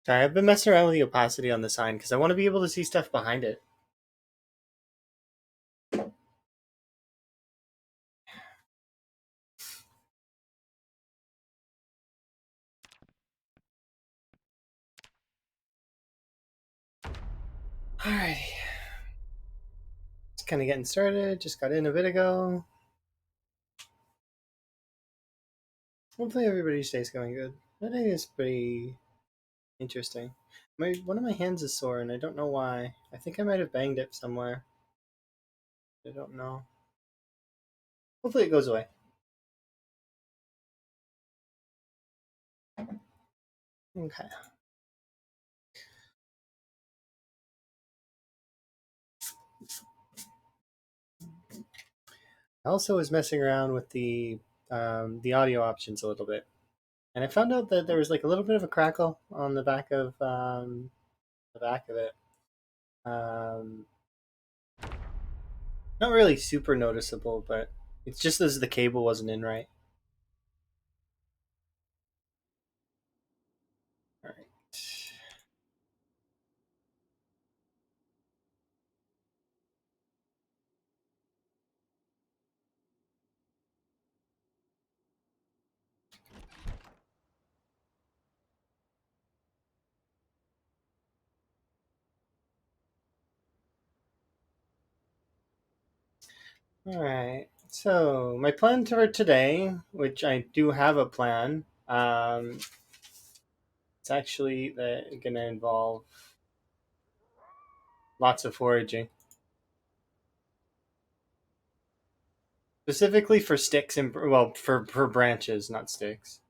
Sorry, I've been messing around with the opacity on the sign because I want to be able to see stuff behind it. Alrighty. Just kind of getting started. Just got in a bit ago. Hopefully everybody's day's going good. My day is pretty interesting. One of my hands is sore and I don't know why. I think I might have banged it somewhere. I don't know. Hopefully it goes away. Okay. I also was messing around with the audio options a little bit, and I found out that there was like a little bit of a crackle on the back of it. Um, Not really super noticeable, but it's just as the cable wasn't in right. All right. All right. So my plan for today, which I do have a plan, it's actually going to involve lots of foraging, specifically for sticks and well, for branches, not sticks.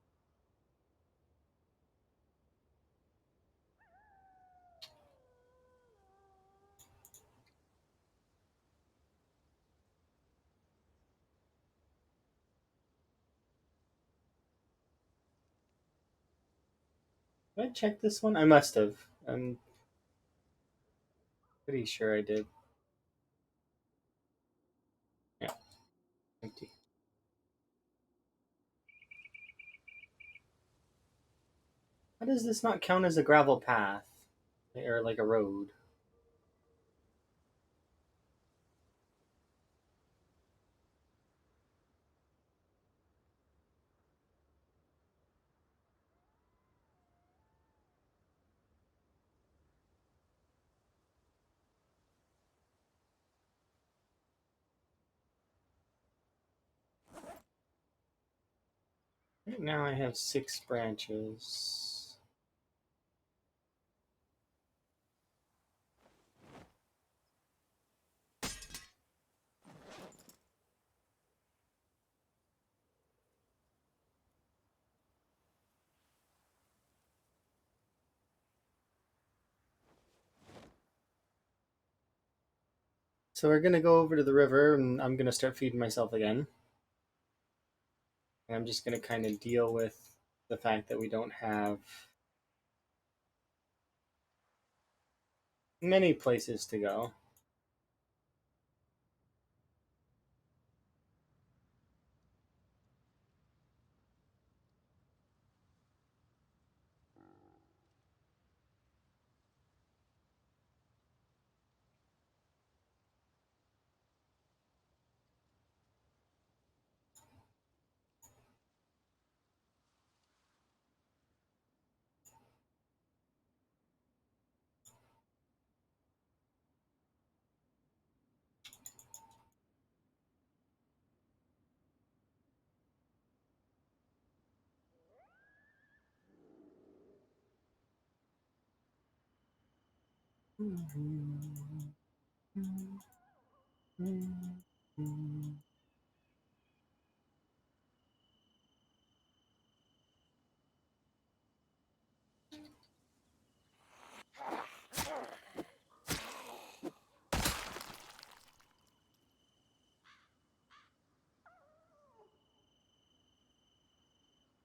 Did I check this one? I must have. I'm pretty sure I did. Yeah, empty. How does this not count as a gravel path or like a road? Right now I have 6 branches. So we're gonna go over to the river, and I'm gonna start feeding myself again. And I'm just gonna kind of deal with the fact that we don't have many places to go.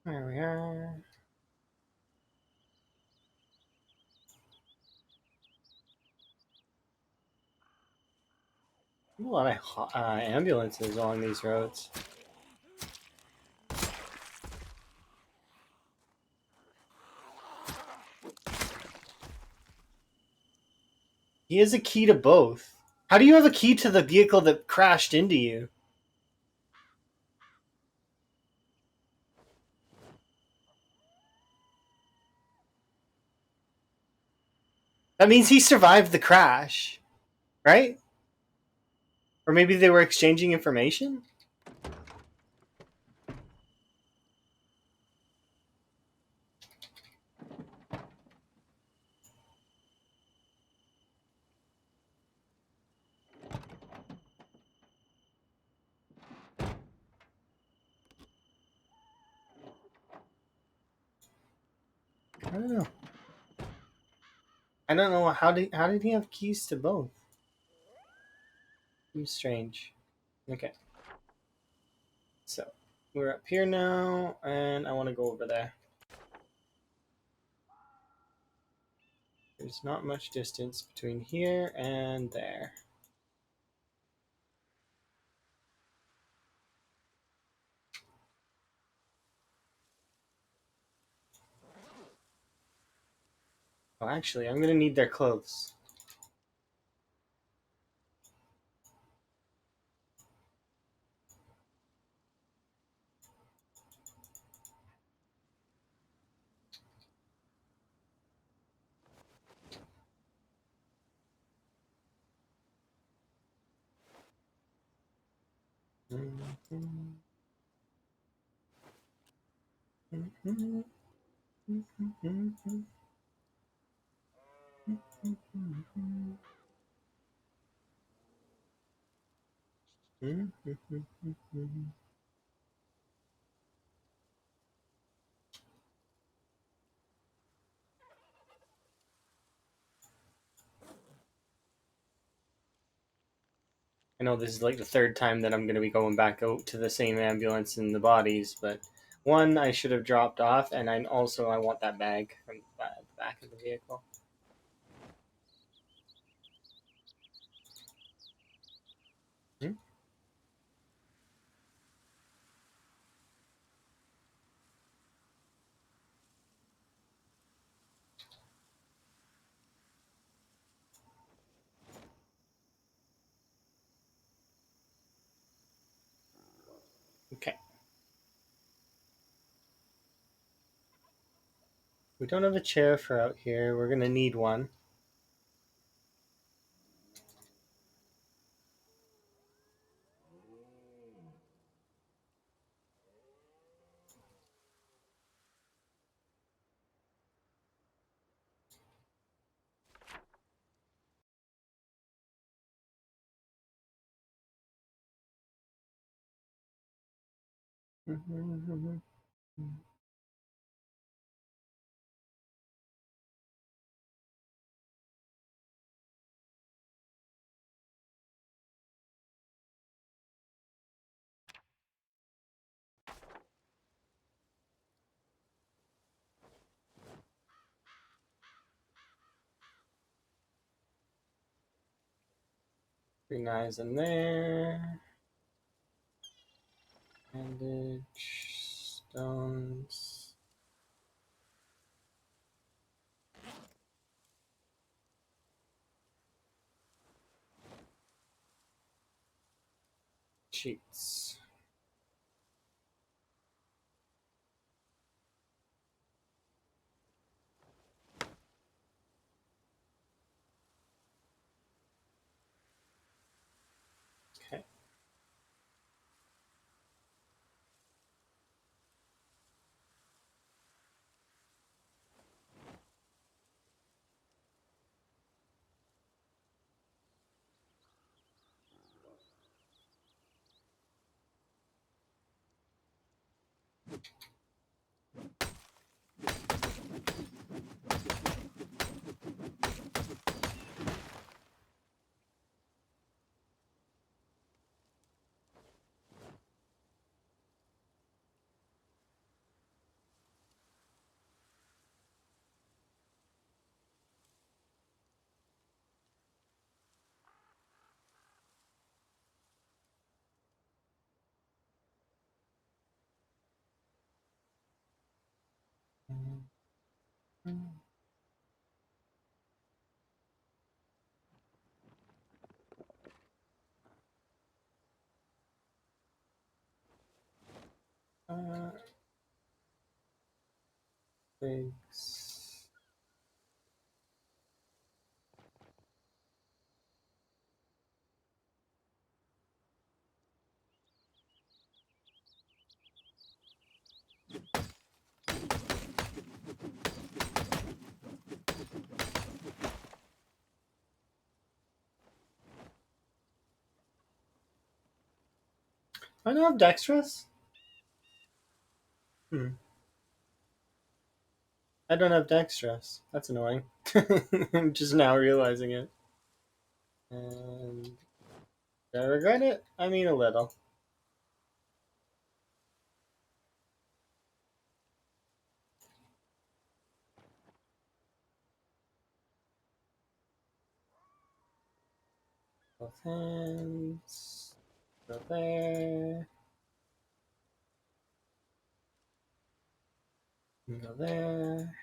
There we are. A lot of ambulances along these roads. He has a key to both. How do you have a key to the vehicle that crashed into you? That means he survived the crash, right? Or maybe they were exchanging information? I don't know. I don't know how did he have keys to both? Seems strange. Okay. So we're up here now, and I want to go over there. There's not much distance between here and there. Oh, actually, I'm gonna need their clothes. I know this is like the third time that I'm going to be going back out to the same ambulance and the bodies, but one I should have dropped off, and I want that bag from the back of the vehicle. Hmm? Okay. We don't have a chair for out here. We're going to need one. Three knives in there. Bandage. Stones. Sheets. Okay. twigs. I don't have dexterous? I don't have dexterous. That's annoying. I'm just now realizing it. And do I regret it? I mean, a little. Both hands. Go there. Go there.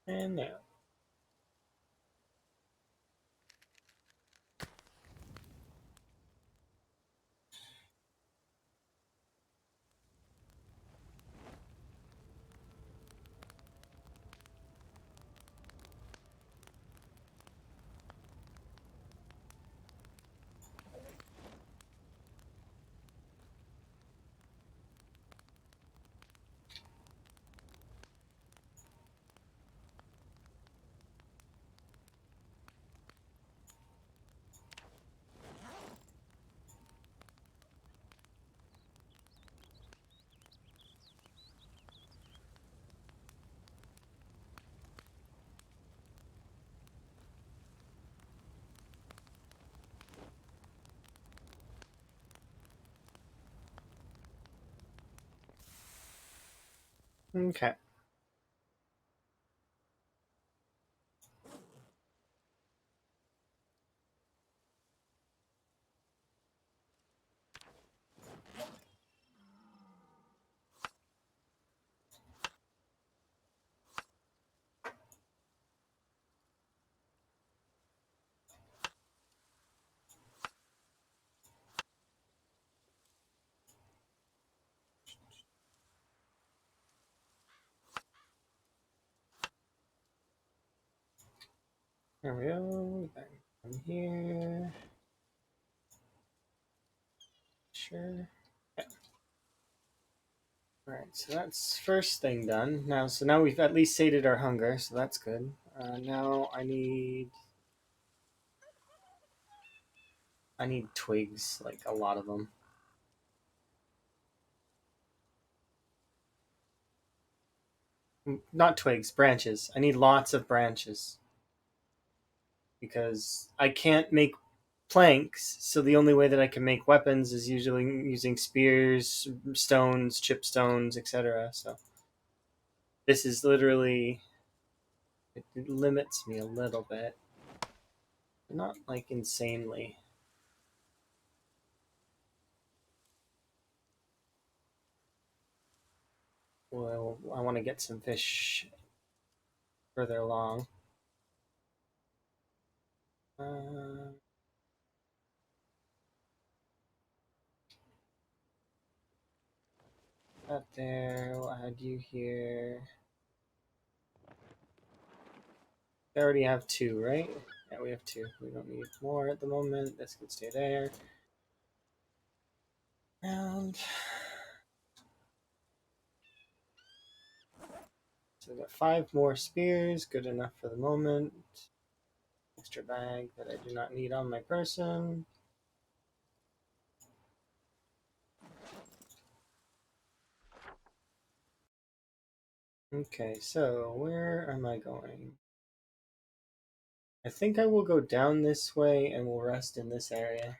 And now. Okay. There we go. Back from here. Sure. Yeah. Alright, so that's first thing done. Now we've at least sated our hunger, so that's good. Now I need twigs, like a lot of them. Not twigs, branches. I need lots of branches. Because I can't make planks, so the only way that I can make weapons is usually using spears, stones, chipstones, etc. So this is literally it limits me a little bit, but not like insanely. Well, I want to get some fish further along. Uh, That there. We'll add you here. I already have two, right? Yeah, we have two. We don't need more at the moment. This can stay there. And so we got 5 more spears. Good enough for the moment. Extra bag that I do not need on my person. Okay, so where am I going? I think I will go down this way and we'll rest in this area.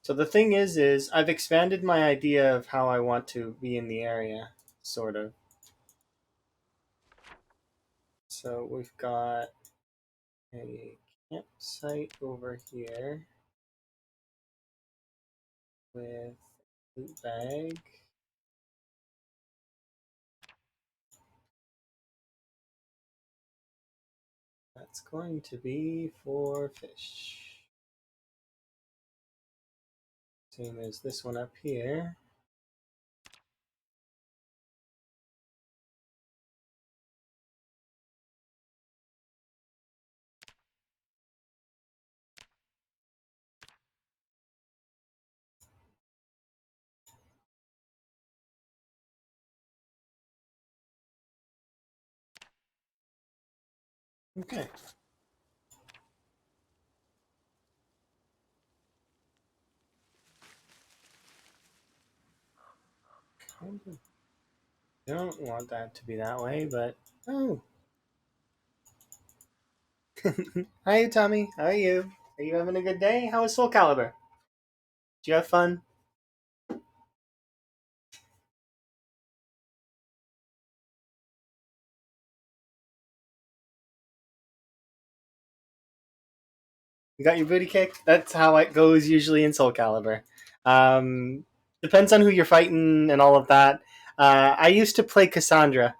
So the thing is I've expanded my idea of how I want to be in the area, sort of. So we've got a campsite over here with a loot bag. That's going to be for fish. Same as this one up here. Okay. Don't want that to be that way, but oh. Hi, Tommy. How are you? Are you having a good day? How was Soul Calibur? Did you have fun? You got your booty kicked? That's how it goes usually in Soul Calibur. Um, Depends on who you're fighting and all of that. I used to play Cassandra,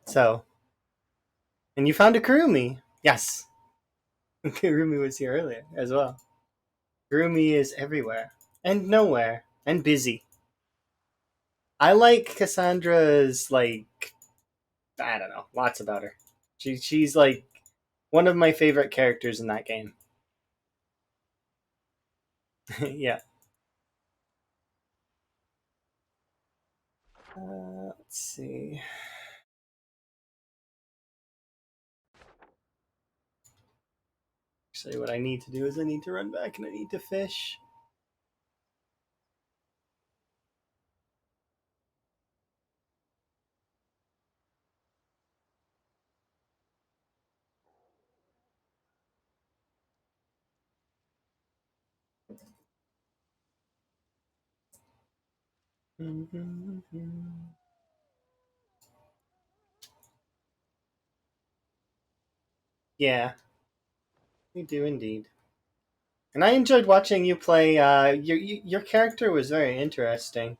so and you found a Kurumi. Yes, Kurumi was here earlier as well. Kurumi is everywhere and nowhere and busy. I like Cassandra's like I don't know, lots about her. She's like one of my favorite characters in that game. Yeah. Let's see. Actually, what I need to do is I need to run back and I need to fish. Yeah, we do indeed. And I enjoyed watching you play. Your character was very interesting.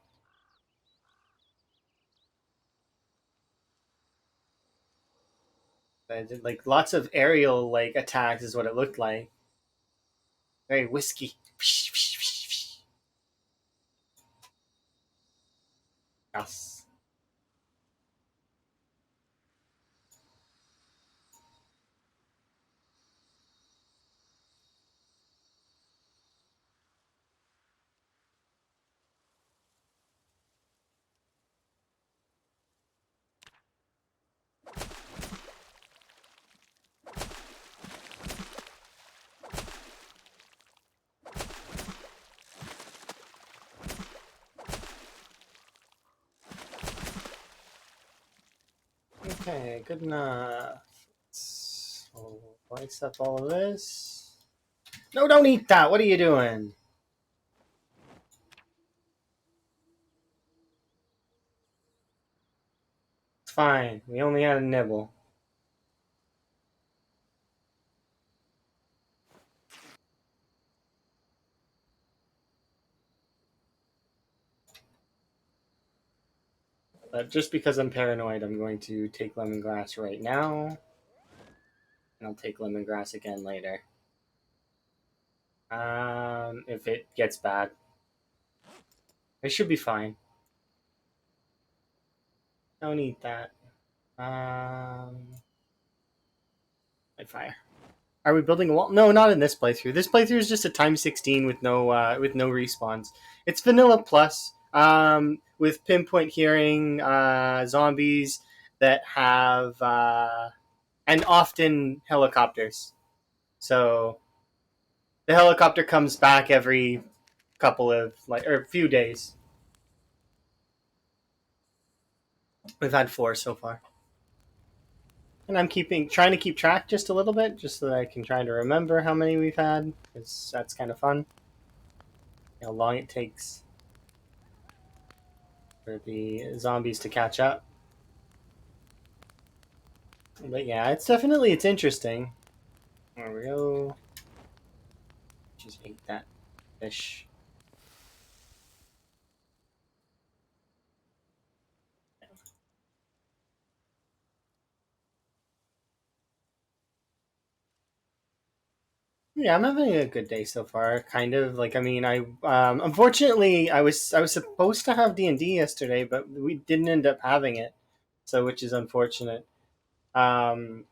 I did like lots of aerial like attacks is what it looked like. Very whiskey. Yes. Okay, good enough. So slice up all of this. No, don't eat that. What are you doing? It's fine. We only had a nibble. But just because I'm paranoid, I'm going to take lemongrass right now, and I'll take lemongrass again later. If it gets bad, it should be fine. Don't eat that. Light fire. Are we building a wall? No, not in this playthrough. This playthrough is just a times 16 with no respawns. It's vanilla plus with pinpoint hearing zombies that have and often helicopters. So the helicopter comes back every couple of like or few days. We've had 4 so far. And I'm trying to keep track just a little bit, just so that I can try to remember how many we've had, because that's kind of fun. How long it takes for the zombies to catch up. But yeah, it's interesting. There we go. Just ate that fish. Yeah, I'm having a good day so far. Kind of like, I mean, I unfortunately I was supposed to have D&D yesterday, but we didn't end up having it, so which is unfortunate. Um,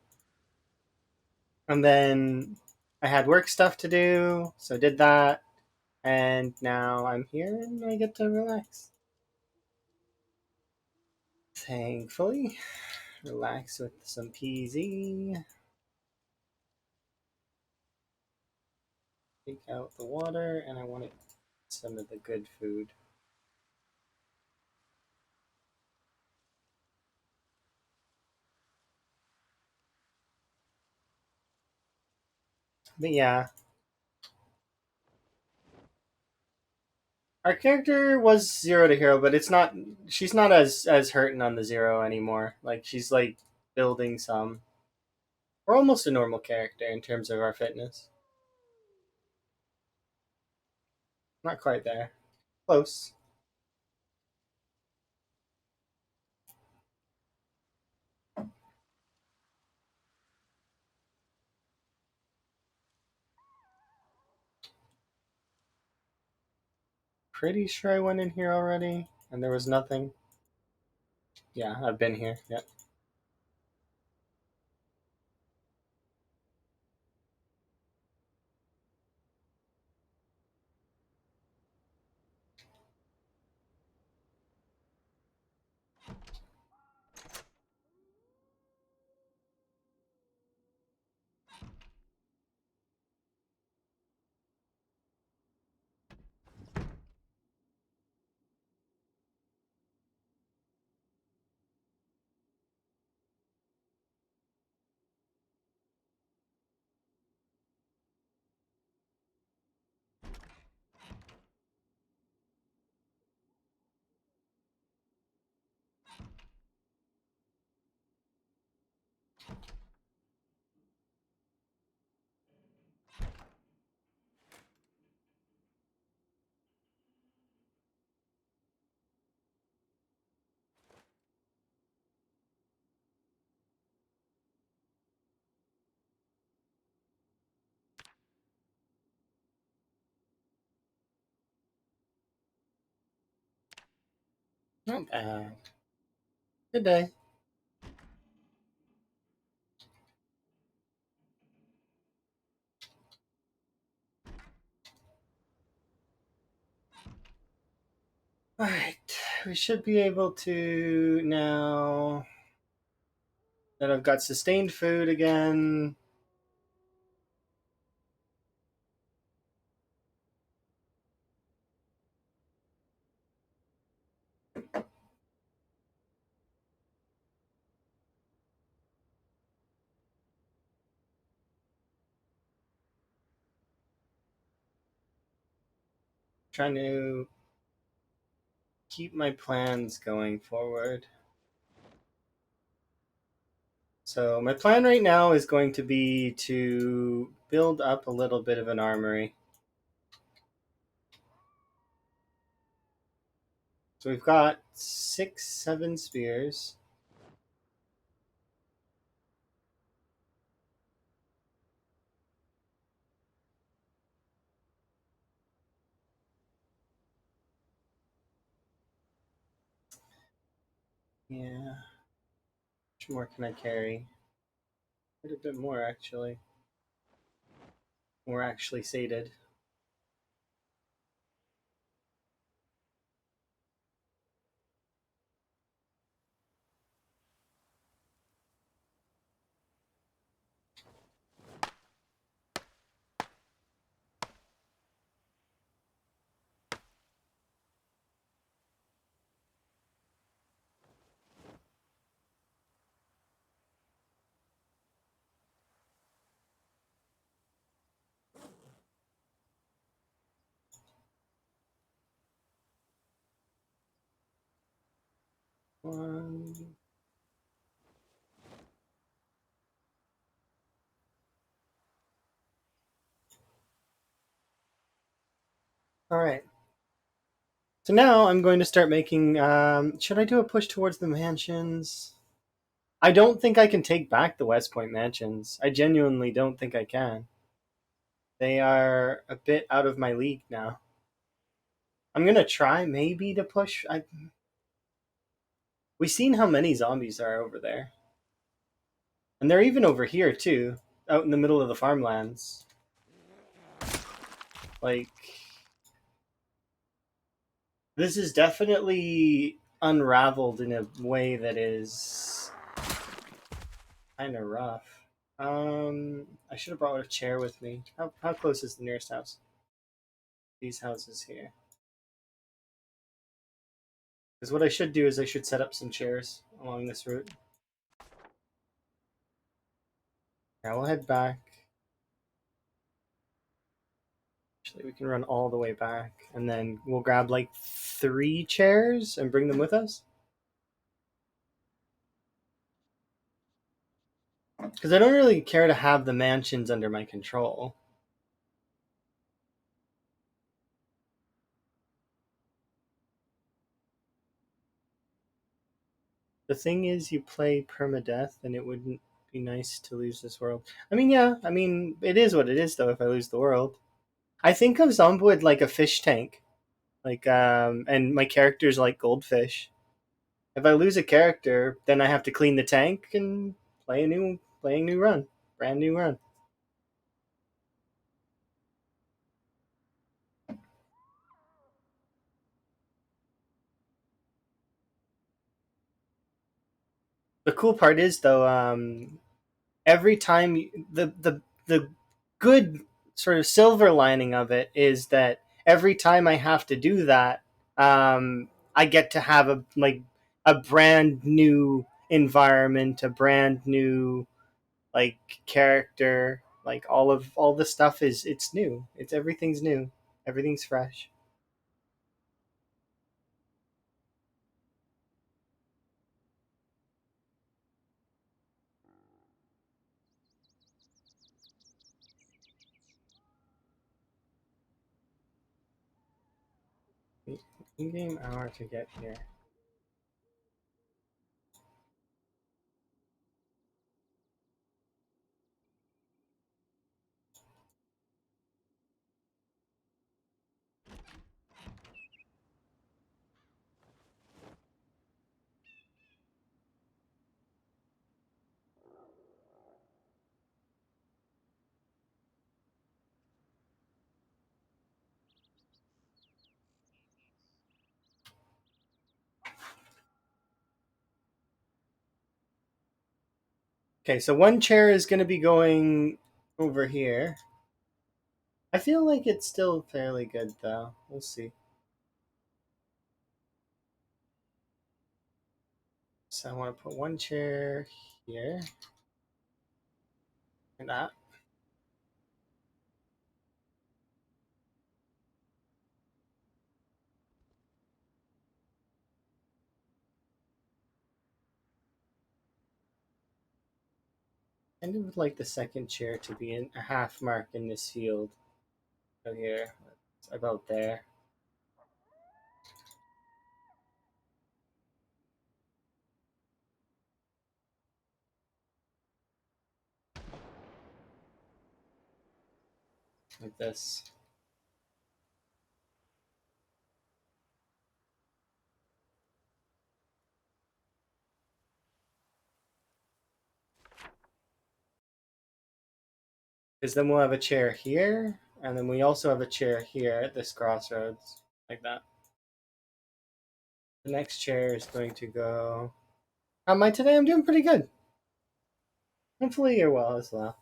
and then I had work stuff to do, so did that, and now I'm here and I get to relax. Thankfully, relax with some PZ. Take out the water, and I want it some of the good food. But yeah, our character was zero to hero, but it's not. She's not as hurting on the zero anymore. Like she's like building some. We're almost a normal character in terms of our fitness. Not quite there. Close. Pretty sure I went in here already, and there was nothing. Yeah, I've been here. Yeah. Not bad. Good day. All right, we should be able to now that I've got sustained food again. Trying to keep my plans going forward. So my plan right now is going to be to build up a little bit of an armory. So we've got 7 spears. Yeah. How much more can I carry? Quite a bit more, actually. We're actually sated. One. All right. So now I'm going to start making. Should I do a push towards the mansions? I don't think I can take back the West Point mansions. I genuinely don't think I can. They are a bit out of my league now. I'm gonna try maybe to push. We've seen how many zombies are over there, and they're even over here too, out in the middle of the farmlands. Like, this is definitely unraveled in a way that is kind of rough. I should have brought a chair with me. How close is the nearest house? These houses here. Because what I should do is I should set up some chairs along this route. Yeah, we'll head back. Actually, we can run all the way back, and then we'll grab like 3 chairs and bring them with us. Because I don't really care to have the mansions under my control. The thing is, you play permadeath, and it wouldn't be nice to lose this world. I mean, yeah, I mean, it is what it is, though, if I lose the world. I think of Zomboid like a fish tank. And my character's like goldfish. If I lose a character, then I have to clean the tank and play a new run. Brand new run. The cool part is though, every time the good sort of silver lining of it is that every time I have to do that, I get to have a brand new environment, a brand new like character, like all the stuff is it's new. It's everything's new. Everything's fresh. In-game hour to get here. Okay, so 1 chair is going to be going over here. I feel like it's still fairly good though. We'll see. So I want to put 1 chair here, and that. And I would like the second chair to be in a half mark in this field. So here, it's about there. Like this. Because then we'll have a chair here, and then we also have a chair here at this crossroads. Like that. The next chair is going to go. How am I today? I'm doing pretty good. Hopefully you're well as well.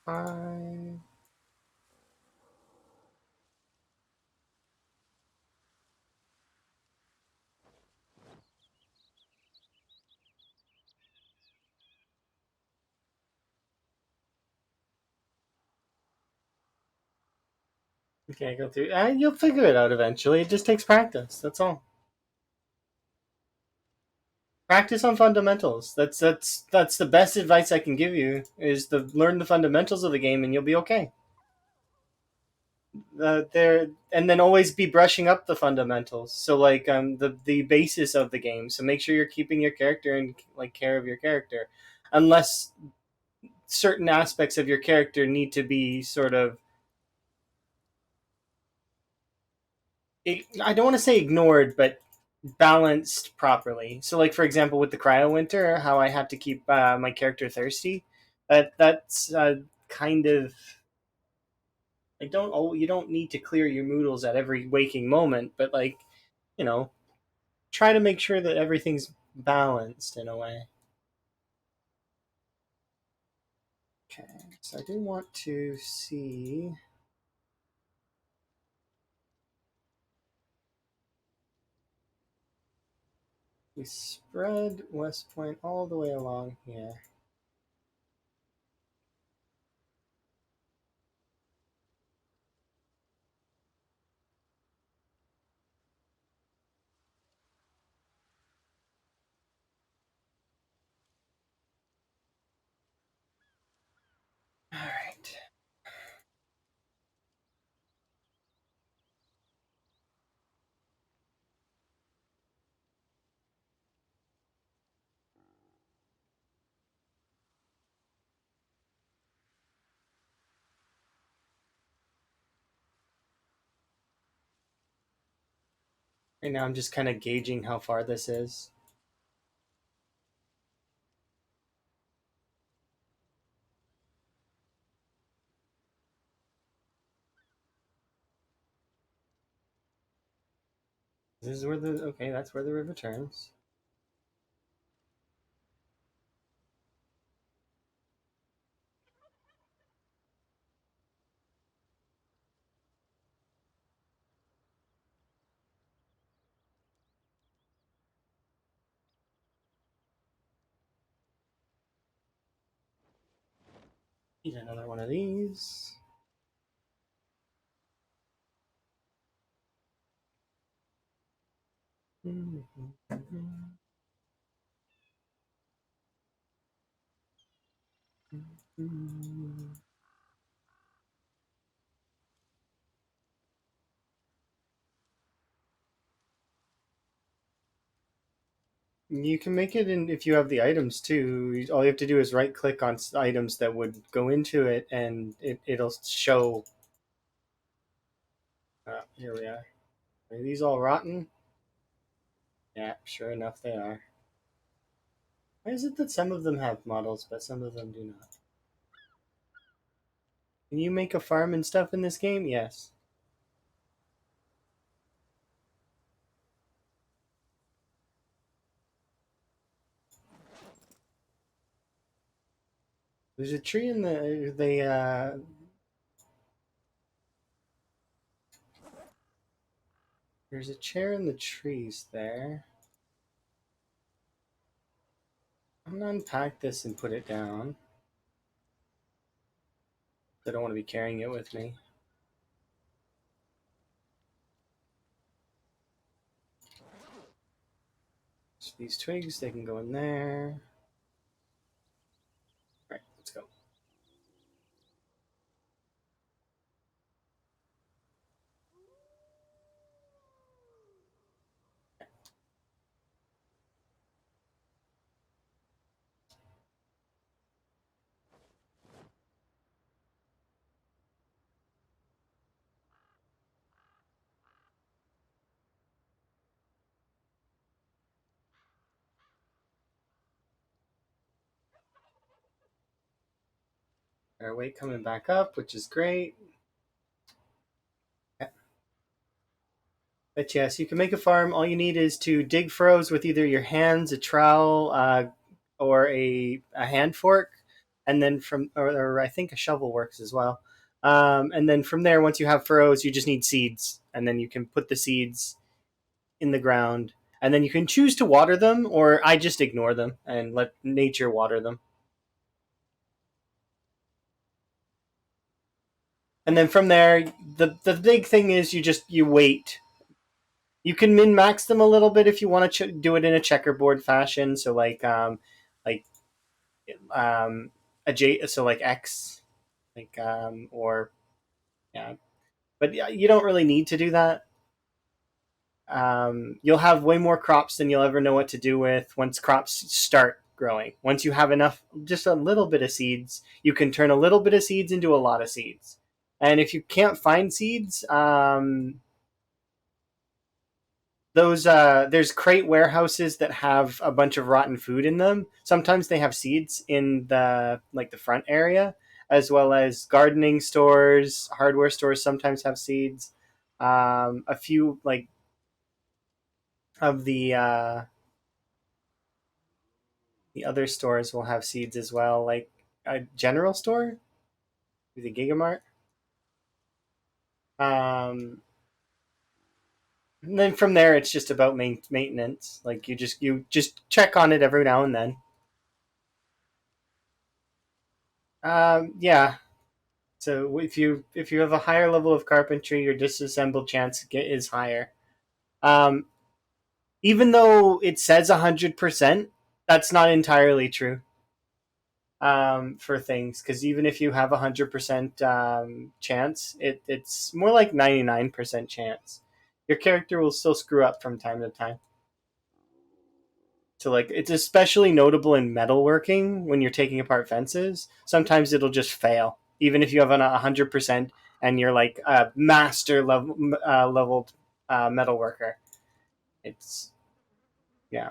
5. Okay, go through. You'll figure it out eventually. It just takes practice. That's all. Practice on fundamentals. That's the best advice I can give you. Is to learn the fundamentals of the game, and you'll be okay. There and then always be brushing up the fundamentals. So like the basis of the game. So make sure you're keeping your character and like care of your character, unless certain aspects of your character need to be sort of I don't want to say ignored, but balanced properly. So, like for example, with the cryo winter, how I have to keep my character thirsty. That's kind of I don't. Oh, you don't need to clear your noodles at every waking moment, but like you know, try to make sure that everything's balanced in a way. Okay, so I do want to see. We spread West Point all the way along here. All right. Right now, I'm just kind of gauging how far this is. This is where the okay. That's where the river turns. Need another one of these. You can make it in if you have the items too. All you have to do is right click on items that would go into it, and it'll show. Here we are. Are these all rotten? Yeah, sure enough, they are. Why is it that some of them have models, but some of them do not? Can you make a farm and stuff in this game? Yes. There's a tree in the. There's a chair in the trees there. I'm gonna unpack this and put it down. I don't want to be carrying it with me. So these twigs, they can go in there. All right, let's go. Our weight coming back up, which is great. Yeah. But yes, you can make a farm. All you need is to dig furrows with either your hands, a trowel, or a hand fork. and then or I think a shovel works as well. And then from there, once you have furrows, you just need seeds, and then you can put the seeds in the ground, and then you can choose to water them, or I just ignore them and let nature water them. And then from there, the big thing is you wait. You can min max them a little bit if you want to do it in a checkerboard fashion. So like um, so like X, or yeah, but yeah, you don't really need to do that. You'll have way more crops than you'll ever know what to do with once crops start growing. Once you have enough, just a little bit of seeds, you can turn a little bit of seeds into a lot of seeds. And if you can't find seeds, those there's crate warehouses that have a bunch of rotten food in them. Sometimes they have seeds in the front area, as well as gardening stores, hardware stores sometimes have seeds. A few of the other stores will have seeds as well, like a general store, the Gigamart. Um, and then from there, it's just about maintenance. Like you just check on it every now and then. Yeah. So if you have a higher level of carpentry, your disassembled chance is higher. Um, Even though it says 100%, that's not entirely true. For things, because even if you have 100% chance, it's more like 99% chance. Your character will still screw up from time to time. So like it's especially notable in metalworking when you're taking apart fences. Sometimes it'll just fail, even if you have a 100% and you're like a master leveled metal worker. It's yeah.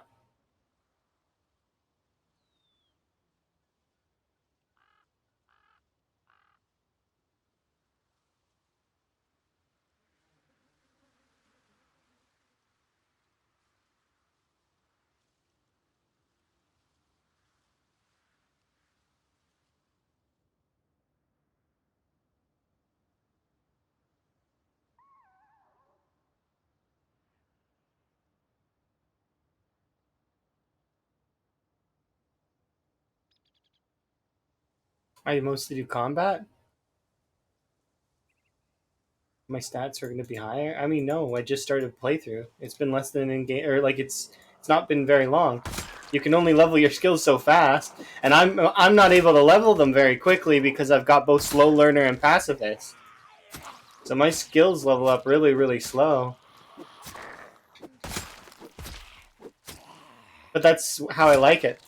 I mostly do combat. My stats are going to be higher. I mean, no, I just started playthrough. It's been less than in game, or like it's not been very long. You can only level your skills so fast, and I'm not able to level them very quickly because I've got both slow learner and pacifist. So my skills level up really slow. But that's how I like it.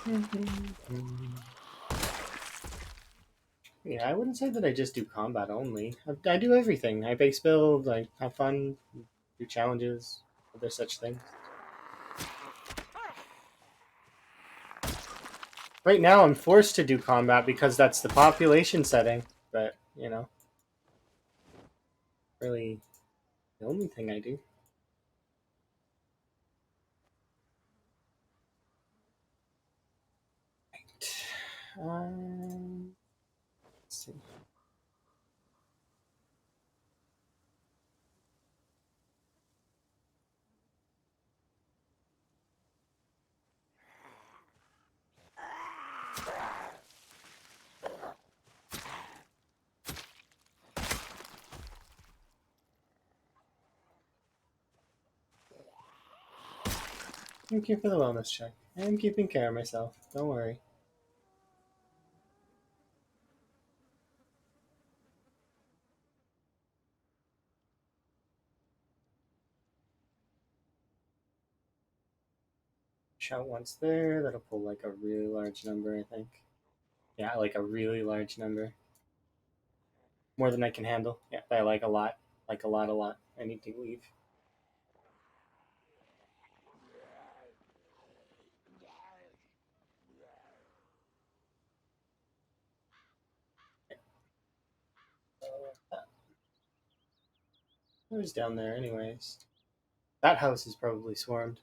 Yeah, I wouldn't say that I just do combat only. I do everything. I base build, I have fun, do challenges, other such things. Right now, I'm forced to do combat because that's the population setting. But you know, really, the only thing I do. Let's see. Thank you for the wellness check. I'm keeping care of myself. Don't worry. Shout once there. That'll pull like a really large number, I think. Yeah, like a really large number. More than I can handle. Yeah, by like a lot. Like a lot, a lot. I need to leave. Who's down there, anyways? That house is probably swarmed.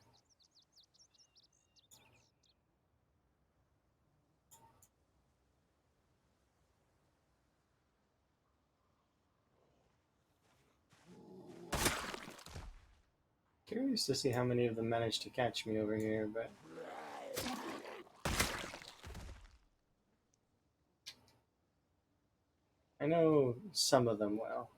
Curious to see how many of them managed to catch me over here, but I know some of them well.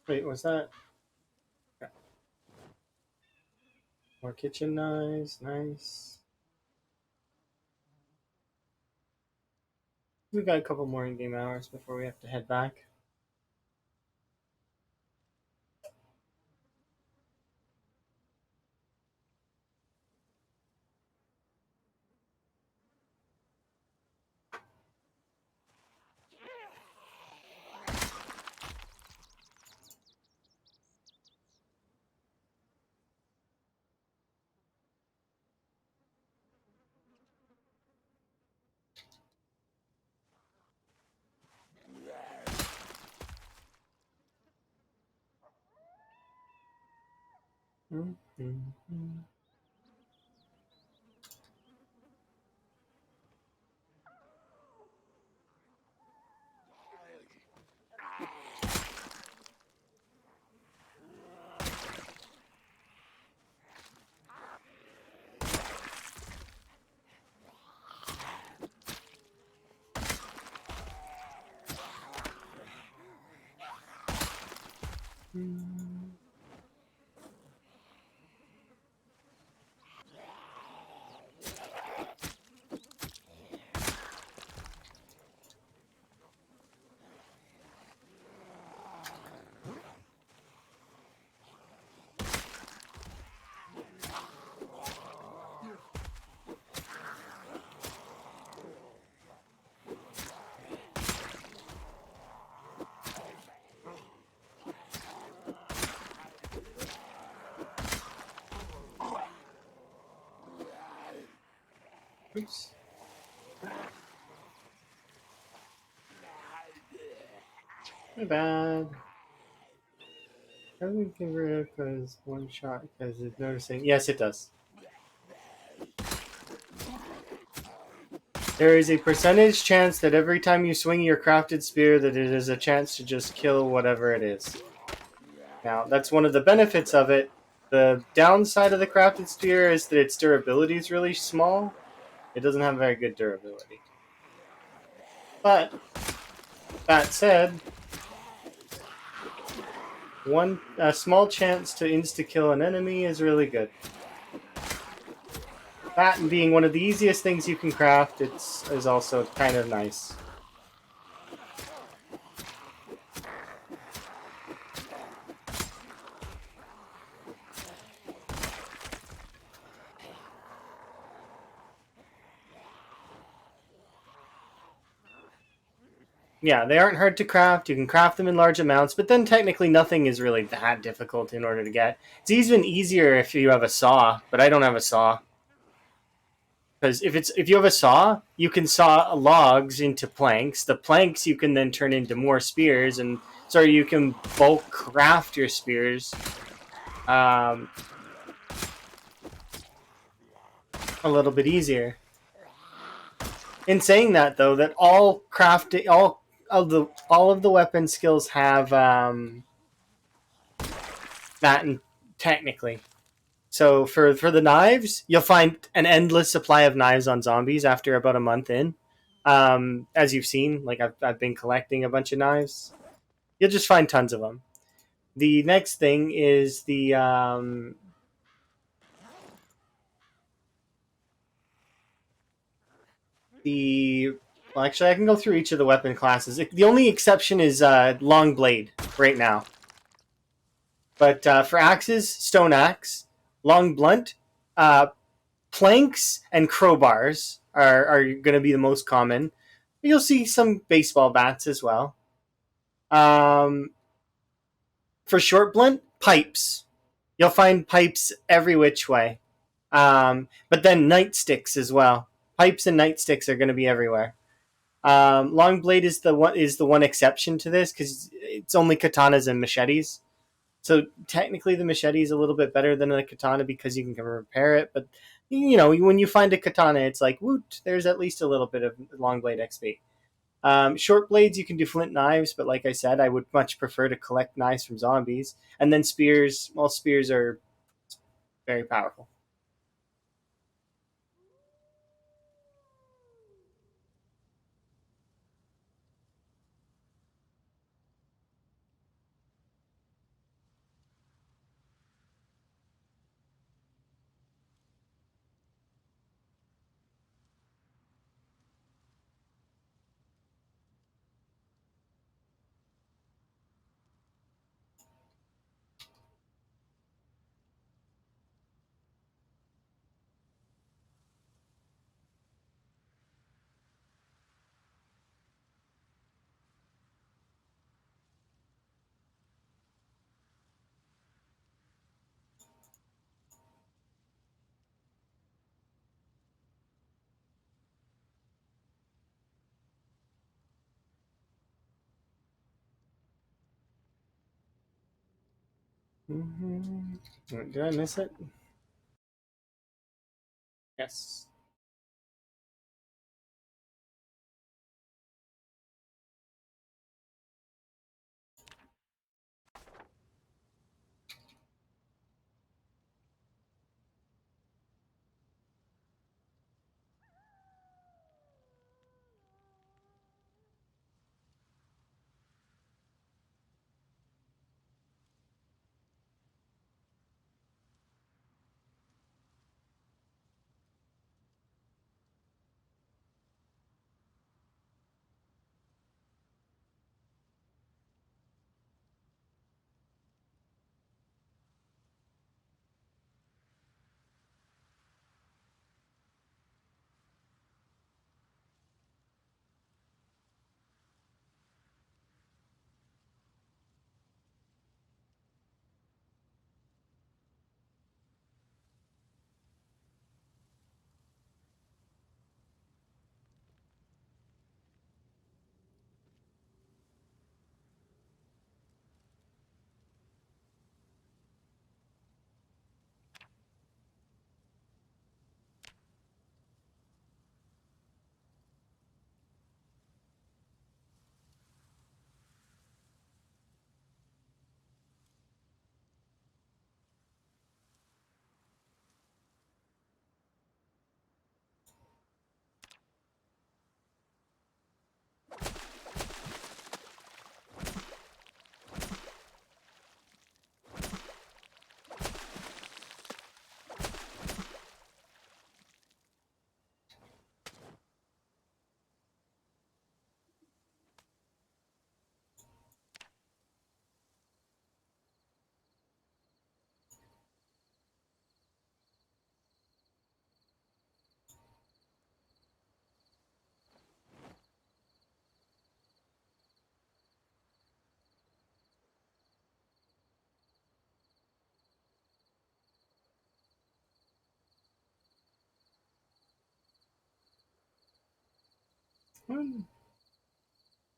Wait, was that more kitchen knives? Nice. We got a couple more in-game hours before we have to head back. Mm-hmm. Oops. My bad. Doesn't give rid because one shot because it's noticing. Yes, it does. There is a percentage chance that every time you swing your crafted spear that it is a chance to just kill whatever it is. Now, that's one of the benefits of it. The downside of the crafted spear is that its durability is really small. It doesn't have very good durability. But, that said, a small chance to insta-kill an enemy is really good. That and being one of the easiest things you can craft, is also kind of nice. Yeah, they aren't hard to craft. You can craft them in large amounts, but then technically nothing is really that difficult in order to get. It's even easier if you have a saw, but I don't have a saw. Because if you have a saw, you can saw logs into planks. The planks you can then turn into more spears, and so you can bulk craft your spears um, a little bit easier. In saying that, though, that all of the weapon skills have that technically. So for the knives, you'll find an endless supply of knives on zombies after about a month in. As you've seen, like I've been collecting a bunch of knives. You'll just find tons of them. The next thing is the well, actually, I can go through each of the weapon classes. The only exception is long blade right now. But for axes, stone axe, long blunt, uh, planks, and crowbars are going to be the most common. You'll see some baseball bats as well. Um, for short blunt, pipes. You'll find pipes every which way. But then nightsticks as well. Pipes and nightsticks are going to be everywhere. Long blade is the one exception to this because it's only katanas and machetes. So technically, the machete is a little bit better than a katana because you can repair it. But when you find a katana, it's like woot. There's at least a little bit of long blade XP. Short blades, you can do flint knives, but like I said, I would much prefer to collect knives from zombies. And then spears. Well, spears are very powerful. Did I miss it? Yes.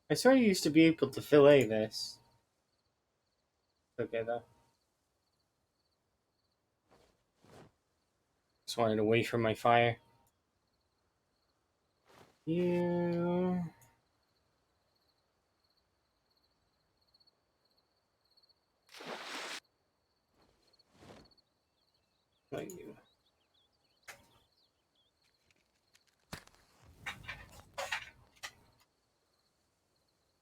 I swear you used to be able to fillet this. Okay, though. Just wanted to wait for my fire. You. Like you.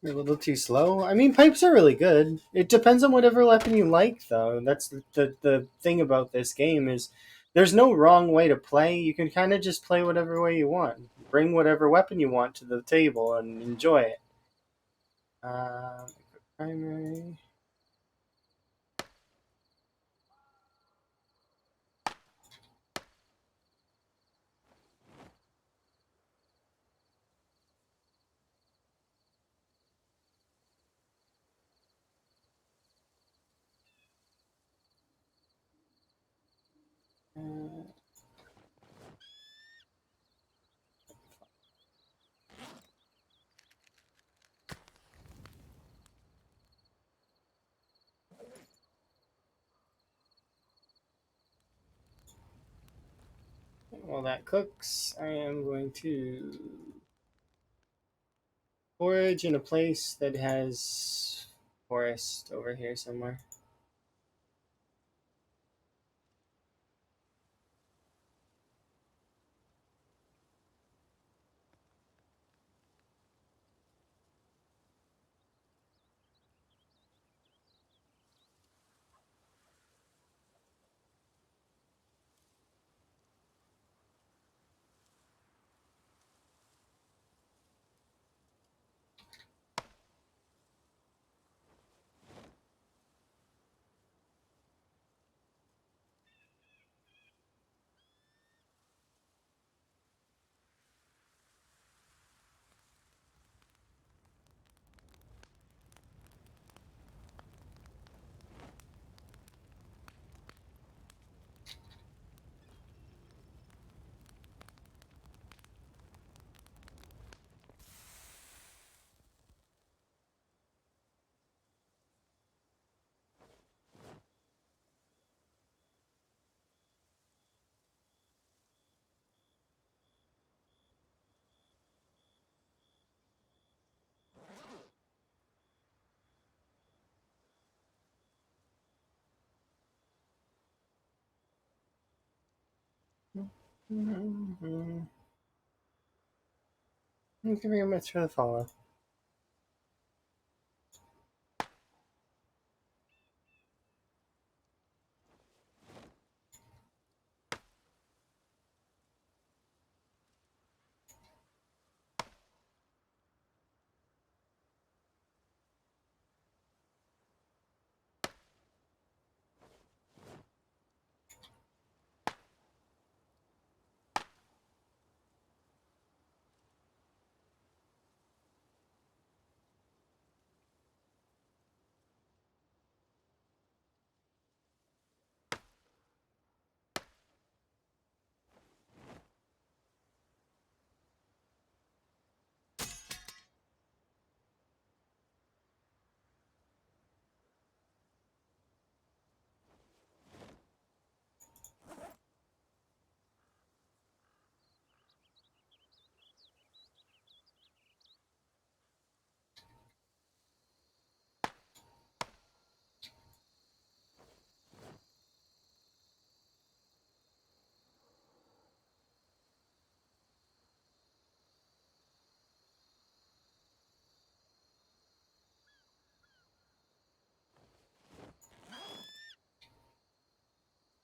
You're a little too slow. I mean, pipes are really good. It depends on whatever weapon you like, though. That's the thing about this game is there's no wrong way to play. You can kind of just play whatever way you want. Bring whatever weapon you want to the table and enjoy it. Primary. While that cooks, I am going to forage in a place that has forest over here somewhere. Thank you very much for the follow.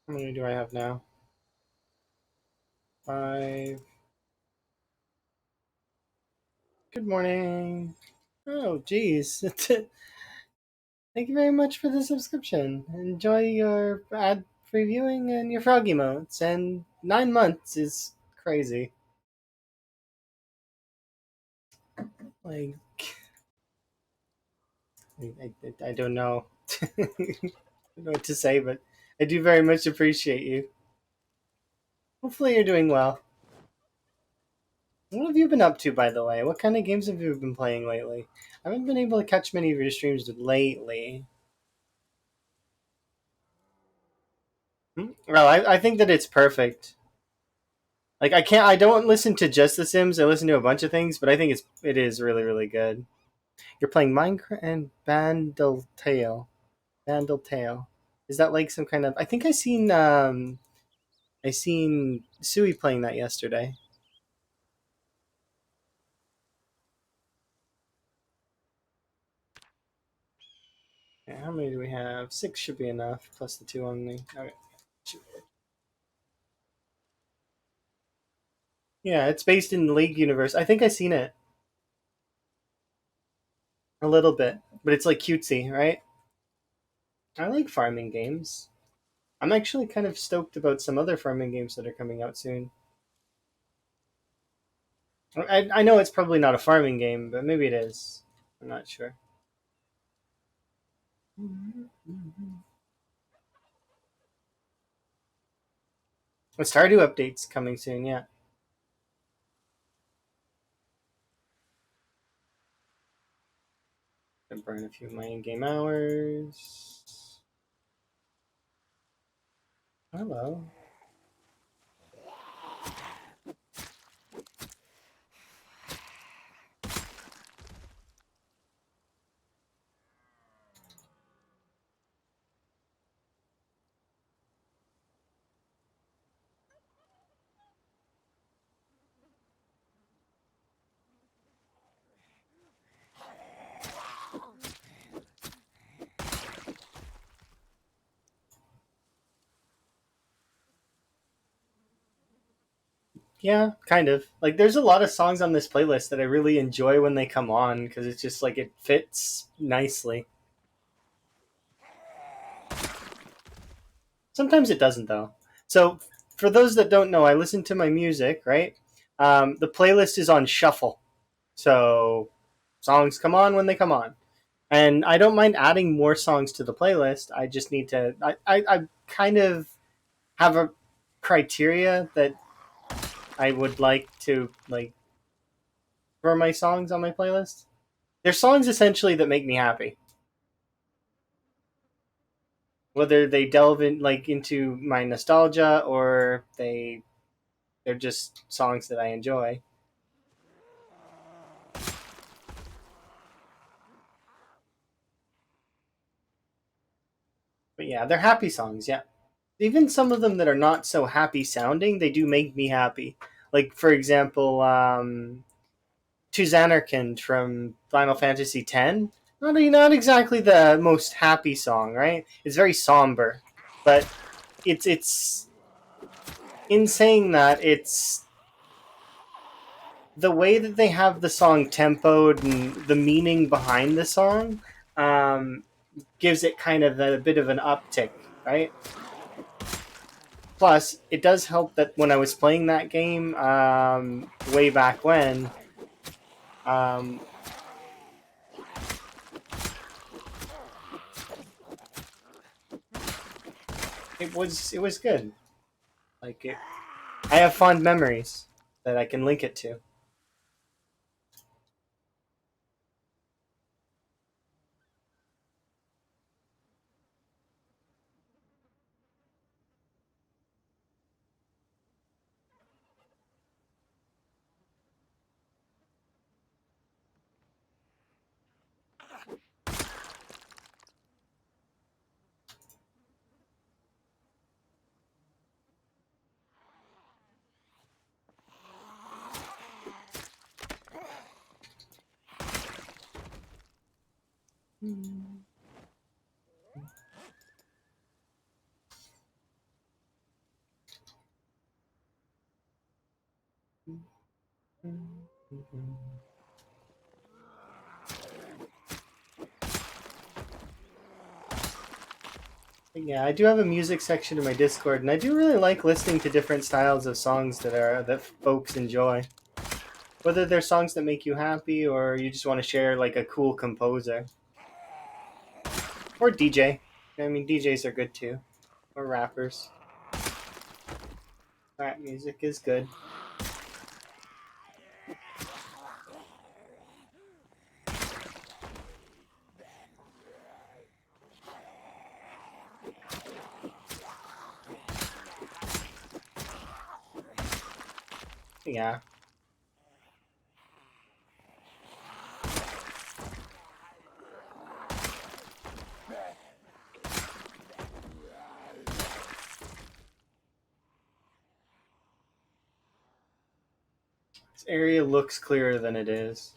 How many do I have now? 5. Good morning. Oh, geez. Thank you very much for the subscription. Enjoy your ad previewing and your frog emotes. And 9 months is crazy. Like, I don't know. I don't know what to say, but I do very much appreciate you. Hopefully, you're doing well. What have you been up to, by the way? What kind of games have you been playing lately? I haven't been able to catch many of your streams lately. Well, I think that it's perfect. Like I don't listen to just The Sims. I listen to a bunch of things, but I think it is really really good. You're playing Minecraft and Vandal Tale. Is that like some kind of? I think I seen Sui playing that yesterday. Yeah, how many do we have? 6 should be enough, plus the 2 on the. Okay. Yeah, it's based in the League universe. I think I seen it a little bit, but it's like cutesy, right? I like farming games. I'm actually kind of stoked about some other farming games that are coming out soon. I know it's probably not a farming game, but maybe it is. I'm not sure. A Stardew update's coming soon, yeah. Gonna burn a few of my in-game hours. Hello. Yeah, kind of. Like, there's a lot of songs on this playlist that I really enjoy when they come on because it's just like it fits nicely. Sometimes it doesn't, though. So, for those that don't know, I listen to my music, right? The playlist is on shuffle. So, songs come on when they come on. And I don't mind adding more songs to the playlist. I just need to. I kind of have a criteria that I would like to like for my songs on my playlist. They're songs essentially that make me happy. Whether they delve in like into my nostalgia or they're just songs that I enjoy. But yeah, they're happy songs. Yeah, even some of them that are not so happy sounding, they do make me happy. Like for example, To Xanarkand from Final Fantasy X. Not exactly the most happy song, right? It's very somber, but it's in saying that it's the way that they have the song tempoed and the meaning behind the song um, gives it kind of a bit of an uptick, right? Plus, it does help that when I was playing that game way back when, um, it was good. Like it, I have fond memories that I can link it to. Yeah, I do have a music section in my Discord, and I do really like listening to different styles of songs that folks enjoy. Whether they're songs that make you happy, or you just want to share like a cool composer or DJ. I mean, DJs are good too, or rappers. Rap music is good. Yeah. This area looks clearer than it is.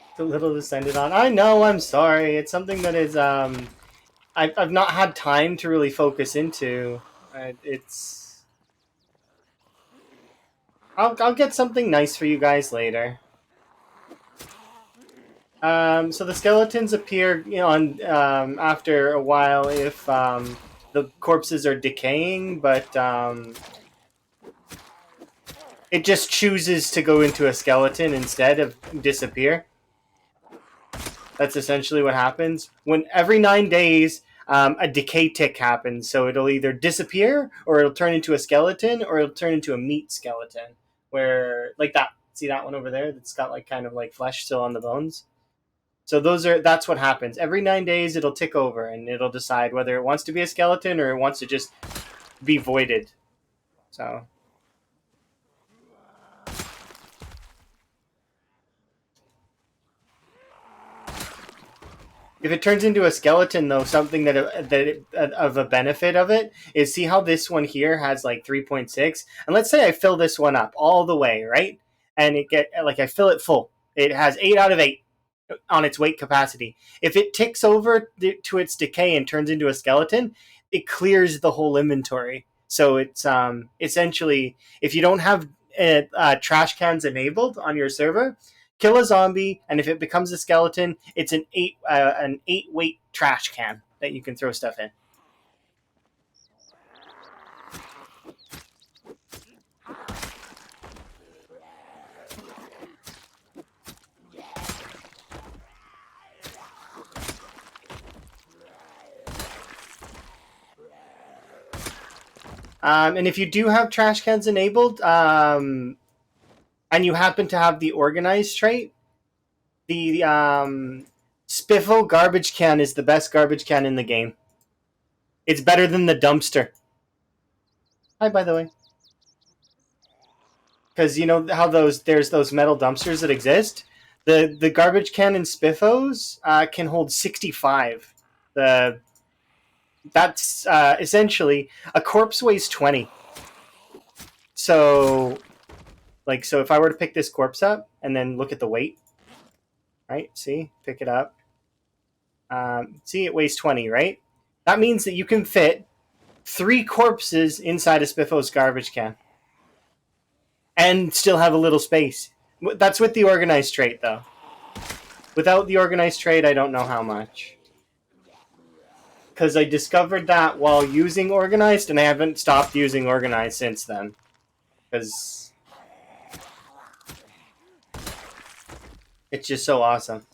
It's a little descended on. I know, I'm sorry. It's something that is I've not had time to really focus into. It's I'll get something nice for you guys later. So the skeletons appear, on after a while if the corpses are decaying, but it just chooses to go into a skeleton instead of disappear. That's essentially what happens. When every 9 days, a decay tick happens, so it'll either disappear, or it'll turn into a skeleton, or it'll turn into a meat skeleton. Where, like that, see that one over there? That's got like kind of like flesh still on the bones. So that's what happens. Every 9 days, it'll tick over, and it'll decide whether it wants to be a skeleton or it wants to just be voided. So if it turns into a skeleton, though, something of a benefit of it is, see how this one here has like 3.6, and let's say I fill this one up all the way, right? And I fill it full. It has 8 out of 8 on its weight capacity. If it ticks over to its decay and turns into a skeleton, it clears the whole inventory. So it's essentially, if you don't have trash cans enabled on your server, kill a zombie, and if it becomes a skeleton, it's an 8 weight trash can that you can throw stuff in. And if you do have trash cans enabled, and you happen to have the organized trait, the Spiffle garbage can is the best garbage can in the game. It's better than the dumpster. Hi, by the way. Because you know how there's those metal dumpsters that exist. The garbage can in Spiffos can hold 65. The That's essentially a corpse weighs 20. So so if I were to pick this corpse up and then look at the weight, right? See, pick it up. See, it weighs 20, right? That means that you can fit 3 corpses inside a Spiffos garbage can and still have a little space. That's with the organized trait, though. Without the organized trait, I don't know how much. Because I discovered that while using organized, and I haven't stopped using organized since then. Because it's just so awesome.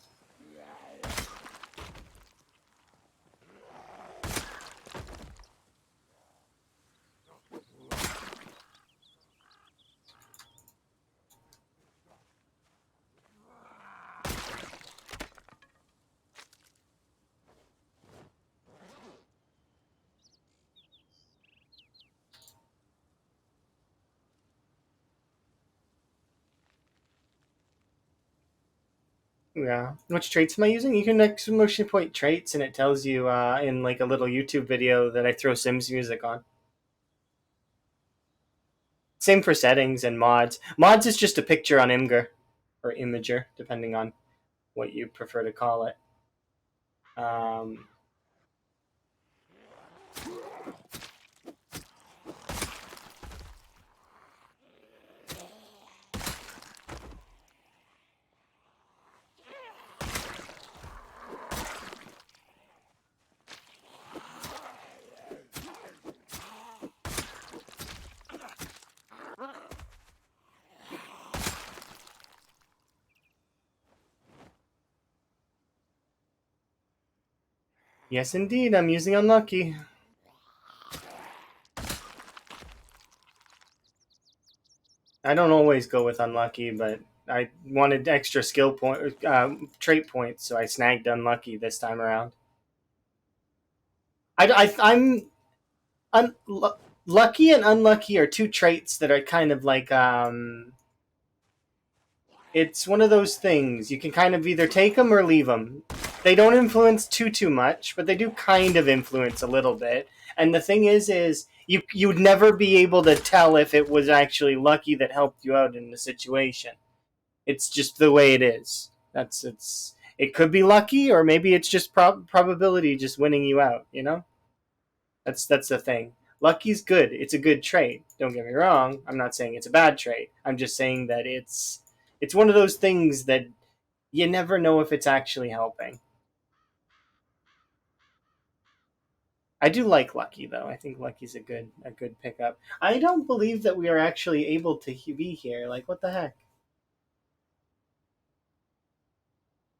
Yeah. Which traits am I using? You can exclamation point traits, and it tells you in like a little YouTube video that I throw Sims music on. Same for settings and mods. Mods is just a picture on Imgur or Imager, depending on what you prefer to call it. Um, yes, indeed, I'm using Unlucky. I don't always go with Unlucky, but I wanted extra skill point, trait points, so I snagged Unlucky this time around. I'm lucky and unlucky are two traits that are kind of like it's one of those things you can kind of either take them or leave them. They don't influence too much, but they do kind of influence a little bit. And the thing is you'd never be able to tell if it was actually lucky that helped you out in the situation. It's just the way it is. It could be lucky, or maybe it's just probability just winning you out. You know, that's the thing. Lucky's good. It's a good trait. Don't get me wrong. I'm not saying it's a bad trait. I'm just saying that it's one of those things that you never know if it's actually helping. I do like Lucky though. I think Lucky's a good pickup. I don't believe that we are actually able to be here. Like, what the heck?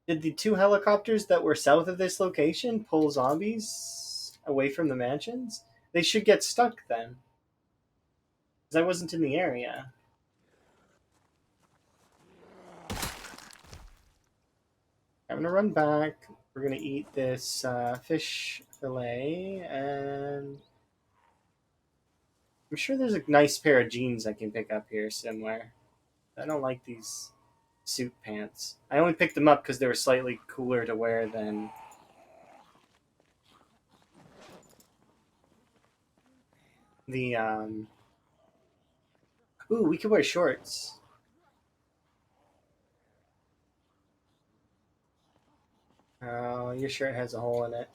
Did the 2 helicopters that were south of this location pull zombies away from the mansions? They should get stuck then, because I wasn't in the area. I'm gonna run back. We're gonna eat this fish fillet, and I'm sure there's a nice pair of jeans I can pick up here somewhere. I don't like these suit pants. I only picked them up because they were slightly cooler to wear than the. Ooh, we could wear shorts. Oh, your shirt has a hole in it.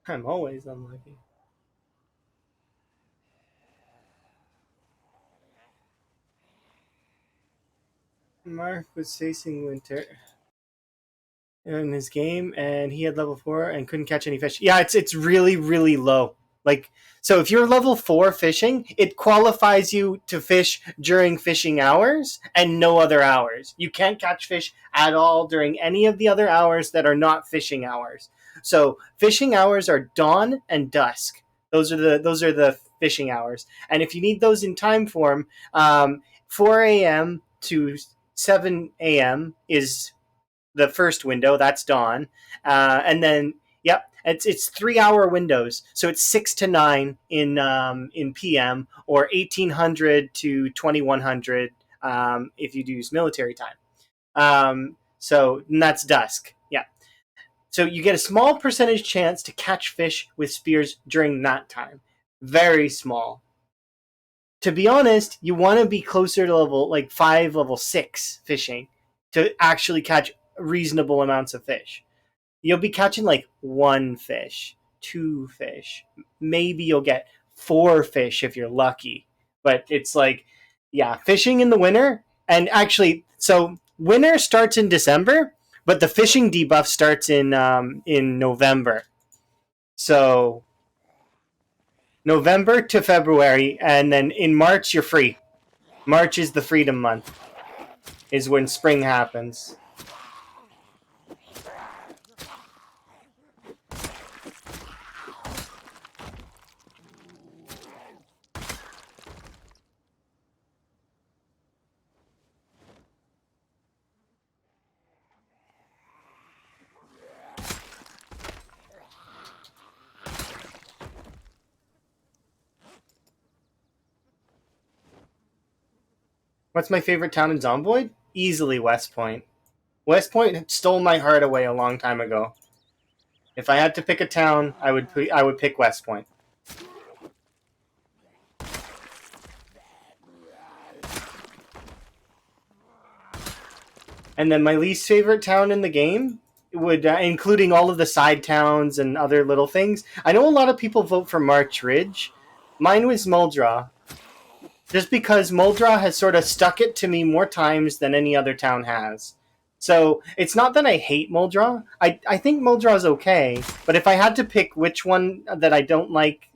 I'm always unlucky. Mark was facing Winter in his game, and he had level 4 and couldn't catch any fish. Yeah, it's really low. Like, so if you're level 4 fishing, it qualifies you to fish during fishing hours and no other hours. You can't catch fish at all during any of the other hours that are not fishing hours. So fishing hours are dawn and dusk. Those are the fishing hours. And if you need those in time form, 4 a.m. to 7 a.m. is the first window. That's dawn, and then yep, it's 3 hour windows. So it's 6 to 9 in PM, or 1800 to 2100 if you use military time. So and that's dusk. Yeah. So you get a small percentage chance to catch fish with spears during that time. Very small. To be honest, you want to be closer to level like 5, level 6 fishing to actually catch reasonable amounts of fish. You'll be catching like one fish, two fish. Maybe you'll get 4 fish if you're lucky. But it's like, yeah, fishing in the winter. And actually, so winter starts in December, but the fishing debuff starts in November. So November to February, and then in March you're free. March is the freedom month, is when spring happens. What's my favorite town in Zomboid? Easily West Point. West Point stole my heart away a long time ago. If I had to pick a town, I would pick West Point. And then my least favorite town in the game would, including all of the side towns and other little things. I know a lot of people vote for March Ridge. Mine was Muldraugh, just because Muldraugh has sort of stuck it to me more times than any other town has. So it's not that I hate Muldraugh. I think Muldraugh is okay, but if I had to pick which one that I don't like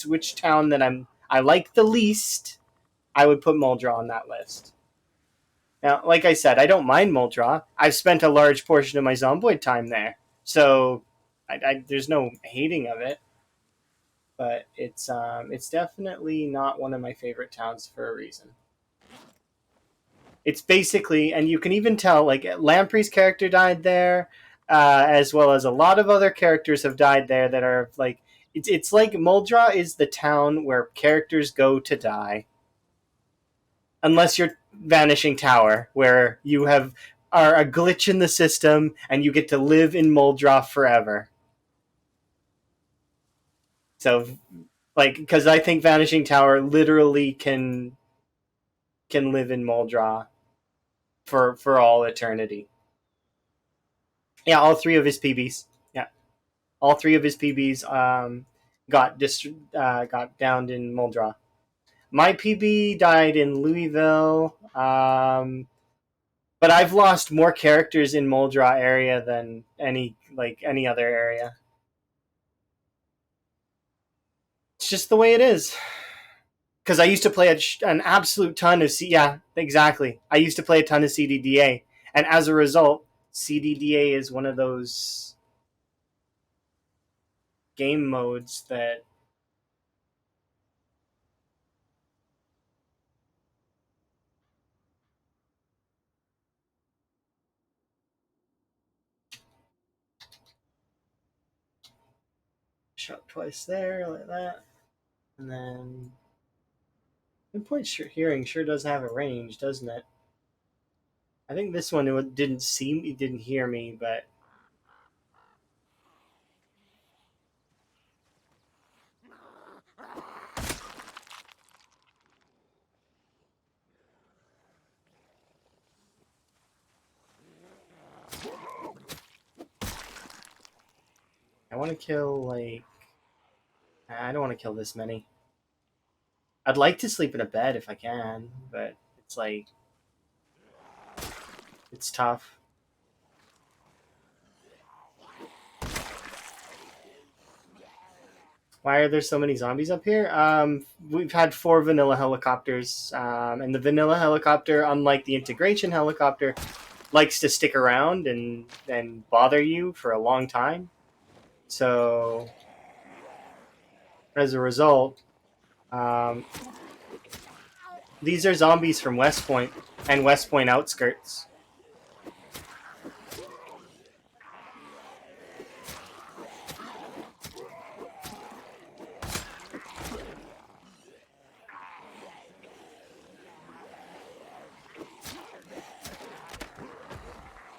which town that I like the least, I would put Muldraugh on that list. Now, like I said, I don't mind Muldraugh. I've spent a large portion of my Zomboid time there, so there's no hating of it. But it's definitely not one of my favorite towns for a reason. It's basically, and you can even tell, like Lamprey's character died there, as well as a lot of other characters have died there that are like, it's like Muldraugh is the town where characters go to die, unless you're Vanishing Tower, where you are a glitch in the system and you get to live in Muldraugh forever. So, like, because I think Vanishing Tower literally can live in Muldraugh for all eternity. Yeah, all 3 of his PBs. Yeah, all 3 of his PBs got downed in Muldraugh. My PB died in Louisville, but I've lost more characters in Muldraugh area than any other area. It's just the way it is. Because I used to play an absolute ton of yeah, exactly. I used to play a ton of CDDA, and as a result, CDDA is one of those game modes that shot twice there like that, and then pinpoint hearing sure does have a range, doesn't it? I think this one it didn't hear me, but I want to kill I don't want to kill this many. I'd like to sleep in a bed if I can, but it's like it's tough. Why are there so many zombies up here? We've had 4 vanilla helicopters, and the vanilla helicopter, unlike the integration helicopter, likes to stick around and bother you for a long time. So, as a result, um, these are zombies from West Point and West Point outskirts.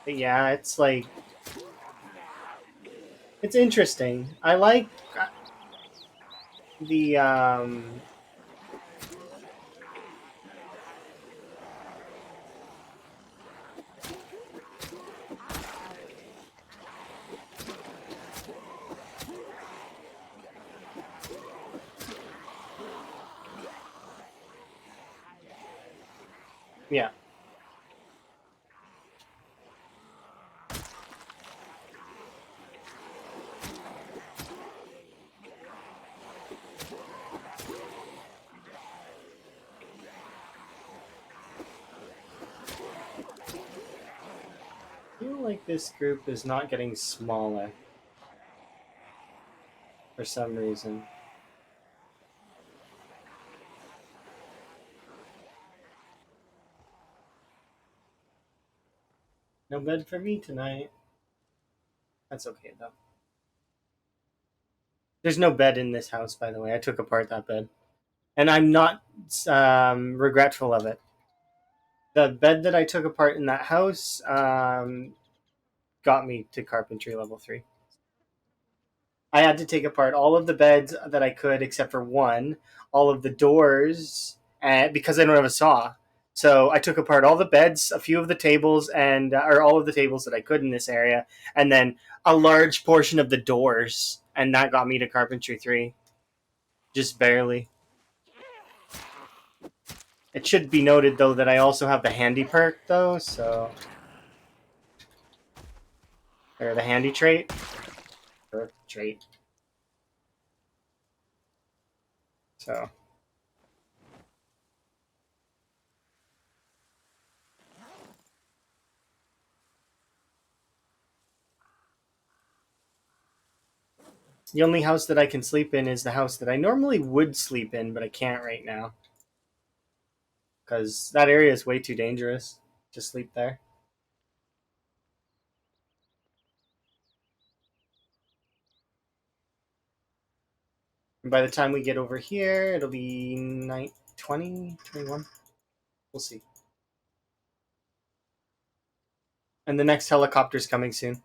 But yeah, it's like it's interesting. I like the yeah. I feel like this group is not getting smaller for some reason. No bed for me tonight. That's okay though. There's no bed in this house, by the way. I took apart that bed, and I'm not regretful of it. The bed that I took apart in that house got me to carpentry level 3. I had to take apart all of the beds that I could, except for one, all of the doors, because I don't have a saw. So I took apart all the beds, a few of the tables, and or all of the tables that I could in this area, and then a large portion of the doors, and that got me to carpentry 3, just barely. It should be noted though that I also have the handy perk though, so or the handy trait or trait. So the only house that I can sleep in is the house that I normally would sleep in, but I can't right now because that area is way too dangerous to sleep there. And by the time we get over here, it'll be night 20, 21. We'll see. And the next helicopter's coming soon.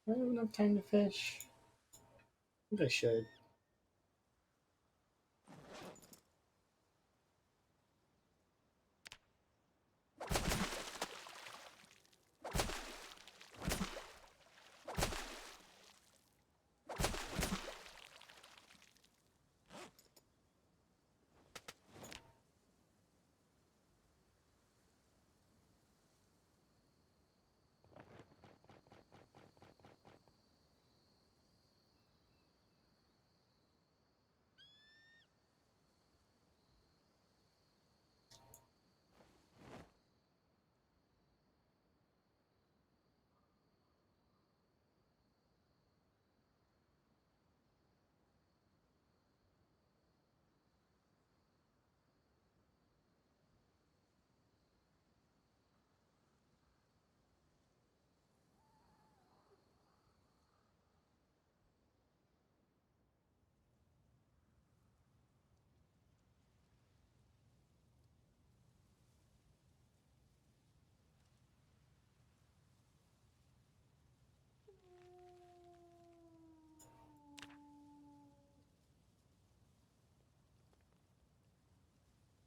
I don't have enough time to fish. I think I should.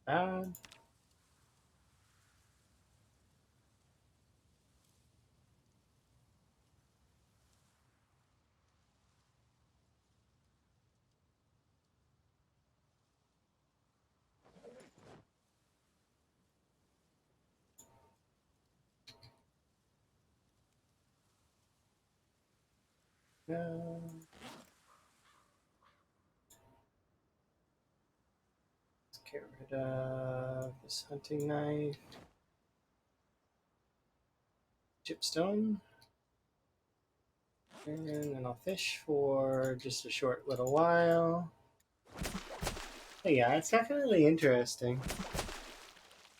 Uh, Let's get rid of this hunting knife. Chipstone. And then I'll fish for just a short little while. But yeah, it's definitely interesting.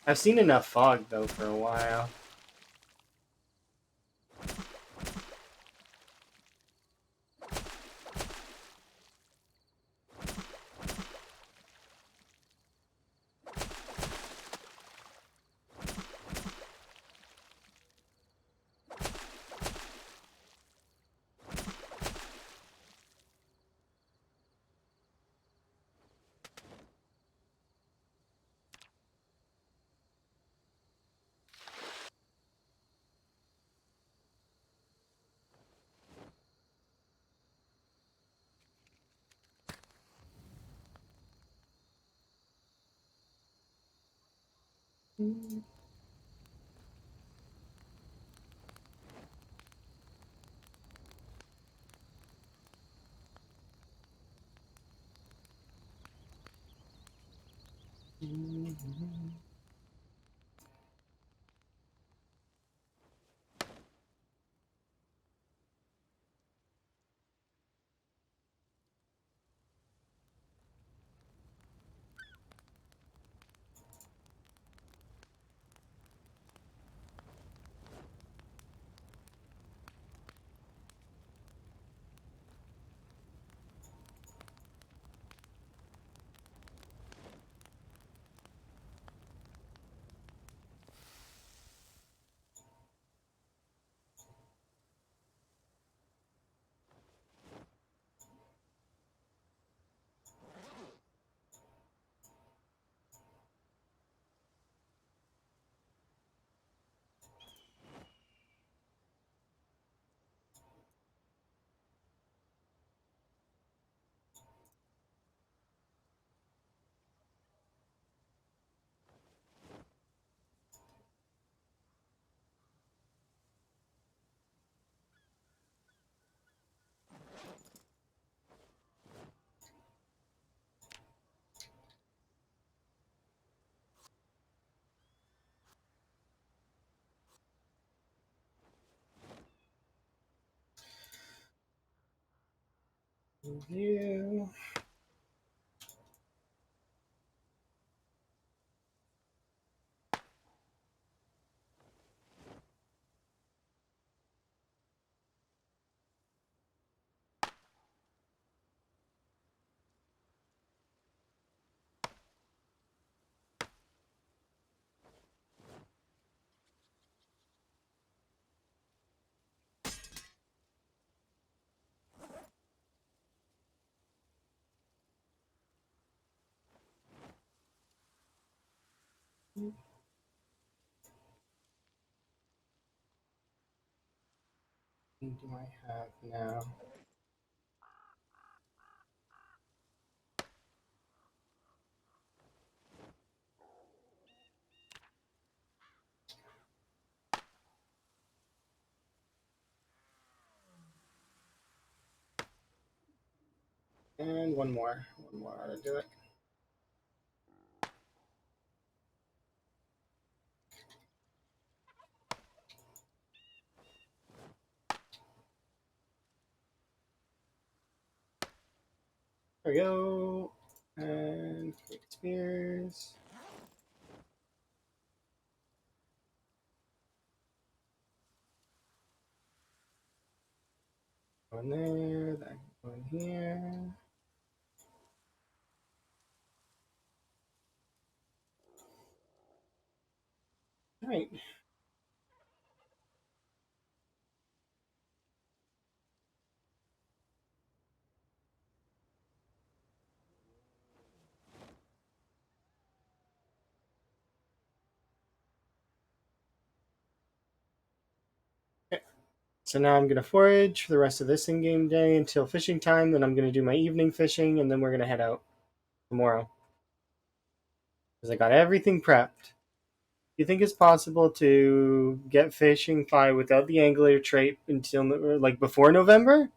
I've seen enough fog though for a while. Review. What do I have now? And one more. One more ought to do it. There we go. And quick spears. Go in there, that can go in here. Alright. Okay. So now I'm going to forage for the rest of this in-game day until fishing time. Then I'm going to do my evening fishing, and then we're going to head out tomorrow. Because I got everything prepped. Do you think it's possible to get fishing fly without the angler trait until like before November?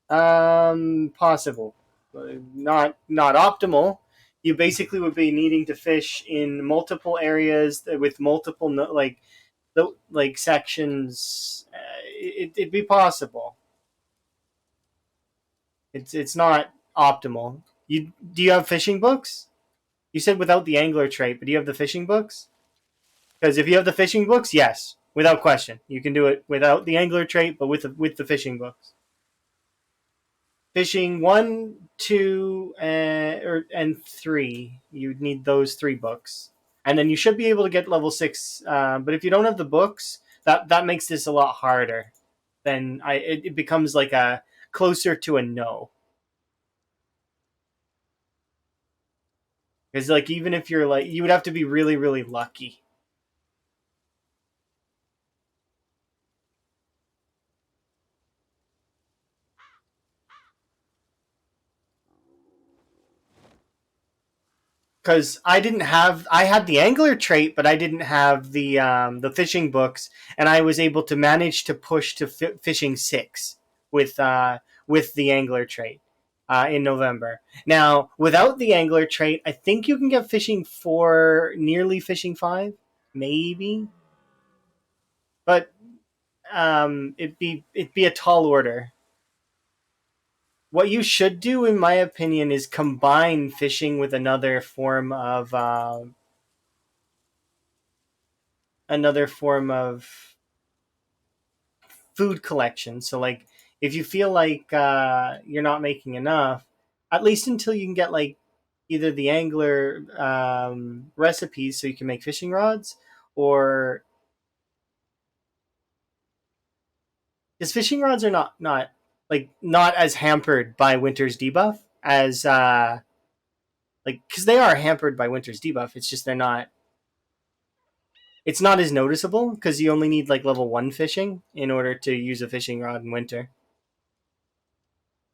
Possible, not optimal. You basically would be needing to fish in multiple areas with multiple like the like sections. It'd be possible. It's not optimal. You do you have fishing books? You said without the angler trait, but do you have the fishing books? Because if you have the fishing books, yes, without question, you can do it without the angler trait, but with the fishing books. Fishing one, two, and three. You need those three books, and then you should be able to get level six. But if you don't have the books, that makes this a lot harder. Then it becomes like a closer to a no. Because like even if you're like you would have to be really lucky. Because I had the angler trait, but I didn't have the fishing books, and I was able to manage to push to fishing six with with the angler trait in November. Now, without the angler trait, I think you can get fishing four, nearly fishing five, maybe, but it'd be a tall order. What you should do, in my opinion, is combine fishing with another form of food collection. So like if you feel like you're not making enough, at least until you can get like either the angler recipes so you can make fishing rods, or because fishing rods are not as hampered by winter's debuff as like because they are hampered by winter's debuff. It's just it's not as noticeable because you only need like level one fishing in order to use a fishing rod in winter.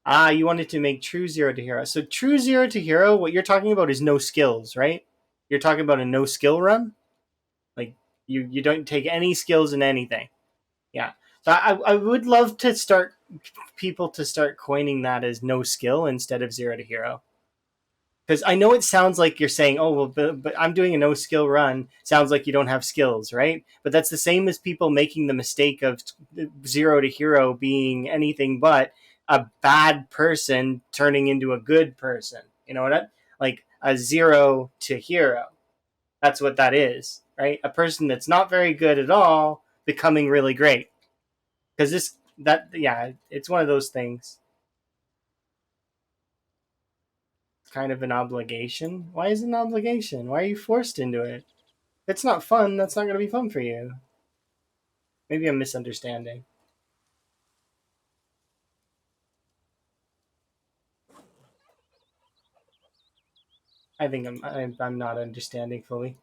Ah, you wanted to make true zero to hero. So true zero to hero, what you're talking about is no skills, right? You're talking about a no skill run? Like you don't take any skills in anything. Yeah. So I would love to start people to start coining that as no skill instead of zero to hero. Because I know it sounds like you're saying, oh, well, but I'm doing a no skill run. Sounds like you don't have skills, right? But that's the same as people making the mistake of zero to hero being anything but a bad person turning into a good person. You know what like a zero to hero. That's what that is, right? A person that's not very good at all becoming really great. Because yeah, it's one of those things. Kind of an obligation. Why is it an obligation? Why are you forced into it? If it's not fun, that's not going to be fun for you. Maybe I'm misunderstanding. I think I'm not understanding fully.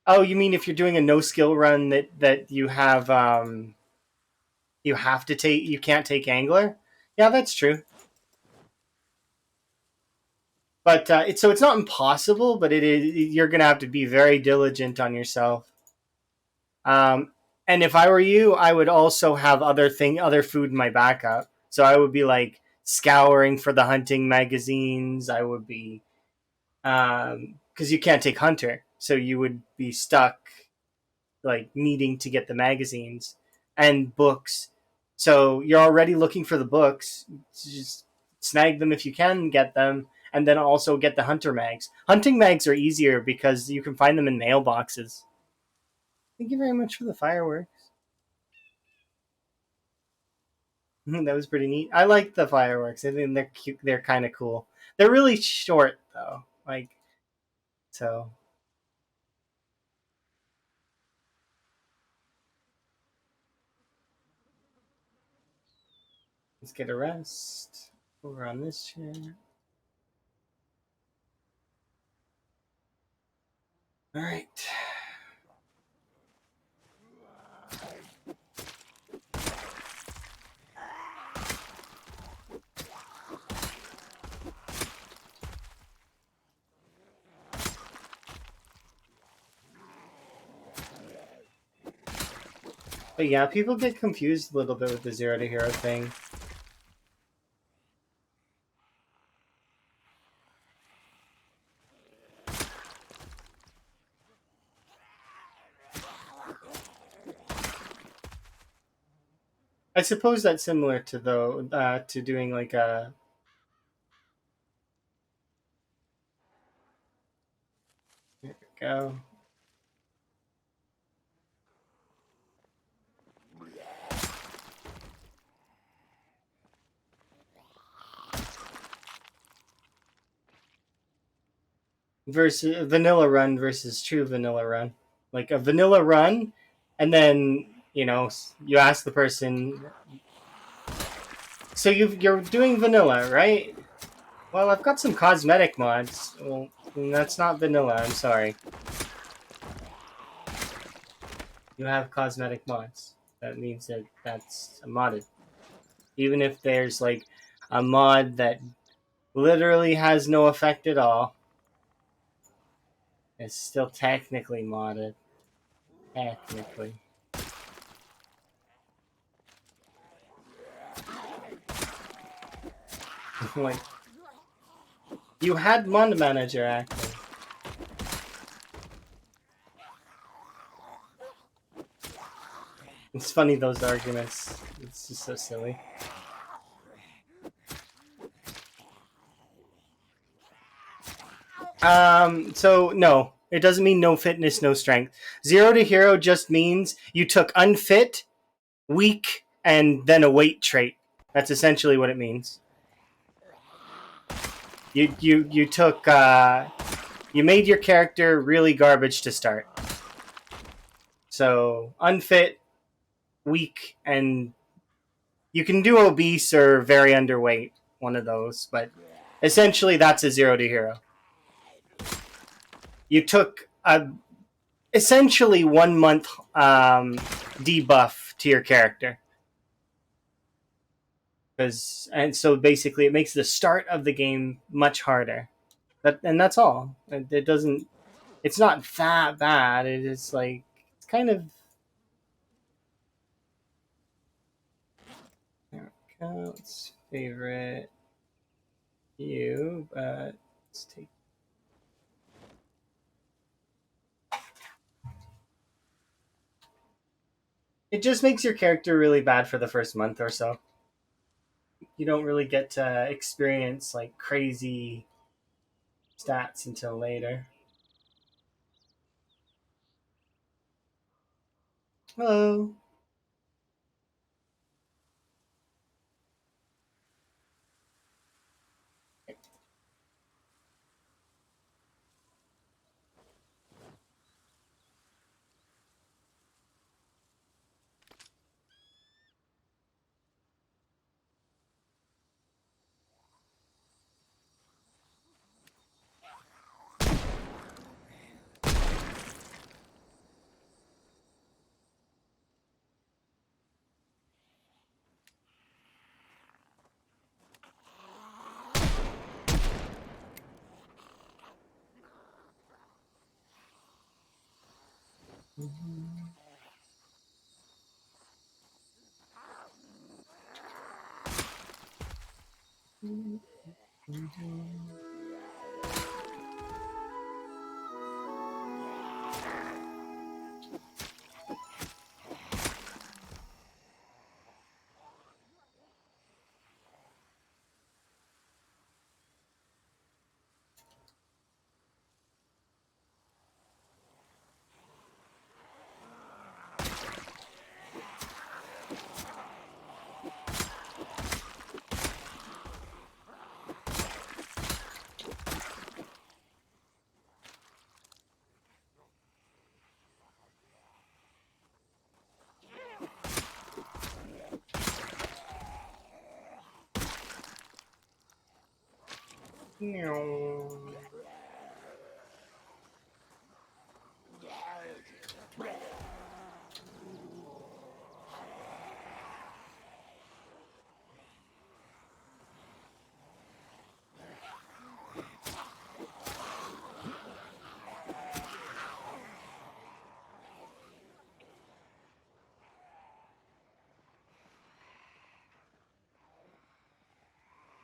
Oh, you mean if you're doing a no skill run that you have to take you can't take angler? Yeah, that's true. But it's not impossible, but it is you're gonna have to be very diligent on yourself. Um, and if I were you, I would also have other food in my backup. So I would be like scouring for the hunting magazines. I would be because you can't take hunter, so you would be stuck like needing to get the magazines and books. So you're already looking for the books. Just snag them if you can get them, and then also get the hunter mags. Hunting mags are easier because you can find them in mailboxes. Thank you very much for the fireworks. That was pretty neat. I like the fireworks. I think they're cute. They're kind of cool. They're really short though. Like so. Let's get a rest. Over on this chair. All right. But yeah, people get confused a little bit with the zero to hero thing. I suppose that's similar to doing like a. There we go. Versus vanilla run versus true vanilla run. Like a vanilla run, and then you ask the person. So you're doing vanilla, right? Well, I've got some cosmetic mods. Well, that's not vanilla. I'm sorry. You have cosmetic mods. That means that that's a modded. Even if there's like a mod that literally has no effect at all, it's still technically modded. Technically. Like, you had mod manager active. It's funny, those arguments. It's just so silly. So no, it doesn't mean no fitness, no strength. Zero to hero just means you took unfit, weak, and then a weight trait. That's essentially what it means. You took you made your character really garbage to start. So unfit, weak, and you can do obese or very underweight, one of those, but essentially that's a zero to hero. You took a essentially 1 month debuff to your character. And so basically it makes the start of the game much harder. And that's all. It doesn't. It's not that bad. It is like it's kind of. Let's favorite you, but let's take. It just makes your character really bad for the first month or so. You don't really get to experience like crazy stats until later. Hello.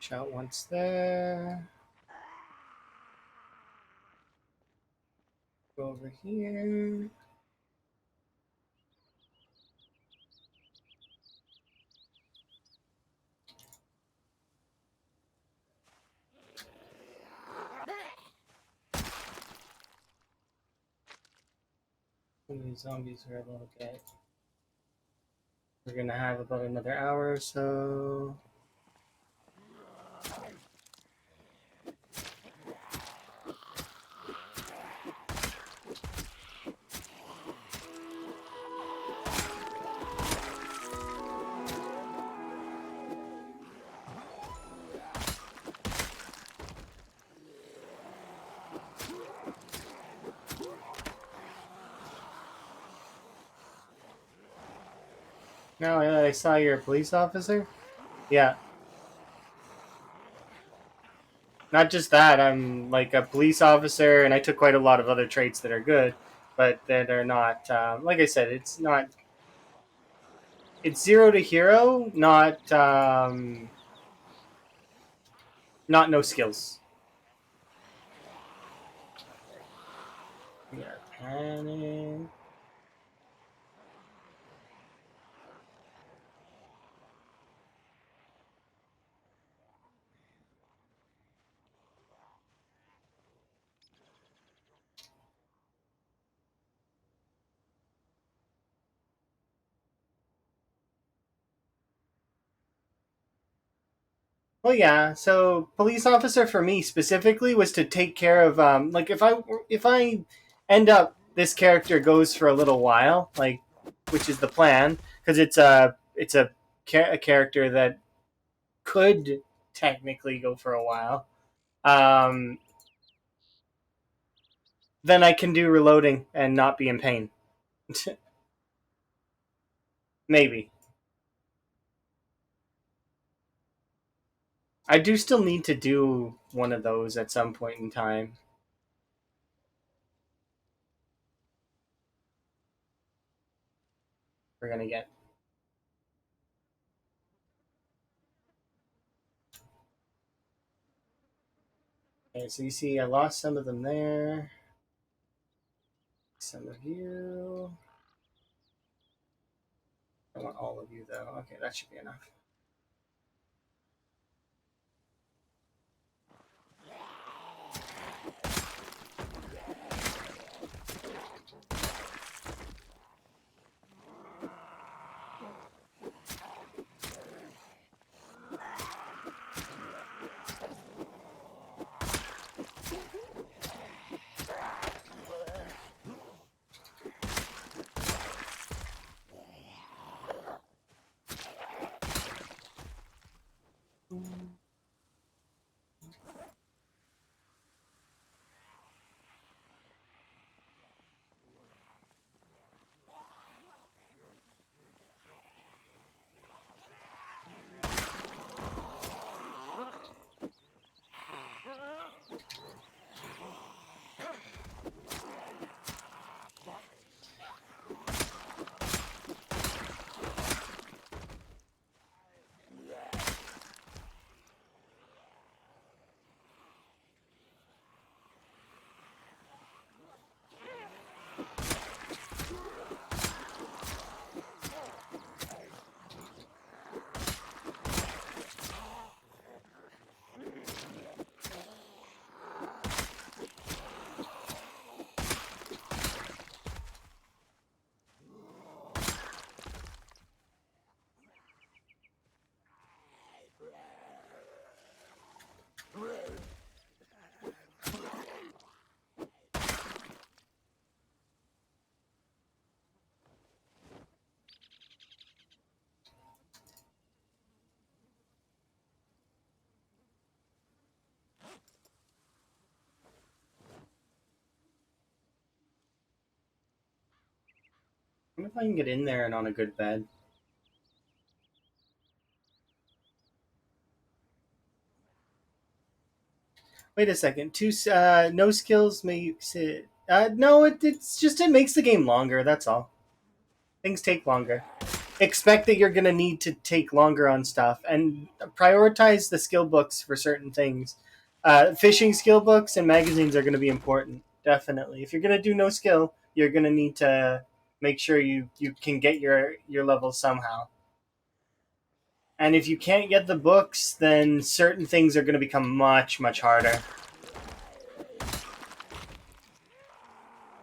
Watch out once there. Go over here. These zombies are a little bit. We're gonna have about another hour or so. No, I saw you're a police officer. Yeah. Not just that, I'm like a police officer, and I took quite a lot of other traits that are good, but that are not. Like I said, it's not. It's zero to hero, not no skills. We are panning. Well, yeah. So, police officer for me specifically was to take care of like if I end up this character goes for a little while, like which is the plan, because it's a character that could technically go for a while. Um, then I can do reloading and not be in pain. Maybe. I do still need to do one of those at some point in time. We're gonna get. Okay, so you see, I lost some of them there. Some of you. I want all of you though. Okay, that should be enough. I wonder if I can get in there and on a good bed. Wait a second. No skills makes it. No, it's just it makes the game longer. That's all. Things take longer. expect that you're going to need to take longer on stuff and prioritize the skill books for certain things. Fishing skill books and magazines are going to be important, definitely. If you're going to do no skill, you're going to need to make sure you can get your levels somehow. And if you can't get the books, then certain things are going to become much harder.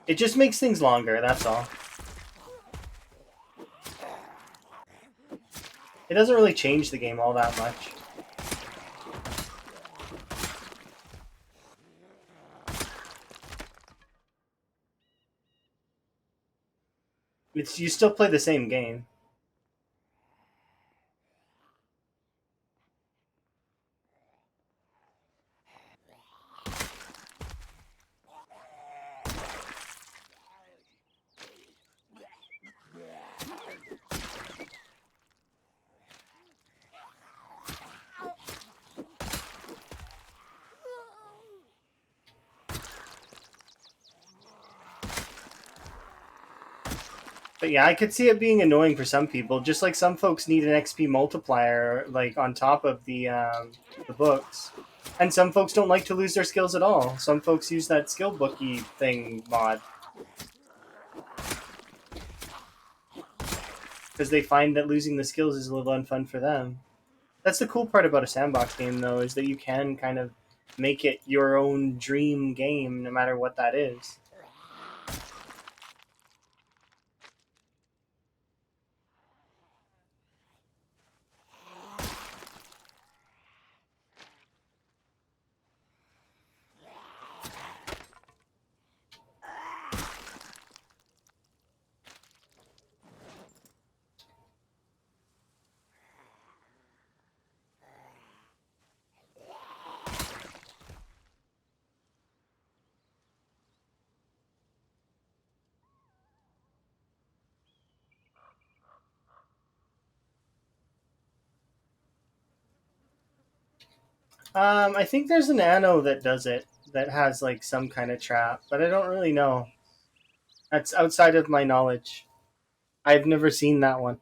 It just makes things longer, that's all. It doesn't really change the game all that much. It's you still play the same game. But yeah, I could see it being annoying for some people. Just like some folks need an XP multiplier, like on top of the books, and some folks don't like to lose their skills at all. Some folks use that skill bookie thing mod because they find that losing the skills is a little unfun for them. That's the cool part about a sandbox game, though, is that you can kind of make it your own dream game, no matter what that is. I think there's an anno that does it that has like some kind of trap, but I don't really know. That's outside of my knowledge. I've never seen that one,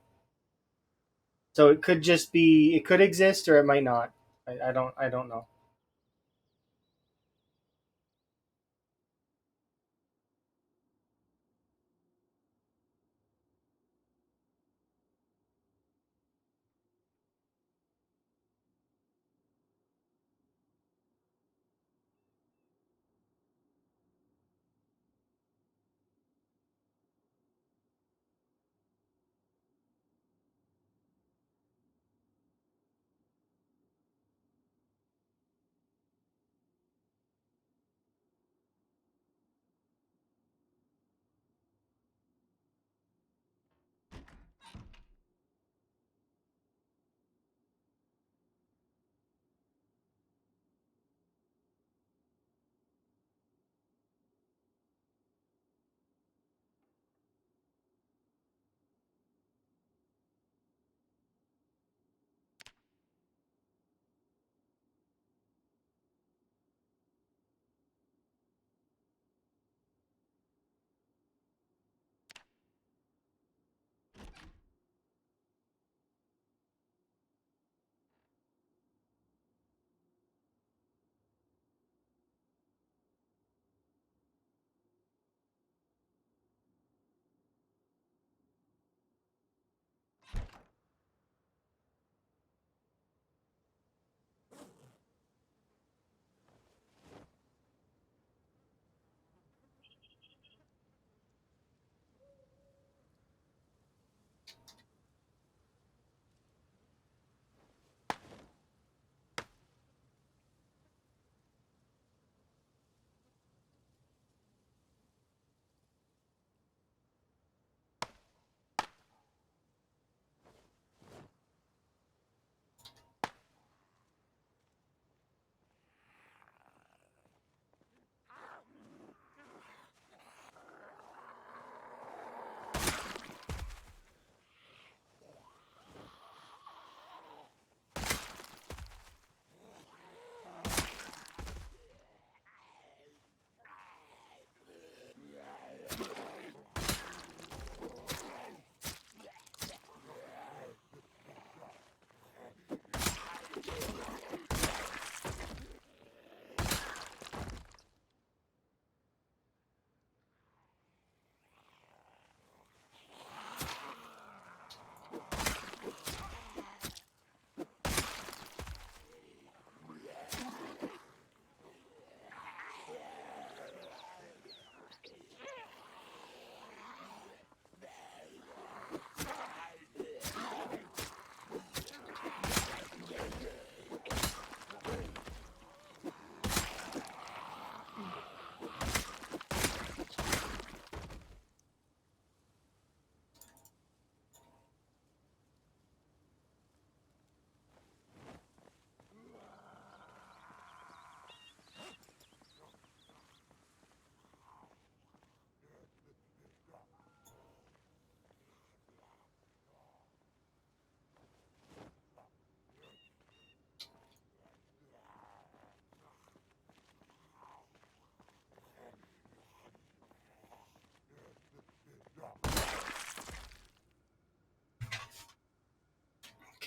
so it could just be it could exist or it might not. I don't know.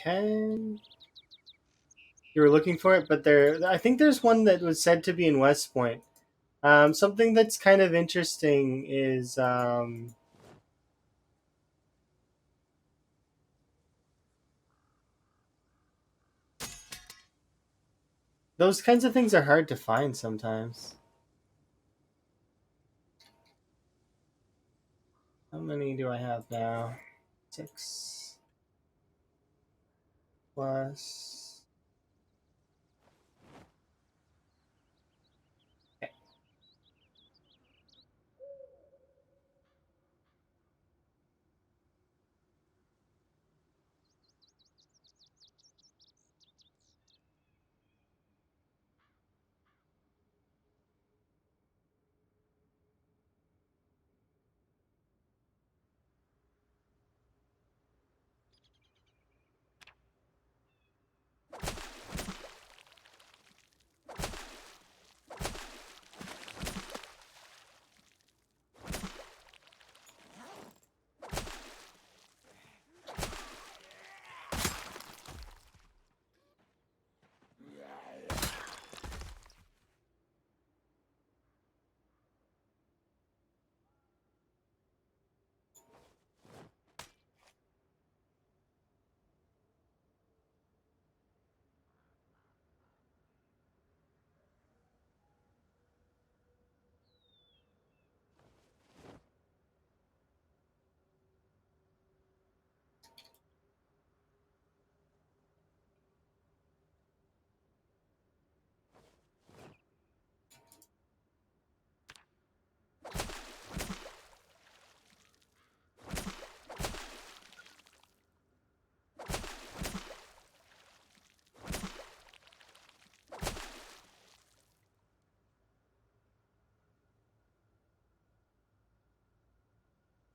can. You were looking for it, but I think there's one that was said to be in West Point. Something that's kind of interesting is those kinds of things are hard to find sometimes. How many do I have now? 6 plus.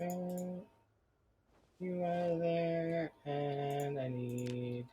Okay. You are there, and I need.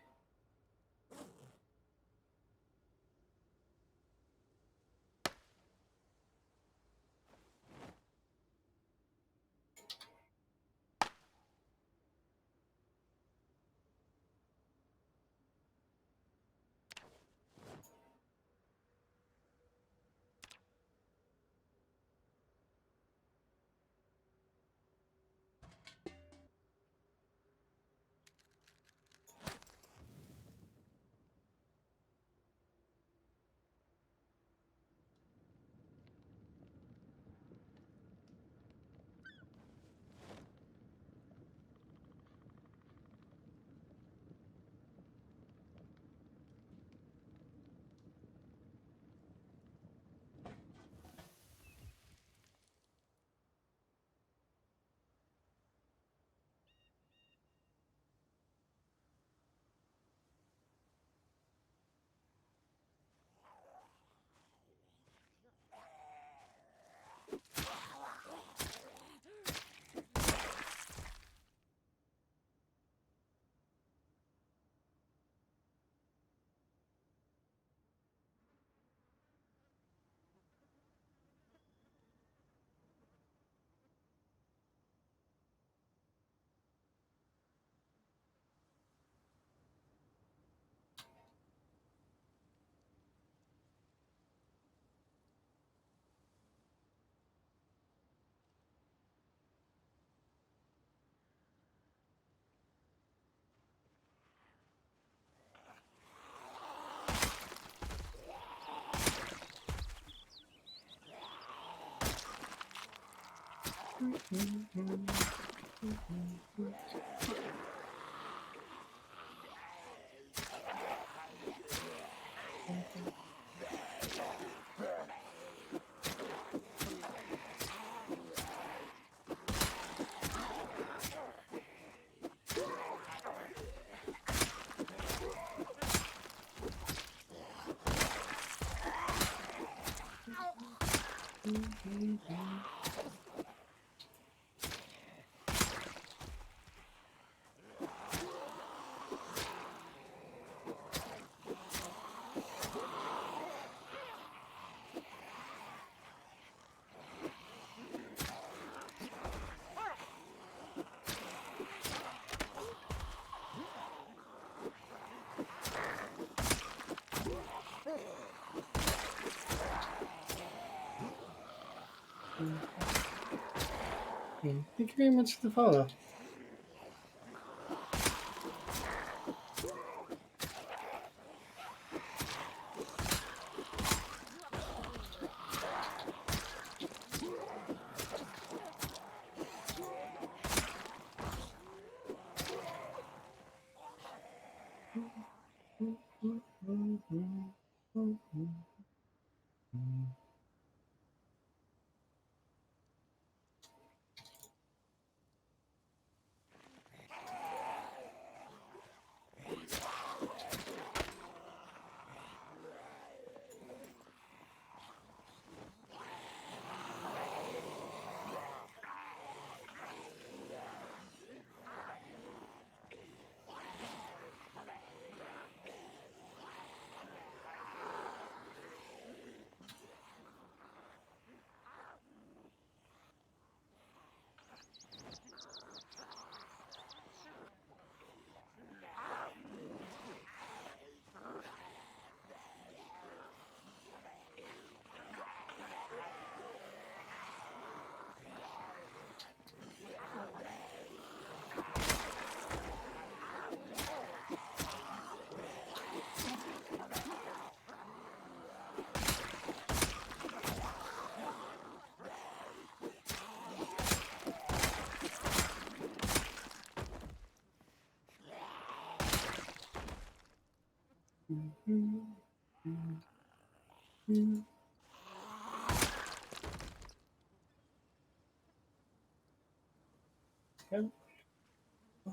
Thank you very much for the follow.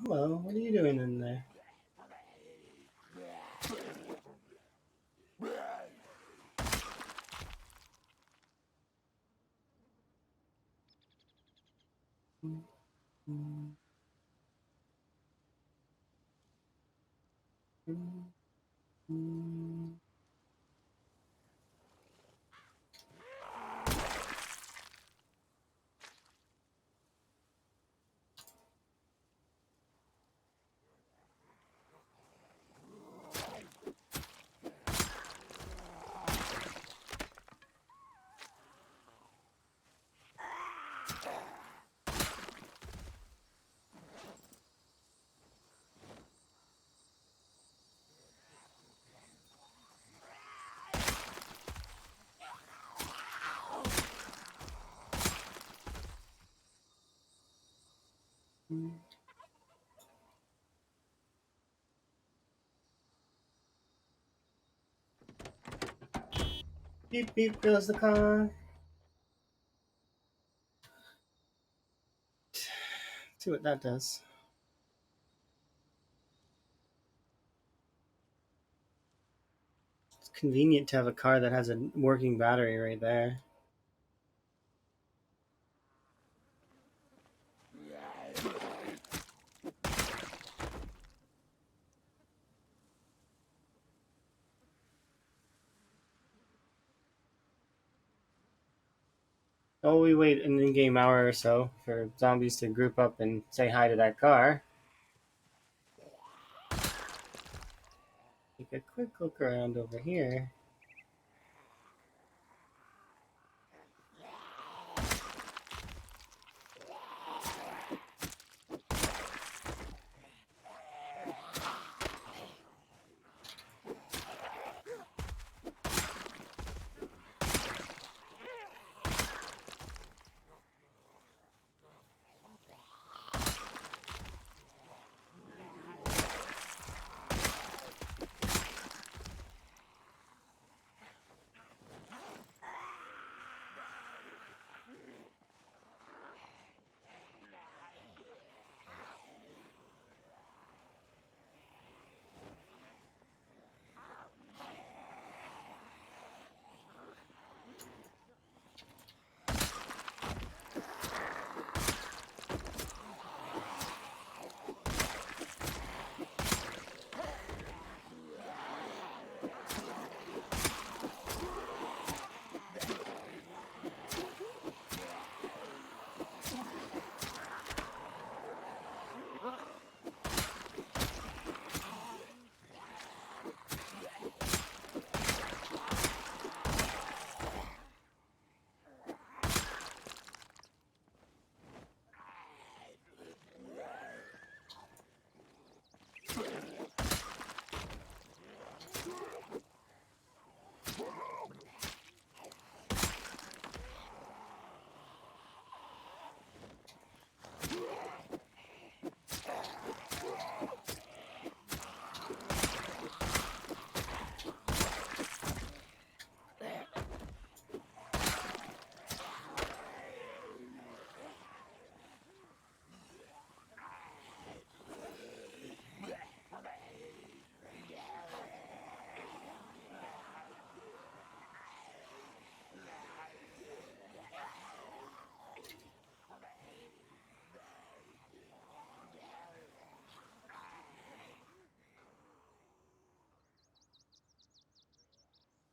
Hello, what are you doing in there? Beep beep goes the car. See what that does. It's convenient to have a car that has a working battery right there. Oh, we wait an in-game hour or so for zombies to group up and say hi to that car. Take a quick look around over here.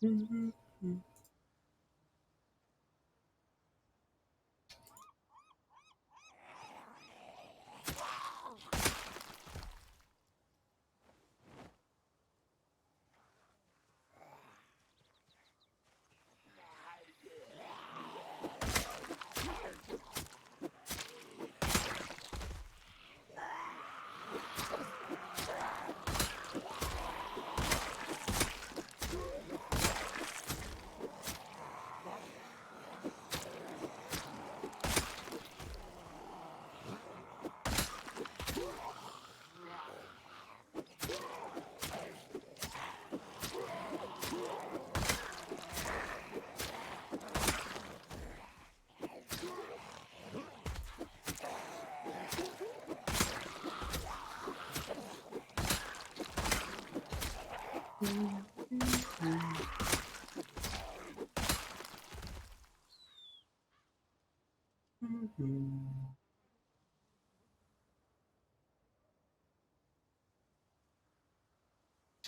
Mm-hmm.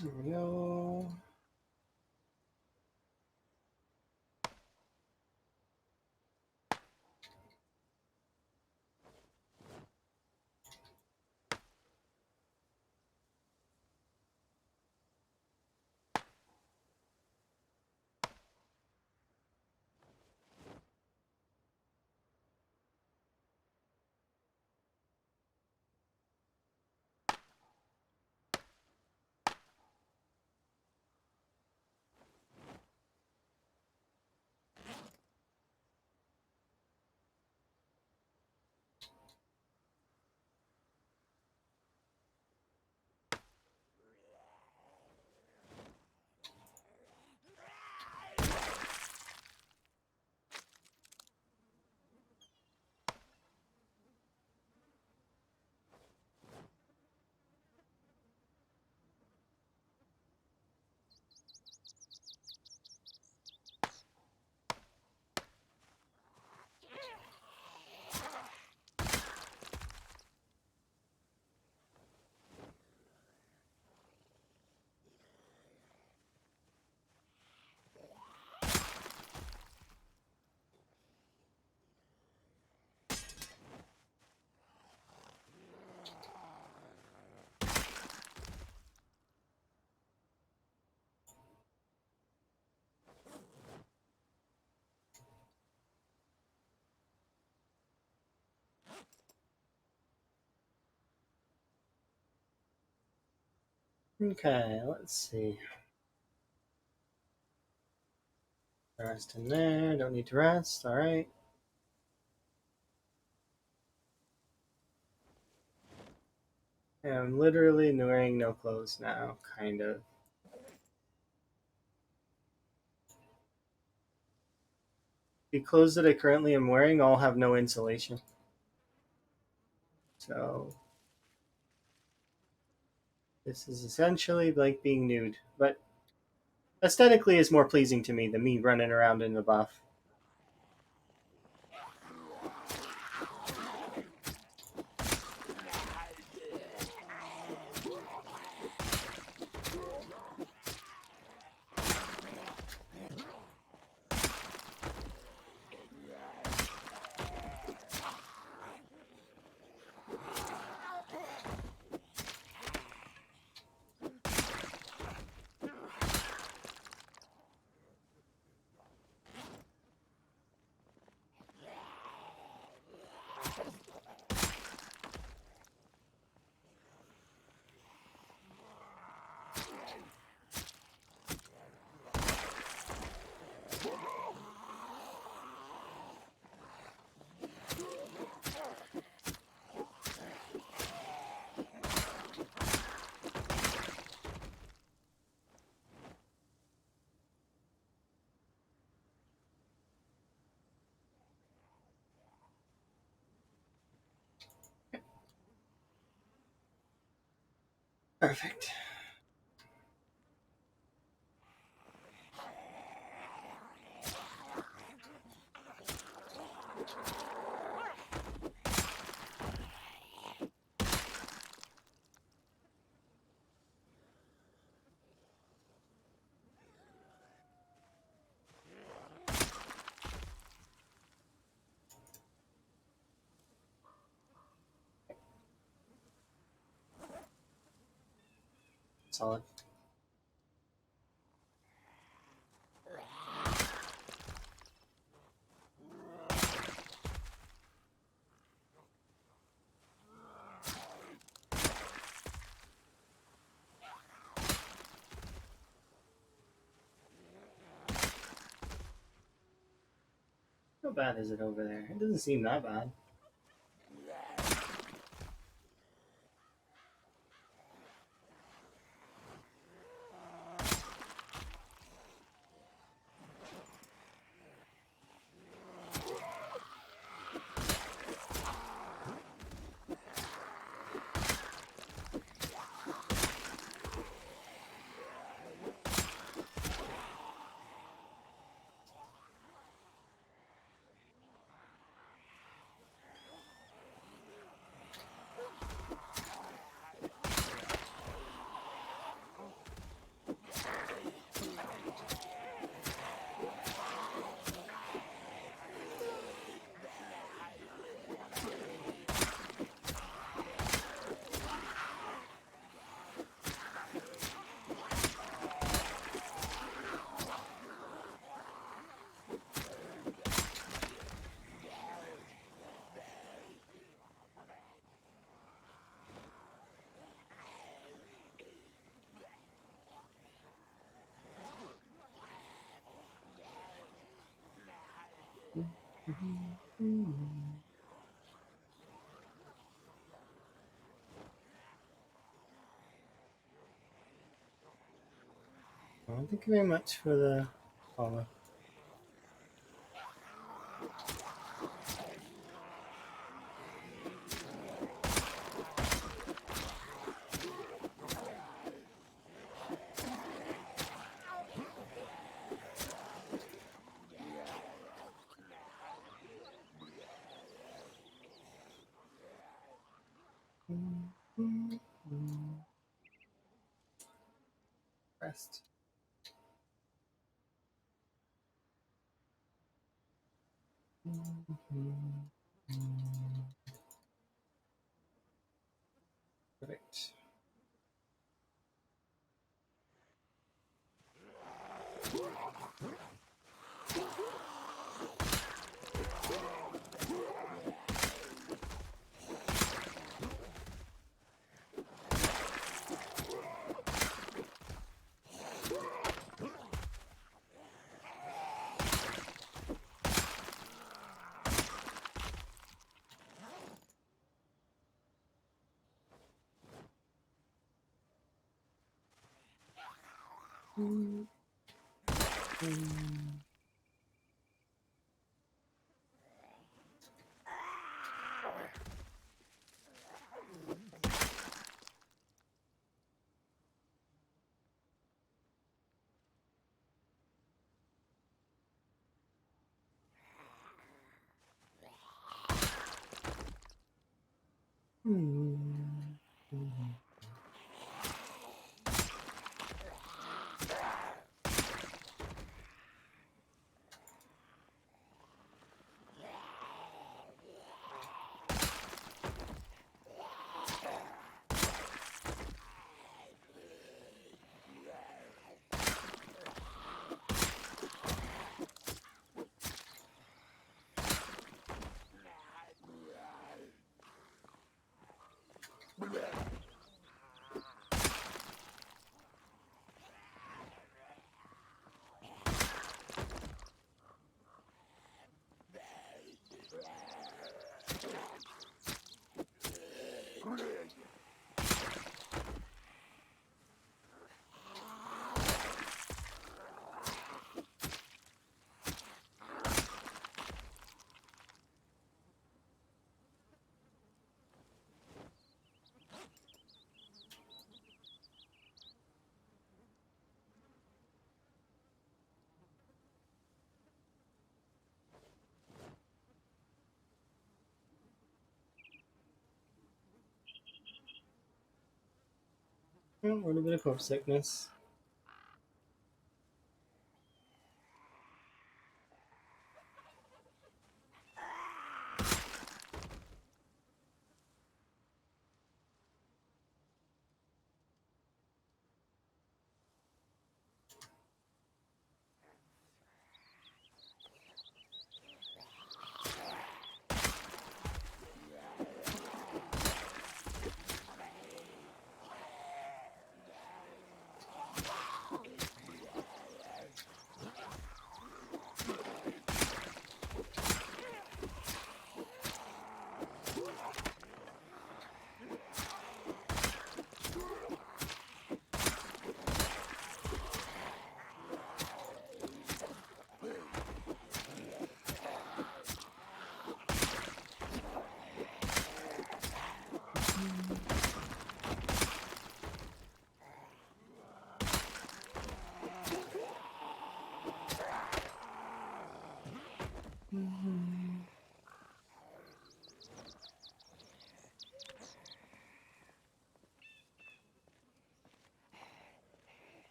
There we go. Okay, let's see. Rest in there. Don't need to rest. All right. I'm literally wearing no clothes now, kind of. The clothes that I currently am wearing all have no insulation. So this is essentially like being nude, but aesthetically is more pleasing to me than me running around in the buff. Perfect. solid. How bad is it over there? It doesn't seem that bad. Well, thank you very much for the follow. Rest. Perfect. A little bit of homesickness.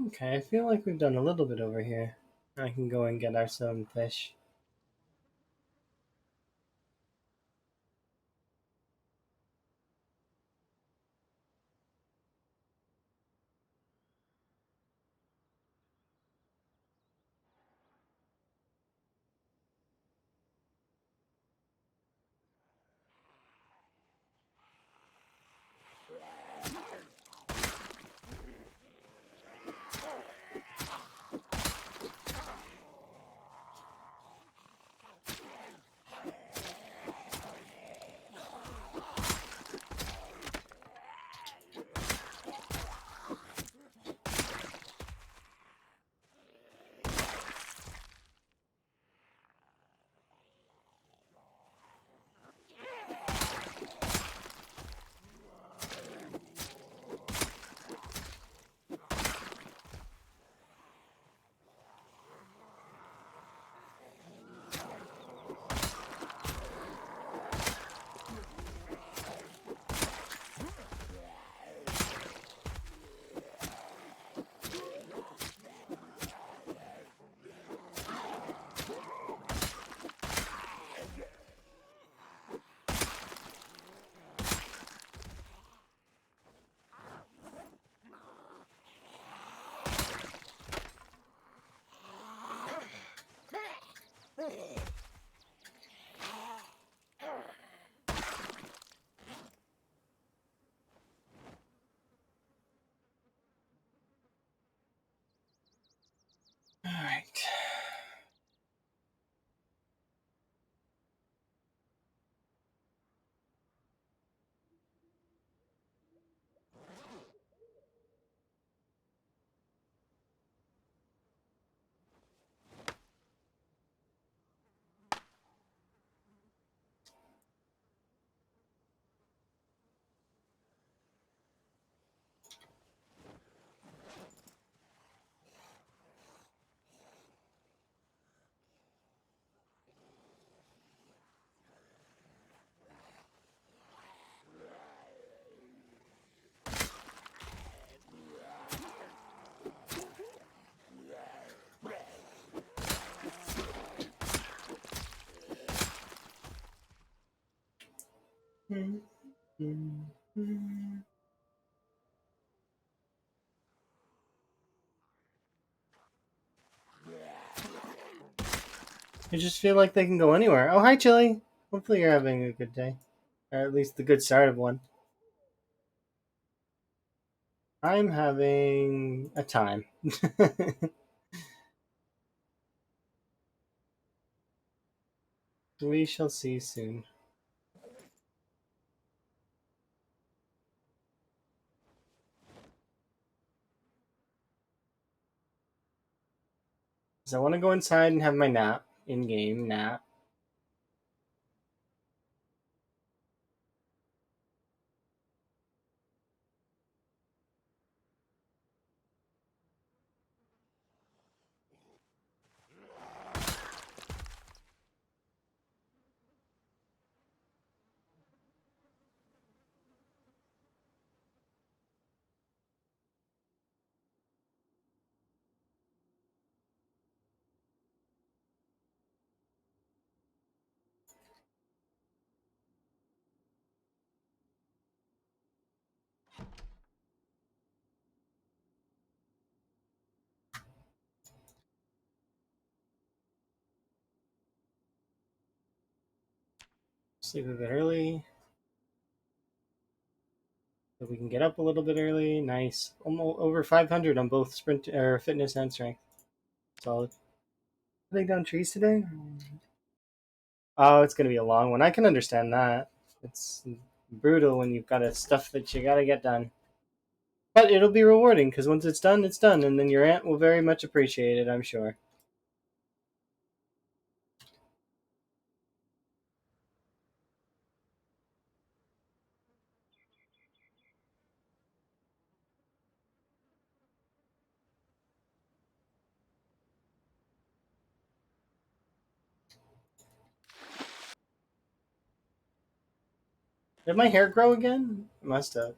Okay, I feel like we've done a little bit over here. I can go and get our some fish. All right. I just feel like they can go anywhere. Oh, hi, Chili. Hopefully you're having a good day. Or at least the good start of one. I'm having a time. We shall see soon. So I want to go inside and have my nap. In-game nap. Sleep a bit early. So we can get up a little bit early. Nice. Almost over 500 on both sprint or fitness and strength. Solid. Cutting down trees today? Oh, it's gonna be a long one. I can understand that. It's brutal when you've got stuff that you gotta get done. But it'll be rewarding because once it's done, and then your aunt will very much appreciate it, I'm sure. Did my hair grow again? It must have.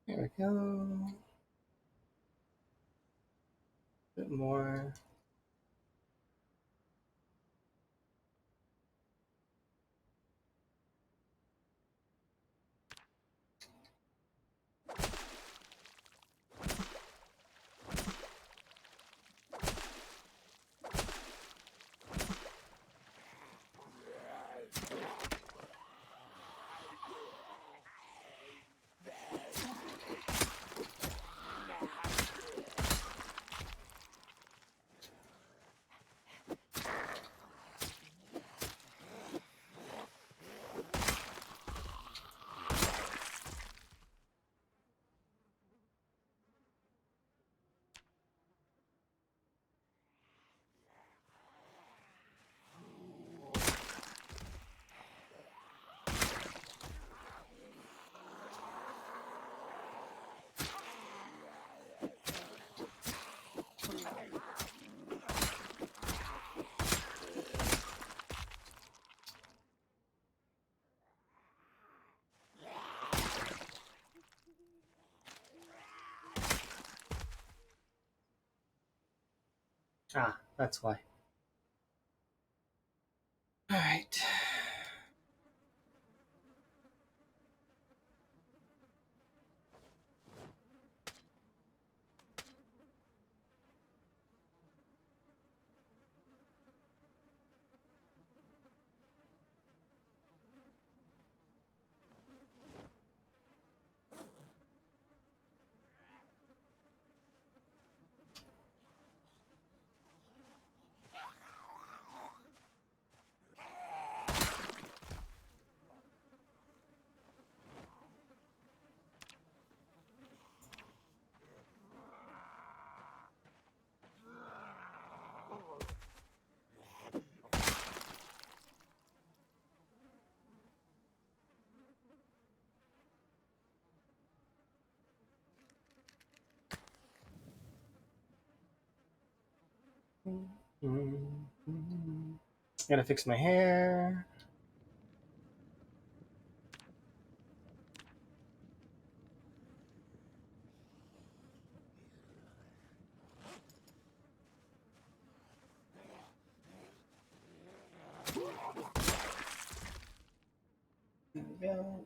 There we go. A bit more. Ah, that's why. All right. Gotta fix my hair. There we go.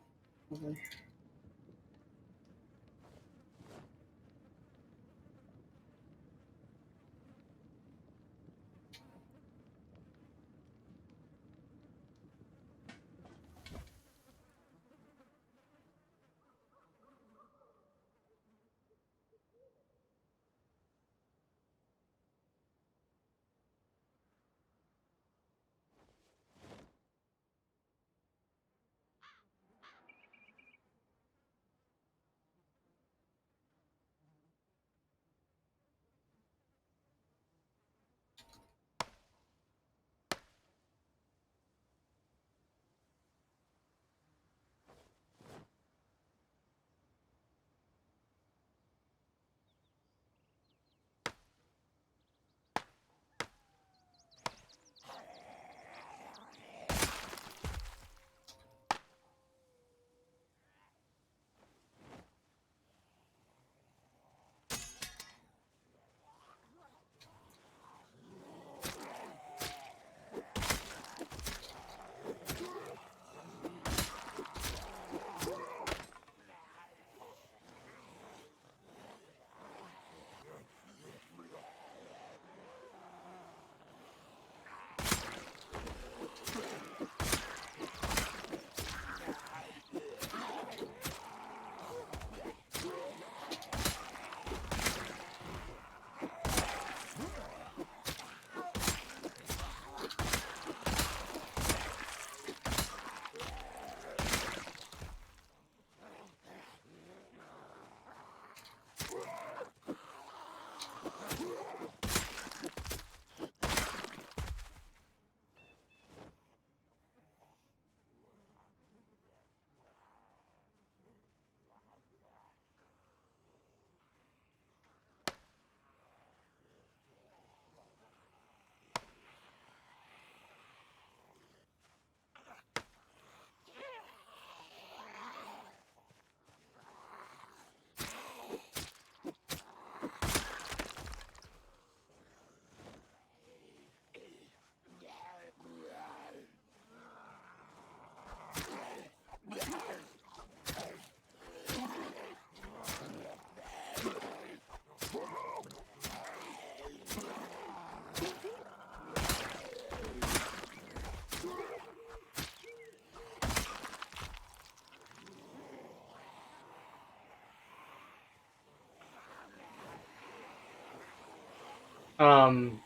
Um,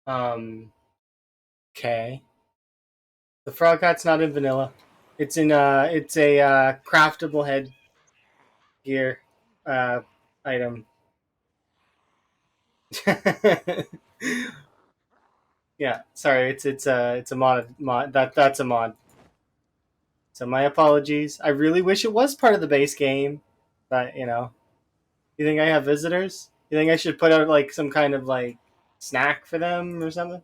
um, okay. The frog hat's not in vanilla. It's a craftable headgear item. Yeah, sorry, it's a mod that's a mod. So my apologies. I really wish it was part of the base game, but you think I have visitors? You think I should put out like some kind of like snack for them or something?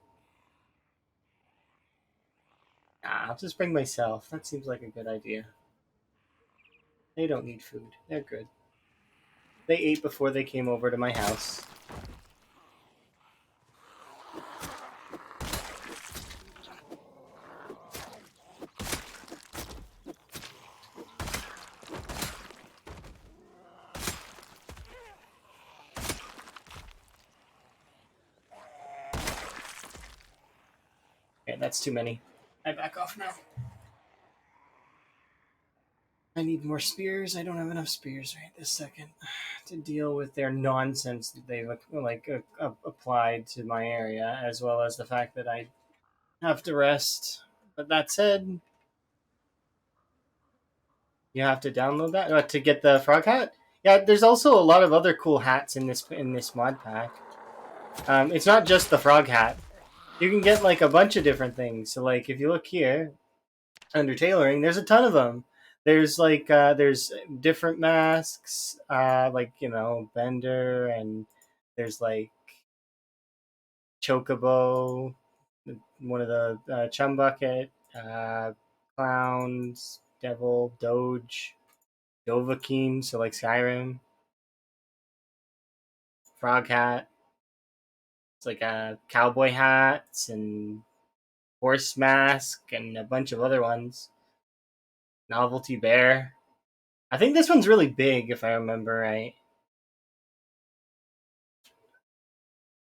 Nah, I'll just bring myself. That seems like a good idea. They don't need food. They're good. They ate before they came over to my house. Okay, that's too many. I back off now. I need more spears. I don't have enough spears right this second to deal with their nonsense that they've applied to my area, as well as the fact that I have to rest. But that said, you have to download that to get the frog hat. Yeah, there's also a lot of other cool hats in this mod pack. It's not just the frog hat. You can get like a bunch of different things. So like if you look here under tailoring, there's a ton of them. There's different masks, like Bender, and there's like Chocobo, one of the Chum Bucket, Clowns, Devil, Doge, Dovahkiin, so like Skyrim, Frog Hat. It's like cowboy hats and horse mask and a bunch of other ones. Novelty Bear. I think this one's really big, if I remember right.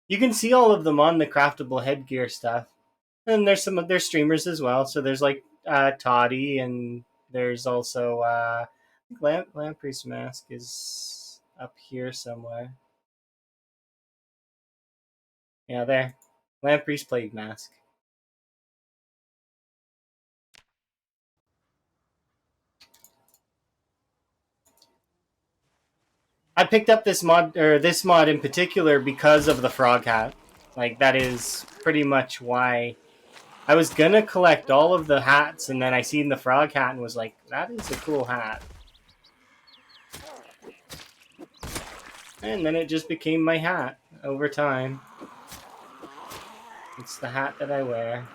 You can see all of them on the craftable headgear stuff, and there's streamers as well. So there's like Toddy, and there's also I think Lamprey's mask is up here somewhere. Yeah, there, Lamprey's plague mask. I picked up this mod in particular because of the frog hat. Like that is pretty much why I was gonna collect all of the hats, and then I seen the frog hat and was like, that is a cool hat. And then it just became my hat over time. It's the hat that I wear.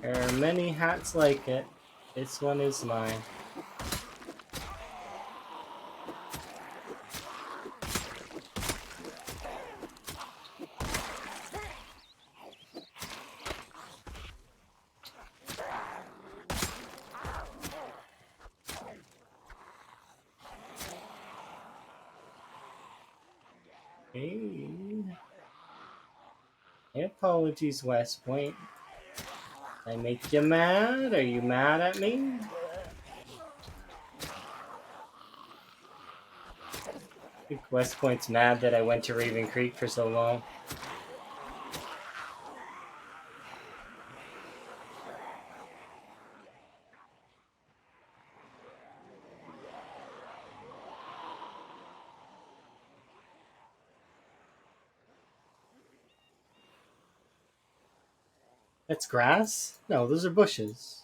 There are many hats like it. This one is mine. Hey. Apologies, West Point. Did I make you mad? Are you mad at me? I think West Point's mad that I went to Raven Creek for so long. That's grass? No, those are bushes.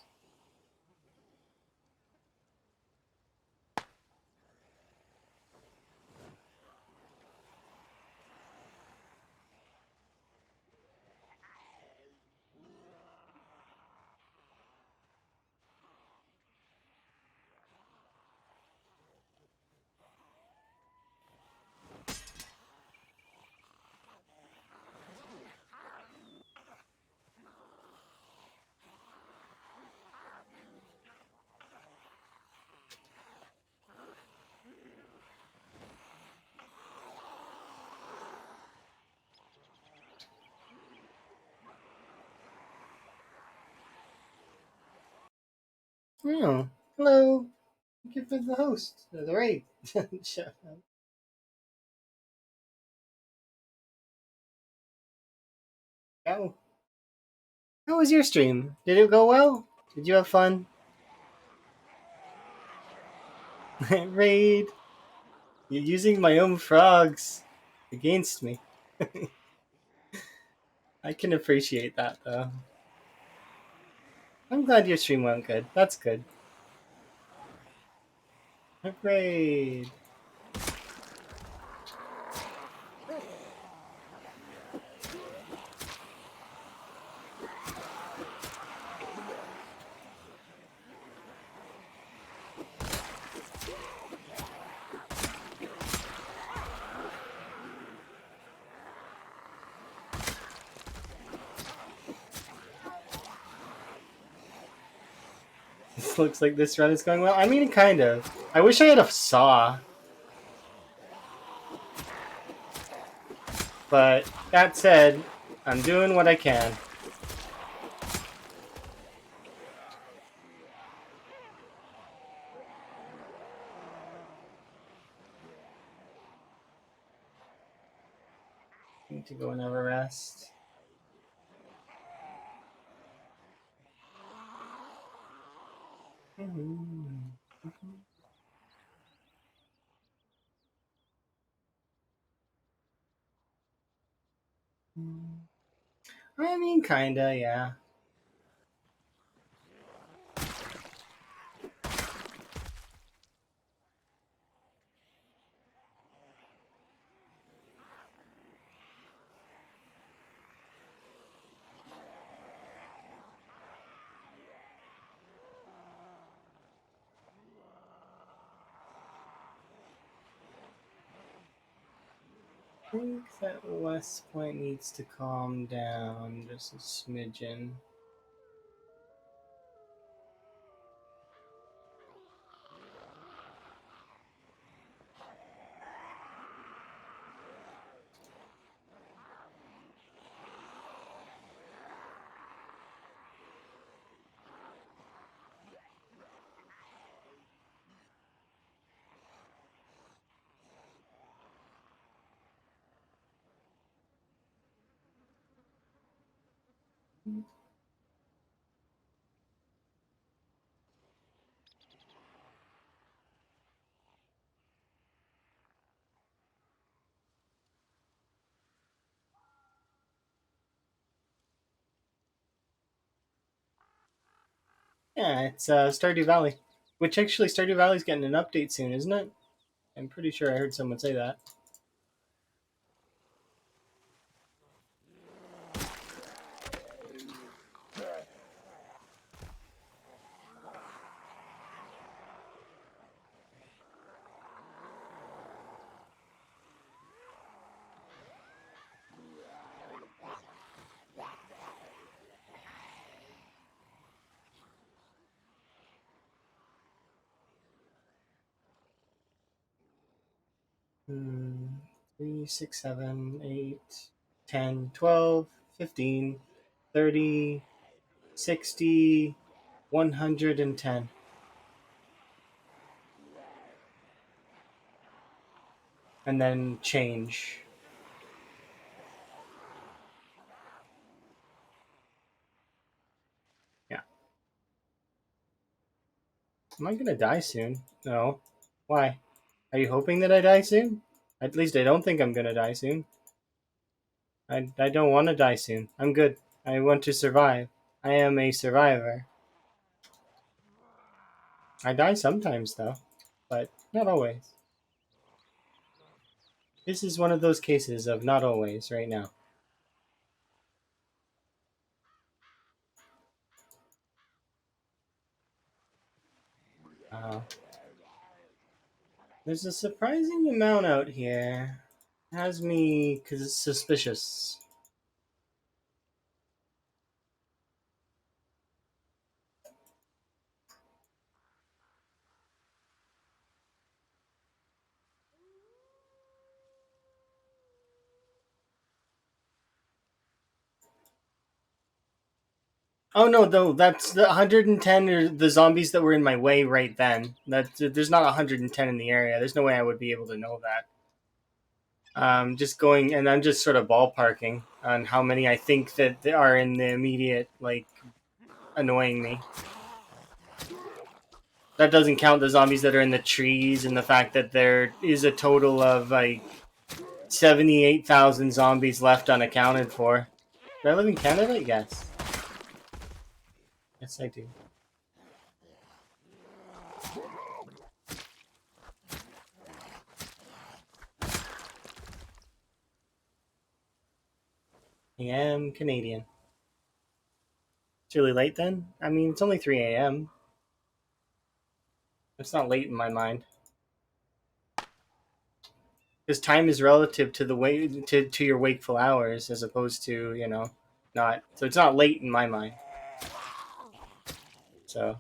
Oh, hello. Thank you for the host. The raid. Shut up. How, how was your stream? Did it go well? Did you have fun? Raid. You're using my own frogs against me. I can appreciate that, though. I'm glad your stream went good. That's good. Raid. This looks like this run is going well. I mean, kind of. I wish I had a saw. But that said, I'm doing what I can. Need to go and have a rest. I mean, kinda, yeah. I think that West Point needs to calm down just a smidgen. Yeah, it's Stardew Valley. Which actually, Stardew Valley's getting an update soon, isn't it? I'm pretty sure I heard someone say that. Hmm. 3, 6, 7, 8, 10, 12, 15, 30, 60, 110. And then change. Yeah. Am I gonna die soon? No. Why? Are you hoping that I die soon? At least I don't think I'm gonna die soon. I don't want to die soon. I'm good. I want to survive. I am a survivor. I die sometimes, though, but not always. This is one of those cases of not always right now. Uh, there's a surprising amount out here. Has me suspicious. Oh no, though that's the 110 are the zombies that were in my way right then. That there's not 110 in the area. There's no way I would be able to know that. Just going, and I'm just sort of ballparking on how many I think that are in the immediate, like, annoying me. That doesn't count the zombies that are in the trees and the fact that there is a total of like 78,000 zombies left unaccounted for. Do I live in Canada? Yes. Yes, I do. I am Canadian. It's really late then? I mean, it's only 3 a.m. It's not late in my mind. Because time is relative to the way to your wakeful hours as opposed to, not. So it's not late in my mind. So,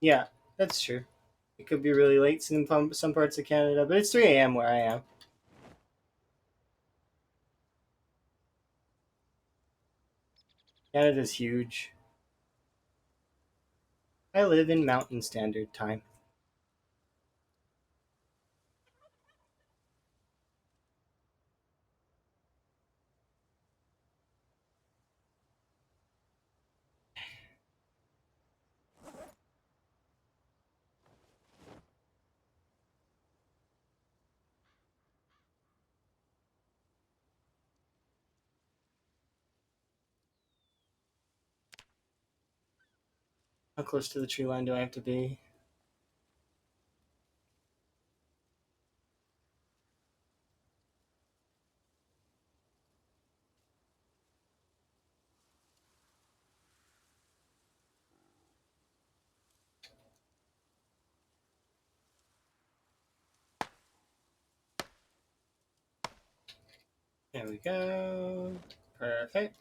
yeah, that's true. It could be really late in some parts of Canada, but it's 3 a.m. where I am. Canada's huge. I live in Mountain Standard Time. How close to the tree line do I have to be? There we go. Perfect.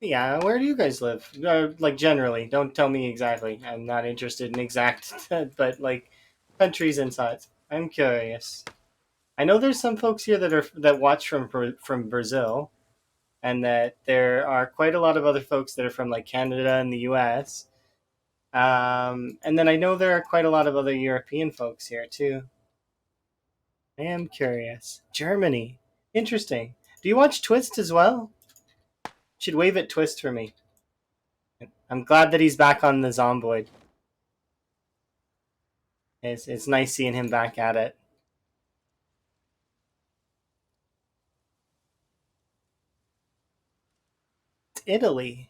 Yeah, where do you guys live? Like generally, don't tell me exactly. I'm not interested in exact, but like countries and such. I'm curious. I know there's some folks here that watch from Brazil, and that there are quite a lot of other folks that are from like Canada and the U.S. And then I know there are quite a lot of other European folks here too. I am curious. Germany, interesting. Do you watch Twist as well? Should wave at Twist for me. I'm glad that he's back on the Zomboid. It's nice seeing him back at it. It's Italy.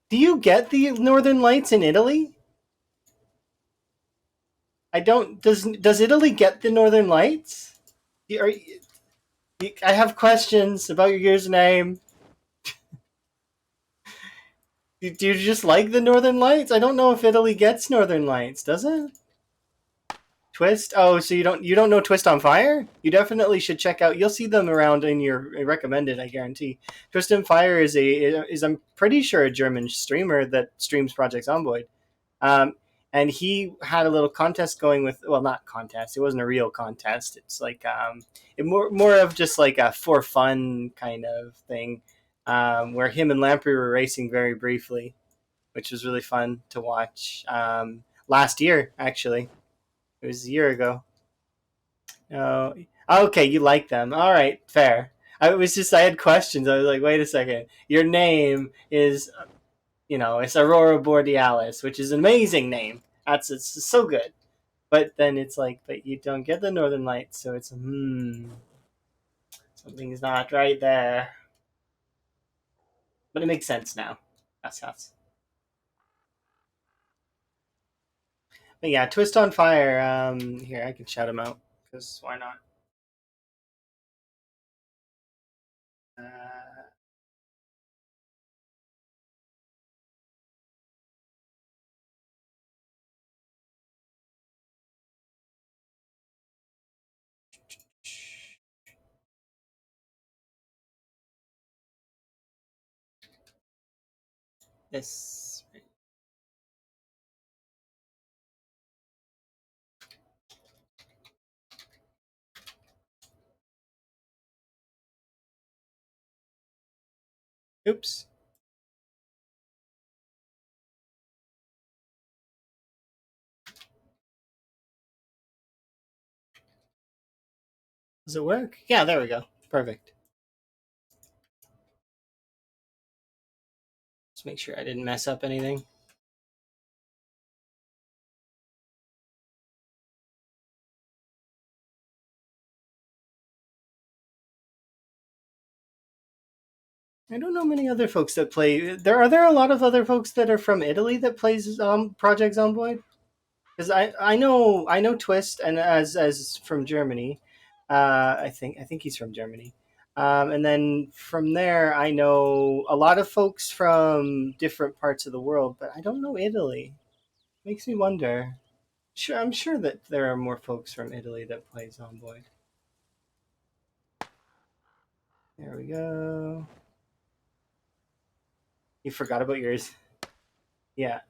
Do you get the Northern Lights in Italy? I don't. Does Italy get the Northern Lights? Are, I have questions about your username. Do you just like the Northern Lights? I don't know if Italy gets Northern Lights. Does it? Twist? Oh, so you don't know Twist on Fire? You definitely should check out. You'll see them around in your recommended. I guarantee. Twist on Fire is I'm pretty sure a German streamer that streams Project Zomboid. Um, and he had a little contest going with, well, not contest. It wasn't a real contest. It's like more of just like a for fun kind of thing, where him and Lamprey were racing very briefly, which was really fun to watch. Last year, actually, it was a year ago. Oh, okay, you like them. All right, fair. I had questions. I was like, wait a second. Your name is, it's Aurora Borealis, which is an amazing name. It's so good. But then it's like, but you don't get the Northern Lights, so it's something's not right there. But it makes sense now. That's. But yeah, Twist on Fire. Here I can shout him out because why not? Uh, This. Oops. Does it work? Yeah, there we go. Perfect. Just make sure I didn't mess up anything. I don't know many other folks that play. There a lot of other folks that are from Italy that plays Project Zomboid? Because I know Twist and as from Germany. I think he's from Germany. And then from there, I know a lot of folks from different parts of the world, but I don't know Italy. Makes me wonder. Sure, I'm sure that there are more folks from Italy that play Zomboid. There we go. You forgot about yours. Yeah.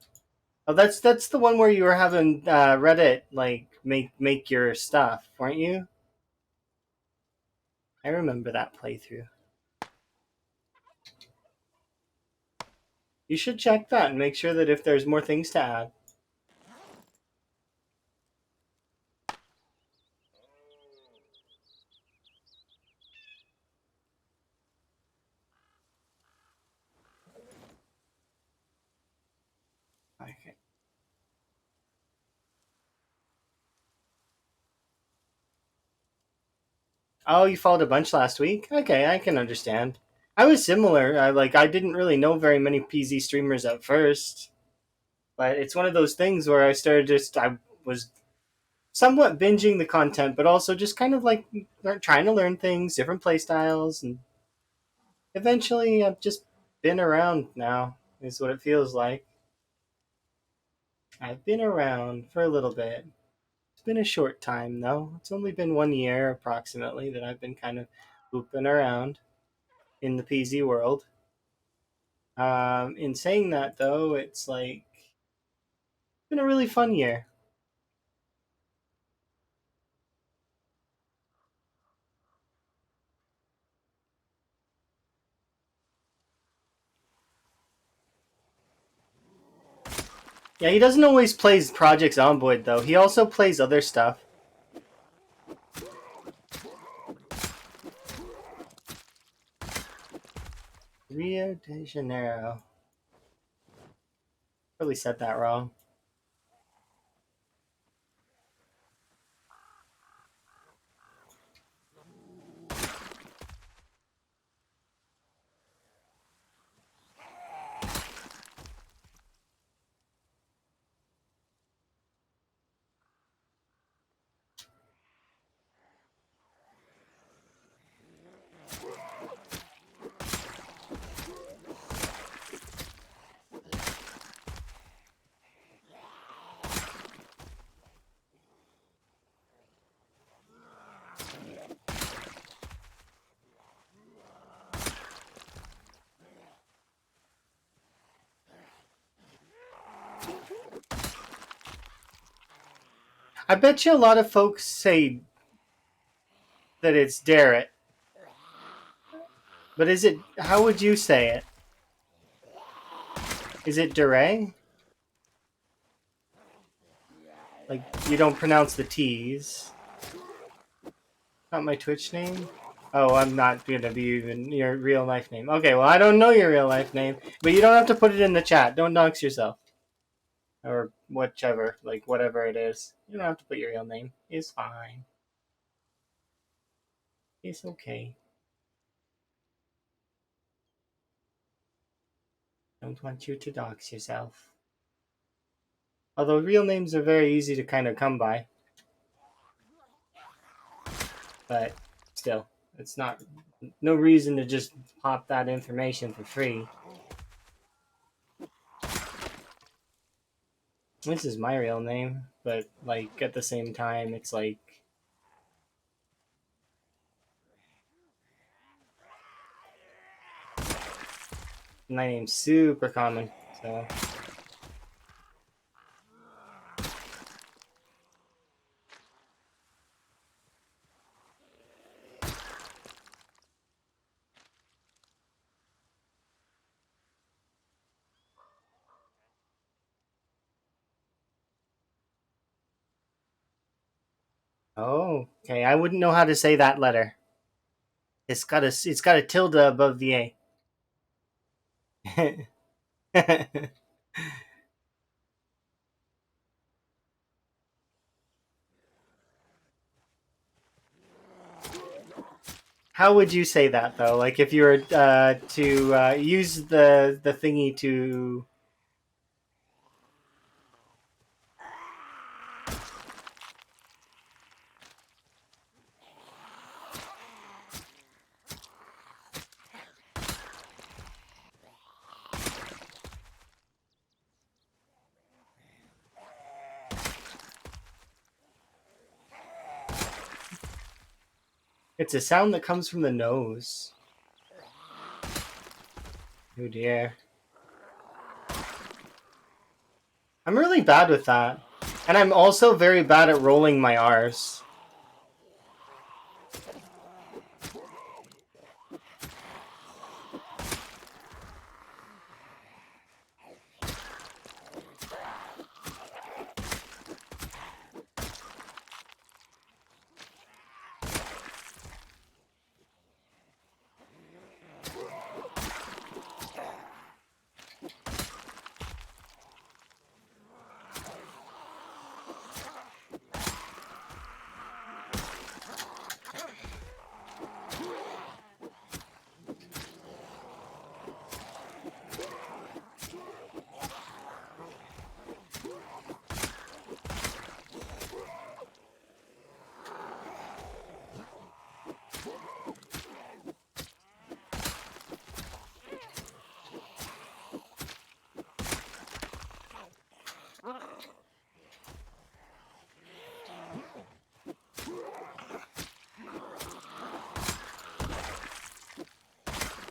Oh, that's the one where you were having Reddit like make your stuff, weren't you? I remember that playthrough. You should check that and make sure that if there's more things to add. Okay. Oh, you followed a bunch last week? Okay, I can understand. I was similar. I didn't really know very many PZ streamers at first, but it's one of those things where I was somewhat binging the content, but also just kind of like trying to learn things, different play styles, and eventually I've just been around now. Is what it feels like. I've been around for a little bit. It's been a short time though. It's only been 1 year approximately that I've been kind of looping around in the PZ world. In saying that though, it's like been a really fun year. Yeah, he doesn't always play Project Zomboid though. He also plays other stuff. Rio de Janeiro. Probably said that wrong. I bet you a lot of folks say that it's Darrett, but is it? How would you say it? Is it Duray? Like you don't pronounce the T's. Not my Twitch name. Oh, I'm not gonna be even your real life name. Okay, well I don't know your real life name, but you don't have to put it in the chat. Don't dox yourself or whichever, like whatever it is. You don't have to put your real name. It's fine. It's okay. Don't want you to dox yourself. Although real names are very easy to kind of come by, but still, it's not no reason to just pop that information for free. This is my real name, but like at the same time, it's like my name's super common. So. Oh, okay. I wouldn't know how to say that letter. It's got a tilde above the A. How would you say that though? Like if you were to use the thingy to. It's a sound that comes from the nose. Oh dear. I'm really bad with that. And I'm also very bad at rolling my R's.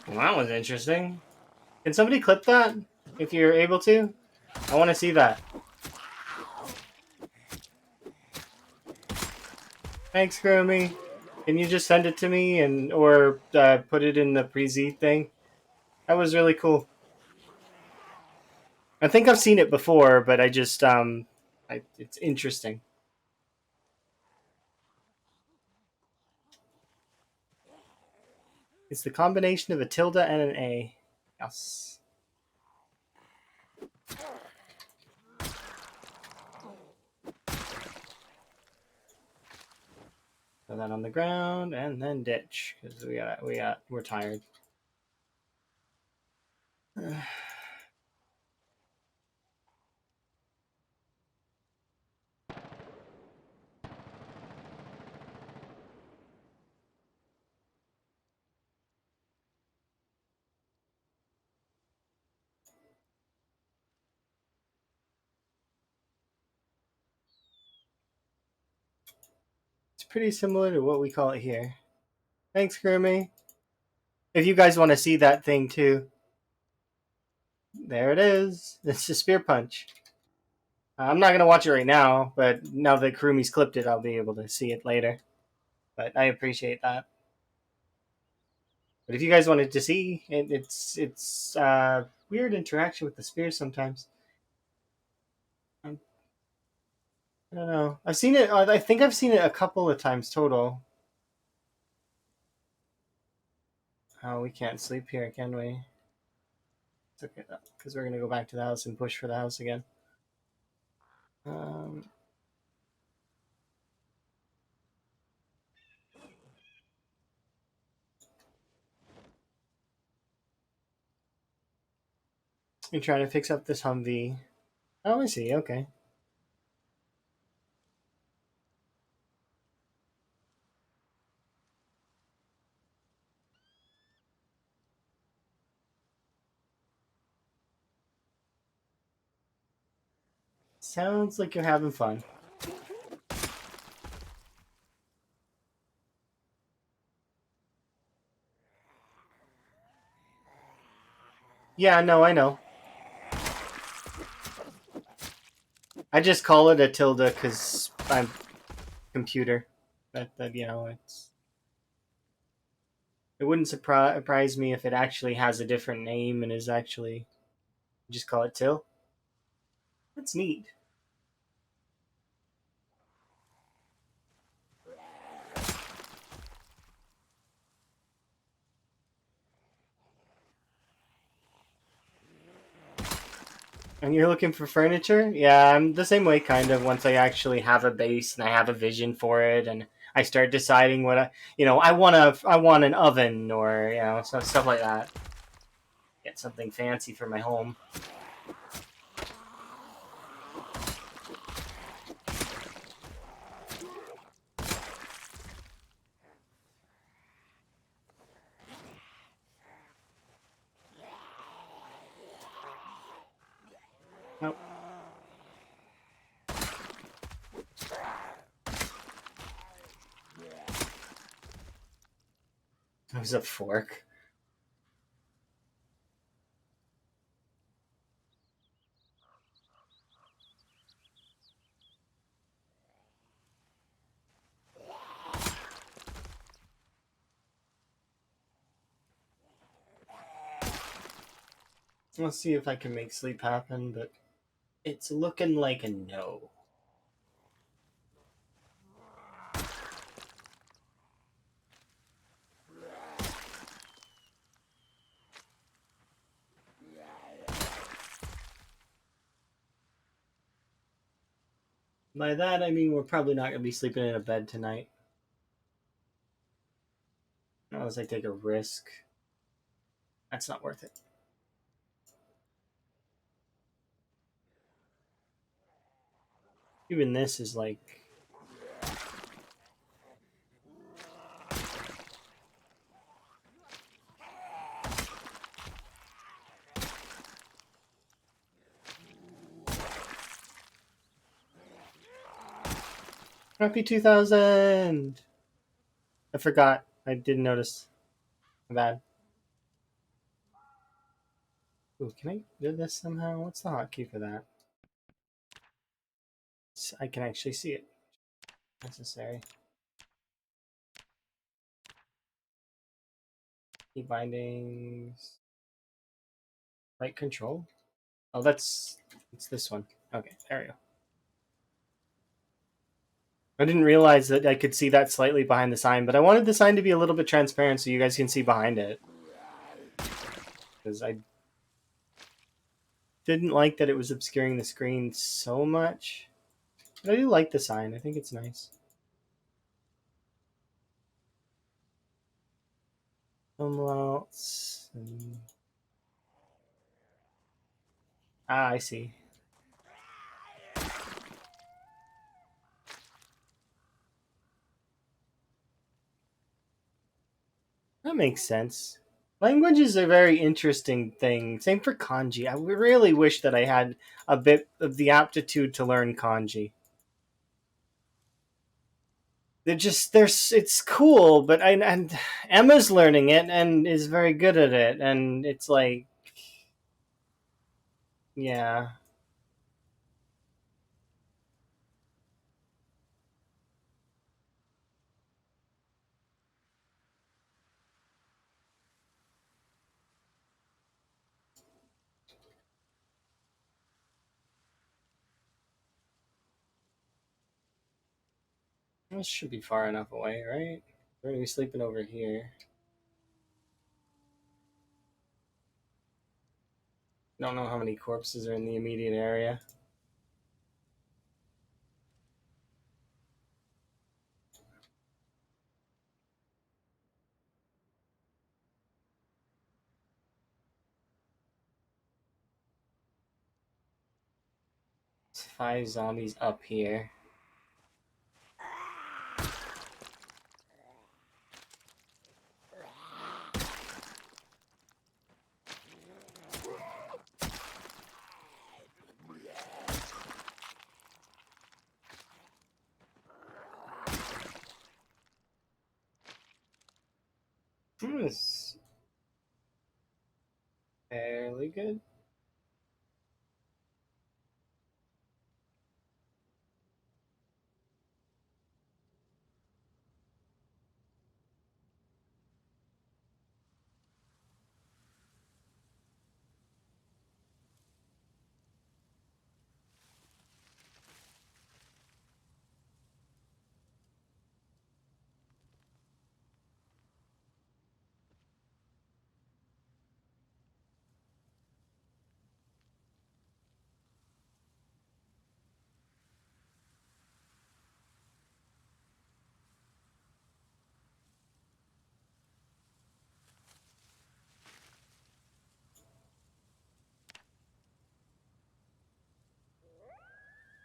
Well, that was interesting. Can somebody clip that if you're able to? I want to see that. Thanks, Chromie. Can you just send it to me or put it in the pre-Z thing? That was really cool. I think I've seen it before, but I just it's interesting. It's the combination of a tilde and an A. Yes. Put that on the ground and then ditch because we're tired. It's pretty similar to what we call it here. Thanks, Grimmy. If you guys want to see that thing too, there it is. It's a spear punch. I'm not gonna watch it right now, but now that Kurumi's clipped it, I'll be able to see it later. But I appreciate that. But if you guys wanted to see, it's weird interaction with the spears sometimes. I don't know. I've seen it. I think I've seen it a couple of times total. Oh, we can't sleep here, can we? It's okay though, because we're gonna go back to the house and push for the house again. Um, I'm trying to fix up this Humvee. Oh, I see. Okay. Sounds like you're having fun. Yeah, no, I know. I just call it a tilde because I'm computer. That you know, it wouldn't surprise me if it actually has a different name and is actually just call it till. That's neat. And you're looking for furniture? Yeah, I'm the same way, kind of. Once I actually have a base and I have a vision for it, and I start deciding what I want an oven or stuff like that. Get something fancy for my home. Nope. That was a fork. Let's see if I can make sleep happen, but it's looking like a no. By that, I mean we're probably not going to be sleeping in a bed tonight. Unless I take a risk. That's not worth it. Even this is like. Happy 2000! I forgot. I didn't notice. My bad. Ooh, can I do this somehow? What's the hotkey for that? I can actually see it. Necessary. Key bindings. Right control? Oh, it's this one. Okay, there we go. I didn't realize that I could see that slightly behind the sign, but I wanted the sign to be a little bit transparent so you guys can see behind it. Because I didn't like that it was obscuring the screen so much. But I do like the sign. I think it's nice. Umlauts. I see. That makes sense. Language is a very interesting thing. Same for kanji. I really wish that I had a bit of the aptitude to learn kanji. It's cool, but and Emma's learning it and is very good at it, and it's like, yeah, this should be far enough away, right? We're gonna be sleeping over here. Don't know how many corpses are in the immediate area. It's 5 zombies up here. It's fairly good.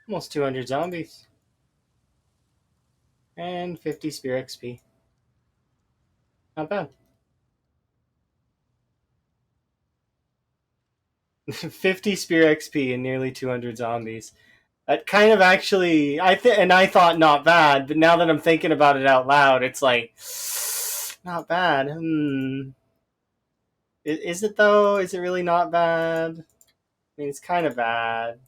Almost 200 zombies. And 50 spear XP. Not bad. 50 spear XP and nearly 200 zombies. That kind of actually, I thought not bad, but now that I'm thinking about it out loud, it's like not bad. Is it though? Is it really not bad? I mean, it's kind of bad.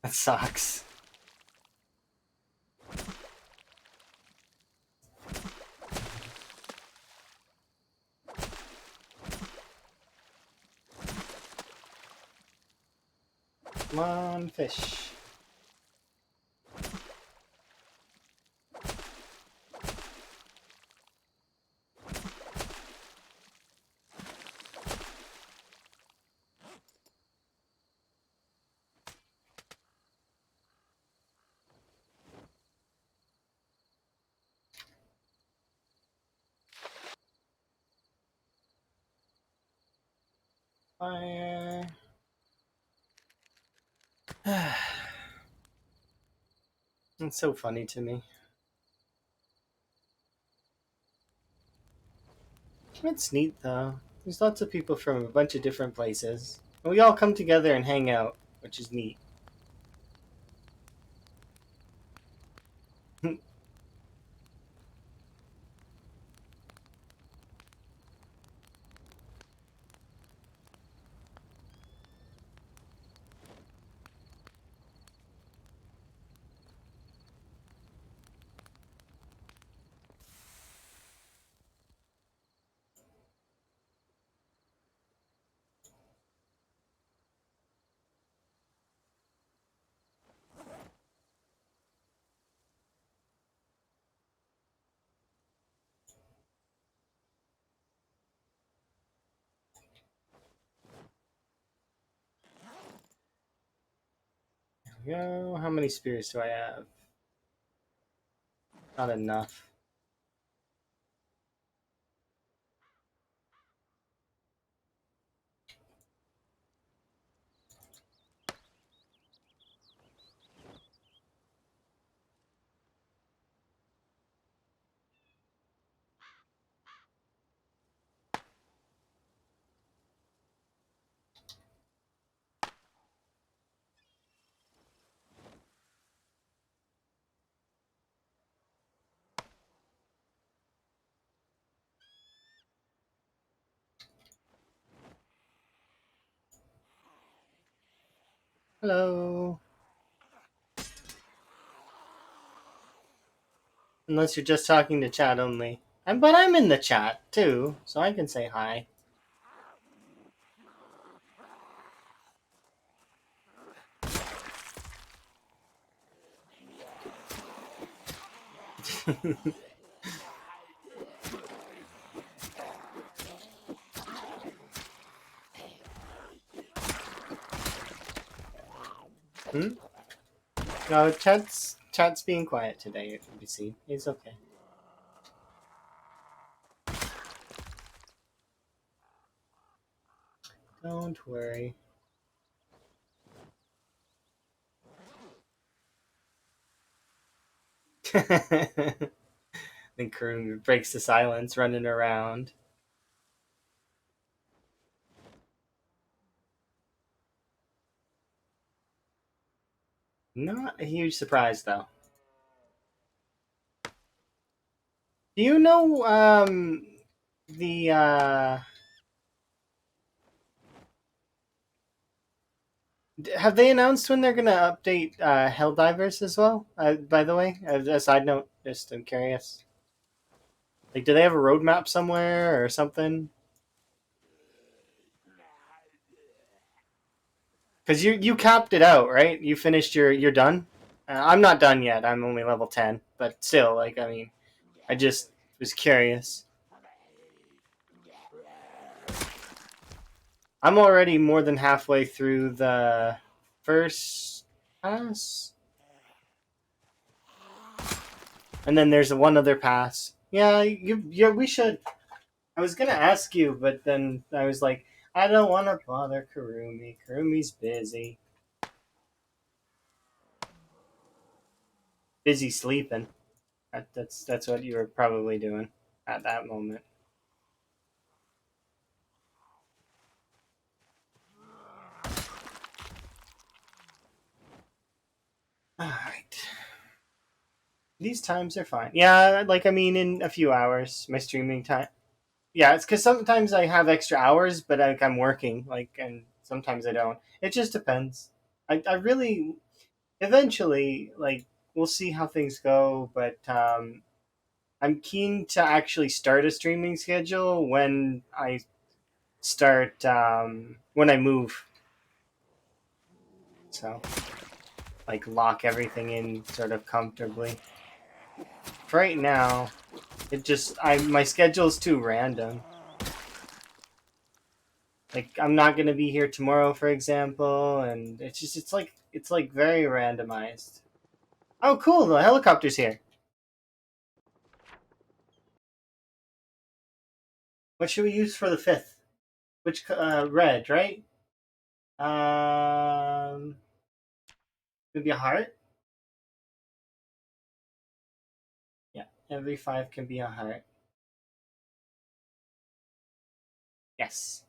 That sucks. Come on, fish. Fire. It's so funny to me. It's neat though. There's lots of people from a bunch of different places. And we all come together and hang out, which is neat. Go. How many spears do I have? Not enough. Hello. Unless you're just talking to chat only. But I'm in the chat too, so I can say hi. No, chat's being quiet today. It can be seen. It's okay. Don't worry. Then Kroon breaks the silence, running around. Not a huge surprise though. Do you know the have they announced when they're gonna update Helldivers as well? By the way, as a side note, just I'm curious. Like, do they have a roadmap somewhere or something? Because you capped it out, right? You finished you're done. I'm not done yet. I'm only level 10, but still, like, I mean, I just was curious. I'm already more than halfway through the first pass, and then there's one other pass. Yeah, we should. I was gonna ask you, but then I was like, I don't want to bother Karumi. Karumi's busy. Busy sleeping. That's what you were probably doing at that moment. All right. These times are fine. Yeah, like I mean, in a few hours, my streaming time. Yeah, it's because sometimes I have extra hours, but I'm working. And sometimes I don't. It just depends. I really eventually we'll see how things go, but I'm keen to actually start a streaming schedule when I start when I move. So lock everything in sort of comfortably. For right now, it just I my schedule's too random. Like I'm not gonna be here tomorrow, for example, and it's very randomized. Oh, cool! The helicopter's here. What should we use for the fifth? Which red, right? Um, maybe a heart. Yeah, every five can be a heart. Yes.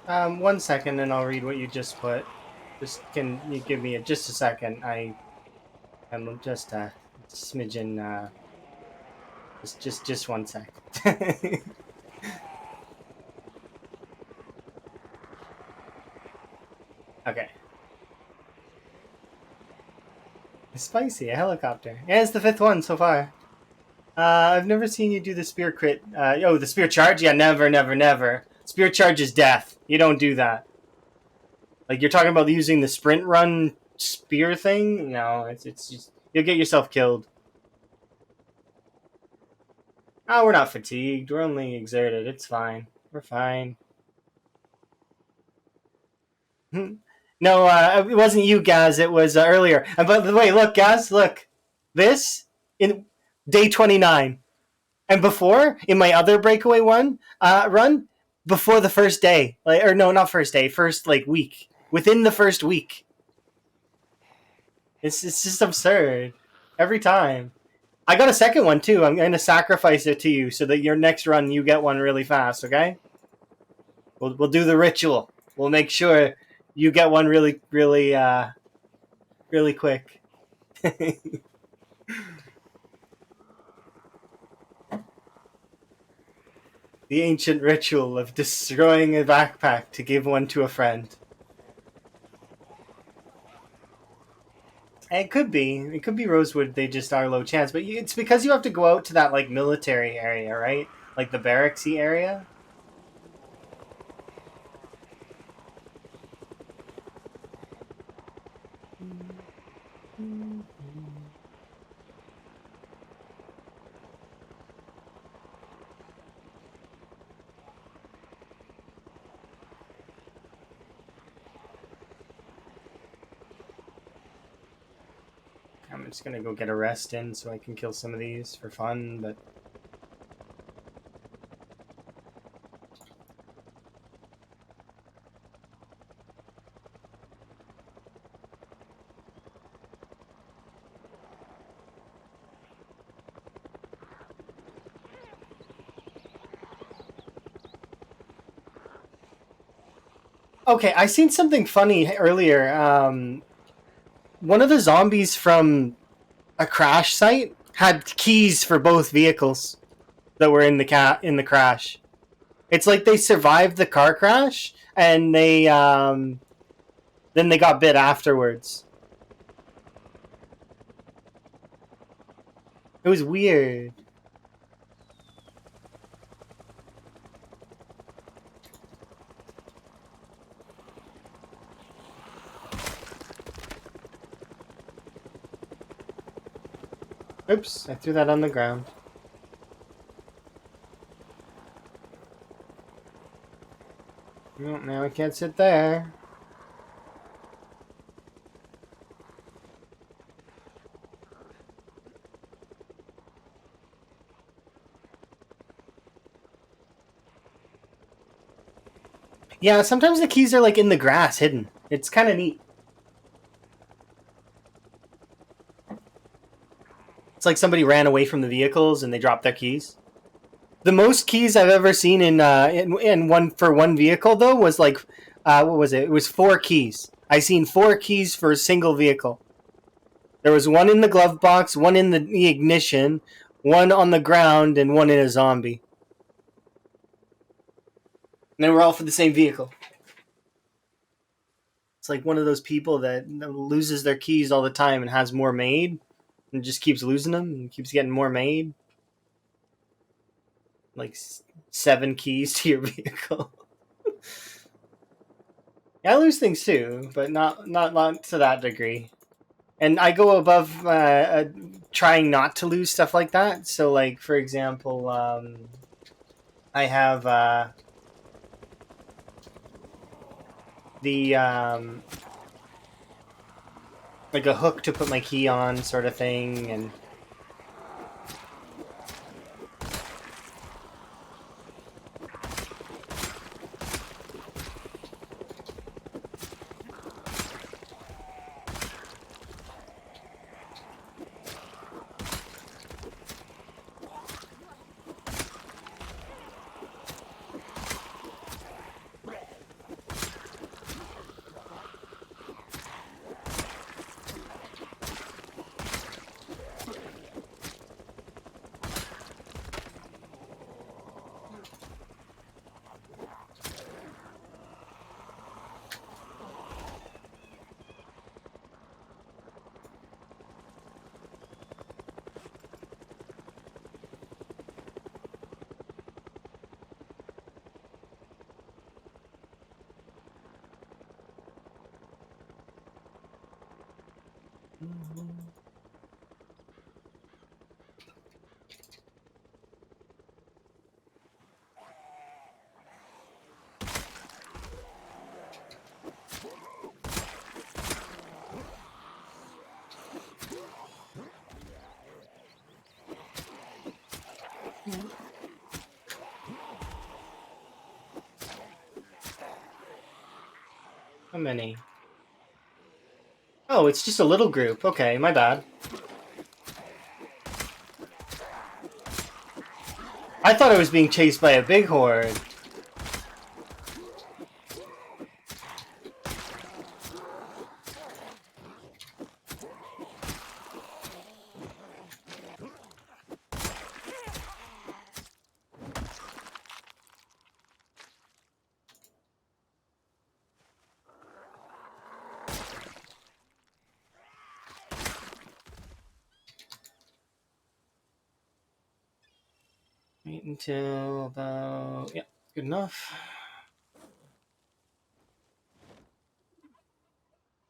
One second, and I'll read what you just put. Just can you give me just a second? I am just a smidgen. Just one sec. Okay. Spicy, a helicopter. Yeah, it's the fifth one so far. I've never seen you do the spear crit. The spear charge? Yeah, never, never, never. Spear charge is death. You don't do that. Like you're talking about using the sprint run spear thing? No, it's just you'll get yourself killed. Oh, we're not fatigued. We're only exerted. It's fine. We're fine. No, it wasn't you, Gaz. It was earlier. And by the way, look, Gaz, look. This in day 29. And before, in my other breakaway run, before the first day, like, or no, not first day, first like week. Within the first week, it's just absurd every time. I got a second one too. I'm going to sacrifice it to you so that your next run you get one really fast. Okay? We'll do the ritual. We'll make sure you get one really quick. The ancient ritual of destroying a backpack to give one to a friend. And it could be. It could be Rosewood. They just are low chance, but it's because you have to go out to that like military area, right? Like the barracksy area. I'm just gonna go get a rest in so I can kill some of these for fun, but okay. I seen something funny earlier. One of the zombies from a crash site had keys for both vehicles that were in the crash. It's like they survived the car crash and they then they got bit afterwards. It was weird. Oops, I threw that on the ground. No, now I can't sit there. Yeah, sometimes the keys are like in the grass, hidden. It's kind of neat. It's like somebody ran away from the vehicles and they dropped their keys. The most keys I've ever seen in one for one vehicle though was like, what was it? It was 4 keys. I seen 4 keys for a single vehicle. There was one in the glove box, one in the ignition, one on the ground, and one in a zombie. And they were all for the same vehicle. It's like one of those people that loses their keys all the time and has more made and just keeps losing them and keeps getting more made. Like 7 keys to your vehicle. Yeah, I lose things too, but not to that degree. And I go above trying not to lose stuff like that. So, like for example, I have the like a hook to put my key on, sort of thing, and How many? Oh, it's just a little group. Okay, my bad. I thought I was being chased by a big horde. Wait until about... Yeah, good enough.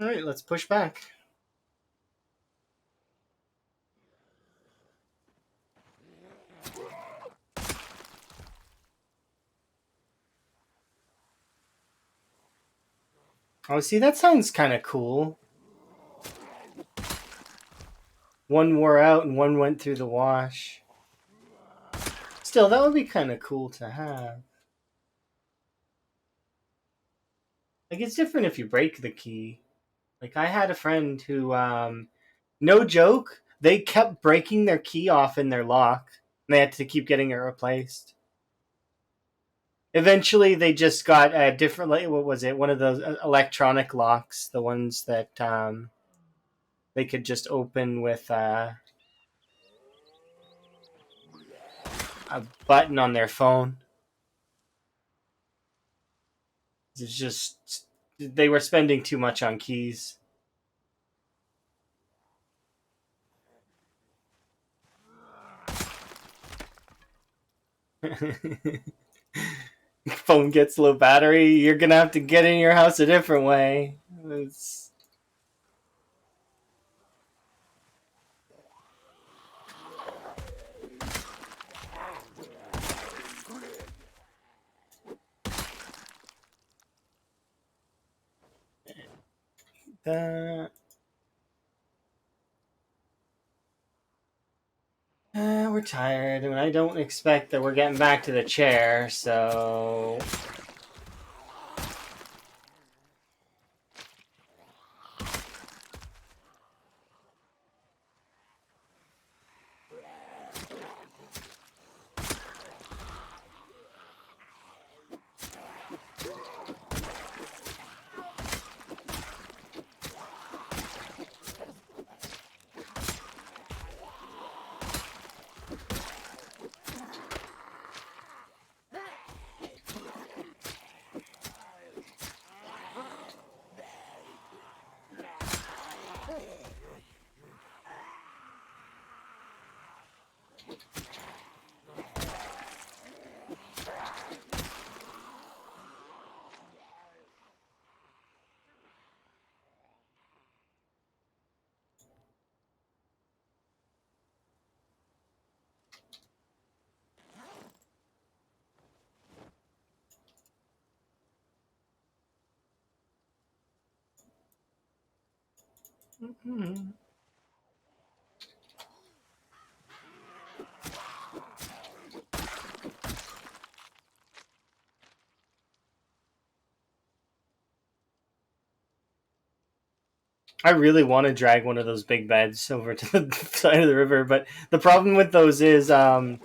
Alright, let's push back. Oh, see, that sounds kind of cool. One wore out and one went through the wash. Still, that would be kind of cool to have. Like, it's different if you break the key. Like, I had a friend who, no joke, they kept breaking their key off in their lock. And they had to keep getting it replaced. Eventually, they just got a different, like, what was it? One of those electronic locks, the ones that they could just open with a button on their phone. It's just, they were spending too much on keys. Phone gets low battery, you're gonna have to get in your house a different way. It's... we're tired, and I don't expect that we're getting back to the chair, so... Mm-hmm. I really want to drag one of those big beds over to the side of the river, but the problem with those is the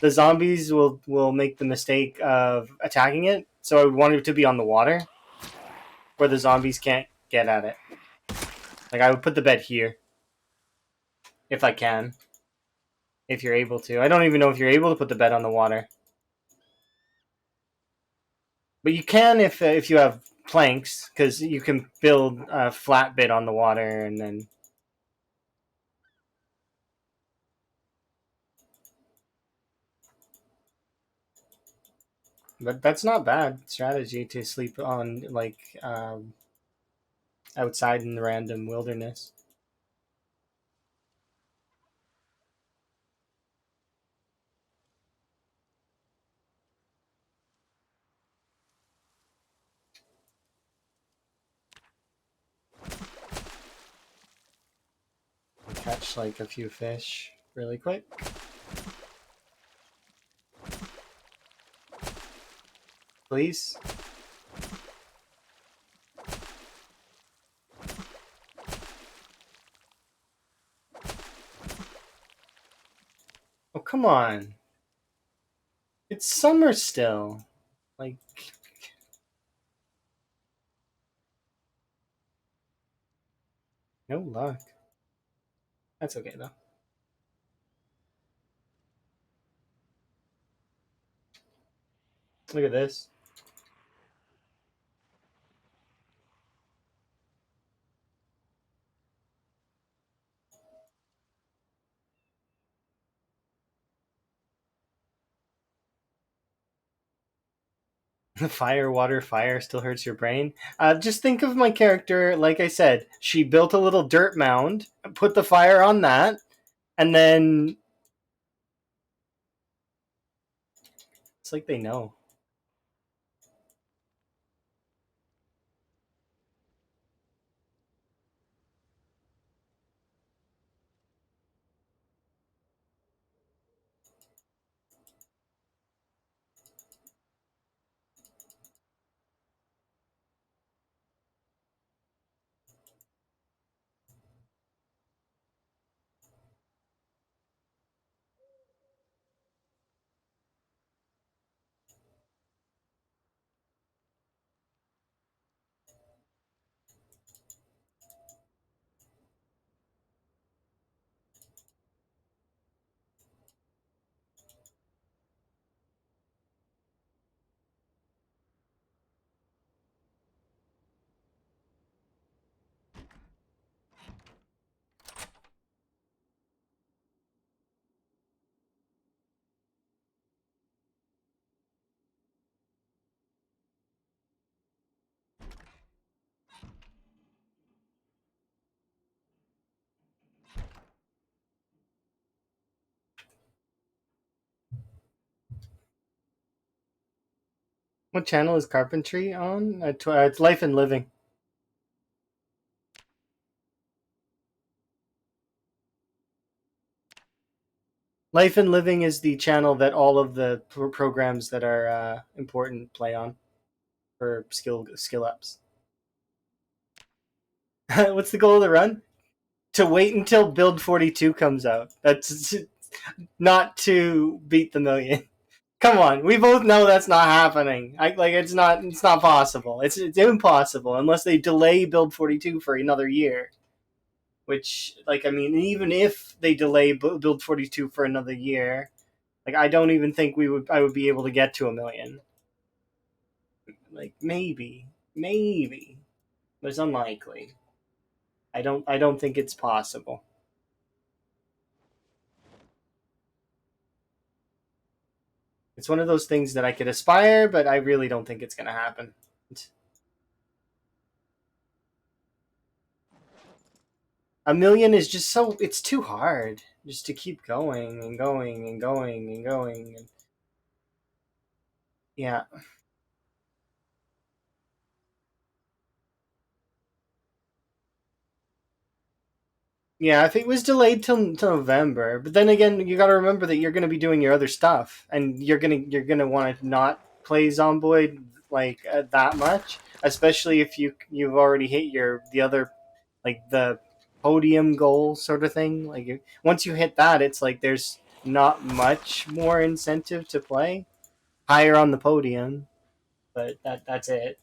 zombies will make the mistake of attacking it, so I would want it to be on the water, where the zombies can't get at it. Like, I would put the bed here, if I can. If you're able to. I don't even know if you're able to put the bed on the water. But you can if you have planks, because you can build a flat bit on the water, and then... But that's not bad strategy to sleep on, like, outside in the random wilderness. Catch, like, a few fish really quick. Please? come on. It's summer still. Like, no luck. That's okay though. Look at this. Fire, water, fire still hurts your brain. Just think of my character, like I said, she built a little dirt mound, put the fire on that, and then it's like they know. What channel is carpentry on? It's Life and Living. Life and Living is the channel that all of the programs that are important play on for skill ups. What's the goal of the run? To wait until build 42 comes out. That's not to beat the million. Come on, we both know that's not happening. It's not possible. It's impossible unless they delay build 42 for another year. Which, like, I mean, even if they delay build 42 for another year, like, I don't even think I would be able to get to a million. Like, maybe, but it's unlikely. I don't think it's possible. It's one of those things that I could aspire, but I really don't think it's gonna happen. A million is just it's too hard just to keep going and going and going and going. And yeah, yeah. If it was delayed till November, but then again, you got to remember that you're going to be doing your other stuff, and you're gonna want to not play Zomboid like that much, especially if you've already hit the other, like, the podium goal sort of thing. Like, once you hit that, it's like there's not much more incentive to play higher on the podium, but that's it.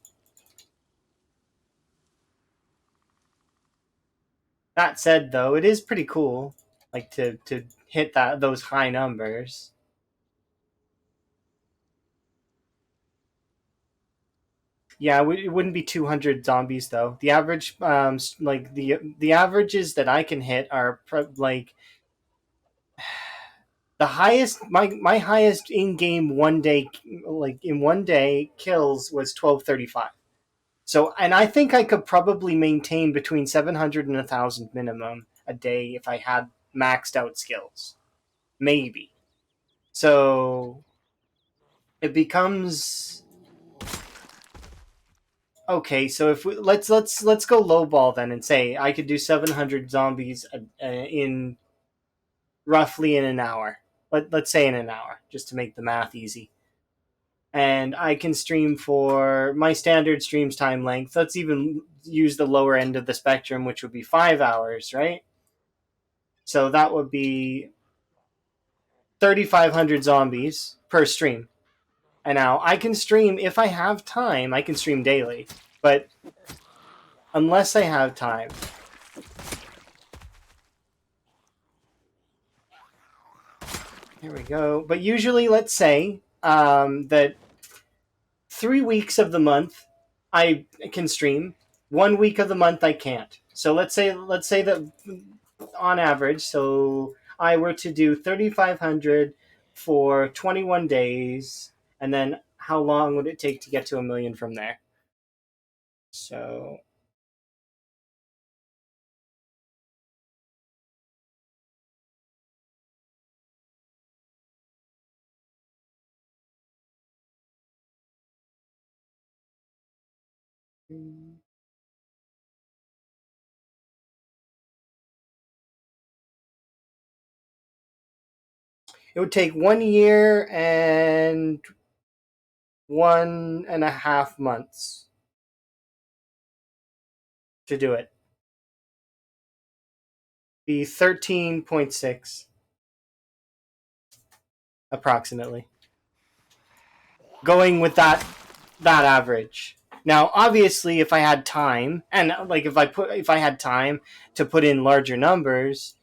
That said, though, it is pretty cool, like, to hit those high numbers. Yeah, it wouldn't be 200 zombies though. The average, like, the averages that I can hit are like the highest. My highest in game one day, like in one day kills was 1235. So, and I think I could probably maintain between 700 and 1,000 minimum a day if I had maxed out skills, maybe. So it becomes okay. So if let's go lowball then and say I could do 700 zombies in roughly in an hour. Let's say in an hour, just to make the math easy. And I can stream for my standard streams time length. Let's even use the lower end of the spectrum, which would be 5 hours, right? So that would be 3,500 zombies per stream. And now I can stream if I have time. I can stream daily, but unless I have time. Here we go. But usually, let's say that 3 weeks of the month I can stream. 1 week of the month I can't. So let's say that on average, so I were to do 3,500 for 21 days, and then how long would it take to get to 1,000,000 from there? So it would take 1 year and 1.5 months to do it. Be 13.6 approximately. Going with that average. Now, obviously, if I had time, and like if I had time to put in larger numbers,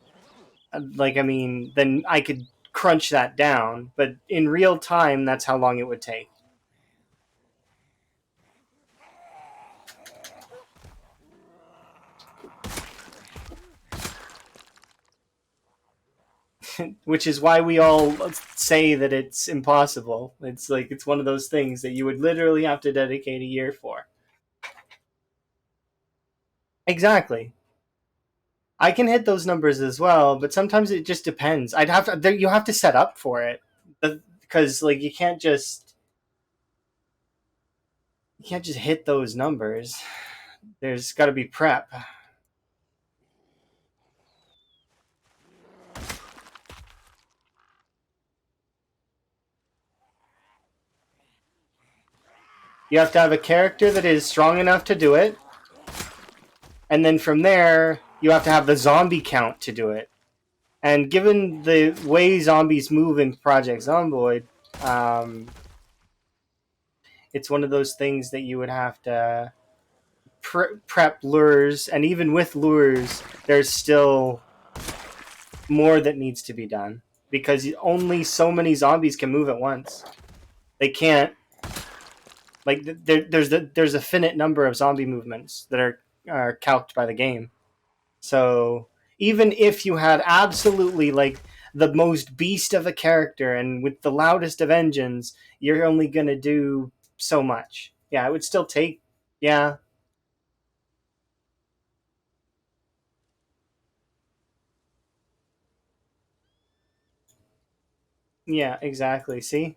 then I could crunch that down. But in real time, that's how long it would take. Which is why we all say that it's impossible. It's like it's one of those things that you would literally have to dedicate a year for. Exactly. I can hit those numbers as well, but sometimes it just depends. I'd have to you have to set up for it because like you can't just hit those numbers. There's got to be prep. You have to have a character that is strong enough to do it, and then from there you have to have the zombie count to do it. And given the way zombies move in Project Zomboid, it's one of those things that you would have to prep lures, and even with lures, there's still more that needs to be done because only so many zombies can move at once. They can't like there's a finite number of zombie movements that are calced by the game. So even if you had absolutely like the most beast of a character and with the loudest of engines, you're only gonna do so much. Yeah, it would still take. Yeah, yeah, exactly. See,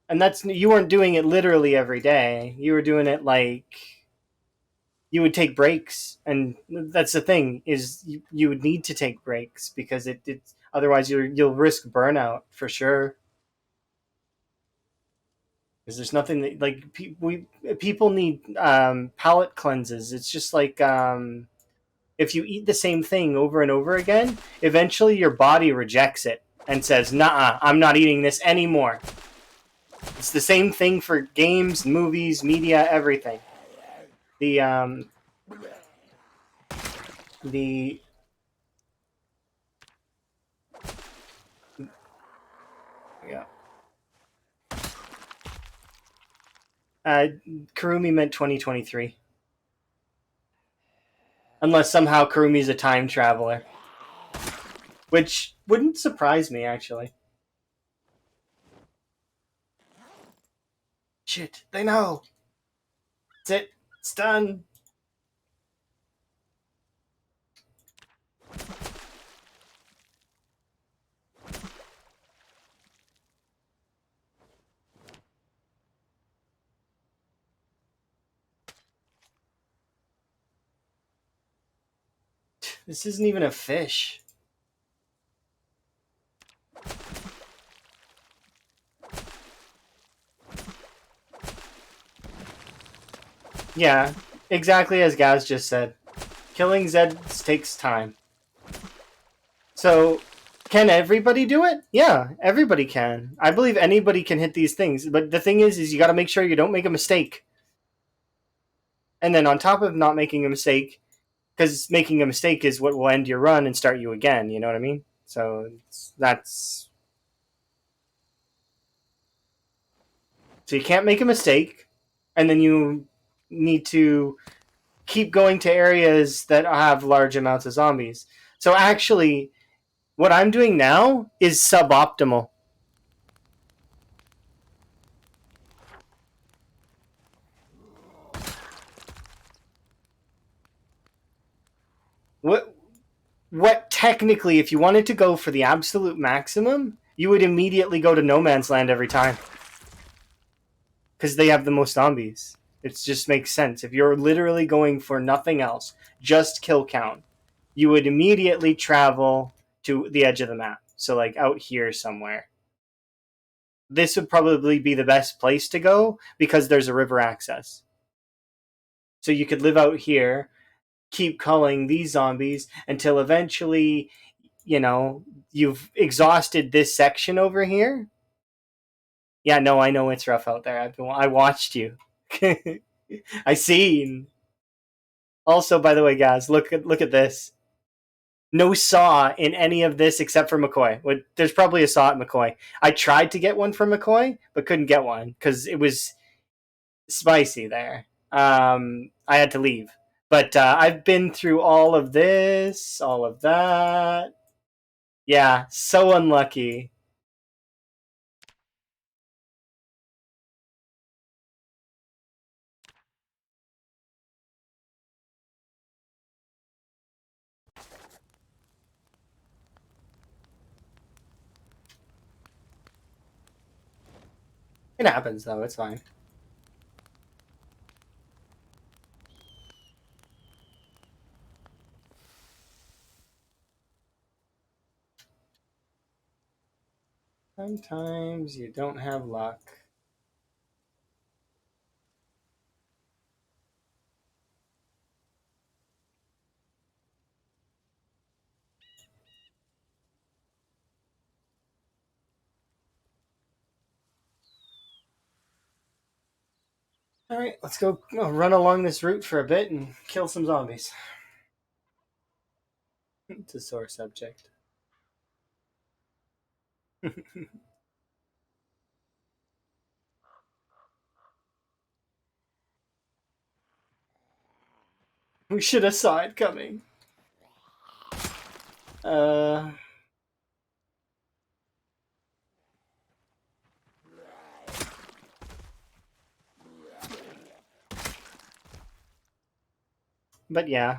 and that's you weren't doing it literally every day. You were doing it like you would take breaks, and that's the thing is you would need to take breaks because it otherwise you'll risk burnout for sure. Because there's nothing that like people need palate cleanses. It's just like if you eat the same thing over and over again, eventually your body rejects it and says, "Nah, I'm not eating this anymore." It's the same thing for games, movies, media, everything. The the yeah. Uh, Kurumi meant 2023. Unless somehow Kurumi's a time traveler. Which wouldn't surprise me, actually. Shit, they know! That's it. It's done. This isn't even a fish. Yeah, exactly as Gaz just said. Killing Zeds takes time. So, Can everybody do it? Yeah, everybody can. I believe anybody can hit these things. But the thing is you got to make sure you don't make a mistake. And then on top of not making a mistake, because making a mistake is what will end your run and start you again. You know what I mean? So that's so you can't make a mistake, and then you need to keep going to areas that have large amounts of zombies. So actually, what I'm doing now is suboptimal. What what technically, if you wanted to go for the absolute maximum, you would immediately go to No Man's Land every time because they have the most zombies. It just makes sense. If you're literally going for nothing else, just kill count, you would immediately travel to the edge of the map. So, like out here somewhere. This would probably be the best place to go because there's a river access. So you could live out here, keep culling these zombies until eventually, you've exhausted this section over here. Yeah, no, I know it's rough out there. I watched you. I seen. Also, by the way, guys, look at this. No saw in any of this except for McCoy. There's probably a saw at McCoy. I tried to get one from McCoy, but couldn't get one because it was spicy there. I had to leave. But I've been through all of this, all of that. Yeah, so unlucky. It happens though. It's fine. Sometimes you don't have luck. All right, let's go run along this route for a bit and kill some zombies. It's a sore subject. We should have saw it coming. Uh, but yeah.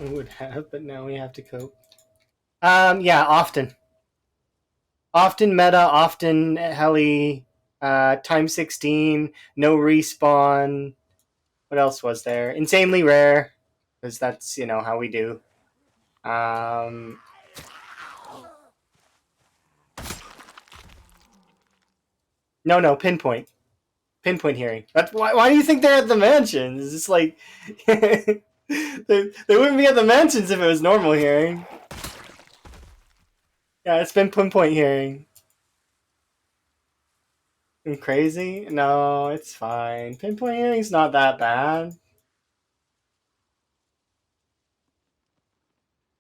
We would have, but now we have to cope. Yeah, often meta, often heli, time 16, no respawn. What else was there? Insanely rare, because that's how we do. Um, no, pinpoint hearing. That's why do you think they're at the mansions? It's like they wouldn't be at the mansions if it was normal hearing. Yeah, it's been pinpoint hearing. I'm crazy? No, it's fine. Pinpoint hearing's not that bad.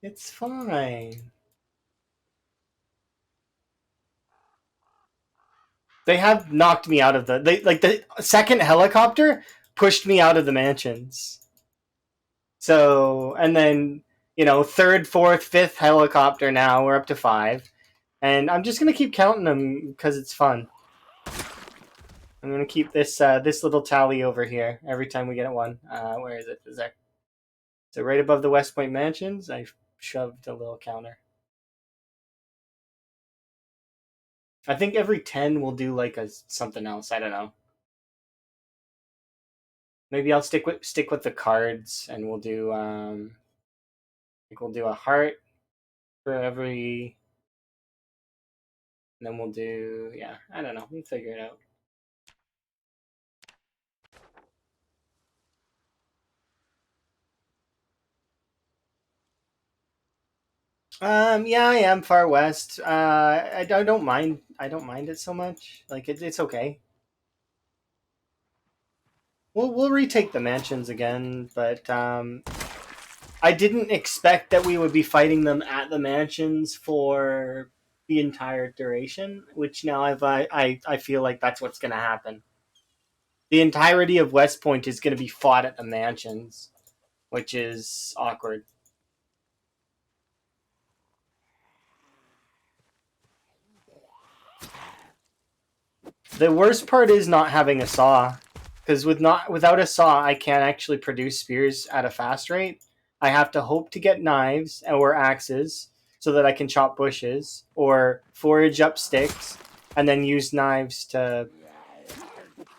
It's fine. They have knocked me out of the second helicopter pushed me out of the mansions. So and then third, fourth, fifth helicopter. Now we're up to 5, and I'm just gonna keep counting them because it's fun. I'm gonna keep this this little tally over here every time we get one. Where is it? Is that so right above the West Point Mansions? I shoved a little counter. I think every 10 we'll do like a something else. I don't know. Maybe I'll stick with the cards, and we'll do I think we'll do a heart for every, and then we'll do, yeah. I don't know. We'll figure it out. Yeah, I am far west. I don't mind. I don't mind it so much. Like it's okay. We'll retake the mansions again, but I didn't expect that we would be fighting them at the mansions for the entire duration. Which now I feel like that's what's going to happen. The entirety of West Point is going to be fought at the mansions, which is awkward. The worst part is not having a saw, because without a saw, I can't actually produce spears at a fast rate. I have to hope to get knives or axes so that I can chop bushes or forage up sticks, and then use knives to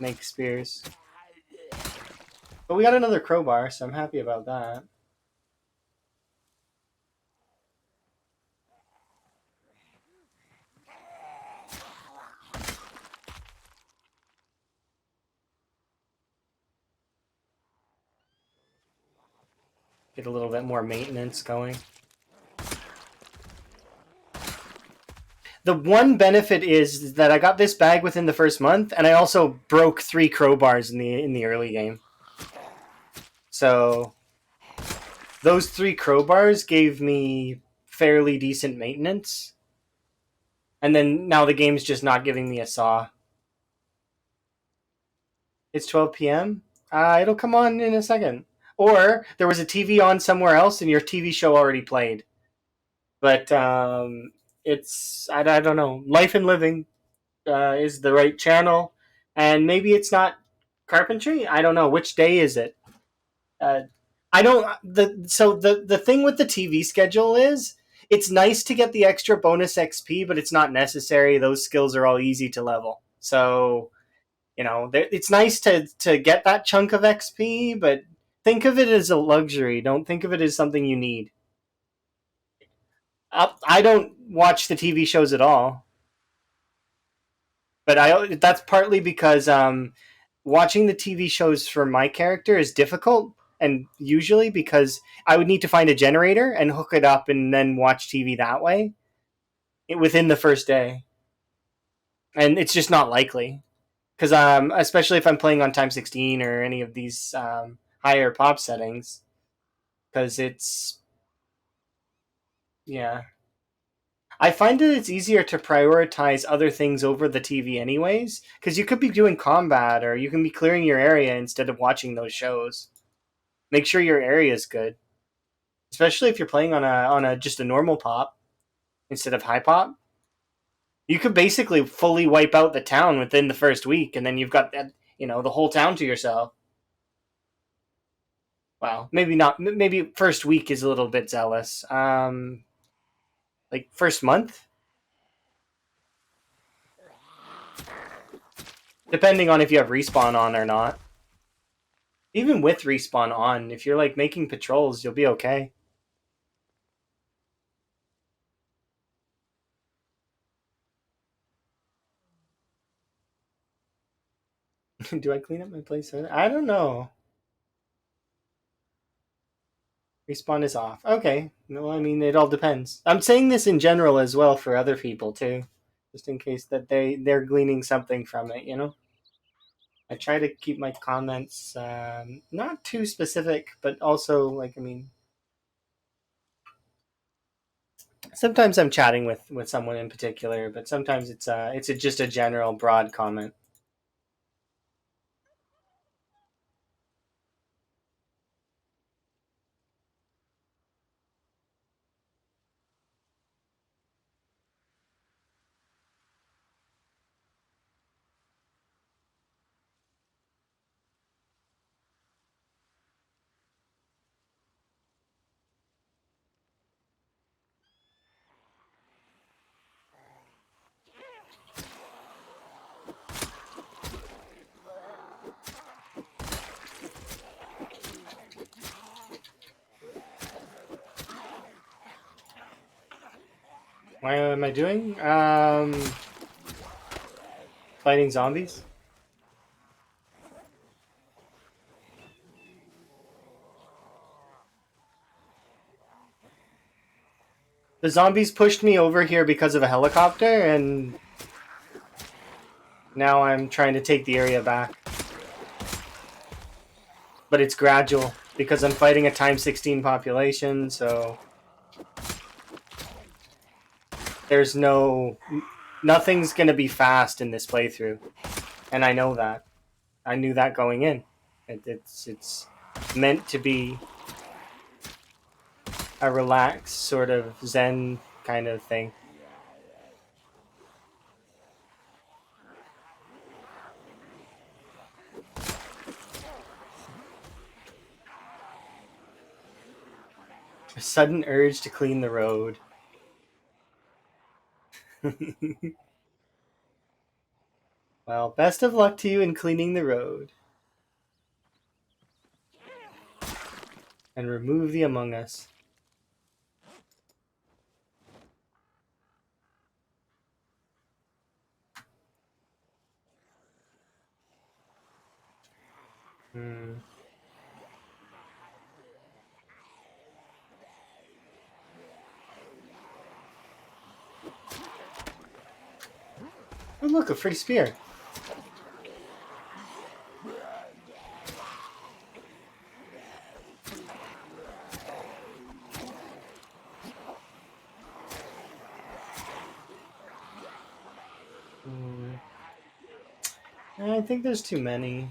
make spears. But we got another crowbar, so I'm happy about that. Get a little bit more maintenance going. The one benefit is that I got this bag within the first month, and I also broke 3 crowbars in the early game. So those 3 crowbars gave me fairly decent maintenance, and then now the game's just not giving me a saw. It's 12 p.m. It'll come on in a second. Or there was a TV on somewhere else, and your TV show already played. But it's I don't know. Life and Living is the right channel, and maybe it's not carpentry. I don't know which day is it. Uh, I don't the thing with the TV schedule is it's nice to get the extra bonus XP, but it's not necessary. Those skills are all easy to level. So it's nice to get that chunk of XP, but think of it as a luxury. Don't think of it as something you need. I don't watch the TV shows at all, but that's partly because watching the TV shows for my character is difficult, and usually because I would need to find a generator and hook it up and then watch TV that way within the first day, and it's just not likely because especially if I'm playing on time 16 or any of these higher pop settings, because it's yeah. I find that it's easier to prioritize other things over the TV anyways, because you could be doing combat or you can be clearing your area instead of watching those shows. Make sure your area is good, especially if you're playing on a just a normal pop instead of high pop. You could basically fully wipe out the town within the first week, and then you've got the whole town to yourself. Well, maybe not. Maybe first week is a little bit zealous. Like first month, depending on if you have respawn on or not. Even with respawn on, if you're like making patrols, you'll be okay. Do I clean up my place? I don't know. Respawn is off. Okay. Well, I mean, it all depends. I'm saying this in general as well for other people too, just in case that they're gleaning something from it. I try to keep my comments not too specific, but also like I mean, sometimes I'm chatting with someone in particular, but sometimes just a general broad comment. What am I doing? Fighting zombies. The zombies pushed me over here because of a helicopter, and now I'm trying to take the area back. But it's gradual because I'm fighting a times 16 population, so there's nothing's gonna be fast in this playthrough, and I know that. I knew that going in. It's meant to be a relaxed sort of zen kind of thing. A sudden urge to clean the road. Well, best of luck to you in cleaning the road. And remove the Among Us. Hmm. Oh, look, a free spear. Hmm. I think there's too many.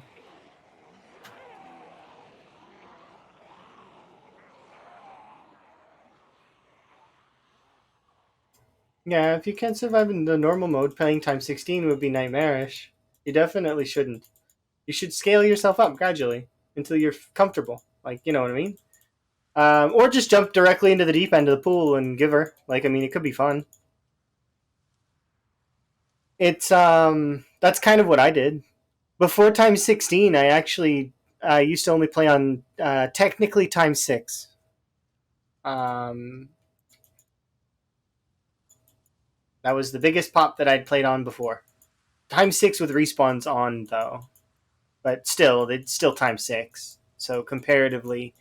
Yeah, if you can't survive in the normal mode, playing times 16 would be nightmarish. You definitely shouldn't. You should scale yourself up gradually until you're comfortable. Like, you know what I mean? Or just jump directly into the deep end of the pool and give her. Like, I mean, it could be fun. It's that's kind of what I did. Before times 16, I actually used to only play on technically times 6. Um, that was the biggest pop that I'd played on before. Times 6 with respawns on though, but still, it's still times 6. So comparatively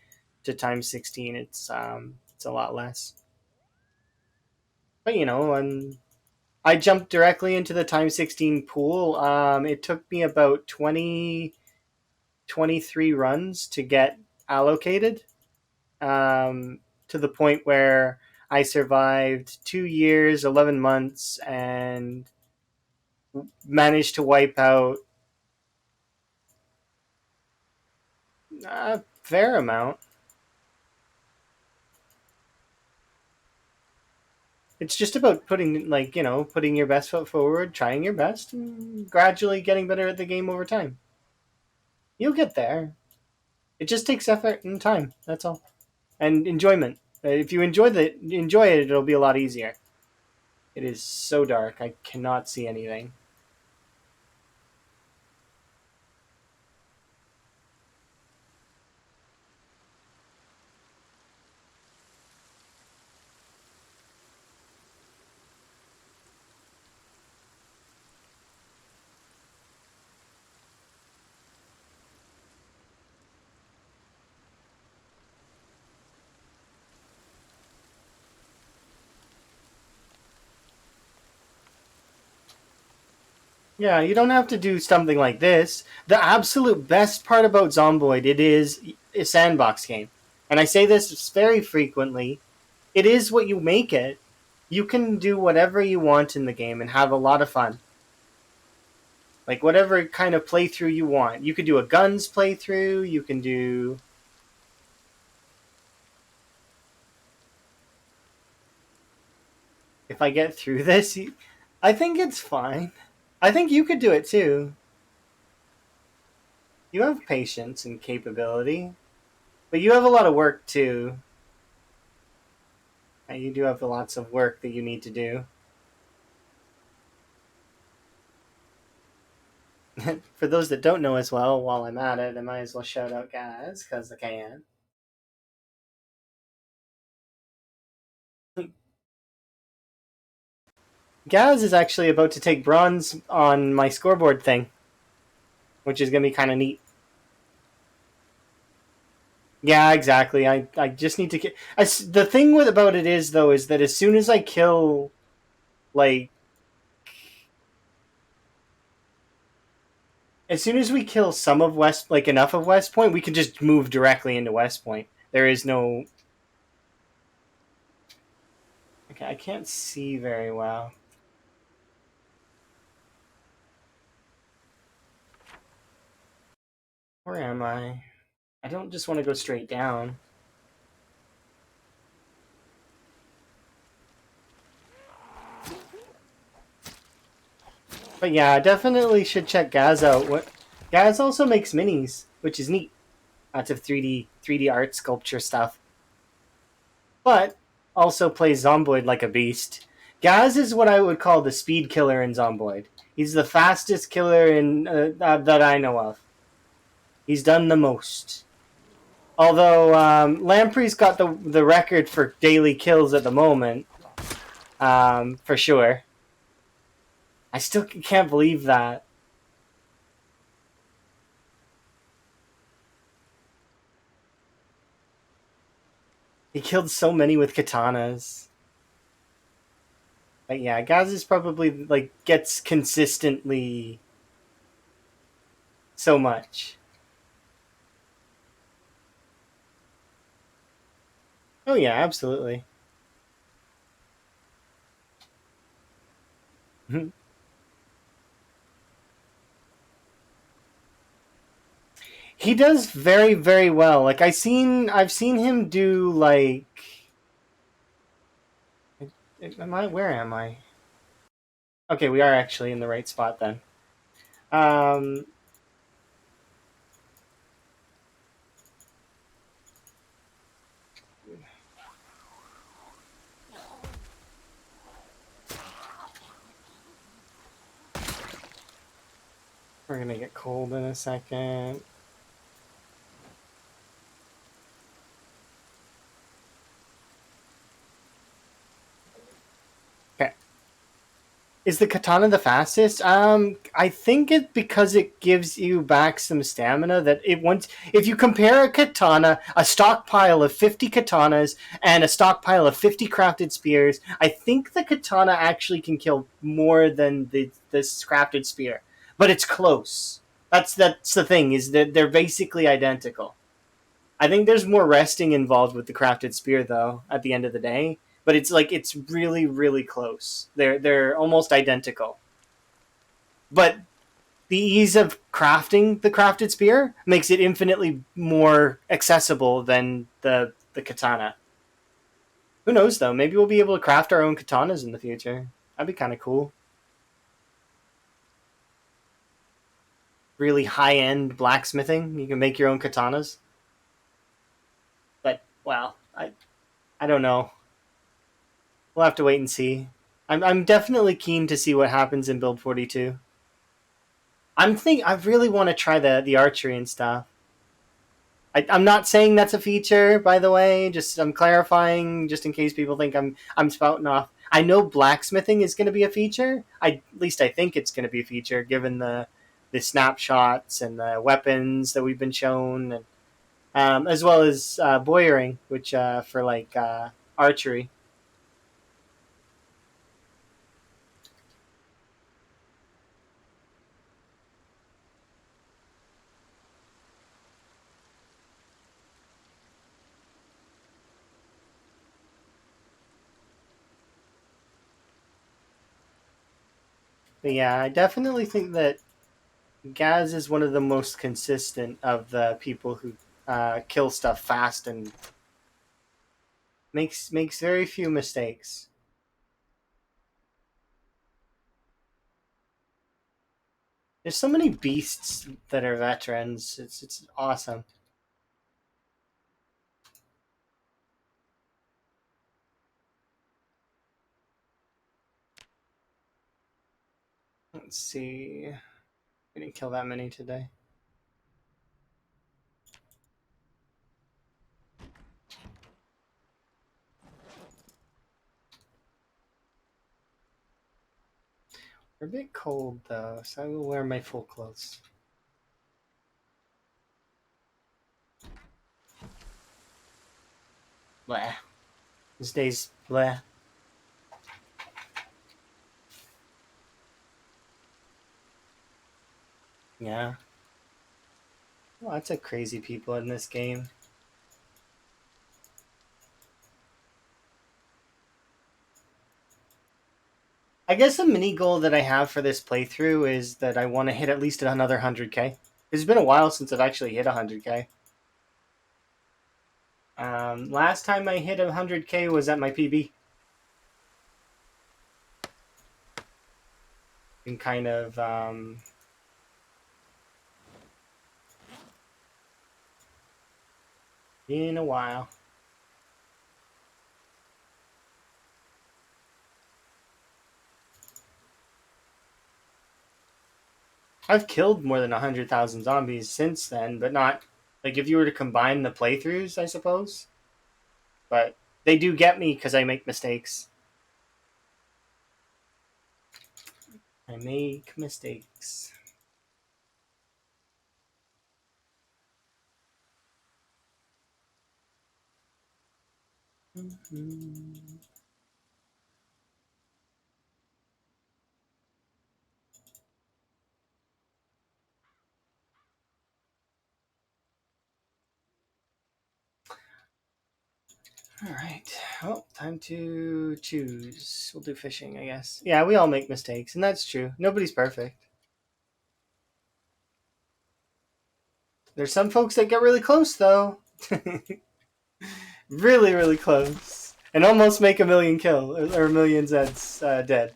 to times 16, it's a lot less. But you know, I jumped directly into the times 16 pool. It took me about 23 runs to get allocated, to the point where I survived 2 years, 11 months, and managed to wipe out a fair amount. It's just about putting, like, putting your best foot forward, trying your best, and gradually getting better at the game over time. You'll get there. It just takes effort and time. That's all, and enjoyment. If you enjoy it, it'll be a lot easier. It is so dark. I cannot see anything. Yeah, you don't have to do something like this. The absolute best part about Zomboid, it is a sandbox game. And I say this very frequently. It is what you make it. You can do whatever you want in the game and have a lot of fun. Like whatever kind of playthrough you want. You could do a guns playthrough, you can do if I get through this, I think it's fine. I think you could do it too. You have patience and capability, but you have a lot of work too. You do have lots of work that you need to do. For those that don't know as well, while I'm at it, I might as well shout out guys because I can. Gaz is actually about to take bronze on my scoreboard thing, which is gonna be kind of neat. Yeah, exactly. I just need to kill. The thing with about it is though is that as soon as I kill, like, as soon as we kill some of West, like enough of West Point, we can just move directly into West Point. There is no. Okay, I can't see very well. Where am I? I don't just want to go straight down. But yeah, I definitely should check Gaz out. What Gaz also makes minis, which is neat. Lots of 3D art sculpture stuff. But also plays Zomboid like a beast. Gaz is what I would call the speed killer in Zomboid. He's the fastest killer in that I know of. He's done the most. Although Lamprey's got the record for daily kills at the moment, for sure. I still can't believe that. He killed so many with katanas. But yeah, Gaz is probably like gets consistently so much. Oh yeah, absolutely. He does very well. Like I've seen him do like. Am I? Where am I? Okay, we are actually in the right spot then. Um, we're gonna get cold in a second. Okay. Is the katana the fastest? I think it because it gives you back some stamina. That it once if you compare a katana, a stockpile of 50 katanas, and a stockpile of 50 crafted spears, I think the katana actually can kill more than this crafted spear. But it's close. That's the thing is that they're basically identical. I think there's more resting involved with the crafted spear though. At the end of the day, but it's like it's really close. They're almost identical. But the ease of crafting the crafted spear makes it infinitely more accessible than the katana. Who knows though? Maybe we'll be able to craft our own katanas in the future. That'd be kind of cool. Really high end blacksmithing. You can make your own katanas. But well, I don't know. We'll have to wait and see. I'm definitely keen to see what happens in Build 42. I really want to try the archery and stuff. I'm not saying that's a feature, by the way. Just I'm clarifying, just in case people think I'm spouting off. I know blacksmithing is going to be a feature. At least I think it's going to be a feature, given the snapshots and the weapons that we've been shown, and as well as boyering, which for like archery. But yeah, I definitely think that Gaz is one of the most consistent of the people who kill stuff fast and makes very few mistakes. There's so many beasts that are veterans. It's awesome. Let's see. We didn't kill that many today. We're a bit cold though, so I will wear my full clothes. Blah. This day's blah. Yeah. Lots of crazy people in this game. I guess the mini goal that I have for this playthrough is that I want to hit at least another 100k. It's been a while since I've actually hit 100k. Last time I hit 100k was at my PB. And kind of in a while. I've killed more than 100,000 zombies since then, but not like if you were to combine the playthroughs, I suppose. But they do get me because I make mistakes. I make mistakes. Mm-hmm. All right. Well, time to choose. We'll do fishing, I guess. Yeah, we all make mistakes, and that's true. Nobody's perfect. There's some folks that get really close, though. Really, really close. And almost make a million kill, or a million Zeds dead.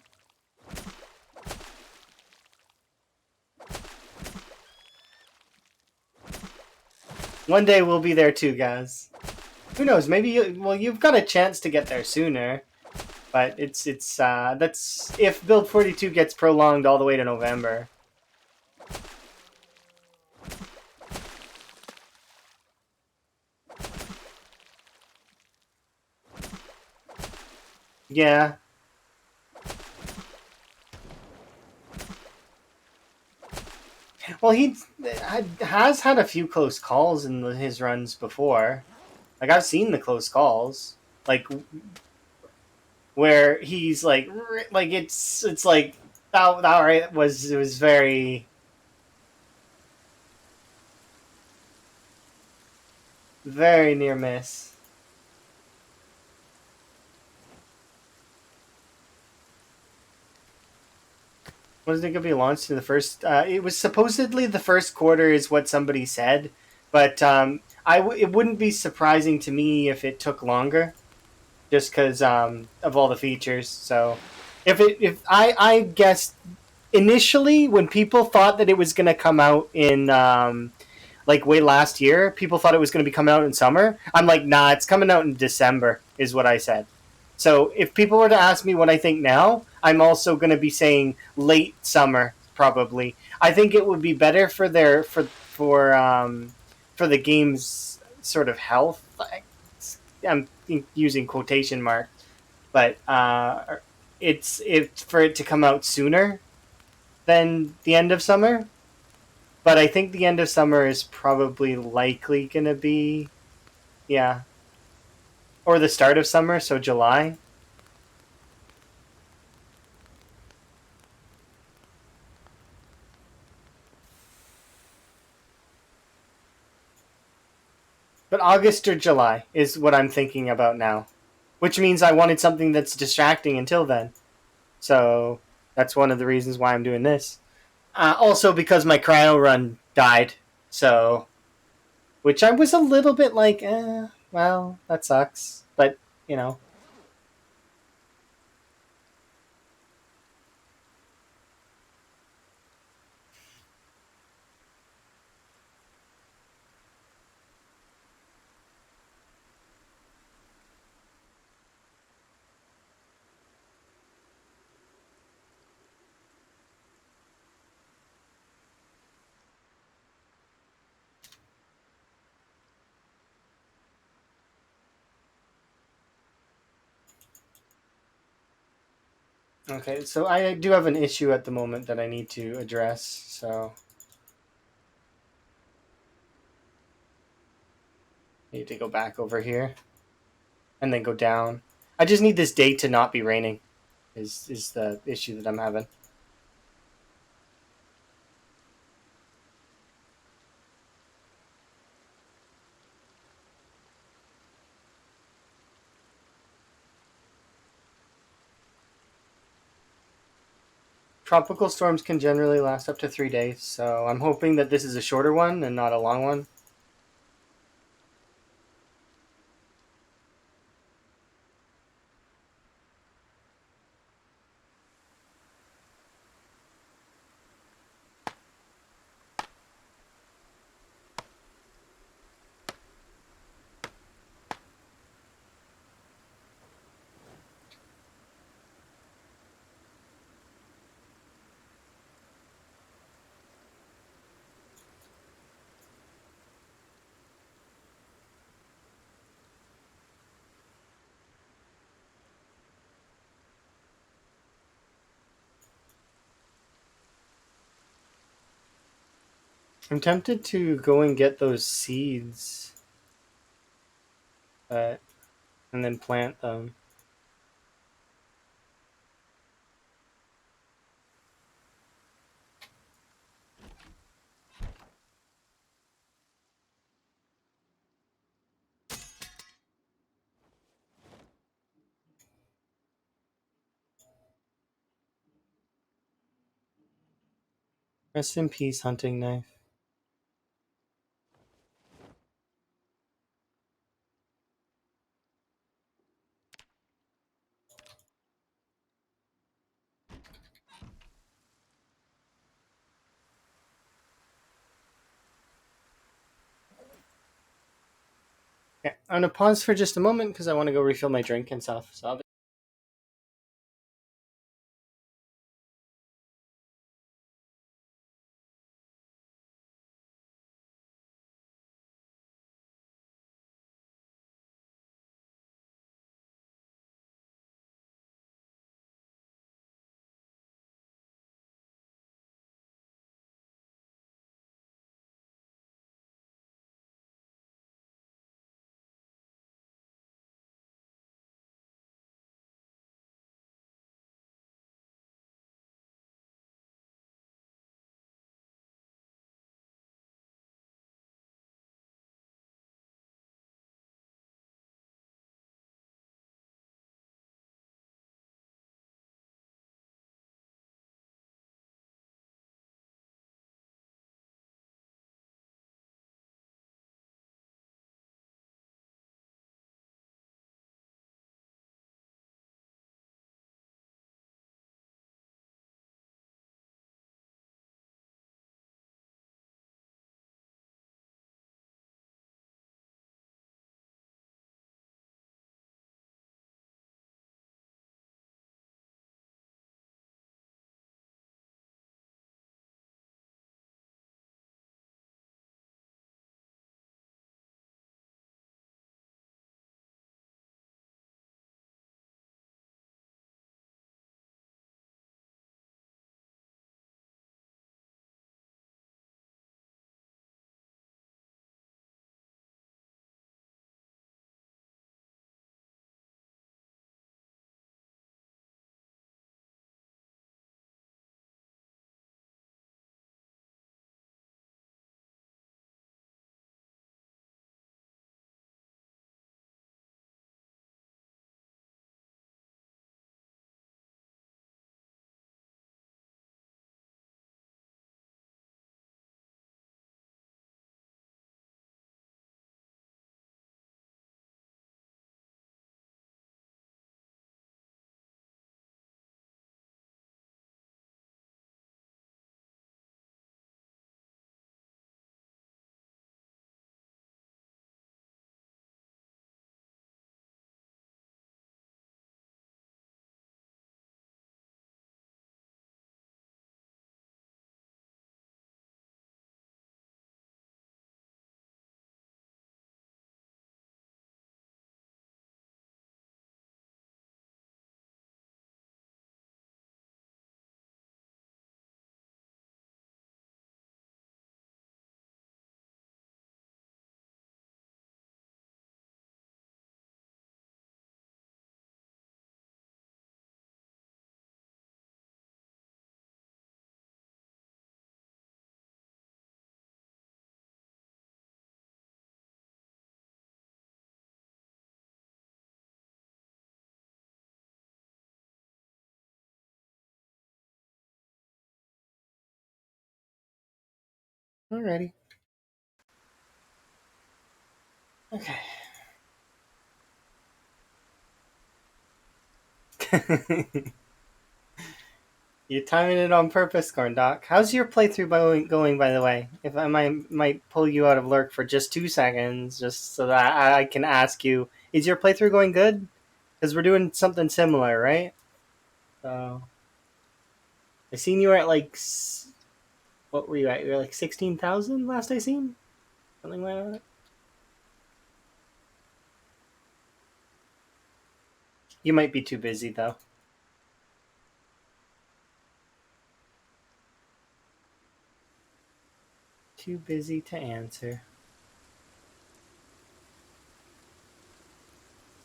One day we'll be there too, guys. Who knows? Maybe you've got a chance to get there sooner, but it's that's if Build 42 gets prolonged all the way to November. Yeah. Well, he has had a few close calls in his runs before. Like I've seen the close calls, like where he's like it's like that right was it was very near miss. Wasn't it going to be launched in the first? It was supposedly the first quarter, is what somebody said, but it wouldn't be surprising to me if it took longer, just because of all the features. So, if I guessed initially when people thought that it was going to come out in like way last year, people thought it was going to be coming out in summer. I'm like, nah, it's coming out in December, is what I said. So if people were to ask me what I think now, I'm also going to be saying late summer probably. I think it would be better for their for the game's sort of health. I'm using quotation marks, but it's for it to come out sooner than the end of summer. But I think the end of summer is probably likely going to be, yeah, or the start of summer, so July. But August or July is what I'm thinking about now, which means I wanted something that's distracting until then. So that's one of the reasons why I'm doing this. Also because my cryo run died, so which I was a little bit like, well, that sucks, but you know. Okay, so I do have an issue at the moment that I need to address. So I need to go back over here and then go down. I just need this day to not be raining. Is the issue that I'm having. Tropical storms can generally last up to 3 days, so I'm hoping that this is a shorter one and not a long one. I'm tempted to go and get those seeds, uh, and then plant them. Rest in peace, hunting knife. Okay, I'm gonna pause for just a moment because I want to go refill my drink and stuff. So I'll be Alrighty. Okay. You're timing it on purpose, Corndoc. How's your playthrough going, by the way? If I might pull you out of lurk for just 2 seconds, just so that I can ask you, is your playthrough going good? Because we're doing something similar, right? So I seen you were at like what were you at? You were like 16,000 last I seen, something like that. You might be too busy though. Too busy to answer.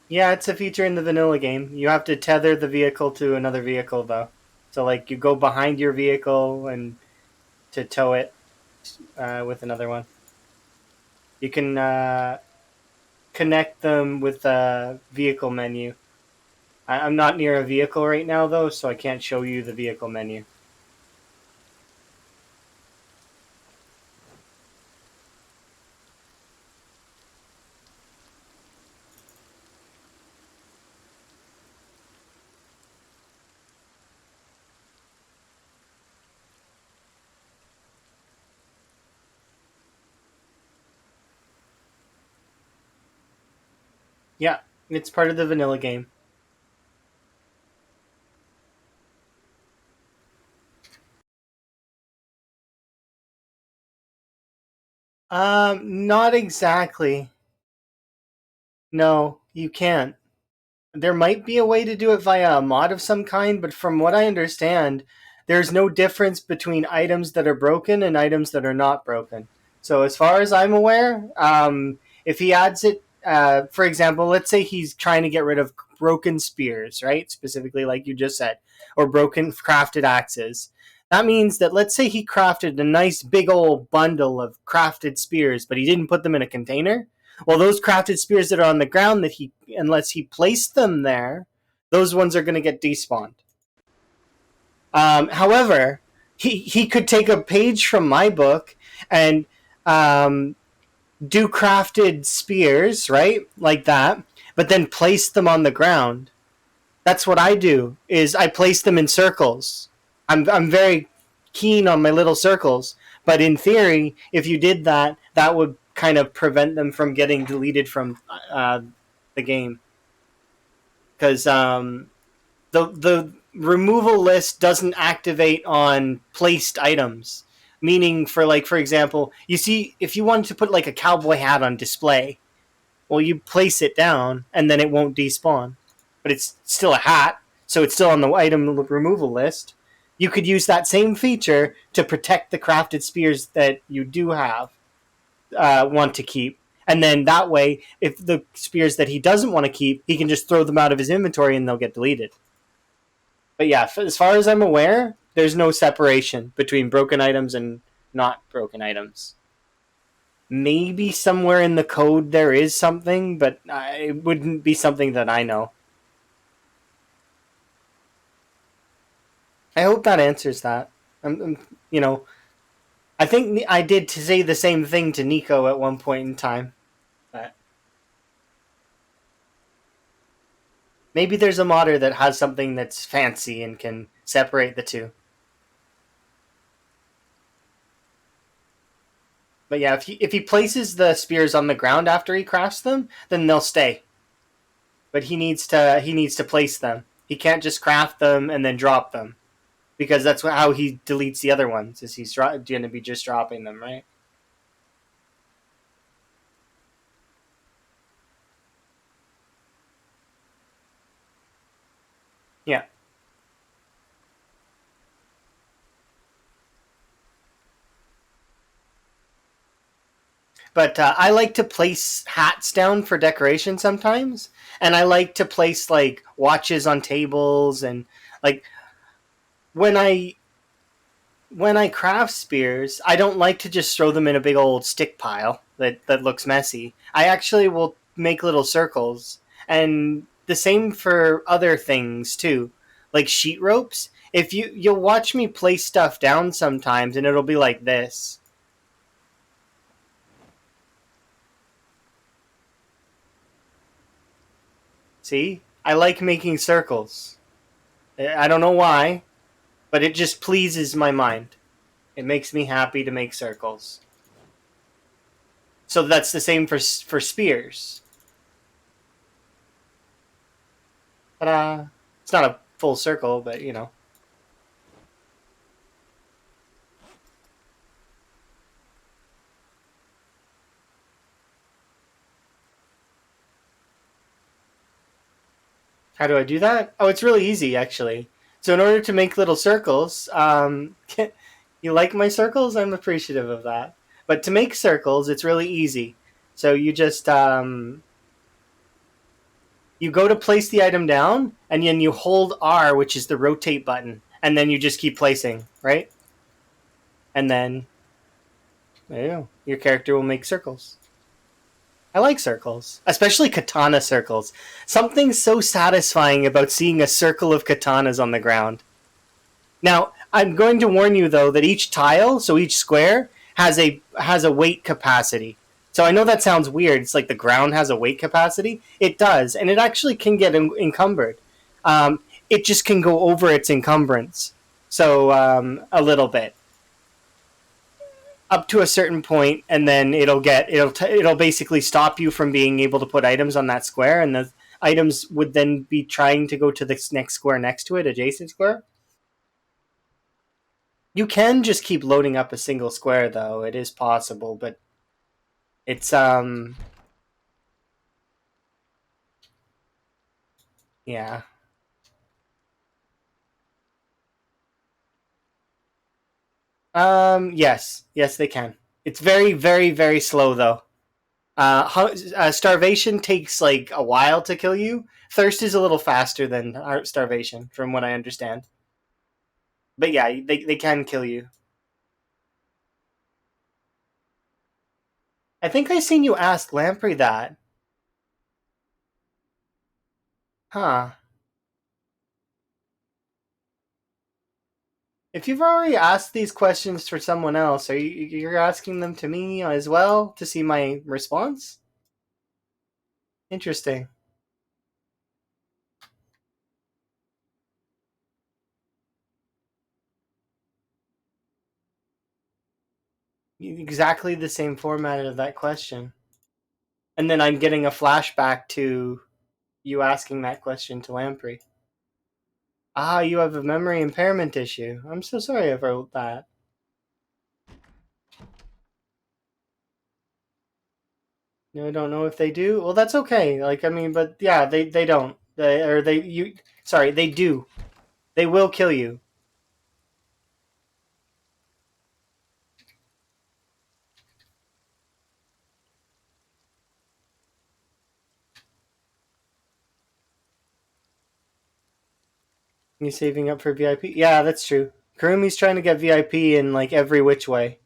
Yeah, it's a feature in the vanilla game. You have to tether the vehicle to another vehicle though. So like you go behind your vehicle and to tow it with another one. You can connect them with a vehicle menu. I'm not near a vehicle right now though, so I can't show you the vehicle menu. Yeah, it's part of the vanilla game. Not exactly. No, you can't. There might be a way to do it via a mod of some kind, but from what I understand, there's no difference between items that are broken and items that are not broken. So, as far as I'm aware, if he adds it, for example, let's say he's trying to get rid of broken spears, right? Specifically, like you just said, or broken crafted axes. That means that let's say he crafted a nice big old bundle of crafted spears, but he didn't put them in a container. Well, those crafted spears that are on the ground that he, unless he placed them there, those ones are going to get despawned. However, he could take a page from my book and um, do crafted spears, right, like that, but then place them on the ground. That's what I do. Is I place them in circles. I'm very keen on my little circles, but in theory, if you did that, that would kind of prevent them from getting deleted from the game because the removal list doesn't activate on placed items. Meaning, for example, you see, if you wanted to put like a cowboy hat on display, well, you place it down and then it won't despawn, but it's still a hat, so it's still on the item removal list. You could use that same feature to protect the crafted spears that you do have want to keep. And then that way, if the spears that he doesn't want to keep, he can just throw them out of his inventory and they'll get deleted. But yeah, as far as I'm aware, there's no separation between broken items and not broken items. Maybe somewhere in the code there is something, but it wouldn't be something that I know. I hope that answers that. You know, I think I did to say the same thing to Nico at one point in time. But maybe there's a modder that has something that's fancy and can separate the two. But yeah, if he places the spears on the ground after he crafts them, then they'll stay. But he needs to place them. He can't just craft them and then drop them because that's how he deletes the other ones. Is he's going to be just dropping them, right? Yeah. But I like to place hats down for decoration sometimes, and I like to place like watches on tables and like when I when I craft spears, I don't like to just throw them in a big old stick pile that looks messy. I actually will make little circles, and the same for other things too, like sheet ropes. If you'll watch me place stuff down sometimes, and it'll be like this. See? I like making circles. I don't know why, but it just pleases my mind. It makes me happy to make circles. So that's the same for spears. Ta-da! It's not a full circle, but you know. How do I do that? Oh, it's really easy, actually. So in order to make little circles, you like my circles? I'm appreciative of that. But to make circles, it's really easy. So you just you go to place the item down, and then you hold R, which is the rotate button, and then you just keep placing, right? And then there you go. Your character will make circles. I like circles, especially katana circles. Something so satisfying about seeing a circle of katanas on the ground. Now, I'm going to warn you though that each tile, so each square, has a weight capacity. So I know that sounds weird. It's like the ground has a weight capacity. It does, and it actually can get encumbered. It just can go over its encumbrance. So a little bit up to a certain point, and then it'll basically stop you from being able to put items on that square, and the items would then be trying to go to the next square next to it, adjacent square. You can just keep loading up a single square, though. It is possible, but it's yeah. Yes, yes, they can. It's very, very, very slow though. Starvation takes like a while to kill you. Thirst is a little faster than starvation, from what I understand. But yeah, they can kill you. I think I seen you ask Lamprey that. Huh. If you've already asked these questions for someone else, are you're asking them to me as well to see my response? Interesting. Exactly the same format of that question. And then I'm getting a flashback to you asking that question to Lamprey. Ah, you have a memory impairment issue. I'm so sorry about that. No, I don't know if they do. Well, that's okay. Like, I mean, but yeah, they don't. They or they you. Sorry, they do. They will kill you. You saving up for VIP? Yeah, that's true. Kurumi's trying to get VIP in like every which way.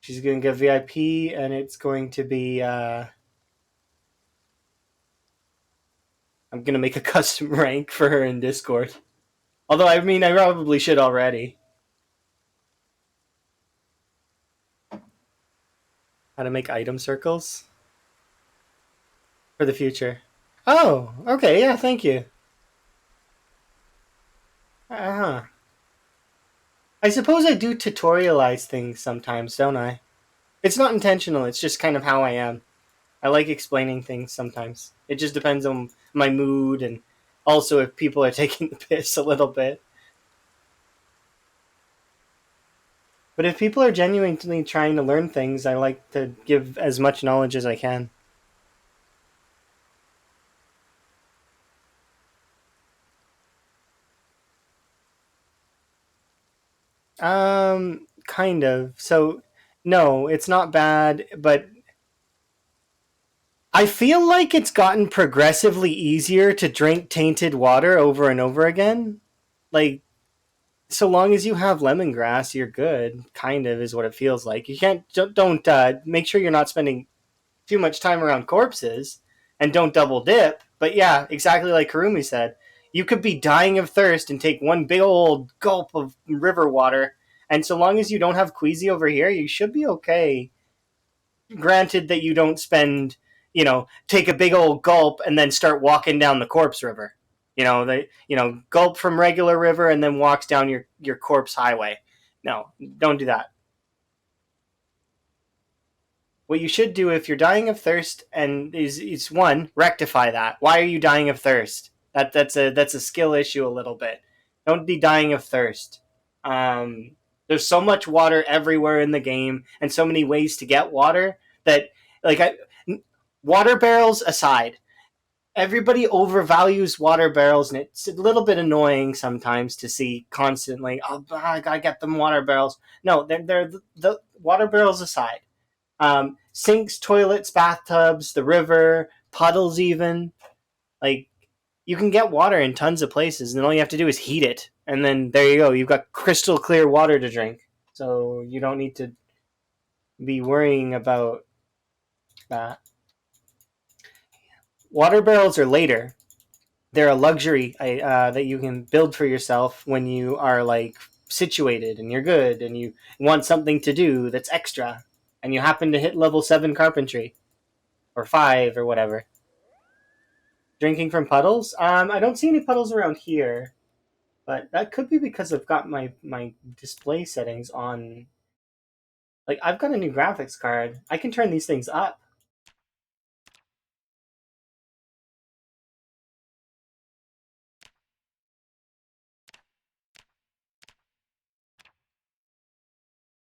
She's going to get VIP, and it's going to be. I'm going to make a custom rank for her in Discord. Although, I mean, I probably should already. How to make item circles for the future. Oh, okay, yeah, thank you. Uh huh. I suppose I do tutorialize things sometimes, don't I? It's not intentional, it's just kind of how I am. I like explaining things sometimes. It just depends on my mood and also if people are taking the piss a little bit. But if people are genuinely trying to learn things, I like to give as much knowledge as I can. Kind of. So, no, it's not bad, but I feel like it's gotten progressively easier to drink tainted water over and over again. Like, so long as you have lemongrass, you're good. Kind of is what it feels like. You can't don't make sure you're not spending too much time around corpses, and don't double dip. But yeah, exactly like Karumi said, you could be dying of thirst and take one big old gulp of river water, and so long as you don't have queasy over here, you should be okay. Granted that you don't spend take a big old gulp and then start walking down the corpse river. They gulp from regular river and then walks down your corpse highway. No, don't do that. What you should do if you're dying of thirst and is one, rectify that. Why are you dying of thirst? That's a skill issue a little bit. Don't be dying of thirst. There's so much water everywhere in the game and so many ways to get water that like I, water barrels aside, everybody overvalues water barrels, and it's a little bit annoying sometimes to see constantly. Oh, I gotta get them water barrels. No, they're the water barrels aside. Sinks, toilets, bathtubs, the river, puddles, even like you can get water in tons of places, and all you have to do is heat it, and then there you go. You've got crystal clear water to drink, so you don't need to be worrying about that. Water barrels are later. They're a luxury that you can build for yourself when you are like situated and you're good and you want something to do that's extra, and you happen to hit level 7 carpentry or 5 or whatever. Drinking from puddles? I don't see any puddles around here, but that could be because I've got my display settings on. Like I've got a new graphics card. I can turn these things up.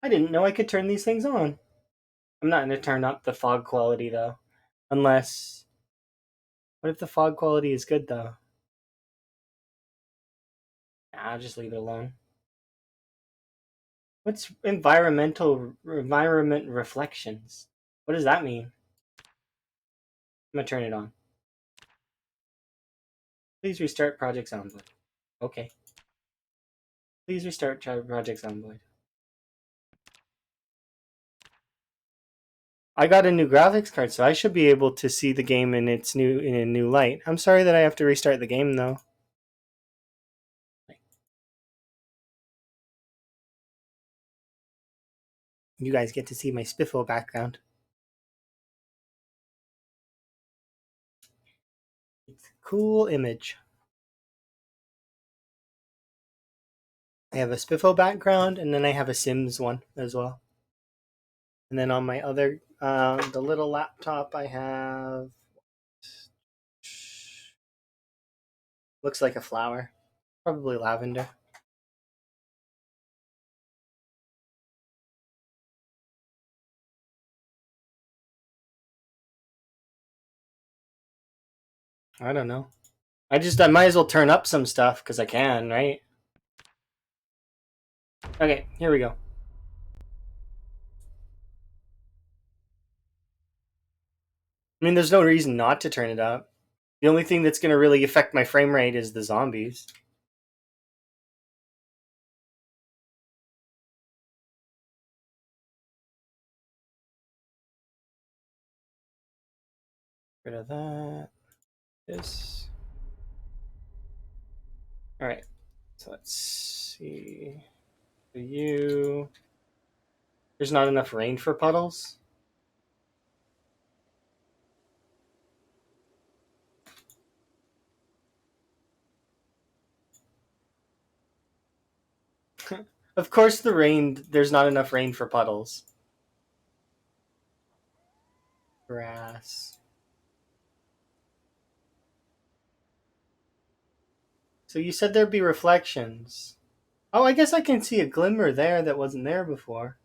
I didn't know I could turn these things on. I'm not going to turn up the fog quality though, unless. What if the fog quality is good though? I'll just leave it alone. What's environment reflections? What does that mean? I'm gonna turn it on. Please restart Project Zomboid. Okay. Please restart Project Zomboid. I got a new graphics card, so I should be able to see the game in a new light. I'm sorry that I have to restart the game though. You guys get to see my spiffo background. It's a cool image. I have a spiffo background, and then I have a Sims one as well. And then on my other, the little laptop, I have looks like a flower, probably lavender. I don't know. I might as well turn up some stuff because I can, right? Okay, here we go. I mean, there's no reason not to turn it up. The only thing that's going to really affect my frame rate is the zombies. Rid of that. This. All right. So let's see. For you, there's not enough rain for puddles. Of course, there's not enough rain for puddles. Grass. So you said there'd be reflections. Oh, I guess I can see a glimmer there that wasn't there before.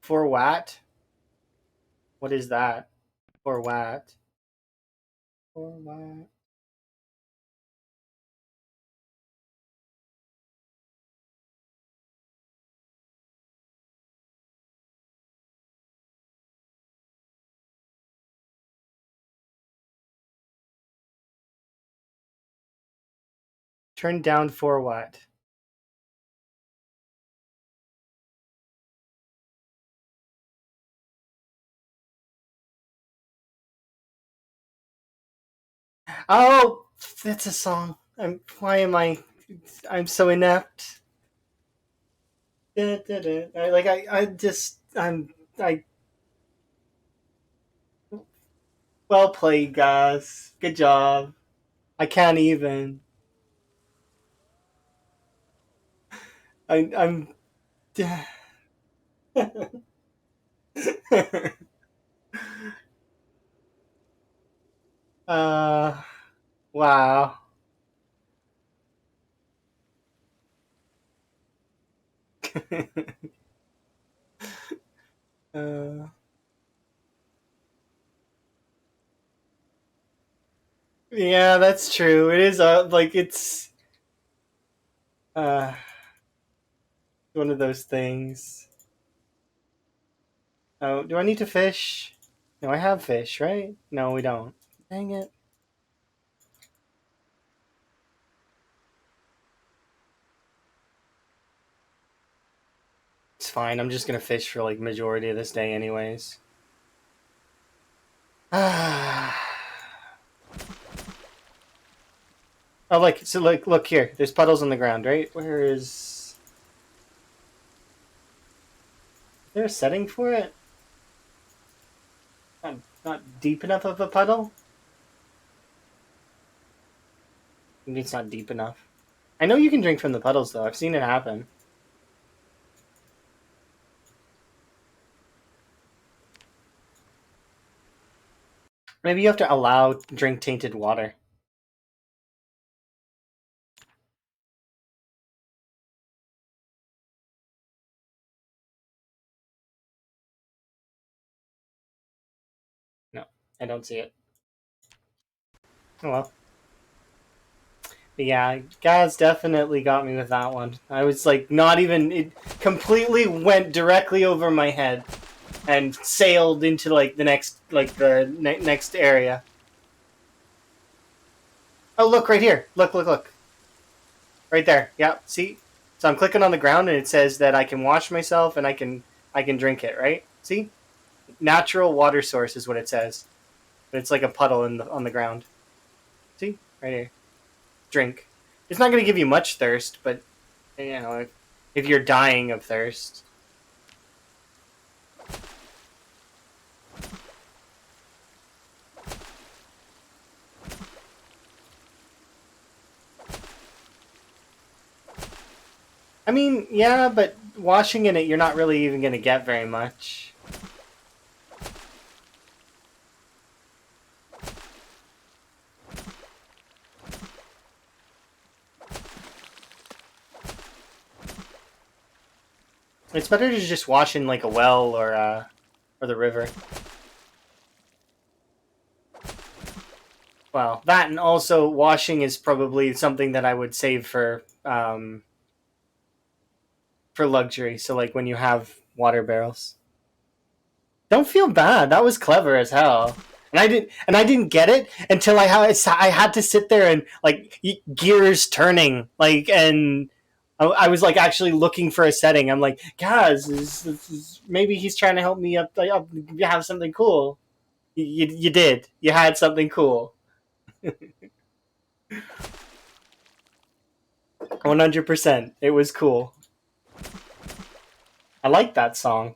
For what? What is that? For what? For what? Turn down for what? Oh, that's a song. Why am I? I'm so inept. I well played, guys. Good job. I can't even. I'm. uh. Wow. uh. Yeah, that's true. It is like it's uh one of those things. Oh, do I need to fish? No, I have fish, right? No, we don't. Dang it. It's fine. I'm just gonna fish for like majority of this day, anyways. Oh, like so. Look here. There's puddles on the ground, right? Where is there a setting for it? Not deep enough of a puddle. Maybe it's not deep enough. I know you can drink from the puddles though. I've seen it happen. Maybe you have to allow drink tainted water. No, I don't see it. Oh well. But yeah, Gaz definitely got me with that one. I was like, not even. It completely went directly over my head and sailed into like the next, next area. Oh, look right here. Look. Right there. Yeah, see? So I'm clicking on the ground and it says that I can wash myself and I can drink it, right? See? Natural water source is what it says. But it's like a puddle on the ground. See? Right here. Drink. It's not going to give you much thirst, but you know, if you're dying of thirst. I mean, yeah, but washing in it, you're not really even going to get very much. It's better to just wash in like a well or the river. Well, that and also washing is probably something that I would save for luxury. So like when you have water barrels. Don't feel bad. That was clever as hell. And I didn't get it until I had to sit there and like gears turning like and I was like actually looking for a setting. I'm like, guys, maybe he's trying to help me up have something cool. You did. You had something cool. 100%. It was cool. I like that song.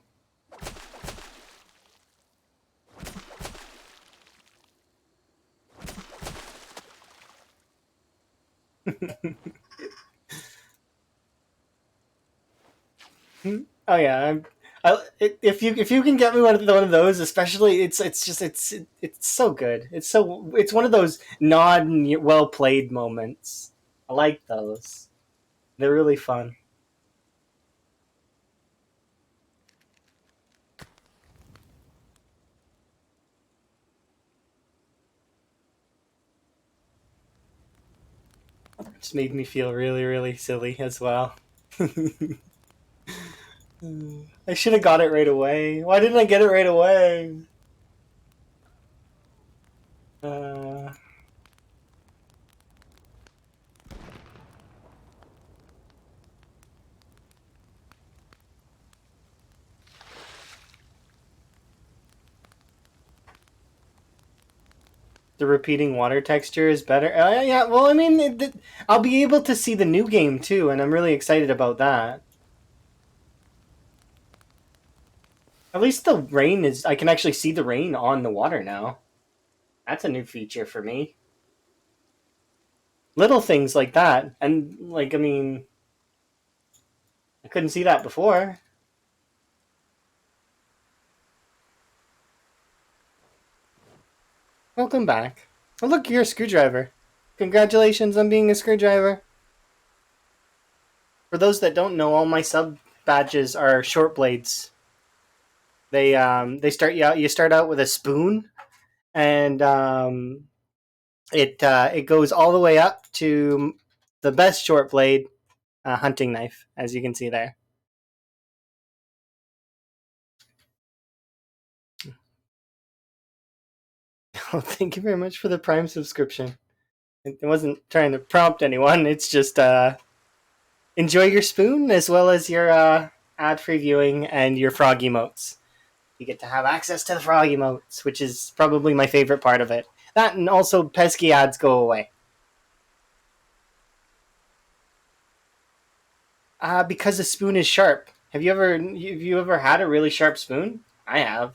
Oh yeah, if you can get me one of those, especially it's so good. It's one of those nod and well played moments. I like those. They're really fun. It just made me feel really silly as well. I should have got it right away. Why didn't I get it right away? Uh, The repeating water texture is better. Yeah, well, I mean, I'll be able to see the new game too, and I'm really excited about that. At least the rain is. I can actually see the rain on the water now. That's a new feature for me. Little things like that, and like, I mean, I couldn't see that before. Welcome back. Oh, look, you're a screwdriver. Congratulations on being a screwdriver. For those that don't know, all my sub badges are short blades. They start you out. You start out with a spoon, and it goes all the way up to the best short blade, hunting knife, as you can see there. Oh, thank you very much for the Prime subscription. It wasn't trying to prompt anyone. It's just enjoy your spoon as well as your ad-free viewing and your frog emotes. You get to have access to the frog emotes, which is probably my favorite part of it. That and also pesky ads go away. Because the spoon is sharp. Have you ever had a really sharp spoon? I have.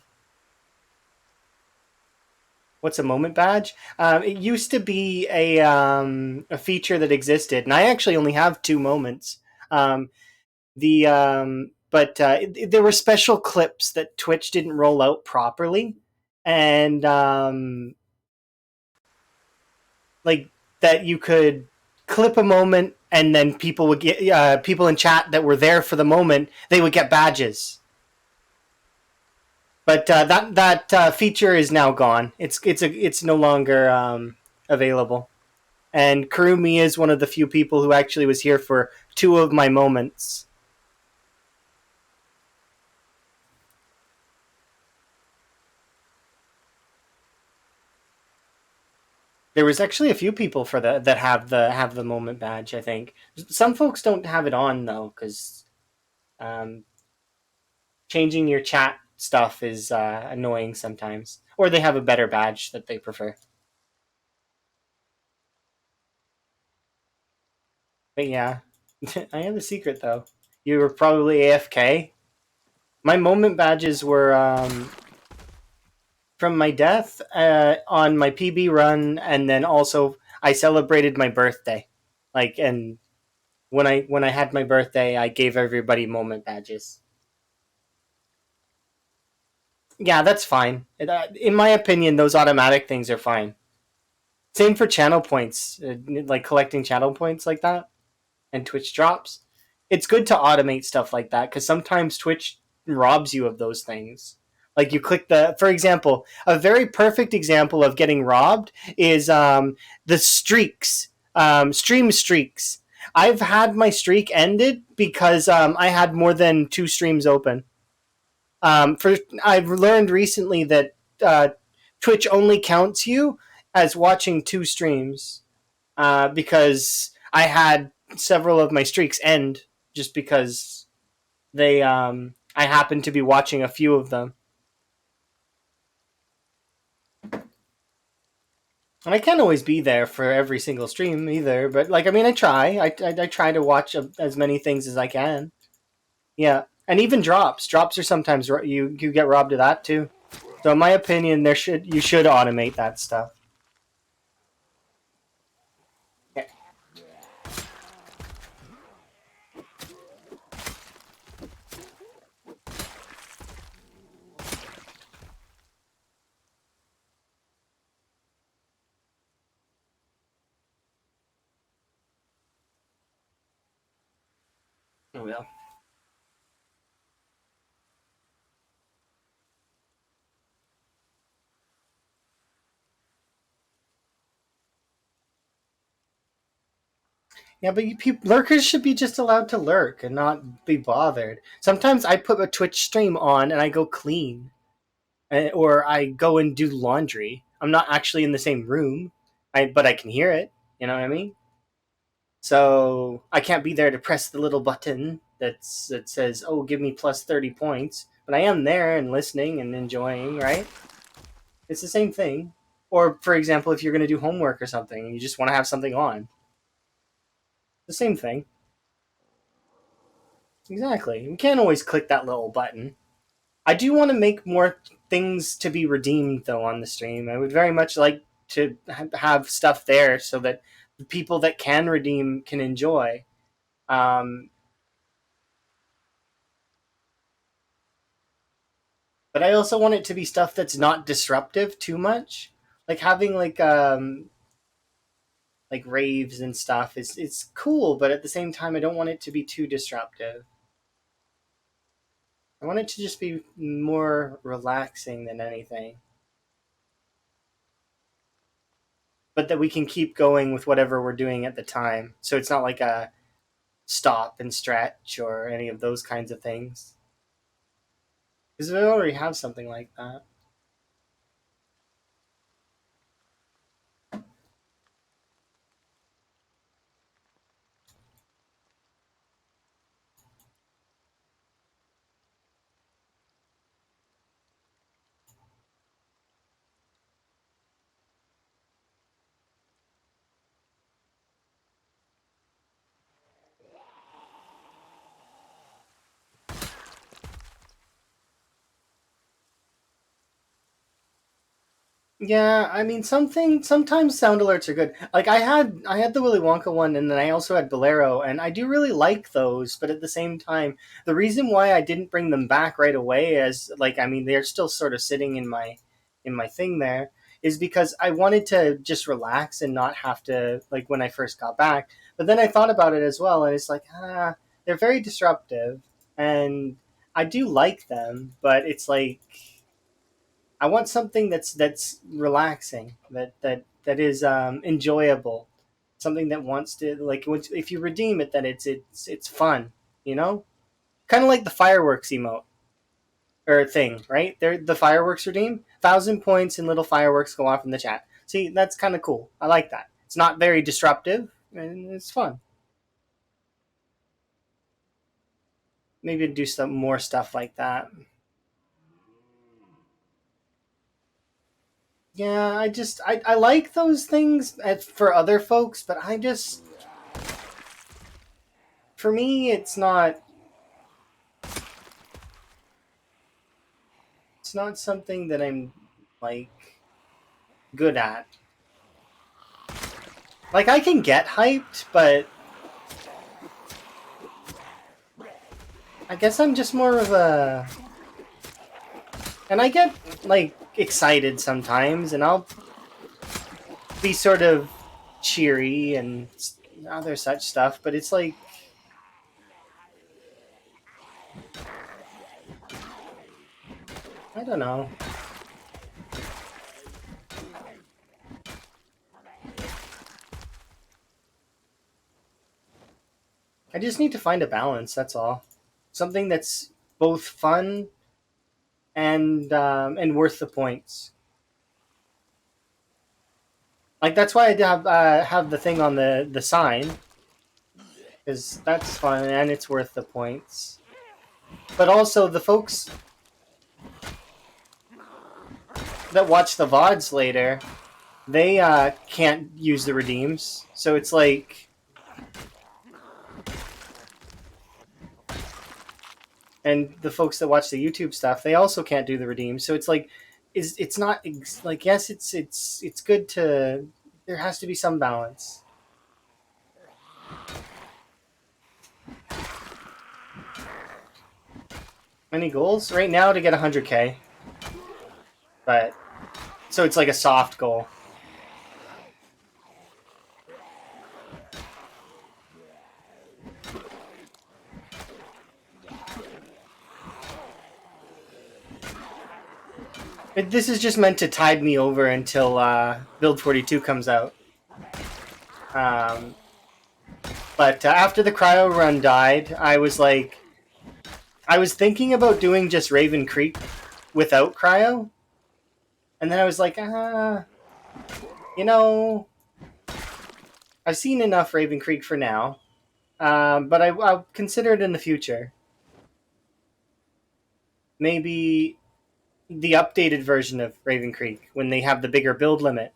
What's a moment badge? It used to be a feature that existed, and I actually only have two moments. But there were special clips that Twitch didn't roll out properly, and like that you could clip a moment, and then people would get people in chat that were there for the moment. They would get badges. But that feature is now gone. It's no longer available. And Kurumi is one of the few people who actually was here for two of my moments. There was actually a few people for that have the moment badge. I think some folks don't have it on though, because um, changing your chat stuff is annoying sometimes, or they have a better badge that they prefer. But yeah, I have a secret though. You were probably AFK. My moment badges were from my death on my PB run, and then also I celebrated my birthday. Like, and when I had my birthday, I gave everybody moment badges. Yeah, that's fine. In my opinion, those automatic things are fine. Same for channel points, like collecting channel points like that, and Twitch drops. It's good to automate stuff like that because sometimes Twitch robs you of those things. Like you click for example, a very perfect example of getting robbed is the streaks, stream streaks. I've had my streak ended because I had more than two streams open. For I've learned recently that uh, Twitch only counts you as watching two streams because I had several of my streaks end just because they I happened to be watching a few of them. And I can't always be there for every single stream either, but like I mean, I try. I try to watch as many things as I can. Yeah, and even drops are sometimes you get robbed of that too. So in my opinion, you should automate that stuff. Yeah. Oh yeah. Yeah, but lurkers should be just allowed to lurk and not be bothered. Sometimes I put a Twitch stream on and I go clean, or I go and do laundry. I'm not actually in the same room, but I can hear it. You know what I mean? So I can't be there to press the little button that says, "Oh, give me plus 30 points." But I am there and listening and enjoying. Right? It's the same thing. Or, for example, if you're going to do homework or something, you just want to have something on. The same thing. Exactly. We can't always click that little button. I do want to make more things to be redeemed, though, on the stream. I would very much like to have stuff there so that the people that can redeem can enjoy. Um, but I also want it to be stuff that's not disruptive too much. Like having like raves and stuff is it's cool, but at the same time, I don't want it to be too disruptive. I want it to just be more relaxing than anything, but that we can keep going with whatever we're doing at the time. So it's not like a stop and stretch or any of those kinds of things. Because we already have something like that. Yeah, I mean something. Sometimes sound alerts are good. Like I had the Willy Wonka one, and then I also had Bolero, and I do really like those. But at the same time, the reason why I didn't bring them back right away, as like I mean they're still sort of sitting in my thing there, is because I wanted to just relax and not have to like when I first got back. But then I thought about it as well, and it's like they're very disruptive, and I do like them, but it's like I want something that's relaxing, that is enjoyable, something that wants to like if you redeem it, then it's fun, you know, kind of like the fireworks emote or thing, right? They're the fireworks redeem 1,000 points and little fireworks go off in the chat. See, that's kind of cool. I like that. It's not very disruptive and it's fun. Maybe do some more stuff like that. Yeah, I like those things for other folks, but I just for me it's not something that I'm like good at. Like I can get hyped, but I guess I'm just more of a and I get like excited sometimes and I'll be sort of cheery and other such stuff, but it's like I don't know. I just need to find a balance, that's all. Something that's both fun and worth the points. Like that's why I have the thing on the sign because that's fun and it's worth the points. But also the folks that watch the VODs later, they can't use the redeems. So it's like, and the folks that watch the YouTube stuff, they also can't do the redeems. So it's like, it's not like yes, it's good to. There has to be some balance. Any goals right now to get 100K, but so it's like a soft goal. This is just meant to tide me over until Build 42 comes out. Um, but after the cryo run died, I was like, I was thinking about doing just Raven Creek without cryo, and then I was like, you know, I've seen enough Raven Creek for now, but I'll consider it in the future. Maybe the updated version of Raven Creek when they have the bigger build limit.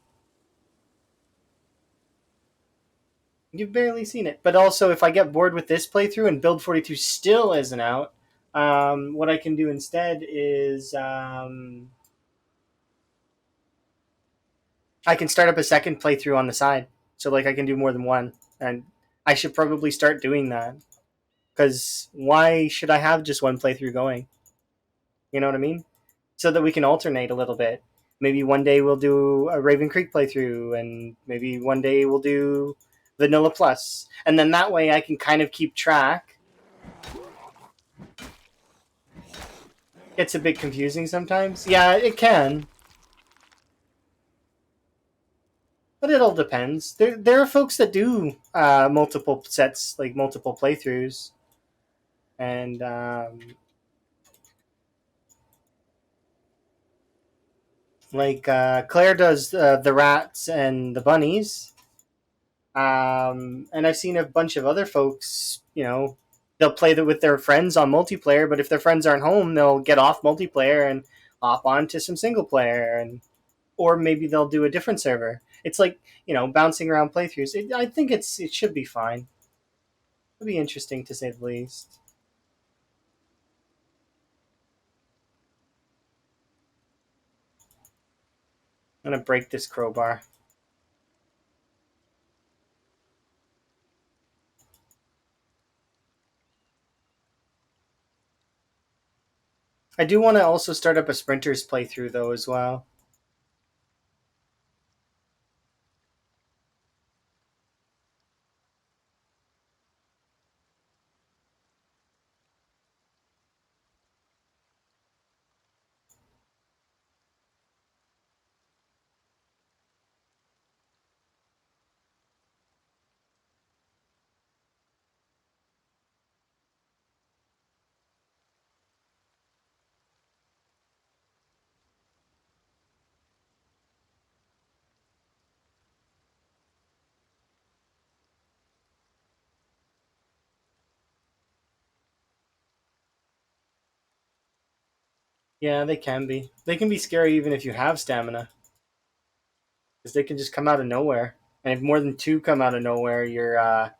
You've barely seen it. But also, if I get bored with this playthrough and Build 42 still isn't out, what I can do instead is I can start up a second playthrough on the side. So, like, I can do more than one. And I should probably start doing that. Because why should I have just one playthrough going? You know what I mean? So that we can alternate a little bit. Maybe one day we'll do a Raven Creek playthrough, and maybe one day we'll do Vanilla Plus. And then that way I can kind of keep track. It's a bit confusing sometimes. Yeah, it can. But it all depends. There are folks that do multiple sets, like multiple playthroughs. And like Claire does the rats and the bunnies. And I've seen a bunch of other folks, they'll play with their friends on multiplayer, but if their friends aren't home, they'll get off multiplayer and hop on to some single player, and or maybe they'll do a different server. It's like, bouncing around playthroughs. I think it should be fine. It'll be interesting to say the least. I'm gonna break this crowbar. I do want to also start up a sprinters playthrough though as well. Yeah, they can be. They can be scary even if you have stamina, because they can just come out of nowhere. And if more than two come out of nowhere, you're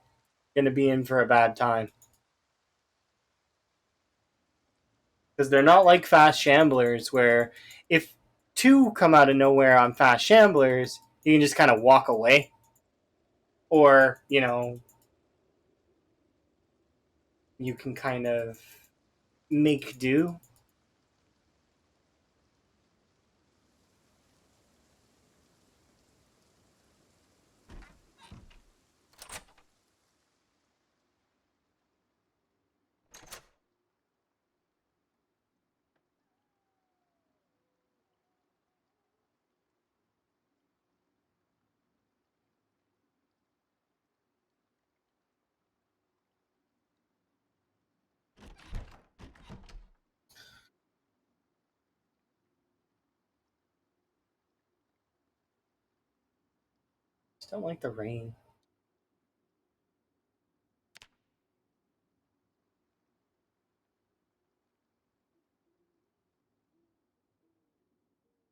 gonna be in for a bad time. Because they're not like fast shamblers, where if two come out of nowhere on fast shamblers, you can just kind of walk away, or you can kind of make do. Just don't like the rain.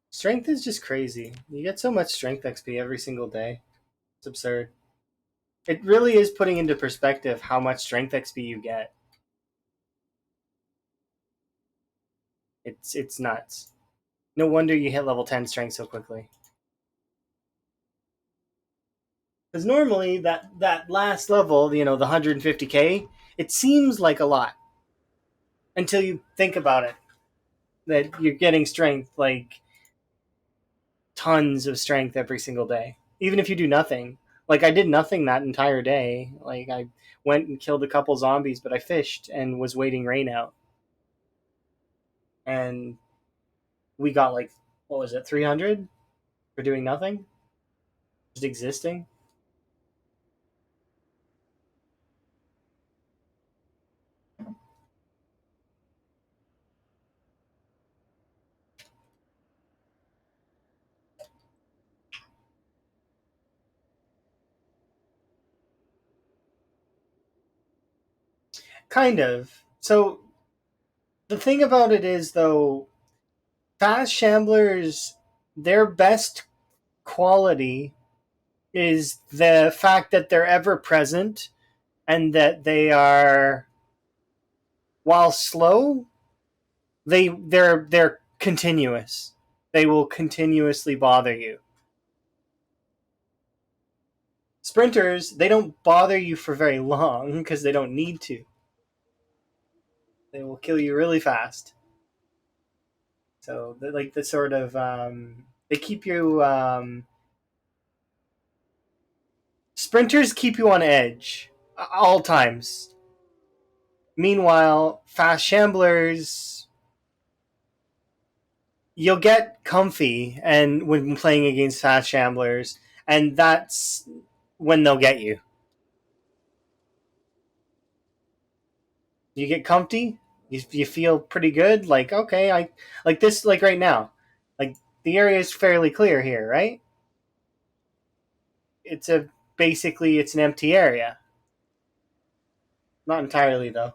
Strength is just crazy. You get so much strength XP every single day. It's absurd. It really is putting into perspective how much strength XP you get. It's nuts. No wonder you hit level 10 strength so quickly. Because normally that last level, the 150k, it seems like a lot until you think about it. That you're getting strength, like tons of strength every single day, even if you do nothing. Like I did nothing that entire day. Like I went and killed a couple zombies, but I fished and was waiting rain out, and we got like, what was it, 300 for doing nothing, just existing. Kind of. So the thing about it is, though, Fast Shamblers, their best quality is the fact that they're ever present and that they are, while slow, they're continuous. They will continuously bother you. Sprinters, they don't bother you for very long because they don't need to. They will kill you really fast. So, like the sort of they keep you. Sprinters keep you on edge all times. Meanwhile, fast shamblers, you'll get comfy and when playing against fast shamblers, and that's when they'll get you. You get comfy, you feel pretty good. Like okay, I like this. Like right now, like the area is fairly clear here, right? It's a basically it's an empty area. Not entirely though.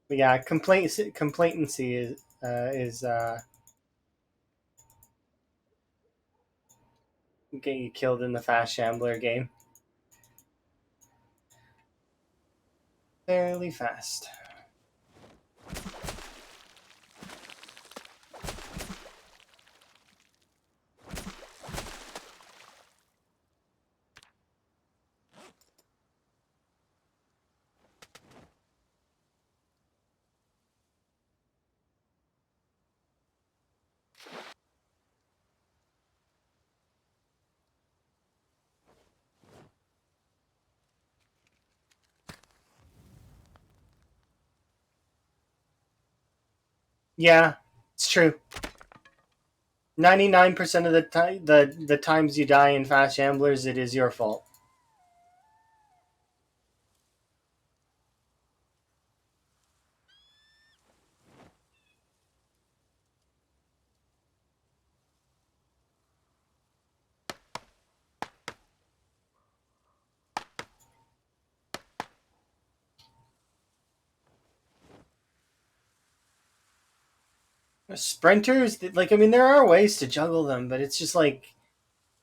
But yeah, complacency is get you killed in the fast shambler game fairly fast. Yeah, it's true. 99% of the time, the times you die in fast shamblers, it is your fault. Sprinters, like I mean, there are ways to juggle them, but it's just like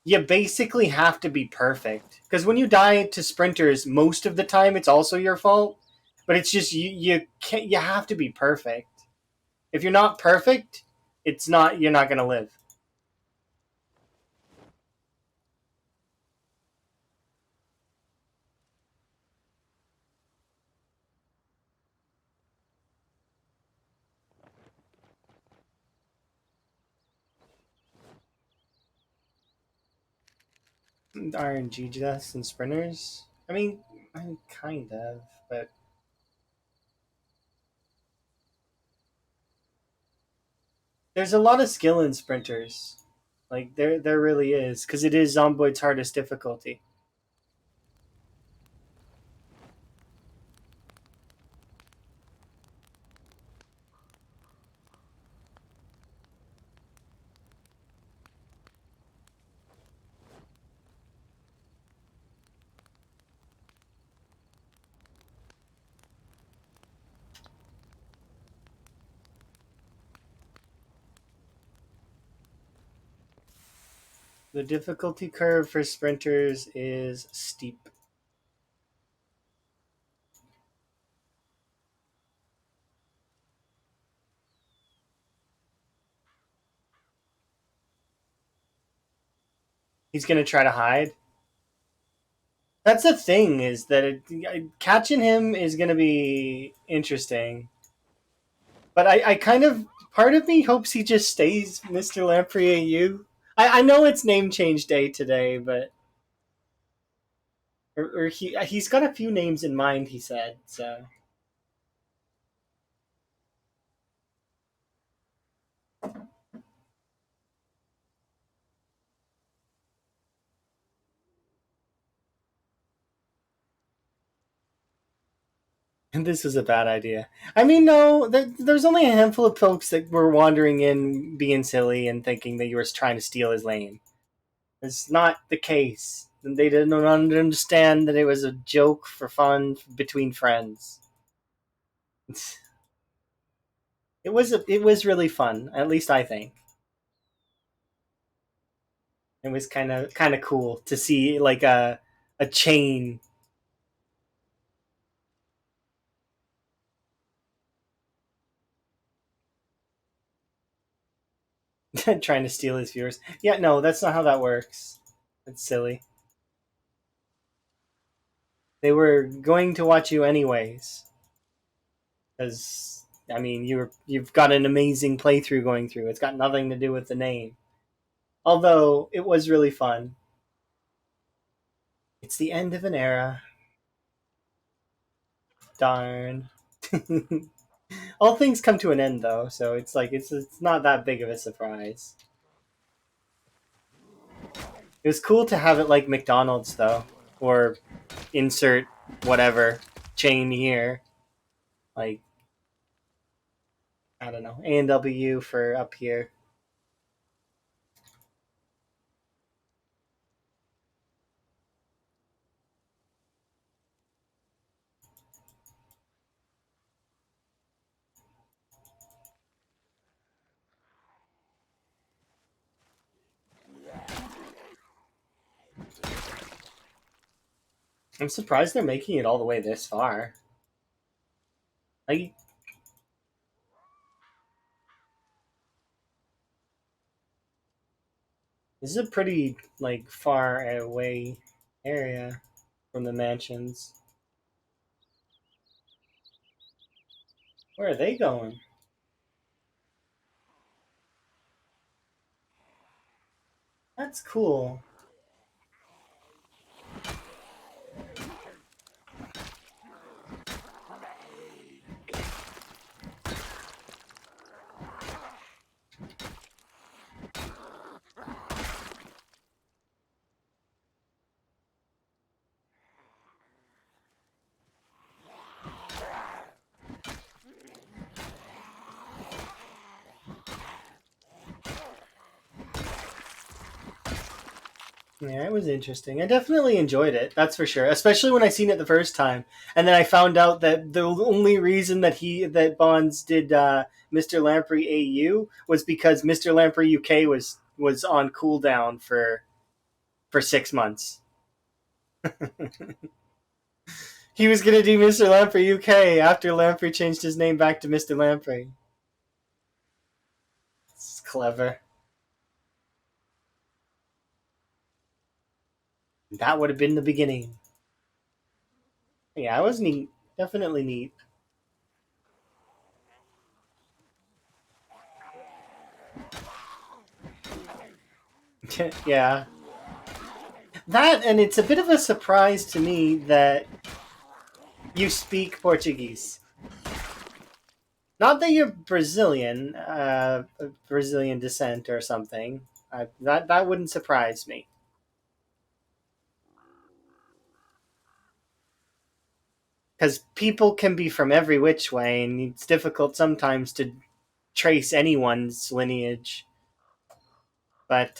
you basically have to be perfect because when you die to sprinters, most of the time it's also your fault. But it's just you can't you have to be perfect. If you're not perfect, it's not you're not gonna live. RNG deaths and sprinters. I mean, kind of, but there's a lot of skill in sprinters. Like there really is because it is Zomboid's hardest difficulty. The difficulty curve for sprinters is steep. He's gonna try to hide. That's the thing is that catching him is gonna be interesting. But I kind of part of me hopes he just stays Mr. Lamprey AU. I know it's name change day today, but or he's got a few names in mind. He said so. And this was a bad idea. I mean, no, there's only a handful of folks that were wandering in, being silly, and thinking that you were trying to steal his lane. It's not the case. They didn't understand that it was a joke for fun between friends. It was really fun. At least I think it was kind of cool to see like a chain trying to steal his viewers. Yeah, no, that's not how that works. That's silly. They were going to watch you anyways, because I mean you've got an amazing playthrough going through. It's got nothing to do with the name. Although it was really fun. It's the end of an era. Darn. All things come to an end though, so it's like it's not that big of a surprise. It was cool to have it like McDonald's though, or insert whatever chain here, like I don't know, A&W for up here. I'm surprised they're making it all the way this far. Like, this is a pretty like far away area from the mansions. Where are they going? That's cool. Yeah, it was interesting. I definitely enjoyed it. That's for sure. Especially when I seen it the first time, and then I found out that the only reason that Bonds did Mr. Lamprey AU was because Mr. Lamprey UK was on cooldown for 6 months. He was gonna do Mr. Lamprey UK after Lamprey changed his name back to Mr. Lamprey. It's clever. That would have been the beginning. Yeah, it was neat. Definitely neat. Yeah. That, and it's a bit of a surprise to me that you speak Portuguese. Not that you're Brazilian, Brazilian descent or something. That wouldn't surprise me. Because people can be from every which way, and it's difficult sometimes to trace anyone's lineage. But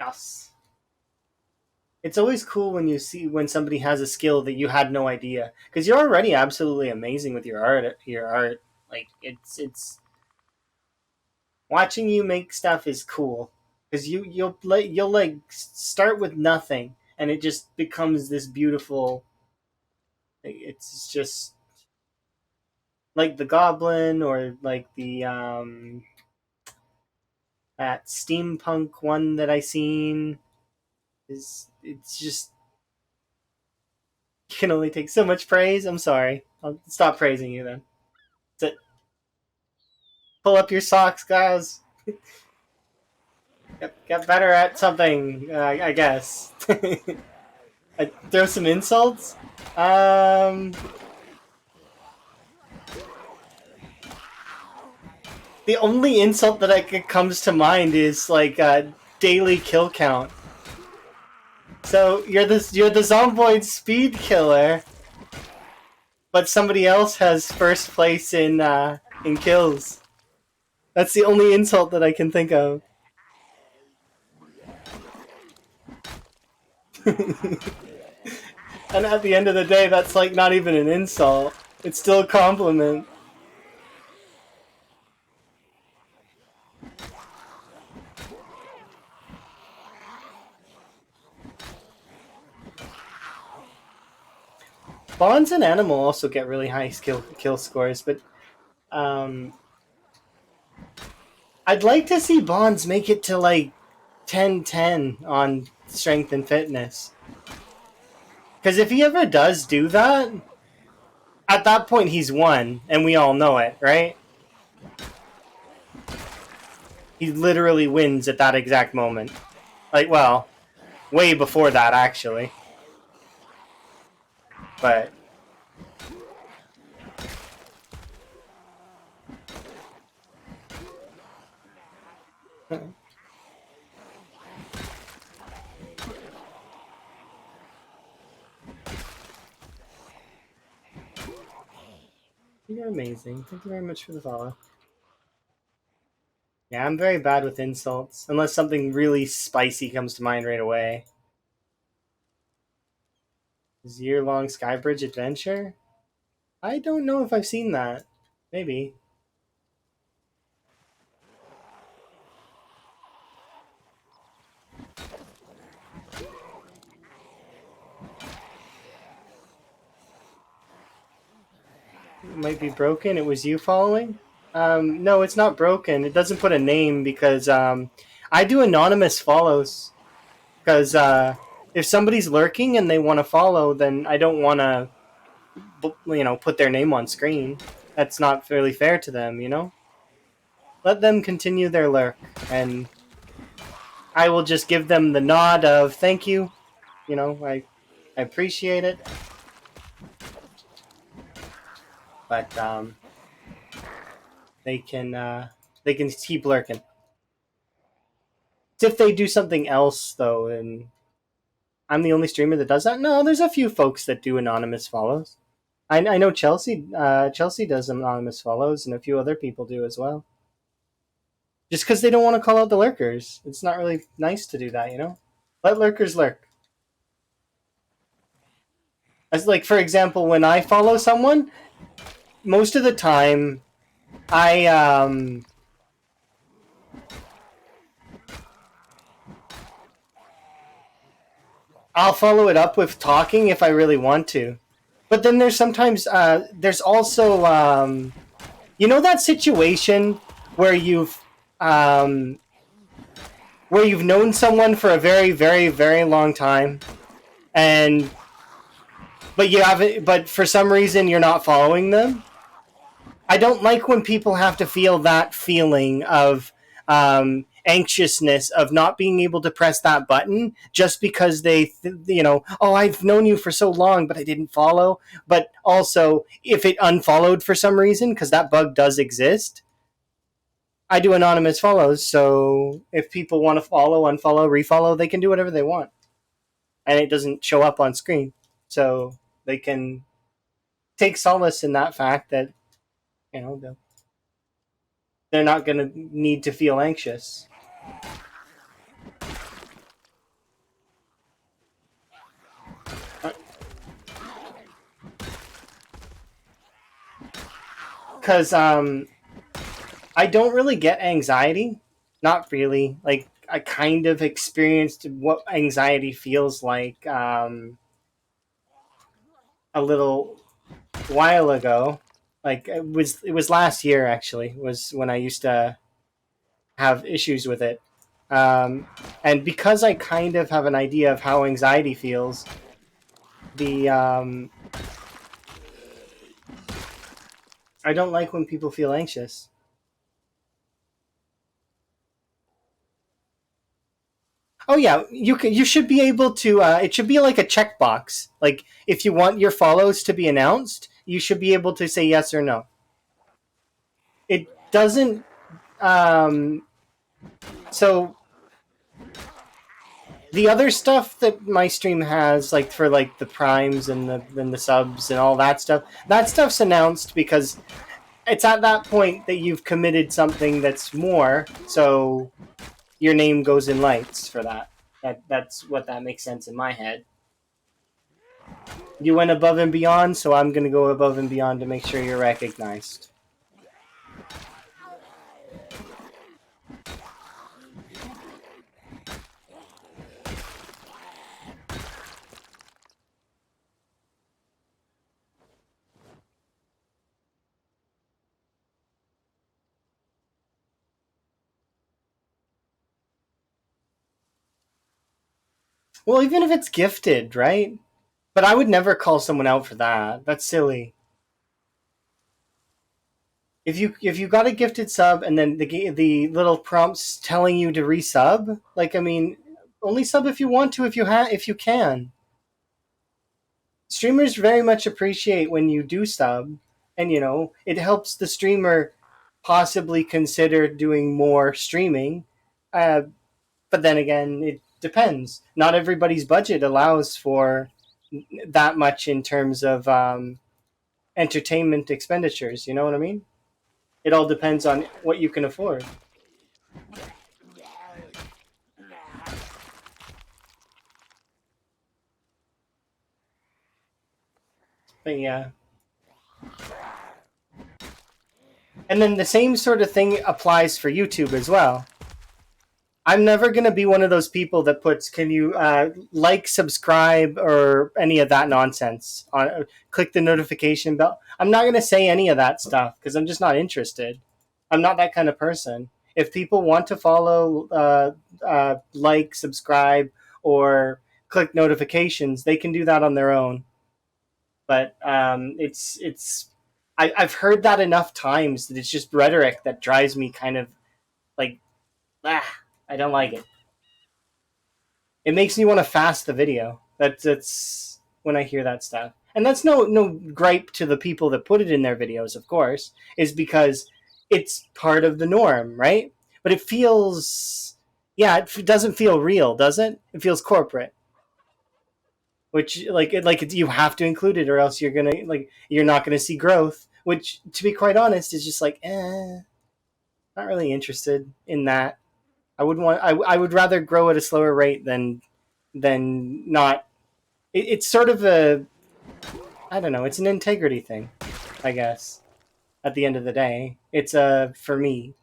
yes, it's always cool when you see when somebody has a skill that you had no idea, because you're already absolutely amazing with your art. Your art, like it's watching you make stuff is cool because you'll like start with nothing and it just becomes this beautiful. It's just like the goblin or like the that steampunk one that I seen is it's just you can only take so much praise. I'm sorry. I'll stop praising you then. That's it. Pull up your socks, guys. Get better at something, I guess. Throw some insults. Um, the only insult that comes to mind is like daily kill count. So you're the Zomboid speed killer, but somebody else has first place in kills. That's the only insult that I can think of. And at the end of the day, that's like not even an insult. It's still a compliment. Bonds and Animal also get really high kill scores, but um, I'd like to see Bonds make it to like 10-10 on strength and fitness. Because if he ever does do that, at that point he's won, and we all know it, right? He literally wins at that exact moment. Like, well, way before that, actually. But you're amazing. Thank you very much for the follow. Yeah, I'm very bad with insults, unless something really spicy comes to mind right away. His year-long Skybridge adventure? I don't know if I've seen that. Maybe. It might be broken. It was you following? No, it's not broken. It doesn't put a name because I do anonymous follows. Because if somebody's lurking and they want to follow, then I don't want to, put their name on screen. That's not really fair to them. Let them continue their lurk, and I will just give them the nod of thank you. I appreciate it, but they can they can keep lurking. If they do something else though, and I'm the only streamer that does that. No, there's a few folks that do anonymous follows. I know Chelsea. Chelsea does anonymous follows, and a few other people do as well. Just because they don't want to call out the lurkers, it's not really nice to do that. Let lurkers lurk. As like for example, when I follow someone, most of the time, I I'll follow it up with talking if I really want to. But then there's sometimes there's also that situation where um, you've known someone for a very very very long time, and but for some reason you're not following them. I don't like when people have to feel that feeling of anxiousness of not being able to press that button just because oh, I've known you for so long, but I didn't follow. But also, if it unfollowed for some reason, because that bug does exist, I do anonymous follows. So if people want to follow, unfollow, refollow, they can do whatever they want, and it doesn't show up on screen. So they can take solace in that fact that you know they're not going to need to feel anxious. Because I don't really get anxiety. Not really. Like, I kind of experienced what anxiety feels like a little while ago. Like, it was last year, actually, was when I used to have issues with it. Um, and because I kind of have an idea of how anxiety feels, the I don't like when people feel anxious. Oh yeah, you should be able to. It should be like a checkbox. Like if you want your follows to be announced, you should be able to say yes or no. It doesn't. Um, so The other stuff that my stream has, like for like the primes and the subs and all that stuff's announced because it's at that point that you've committed something that's more, so your name goes in lights for that. That's what that makes sense in my head. You went above and beyond, so I'm gonna go above and beyond to make sure you're recognized. Well, even if it's gifted, right? But I would never call someone out for that. That's silly. If you got a gifted sub and then the little prompts telling you to resub, like I mean, only sub if you want to, if you can. Streamers very much appreciate when you do sub, and it helps the streamer possibly consider doing more streaming. Uh, but then again, it depends. Not everybody's budget allows for that much in terms of entertainment expenditures. You know what I mean? It all depends on what you can afford. But yeah. And then the same sort of thing applies for YouTube as well. I'm never going to be one of those people that puts, can you like, subscribe, or any of that nonsense. Click the notification bell. I'm not going to say any of that stuff because I'm just not interested. I'm not that kind of person. If people want to follow, like, subscribe, or click notifications, they can do that on their own. But I've heard that enough times that it's just rhetoric that drives me kind of like, I don't like it. It makes me want to fast the video. That's when I hear that stuff. And that's no gripe to the people that put it in their videos, of course, is because it's part of the norm, right? But it feels, yeah, it doesn't feel real, does it? It feels corporate. Which you have to include it, or else you're not gonna see growth. Which, to be quite honest, is just not really interested in that. I would rather grow at a slower rate than not. It's sort of a, I don't know. It's an integrity thing, I guess. At the end of the day, it's for me.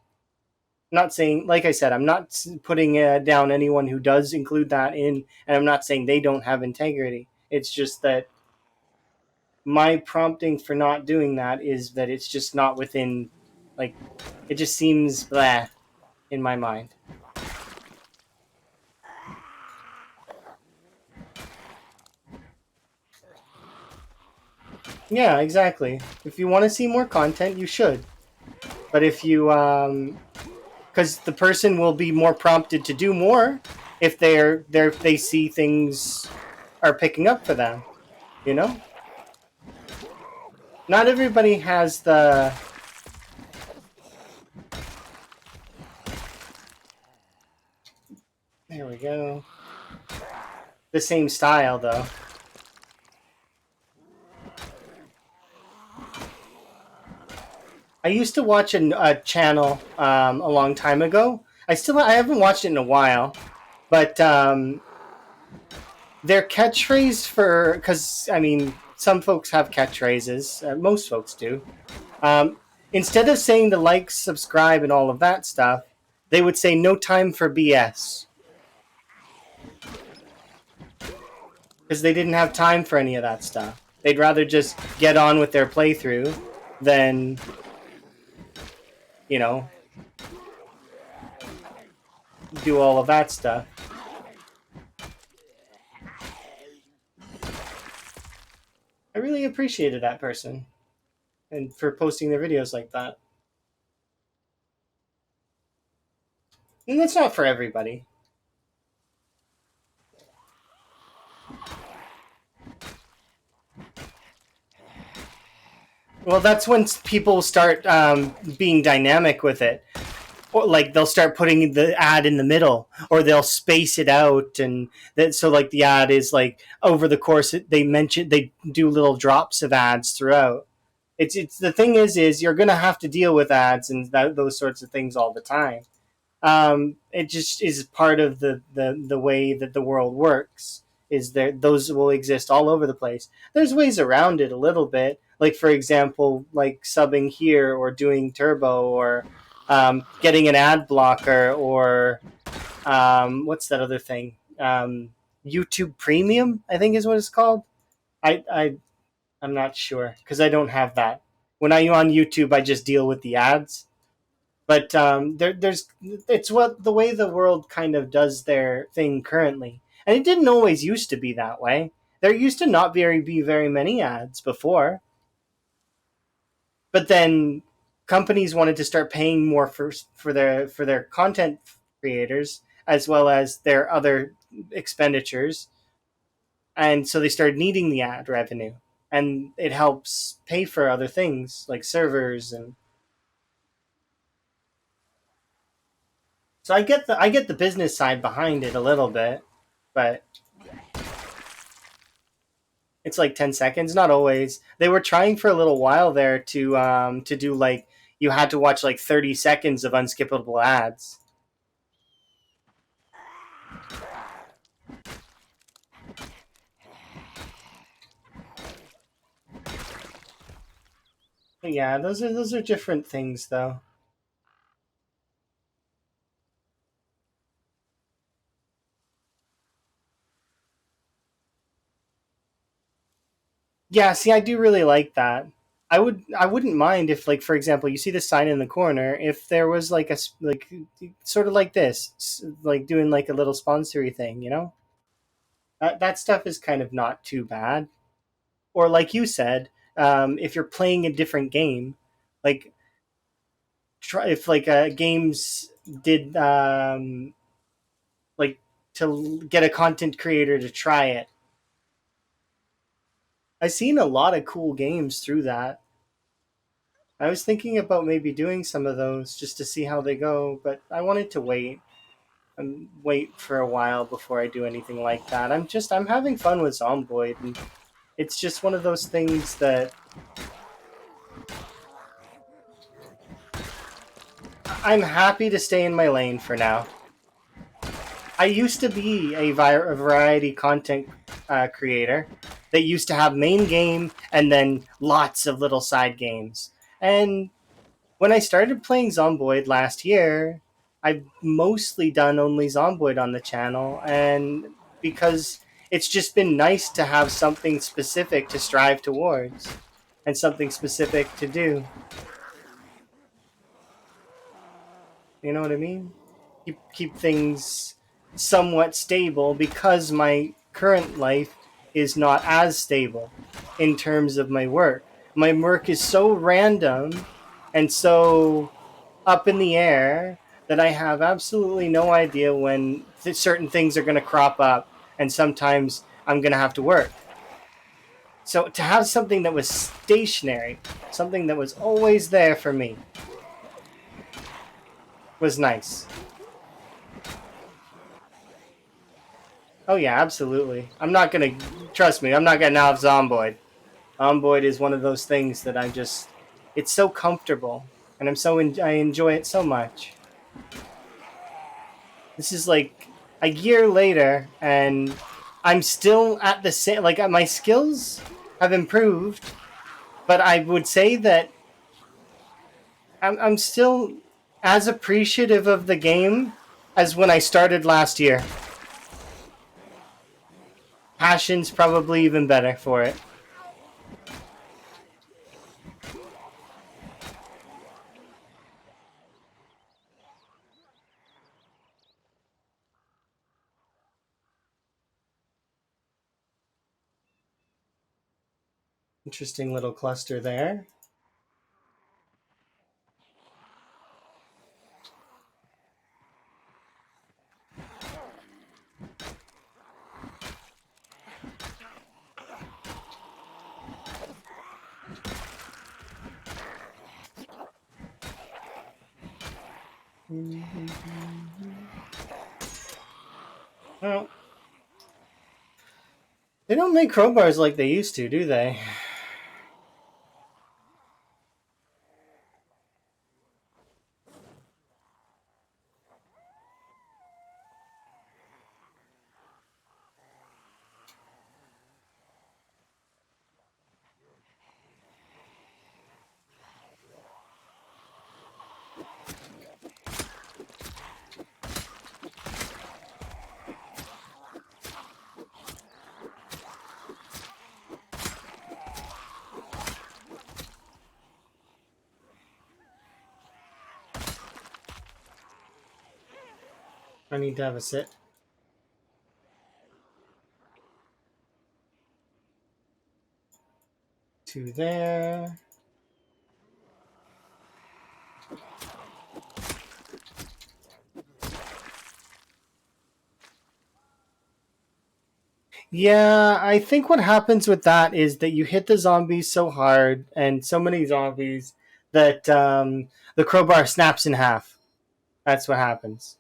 I'm not saying, like I said, I'm not putting down anyone who does include that in, and I'm not saying they don't have integrity. It's just that my prompting for not doing that is that it's just not within, like, it just seems blah in my mind. Yeah, exactly. If you want to see more content, you should. But if you, because the person will be more prompted to do more if they see things are picking up for them. You know, not everybody has the. There we go. The same style, though. I used to watch a channel a long time ago. I haven't watched it in a while, but their catchphrase for, because I mean some folks have catchphrases, most folks do. Instead of saying the like, subscribe, and all of that stuff, they would say no time for BS. Because they didn't have time for any of that stuff. They'd rather just get on with their playthrough than, do all of that stuff. I really appreciated that person and for posting their videos like that. And that's not for everybody. Well, that's when people start being dynamic with it. or like they'll start putting the ad in the middle, or they'll space it out, and that so like the ad is like over the course. They do little drops of ads throughout. It's the thing is you're gonna have to deal with ads and those sorts of things all the time. It just is part of the way that the world works. Is there those will exist all over the place. There's ways around it a little bit, like for example, like subbing here or doing turbo or getting an ad blocker or what's that other thing? YouTube Premium, I think is what it's called. I I'm not sure because I don't have that. When I'm on YouTube, I just deal with the ads. But there's it's what the way the world kind of does their thing currently, and it didn't always used to be that way. There used to not be very many ads before, but then companies wanted to start paying more for their content creators as well as their other expenditures, and so they started needing the ad revenue, and it helps pay for other things like servers and so I get the business side behind it a little bit, but it's like 10 seconds, not always. They were trying for a little while there to do like you had to watch like 30 seconds of unskippable ads. But yeah, those are different things though. Yeah, see, I do really like that. I wouldn't mind if like for example, you see the sign in the corner. If there was like like sort of like this, like doing like a little sponsory thing, you know. That stuff is kind of not too bad. Or like you said, if you're playing a different game, like try if like games did like to get a content creator to try it. I've seen a lot of cool games through that. I was thinking about maybe doing some of those just to see how they go, but I wanted to wait and wait for a while before I do anything like that. I'm having fun with Zomboid, and it's just one of those things that I'm happy to stay in my lane for now. I used to be a variety content creator that used to have main game and then lots of little side games. And when I started playing Zomboid last year, I've mostly done only Zomboid on the channel, and because it's just been nice to have something specific to strive towards and something specific to do. You know what I mean? Keep things somewhat stable because my current life is not as stable in terms of my work. My work is so random and so up in the air that I have absolutely no idea when certain things are going to crop up, and sometimes I'm going to have to work. So to have something that was stationary, something that was always there for me, was nice. Oh yeah, absolutely. I'm not gonna trust me. I'm not getting out of Zomboid. Zomboid is one of those things that I just. It's so comfortable, and I enjoy it so much. This is like a year later, and I'm still at the same. Like my skills have improved, but I would say that I'm still as appreciative of the game as when I started last year. Passion's probably even better for it. Interesting little cluster there. Well, they don't make crowbars like they used to, do they? I need to have a sit. Two there. Yeah, I think what happens with that is that you hit the zombies so hard and so many zombies that the crowbar snaps in half. That's what happens.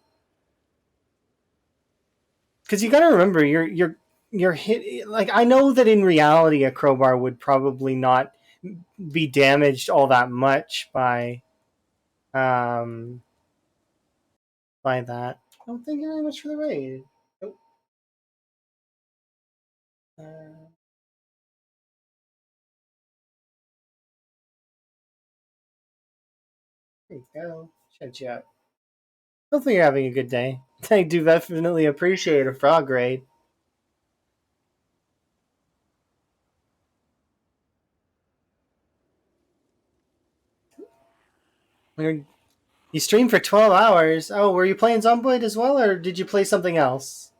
Because you got to remember, you're hit. Like I know that in reality, a crowbar would probably not be damaged all that much um by that. Oh, thank you very much for the raid. Oh, uh, there you go. Shout you out. Hopefully you're having a good day. I do definitely appreciate a frog raid. You streamed for 12 hours. Oh, were you playing Zomboid as well, or did you play something else?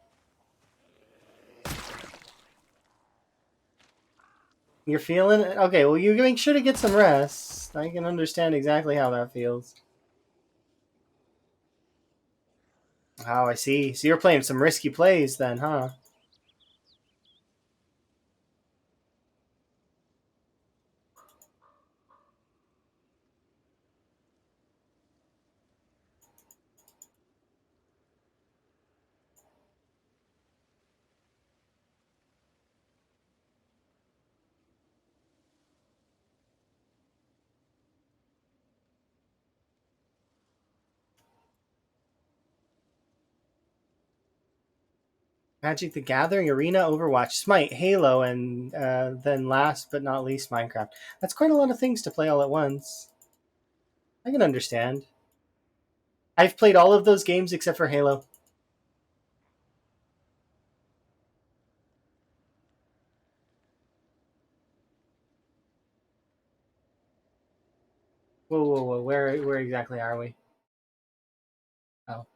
You're feeling it? Okay, well, you make sure to get some rest. I can understand exactly how that feels. Oh, I see. So you're playing some risky plays then, huh? Magic the Gathering, Arena, Overwatch, Smite, Halo, and then last but not least, Minecraft. That's quite a lot of things to play all at once. I can understand. I've played all of those games except for Halo. Whoa, whoa, whoa! Where exactly are we? Oh,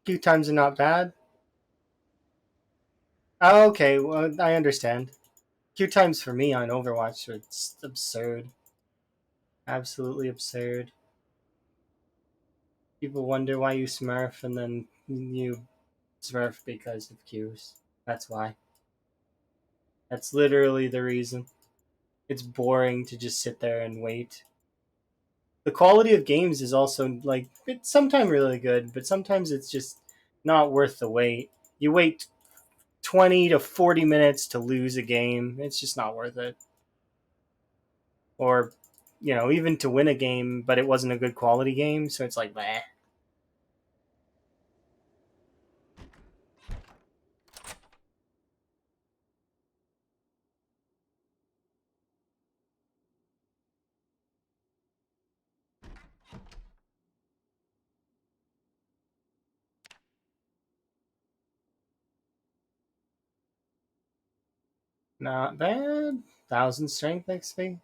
queue times are not bad. Oh, okay, well, I understand. Queue times for me on Overwatch are it's absurd, absolutely absurd. People wonder why you smurf, and then you smurf because of queues. That's why. That's literally the reason. It's boring to just sit there and wait. The quality of games is also like it's sometimes really good, but sometimes it's just not worth the wait. You wait 20 to 40 minutes to lose a game. It's just not worth it. Or even to win a game, but it wasn't a good quality game, so it's like, bleh. Not bad. 1,000 strength XP.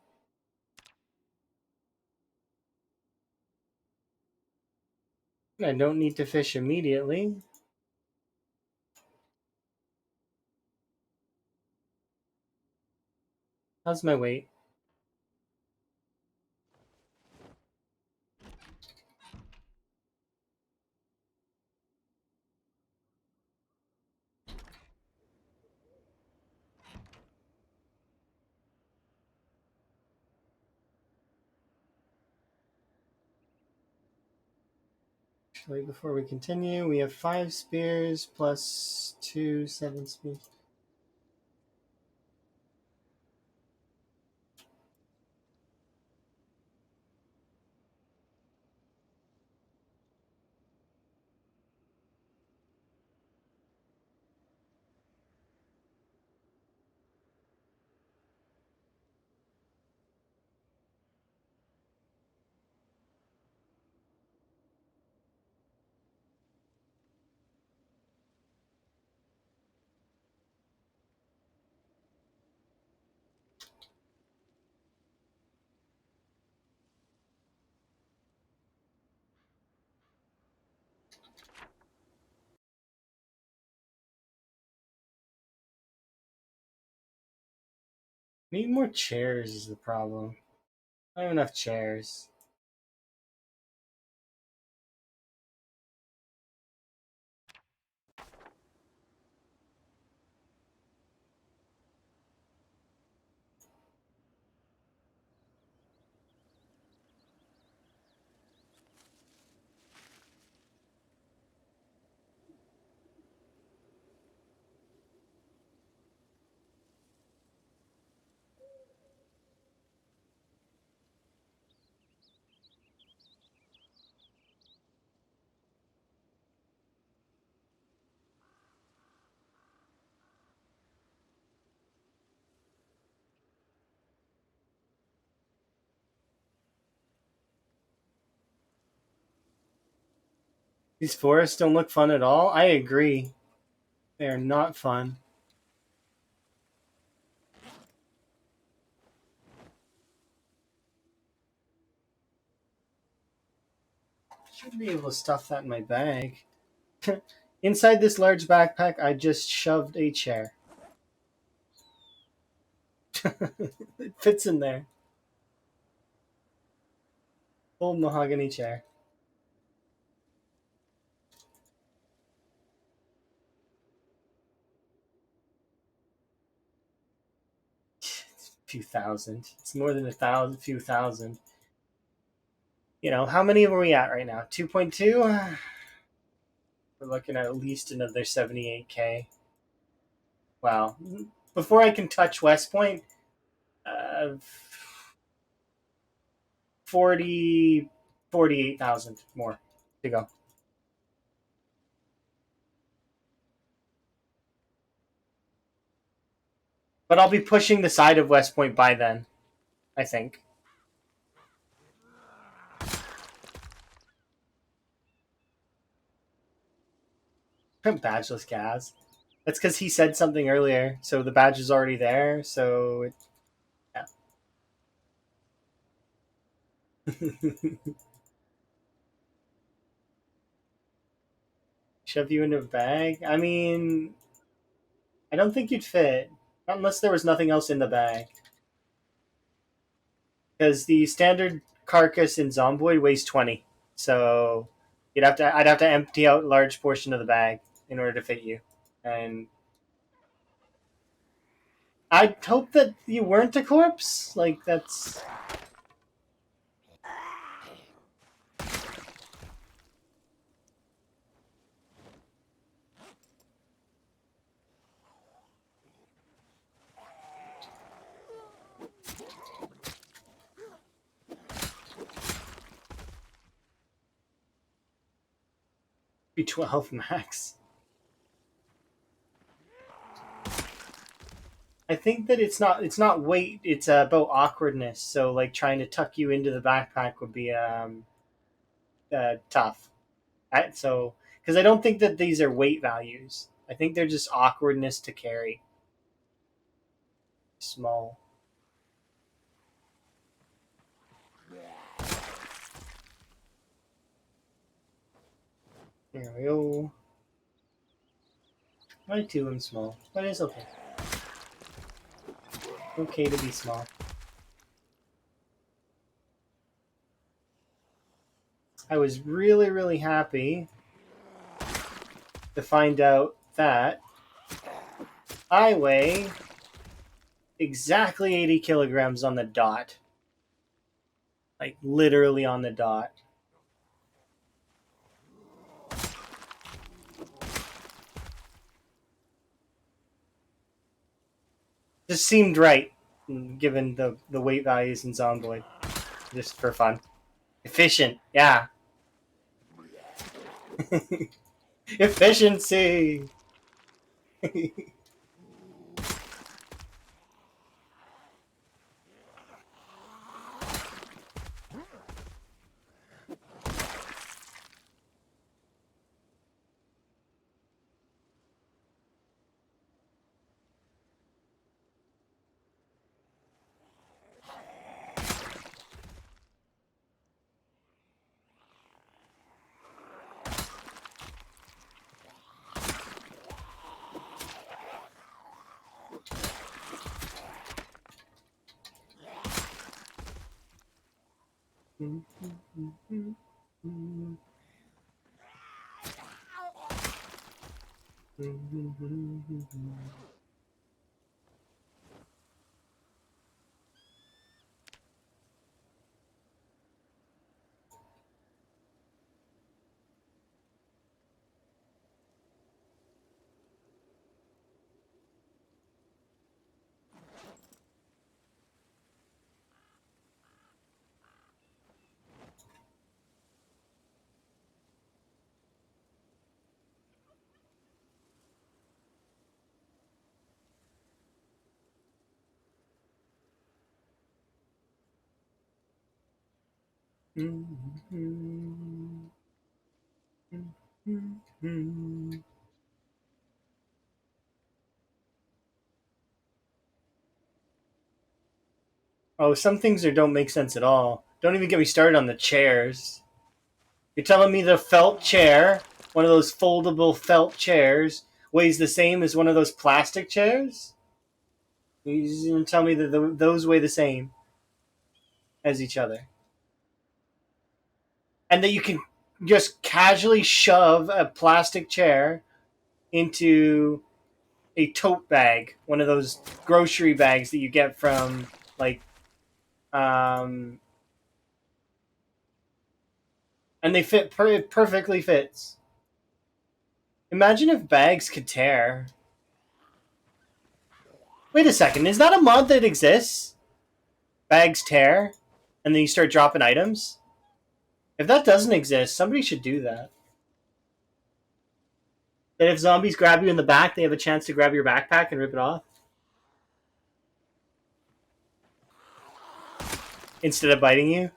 I don't need to fish immediately. How's my weight? Actually, before we continue, we have 5 spears plus 2 7 spears. Need more chairs is the problem. I don't have enough chairs. These forests don't look fun at all. I agree. They are not fun. Should be able to stuff that in my bag. Inside this large backpack, I just shoved a chair. It fits in there. Old mahogany chair. Few thousand. It's more than few thousand. You know, how many are we at right now? 2.2? We're looking at least another 78k. Wow. Before I can touch West Point, 40, 48,000 more to go. But I'll be pushing the side of West Point by then, I think. Badgeless Gaz. That's because he said something earlier, so the badge is already there, so yeah. Shove you into a bag? I mean, I don't think you'd fit. Not unless there was nothing else in the bag. Because the standard carcass in Zomboid weighs 20. So I'd have to empty out a large portion of the bag in order to fit you. And I'd hope that you weren't a corpse. Like, that's. Be 12 max. I think that it's not weight, it's about awkwardness. So like trying to tuck you into the backpack would be tough. So because I don't think that these are weight values. I think they're just awkwardness to carry. Small. There we go. I too am small, but it's okay. Okay to be small. I was really, really happy to find out that I weigh exactly 80 kilograms on the dot. Like, literally on the dot. Just seemed right, given the weight values in Zomboid. Just for fun. Efficient, yeah. Efficiency! Oh, some things don't make sense at all. Don't even get me started on the chairs. You're telling me the felt chair, one of those foldable felt chairs, weighs the same as one of those plastic chairs? You're going to tell me that those weigh the same as each other? And that you can just casually shove a plastic chair into a tote bag, one of those grocery bags that you get from, like, and they fit perfectly fits. Imagine if bags could tear. Wait a second, is that a mod that exists? Bags tear, and then you start dropping items? If that doesn't exist, somebody should do that. That if zombies grab you in the back, they have a chance to grab your backpack and rip it off? Instead of biting you?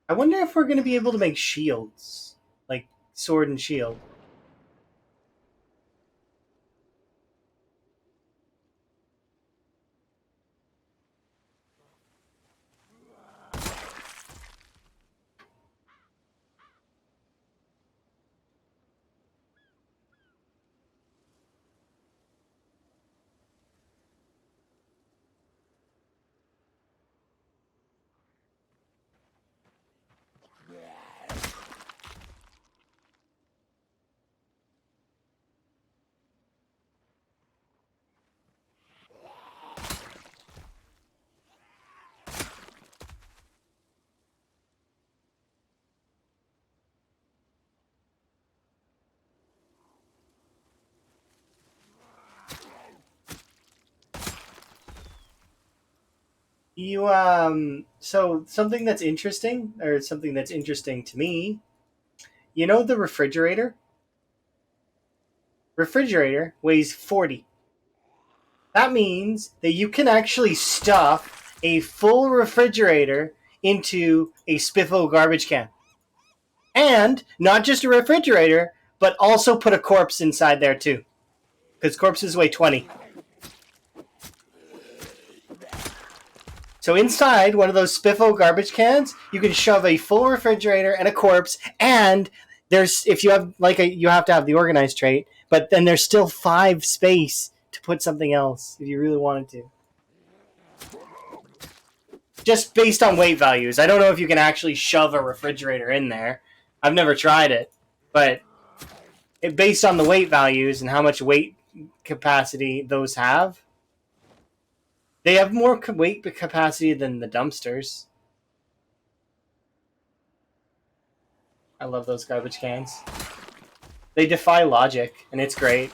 I wonder if we're going to be able to make shields. Like, sword and shield. So something that's interesting, or something that's interesting to me, you know the refrigerator? Refrigerator weighs 40. That means that you can actually stuff a full refrigerator into a spiffo garbage can. And not just a refrigerator, but also put a corpse inside there too. Because corpses weigh 20. So inside one of those spiffo garbage cans, you can shove a full refrigerator and a corpse, and there's, if you have you have to have the organized trait, but then there's still 5 space to put something else if you really wanted to. Just based on weight values. I don't know if you can actually shove a refrigerator in there. I've never tried it, but based on the weight values and how much weight capacity those have, They have more weight capacity than the dumpsters. I love those garbage cans. They defy logic, and it's great.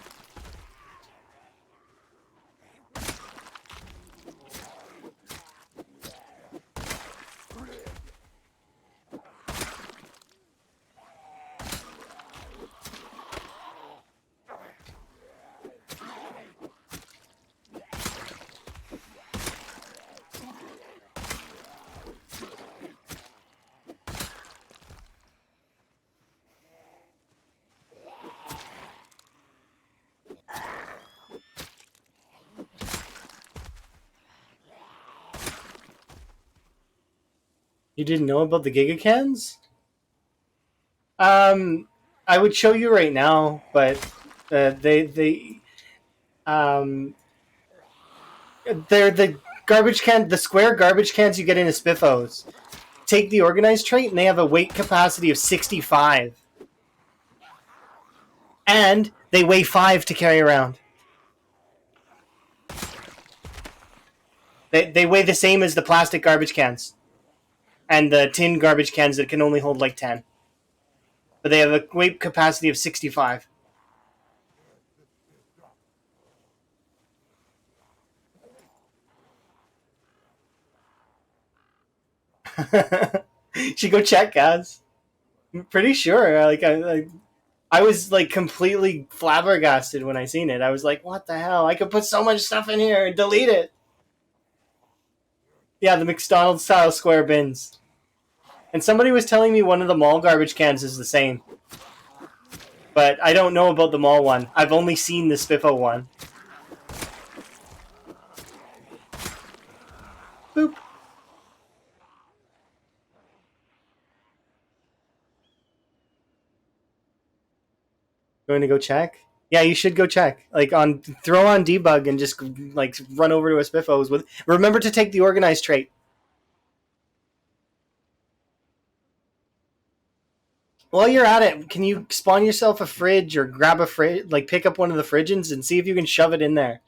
You didn't know about the Gigacans? I would show you right now, but um, they're the garbage can, the square garbage cans you get in a Spiffos. Take the organized trait, and they have a weight capacity of 65, and they weigh 5 to carry around. They weigh the same as the plastic garbage cans and the tin garbage cans that can only hold like 10. But they have a weight capacity of 65. Should go check, guys. I'm pretty sure. I was like completely flabbergasted when I seen it. I was like, "What the hell? I could put so much stuff in here and delete it." Yeah, the McDonald's style square bins. And somebody was telling me one of the mall garbage cans is the same, but I don't know about the mall one. I've only seen the Spiffo one. Boop. Going to go check? Yeah, you should go check. Like throw on debug and just like run over to a Spiffos with. Remember to take the organized trait. While you're at it, can you spawn yourself a fridge or grab a fridge, like pick up one of the fridges and see if you can shove it in there?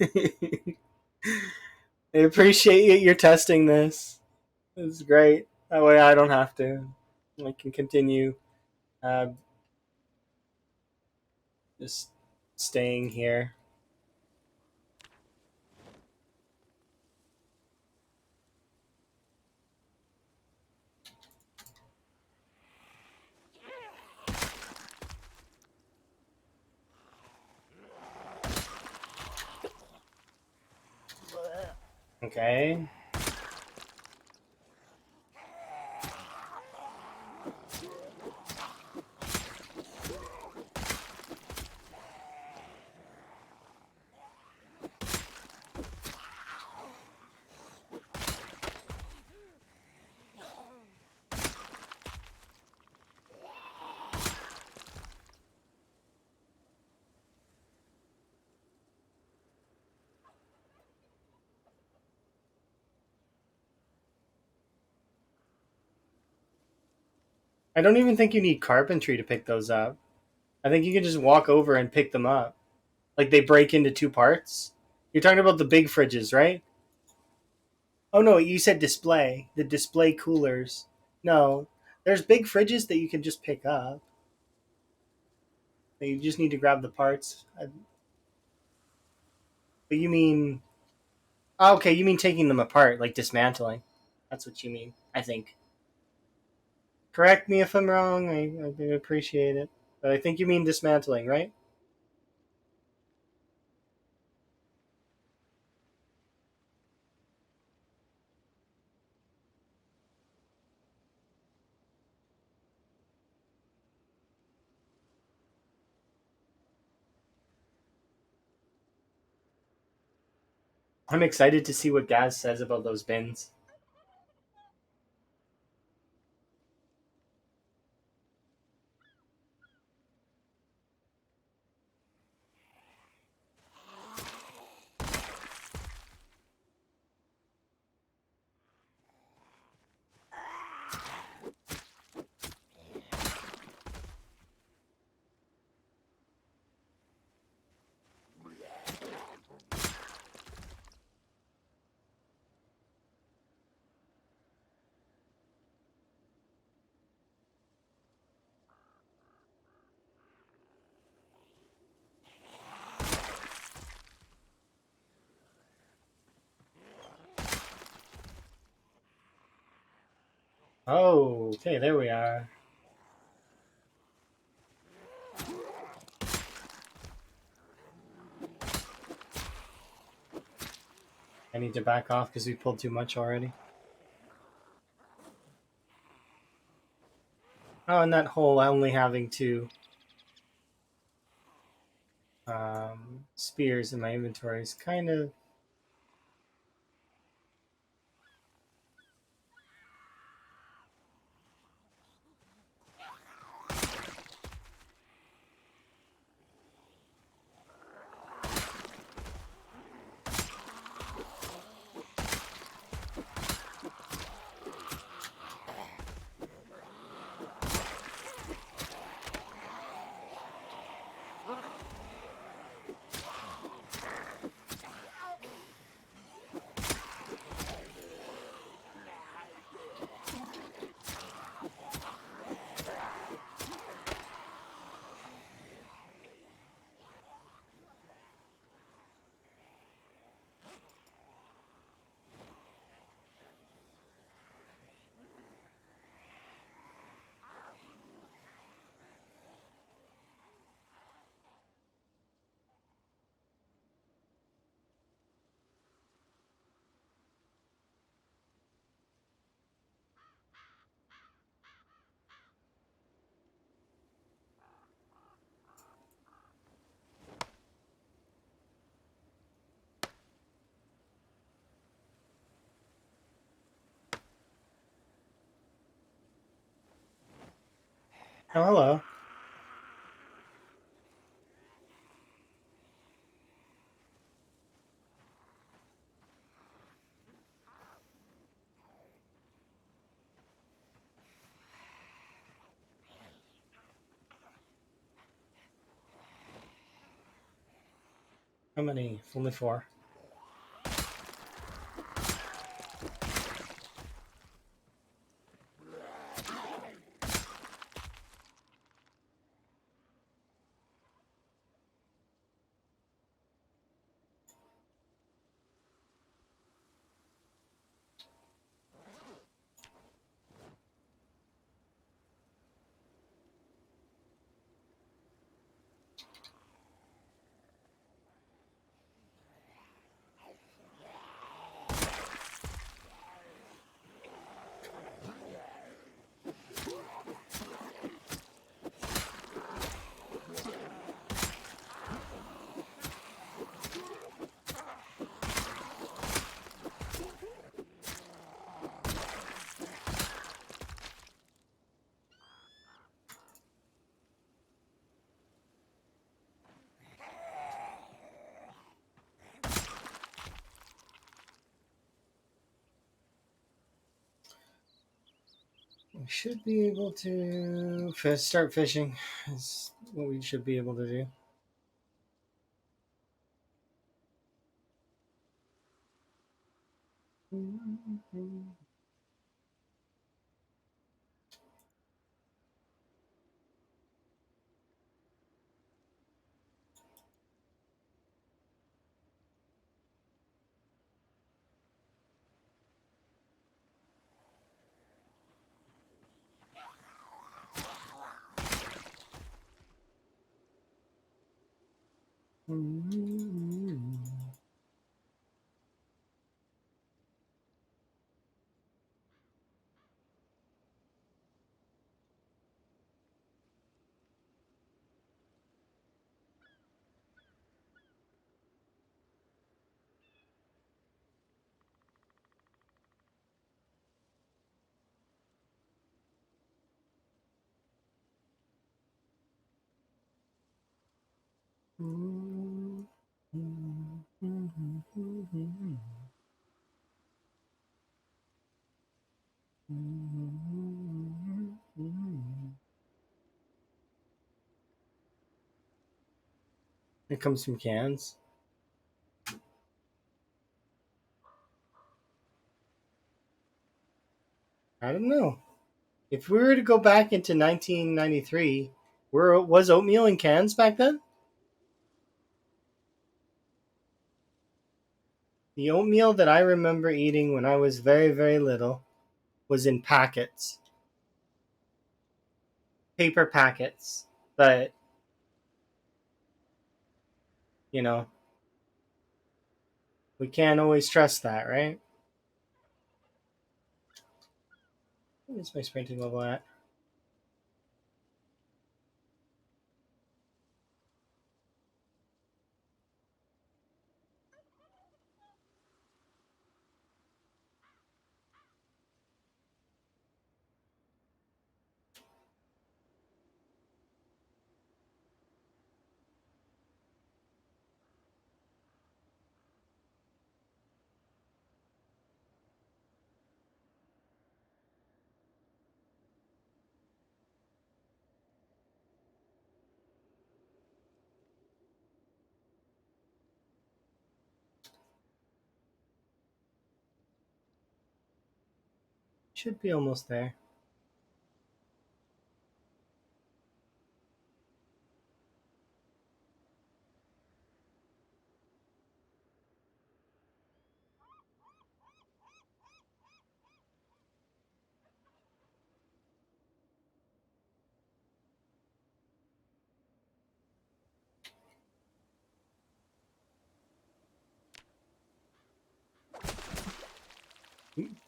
I appreciate you're testing this. This is great. That way I don't have to. I can continue uh, just staying here. Okay. I don't even think you need carpentry to pick those up. I think you can just walk over and pick them up. Like they break into two parts. You're talking about the big fridges, right? Oh no, you said display. The display coolers. No, there's big fridges that you can just pick up. You just need to grab the parts. But you mean... Oh, okay, you mean taking them apart, like dismantling. That's what you mean, I think. Correct me if I'm wrong, I appreciate it. But I think you mean dismantling, right? I'm excited to see what Gaz says about those bins. Oh, okay, there we are. I need to back off because we pulled too much already. Oh, and that hole only having two spears in my inventory is kind of. Oh, hello. How many? Only four. We should be able to start fishing. Is what we should be able to do. It comes from cans. I don't know. If we were to go back into 1993, was oatmeal in cans back then? The oatmeal that I remember eating when I was very, very little was in packets, paper packets. But you know, we can't always trust that, right? What is my sprinting level at? Should be almost there.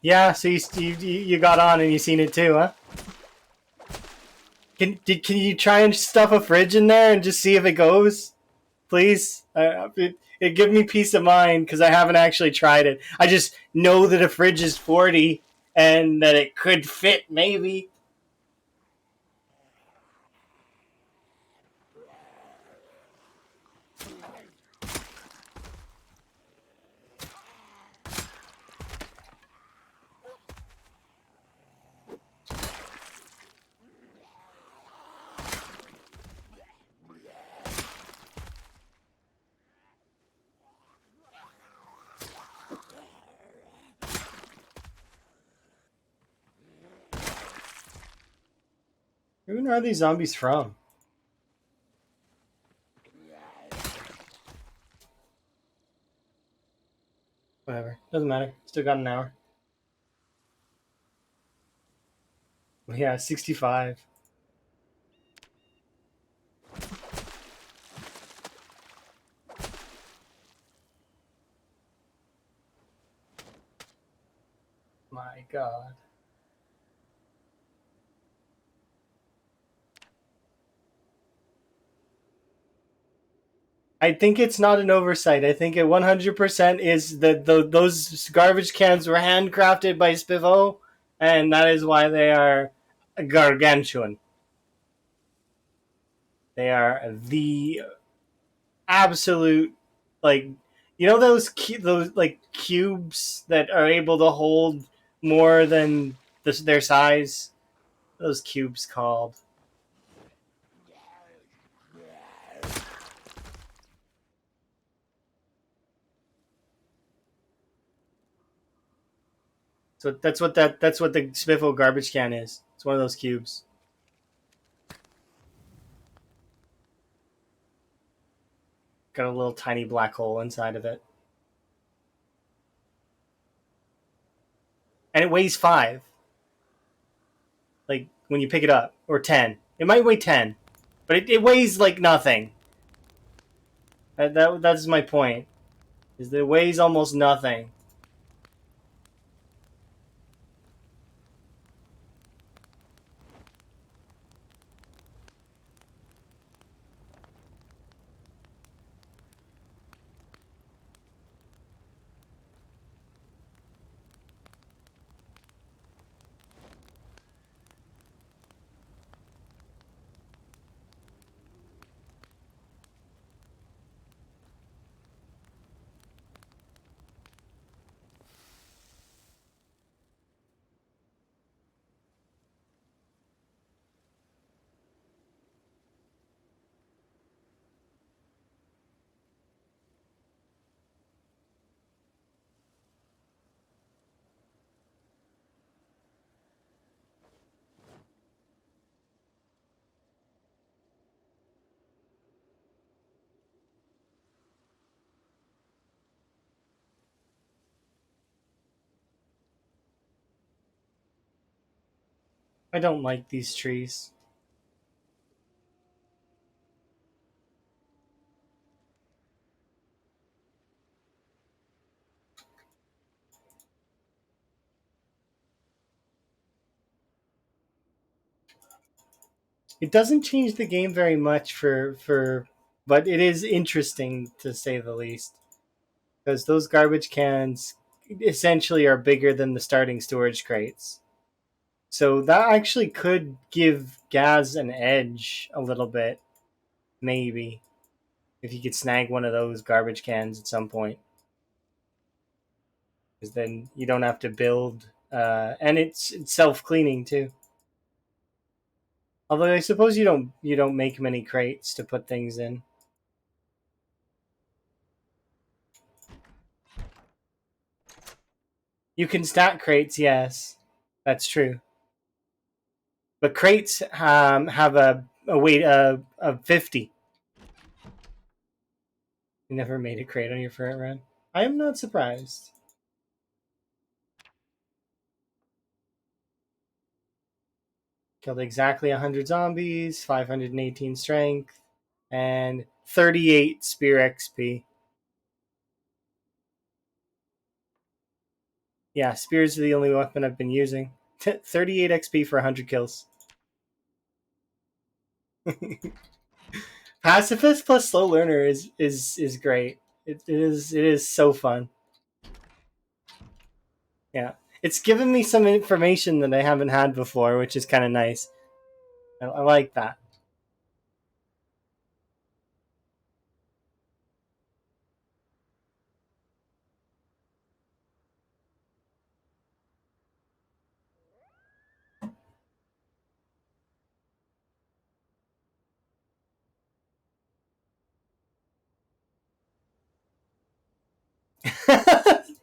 Yeah, so you got on and you seen it too, huh? Can you try and stuff a fridge in there and just see if it goes, please? It give me peace of mind because I haven't actually tried it. I just know that a fridge is 40 and that it could fit maybe. Who are these zombies from? Whatever, doesn't matter. Still got an hour. Yeah, 65. My God. I think it's not an oversight. I think it 100% is that those garbage cans were handcrafted by Spivo, and that is why they are gargantuan. They are the absolute, like, you know those like cubes that are able to hold more than their size. Those cubes called. So that's what the Spiffle garbage can is. It's one of those cubes. Got a little tiny black hole inside of it, and it weighs 5. Like when you pick it up, or 10. It might weigh 10, but it weighs like nothing. That's my point. Is that it weighs almost nothing. I don't like these trees. It doesn't change the game very much but it is interesting to say the least. Because those garbage cans essentially are bigger than the starting storage crates. So that actually could give Gaz an edge a little bit, maybe, if you could snag one of those garbage cans at some point. Because then you don't have to build, and it's self cleaning too. Although I suppose you don't make many crates to put things in. You can stack crates, yes, that's true. But crates have a weight of 50. You never made a crate on your first run. I am not surprised. Killed exactly 100 zombies, 518 strength, and 38 spear XP. Yeah, spears are the only weapon I've been using. 38 XP for 100 kills. Pacifist plus slow learner is great. It is so fun. Yeah, it's given me some information that I haven't had before, which is kind of nice. I like that.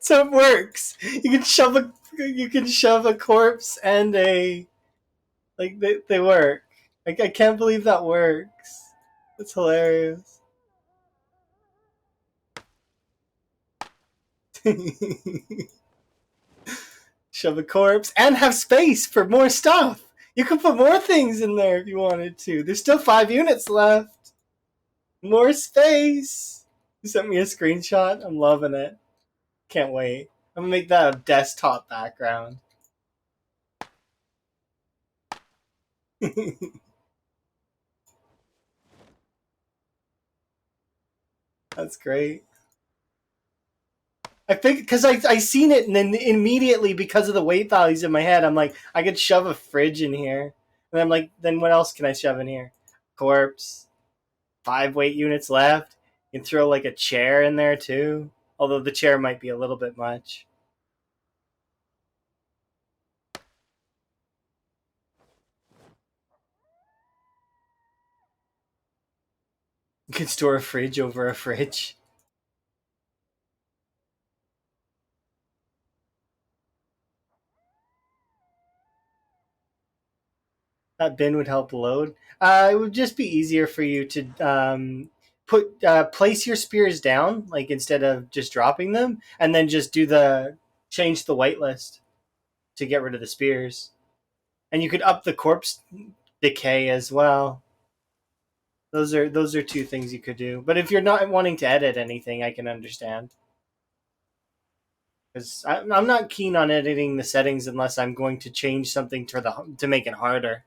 So it works. You can shove a corpse and a they work. I can't believe that works. It's hilarious. Shove a corpse and have space for more stuff. You can put more things in there if you wanted to. There's still 5 units left. More space. You sent me a screenshot. I'm loving it. Can't wait. I'm gonna make that a desktop background. That's great. I think because I seen it and then immediately because of the weight values in my head, I'm like I could shove a fridge in here, and I'm like, then what else can I shove in here? Corpse. 5 weight units left. You can throw like a chair in there too, although the chair might be a little bit much. You can store a fridge over a fridge. That bin would help load. It would just be easier for you to put place your spears down, like instead of just dropping them, and then just do the change the whitelist to get rid of the spears. And you could up the corpse decay as well. Those are two things you could do. But if you're not wanting to edit anything, I can understand because I'm not keen on editing the settings unless I'm going to change something to make it harder.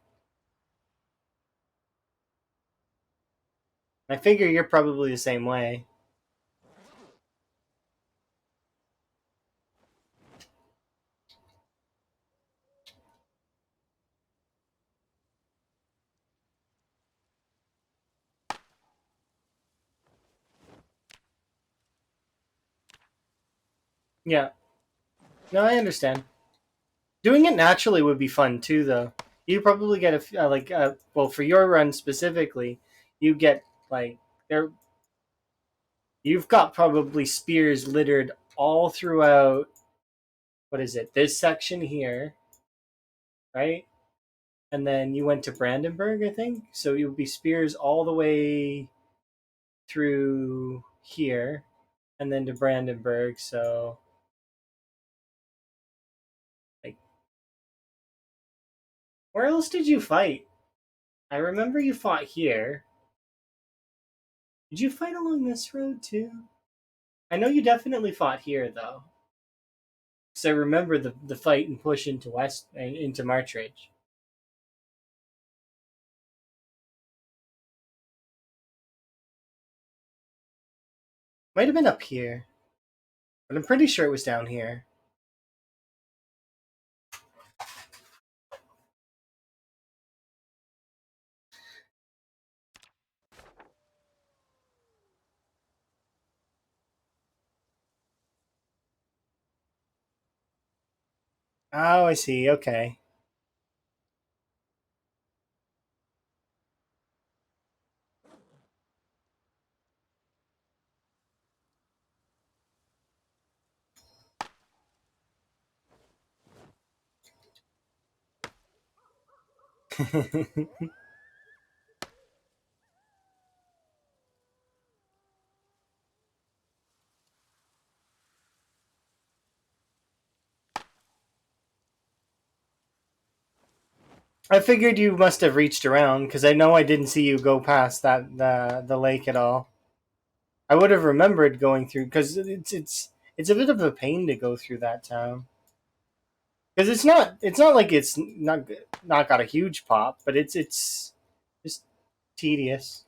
I figure you're probably the same way. Yeah, no, I understand. Doing it naturally would be fun too, though. You probably get well for your run specifically, you get like there. You've got probably spears littered all throughout. What is it? This section here, right? And then you went to Brandenburg, I think. So it would be spears all the way through here, and then to Brandenburg. So like Where else did you fight? I remember you fought here. Did you fight along this road too? I know you definitely fought here though. Because I remember the fight and push into West into March Ridge. Might have been up here, but I'm pretty sure it was down here. Oh, I see. Okay. I figured you must have reached around because I know I didn't see you go past the lake at all. I would have remembered going through because it's a bit of a pain to go through that town because it's not like it's not got a huge pop, but it's just tedious.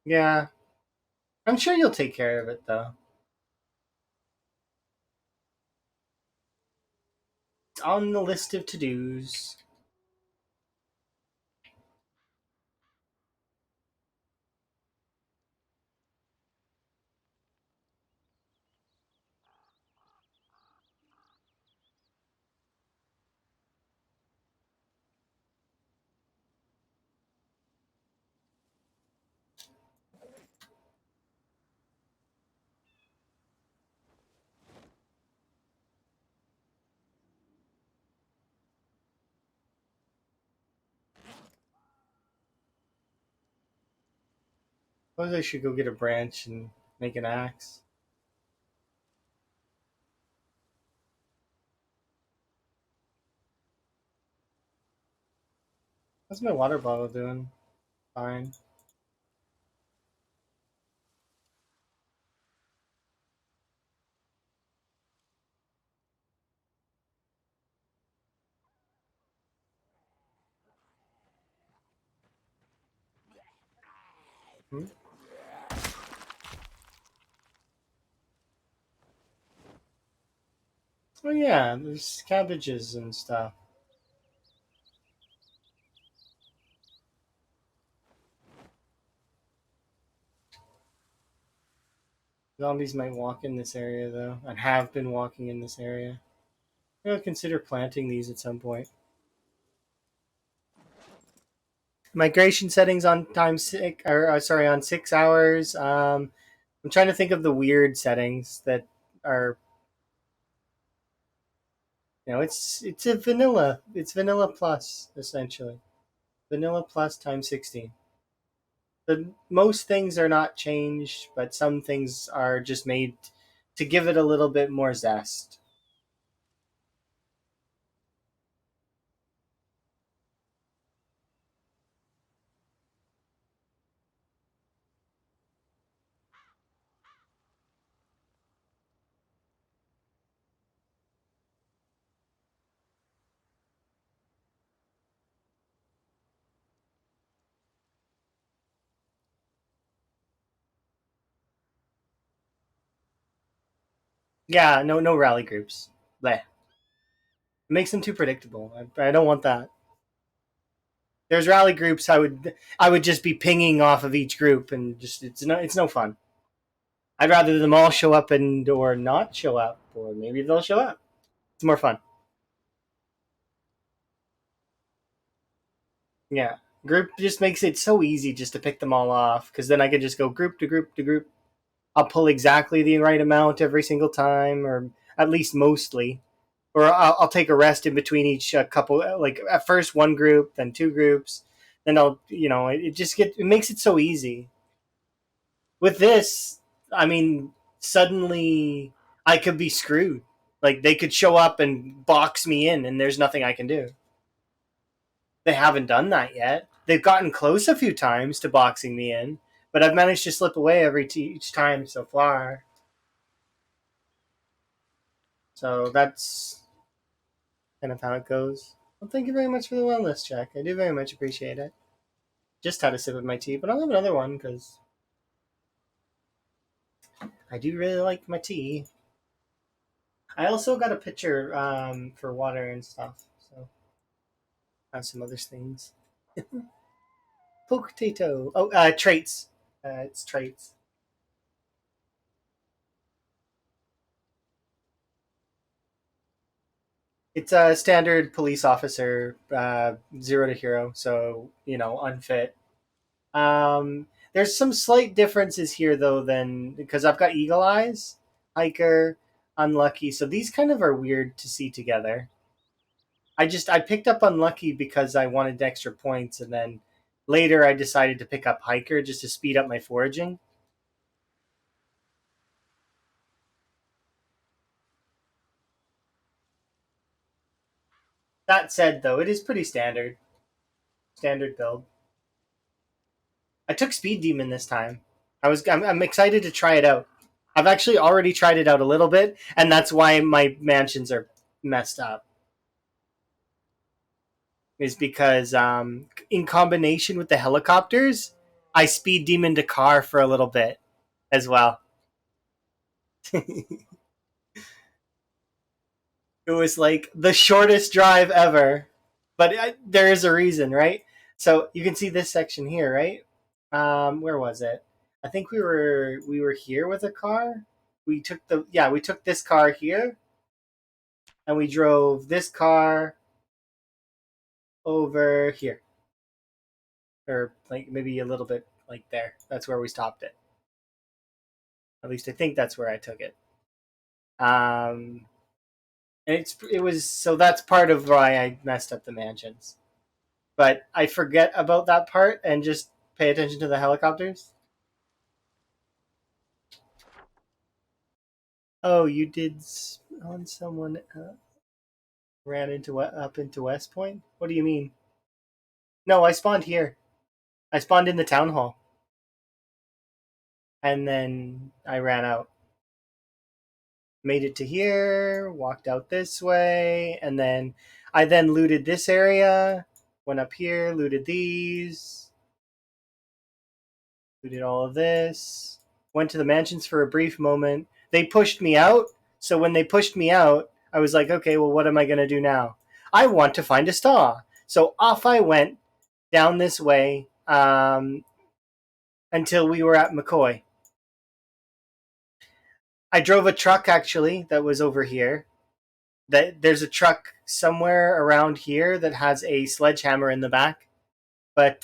Yeah, I'm sure you'll take care of it though. It's on the list of to dos. Suppose I should go get a branch and make an axe. How's my water bottle doing? Fine. Hmm? Oh yeah, there's cabbages and stuff. Zombies might walk in this area though, and have been walking in this area. I'll consider planting these at some point. Migration settings on time six, or sorry, on 6 hours. I'm trying to think of the weird settings that are, it's a vanilla. It's vanilla plus essentially. Vanilla plus times 16. The most things are not changed, but some things are just made to give it a little bit more zest. Yeah, no rally groups. Bleh. It makes them too predictable. I don't want that. There's rally groups I would just be pinging off of each group and just it's no fun. I'd rather them all show up and or not show up, or maybe they'll show up. It's more fun. Yeah. Group just makes it so easy just to pick them all off, because then I can just go group to group to group. I'll pull exactly the right amount every single time, or at least mostly. Or I'll take a rest in between each couple. Like at first one group, then two groups, then I'll it just it makes it so easy. With this, I mean, suddenly I could be screwed. Like they could show up and box me in, and there's nothing I can do. They haven't done that yet. They've gotten close a few times to boxing me in, but I've managed to slip away each time so far. So that's kind of how it goes. Well, thank you very much for the wellness check. I do very much appreciate it. Just had a sip of my tea, but I'll have another one because I do really like my tea. I also got a pitcher for water and stuff, so I have some other things. Potato. Oh, traits. It's traits. It's a standard police officer, 0 to hero, so unfit. There's some slight differences here though, than because I've got eagle eyes, hiker, unlucky, so these kind of are weird to see together. I picked up unlucky because I wanted extra points, and then later I decided to pick up hiker just to speed up my foraging. That said, though, it is pretty standard build. I took speed demon this time. I'm excited to try it out. I've actually already tried it out a little bit, and that's why my mansions are messed up. Is because in combination with the helicopters, I speed demon to car for a little bit as well. It was like the shortest drive ever, but there is a reason, right? So you can see this section here, right? Where was it? I think we were here with a car. We took this car here, and we drove this car over here, or like maybe a little bit like there. That's where we stopped it. At least I think that's where I took it. Um, and it was so that's part of why I messed up the mansions. But I forget about that part and just pay attention to the helicopters. Oh, you did on someone ran into up into West Point. What do you mean? No, I spawned here. I spawned in the town hall, and then I ran out. Made it to here, walked out this way, and then I then looted this area. Went up here, looted these, looted all of this. Went to the mansions for a brief moment. They pushed me out, so when they pushed me out, I was like, okay, well, what am I going to do now? I want to find a star. So off I went down this way until we were at McCoy. I drove a truck actually that was over here. There's a truck somewhere around here that has a sledgehammer in the back. But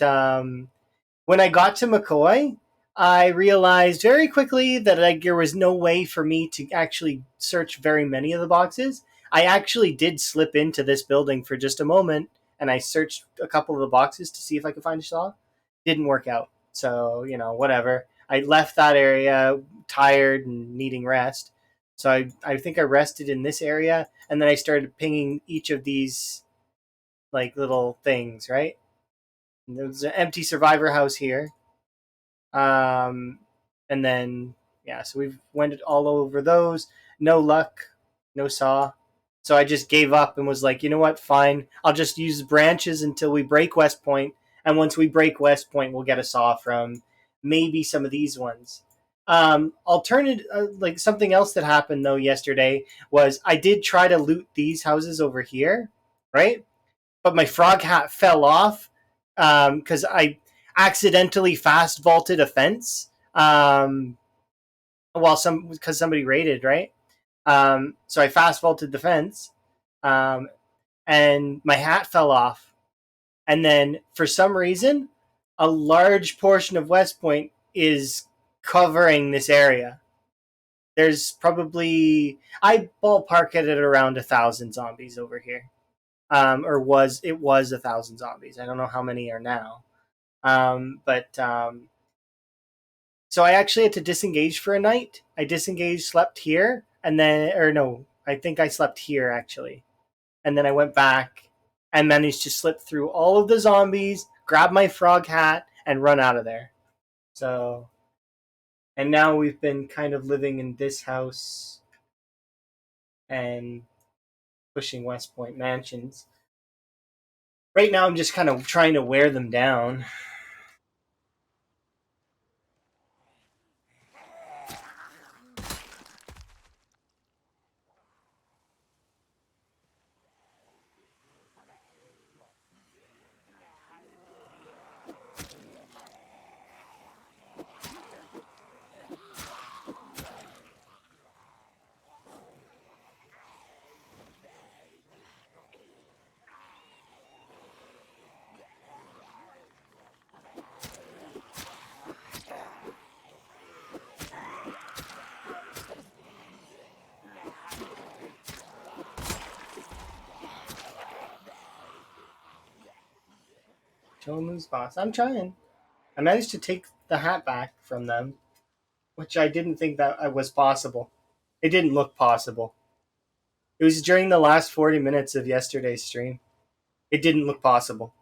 when I got to McCoy, I realized very quickly that there was no way for me to actually search very many of the boxes. I actually did slip into this building for just a moment, and I searched a couple of the boxes to see if I could find a saw. Didn't work out. So, whatever. I left that area tired and needing rest. So I think I rested in this area, and then I started pinging each of these like little things, right? And there's an empty survivor house here. Um, and then yeah, so we've went all over those. No luck, no saw. So I just gave up and was like, you know what? Fine, I'll just use branches until we break West Point, and once we break West Point, we'll get a saw from maybe some of these ones. Alternative, like something else that happened though yesterday was I did try to loot these houses over here, right? But my frog hat fell off because I accidentally fast vaulted a fence while because somebody raided, right? So I fast vaulted the fence, um, and my hat fell off. And then for some reason, a large portion of West Point is covering this area. There's probably, I ballpark it at around 1,000 zombies over here. Or was 1,000 zombies. I don't know how many are now. But so I actually had to disengage for a night. I disengaged, slept here, and then, or no, I think I slept here actually, and then I went back and managed to slip through all of the zombies, grab my frog hat, and run out of there. So, and now we've been kind of living in this house and pushing West Point mansions. Right now, I'm just kind of trying to wear them down. Chomu's boss. I'm trying. I managed to take the hat back from them, which I didn't think that was possible. It didn't look possible. It was during the last 40 minutes of yesterday's stream. It didn't look possible.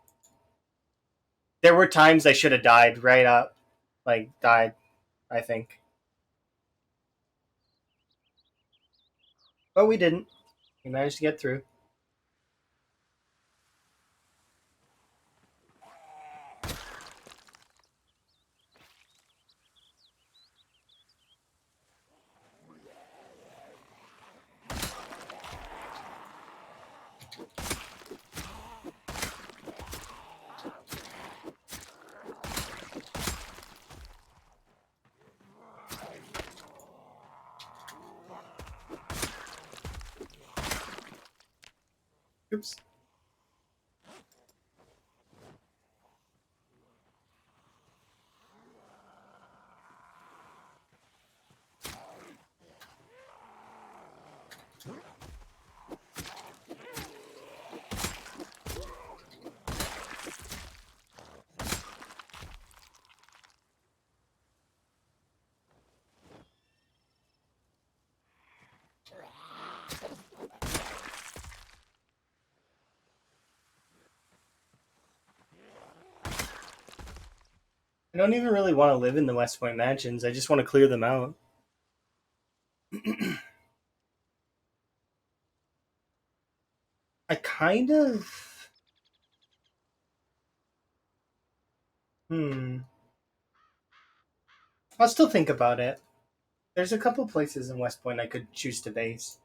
There were times I should have died right up. Like, died, I think. But we didn't. We managed to get through. Oops. I don't even really want to live in the West Point mansions. I just want to clear them out. I kind of. Hmm. I'll still think about it. There's a couple places in West Point I could choose to base.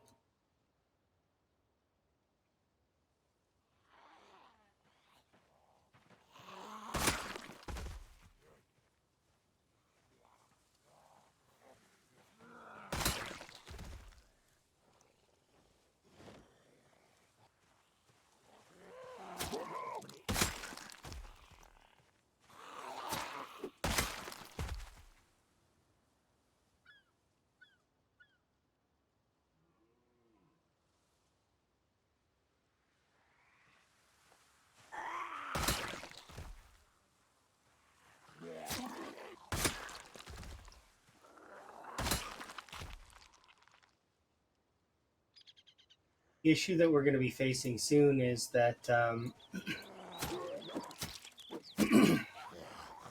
The issue that we're going to be facing soon is that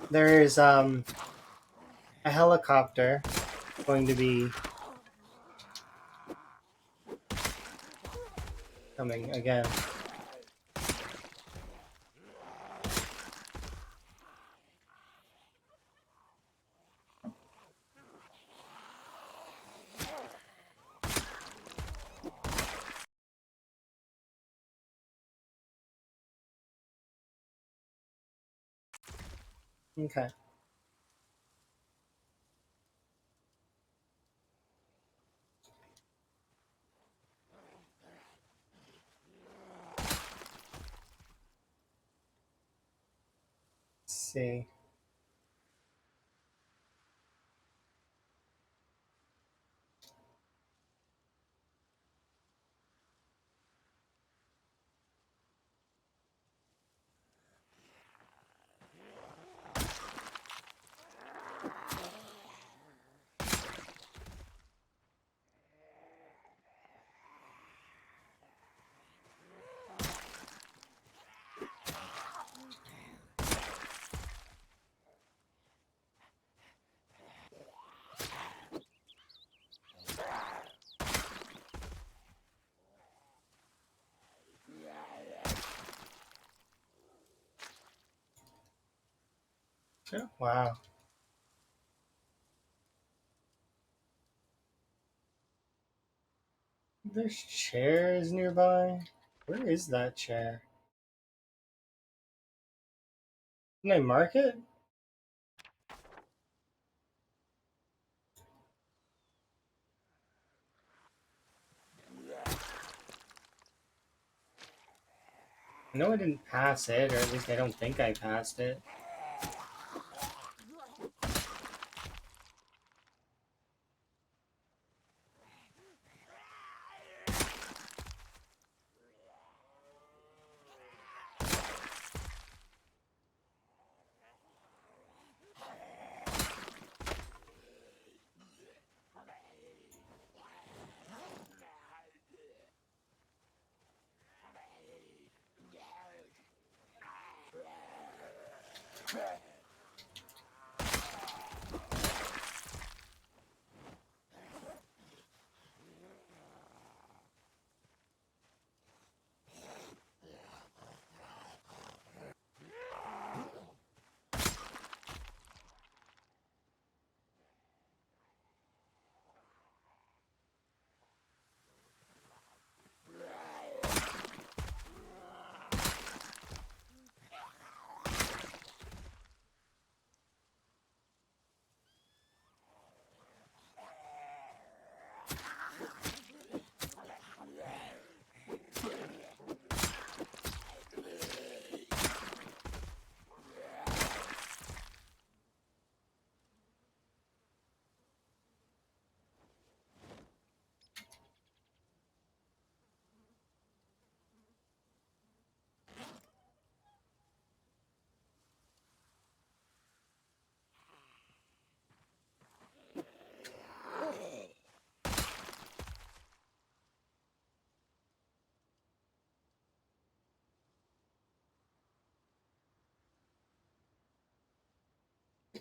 there is a helicopter going to be coming again. Okay. see. Sure. Wow. There's chairs nearby. Where is that chair? Can I mark it? I know I didn't pass it, or at least I don't think I passed it.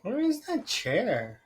Where is that chair?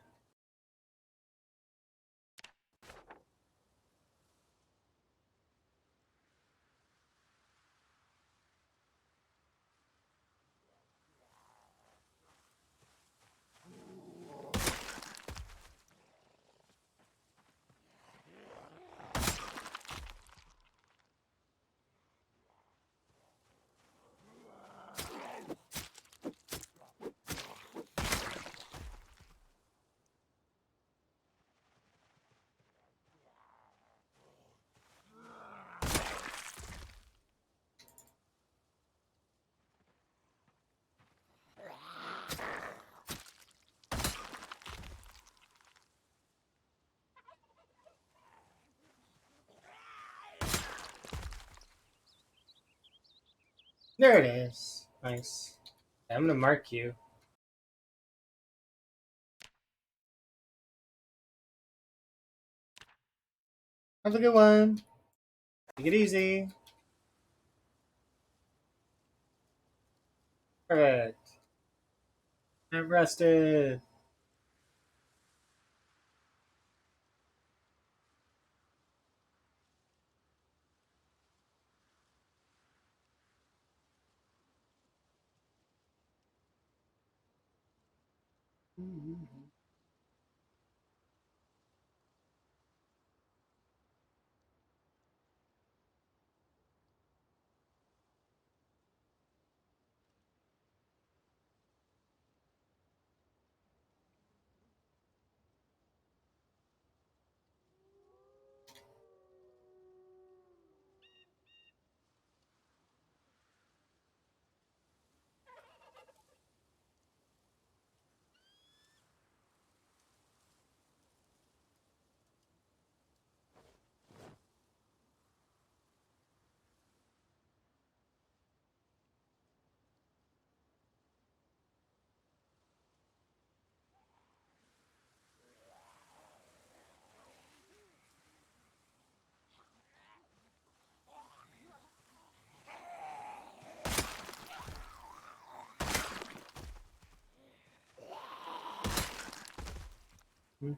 There it is. Nice. I'm gonna mark you. Have a good one. Take it easy. Perfect. I'm rested. And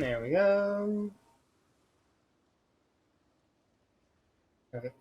there we go. Perfect.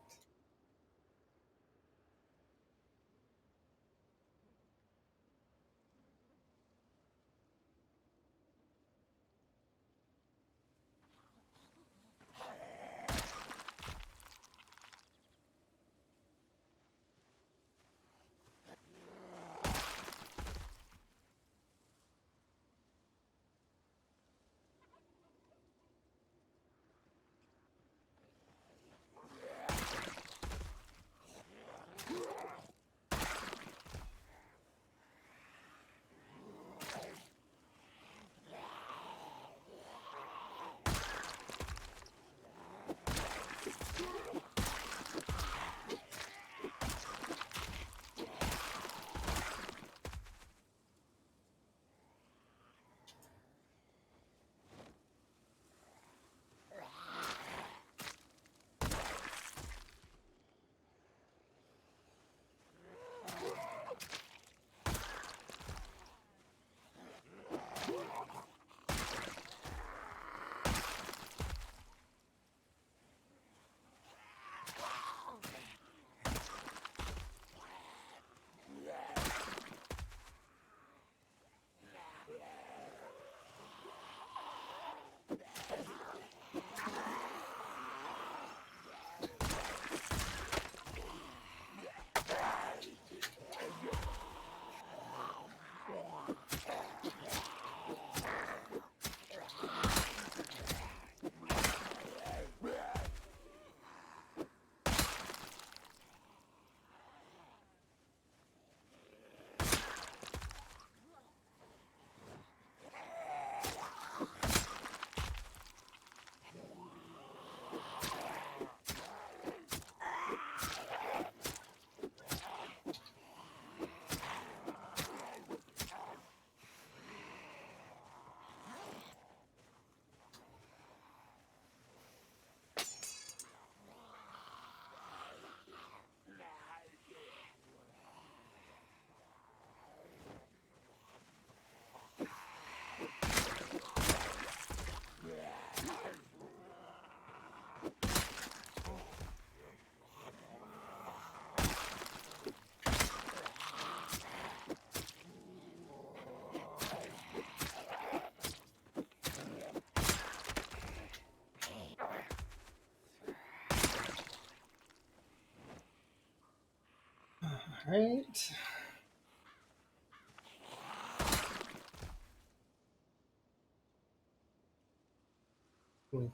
Alright.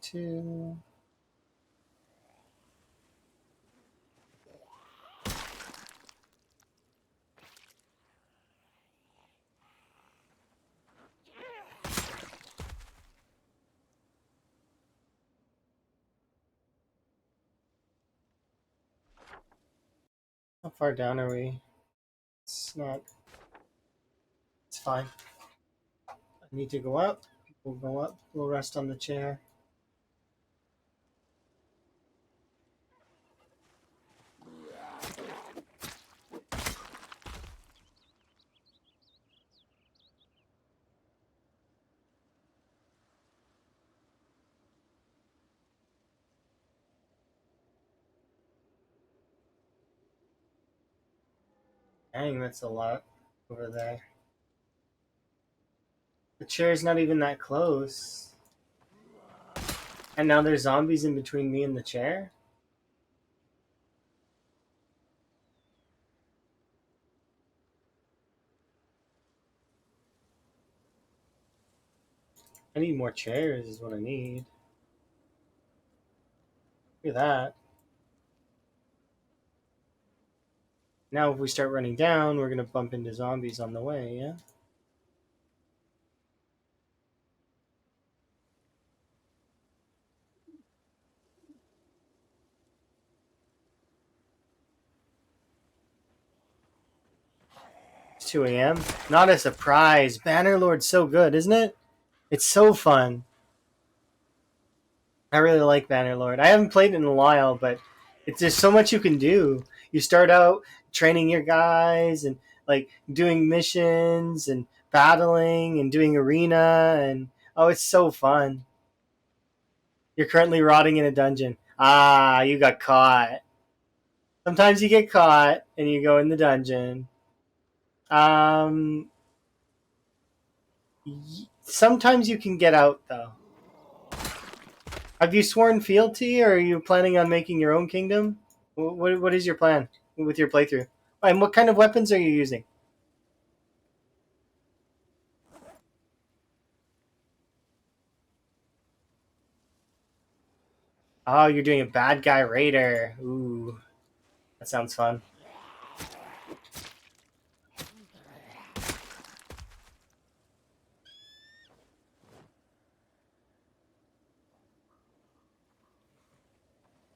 Two. How far down are we? It's not. It's fine. I need to go up. We'll go up. We'll rest on the chair. Dang, that's a lot over there. The chair's not even that close. And now there's zombies in between me and the chair? I need more chairs is what I need. Look at that. Now if we start running down, we're going to bump into zombies on the way, yeah? It's 2 a.m. Not a surprise. Bannerlord's so good, isn't it? It's so fun. I really like Bannerlord. I haven't played it in a while, but it's just so much you can do. You start out training your guys and like doing missions and battling and doing arena and oh, it's so fun. You're currently rotting in a dungeon. Ah, you got caught. Sometimes you get caught and you go in the dungeon. Um, Sometimes you can get out though. Have you sworn fealty, or are you planning on making your own kingdom? What is your plan with your playthrough? And what kind of weapons are you using? Oh, you're doing a bad guy raider. Ooh, that sounds fun.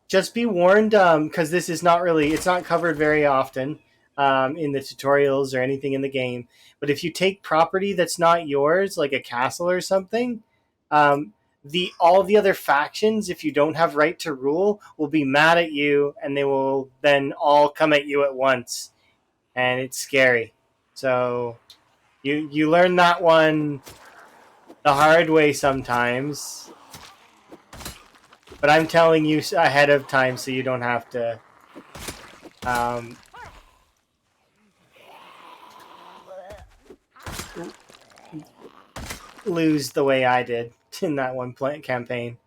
Just be warned, because this is not really, it's not covered very often in the tutorials or anything in the game. But if you take property that's not yours, like a castle or something, um, the all the other factions, if you don't have right to rule, will be mad at you, and they will then all come at you at once, and it's scary. So you learn that one the hard way sometimes. But I'm telling you ahead of time so you don't have to um, lose the way I did in that one campaign.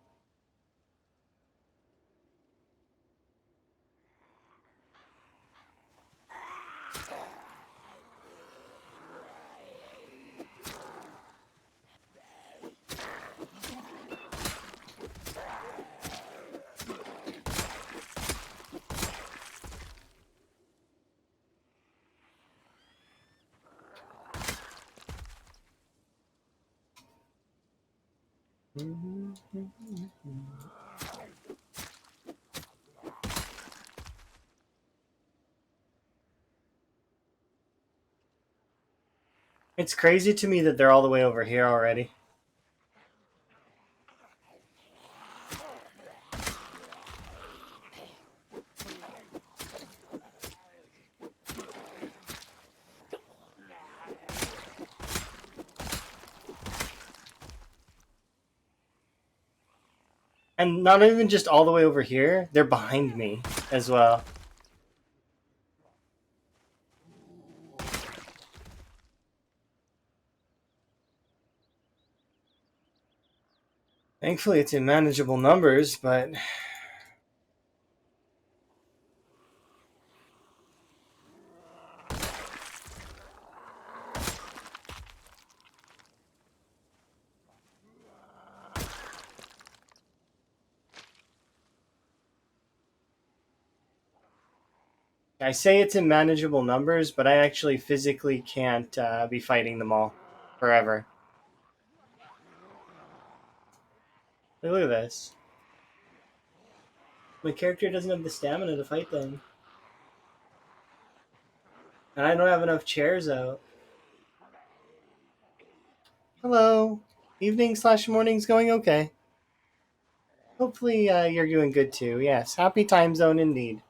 It's crazy to me that they're all the way over here already. And not even just all the way over here, they're behind me as well. Thankfully, it's in manageable numbers, but I say it's in manageable numbers, but I actually physically can't be fighting them all forever. Look at this. My character doesn't have the stamina to fight them. And I don't have enough chairs out. Hello. Evening slash morning's going okay. Hopefully you're doing good too. Yes, happy time zone indeed.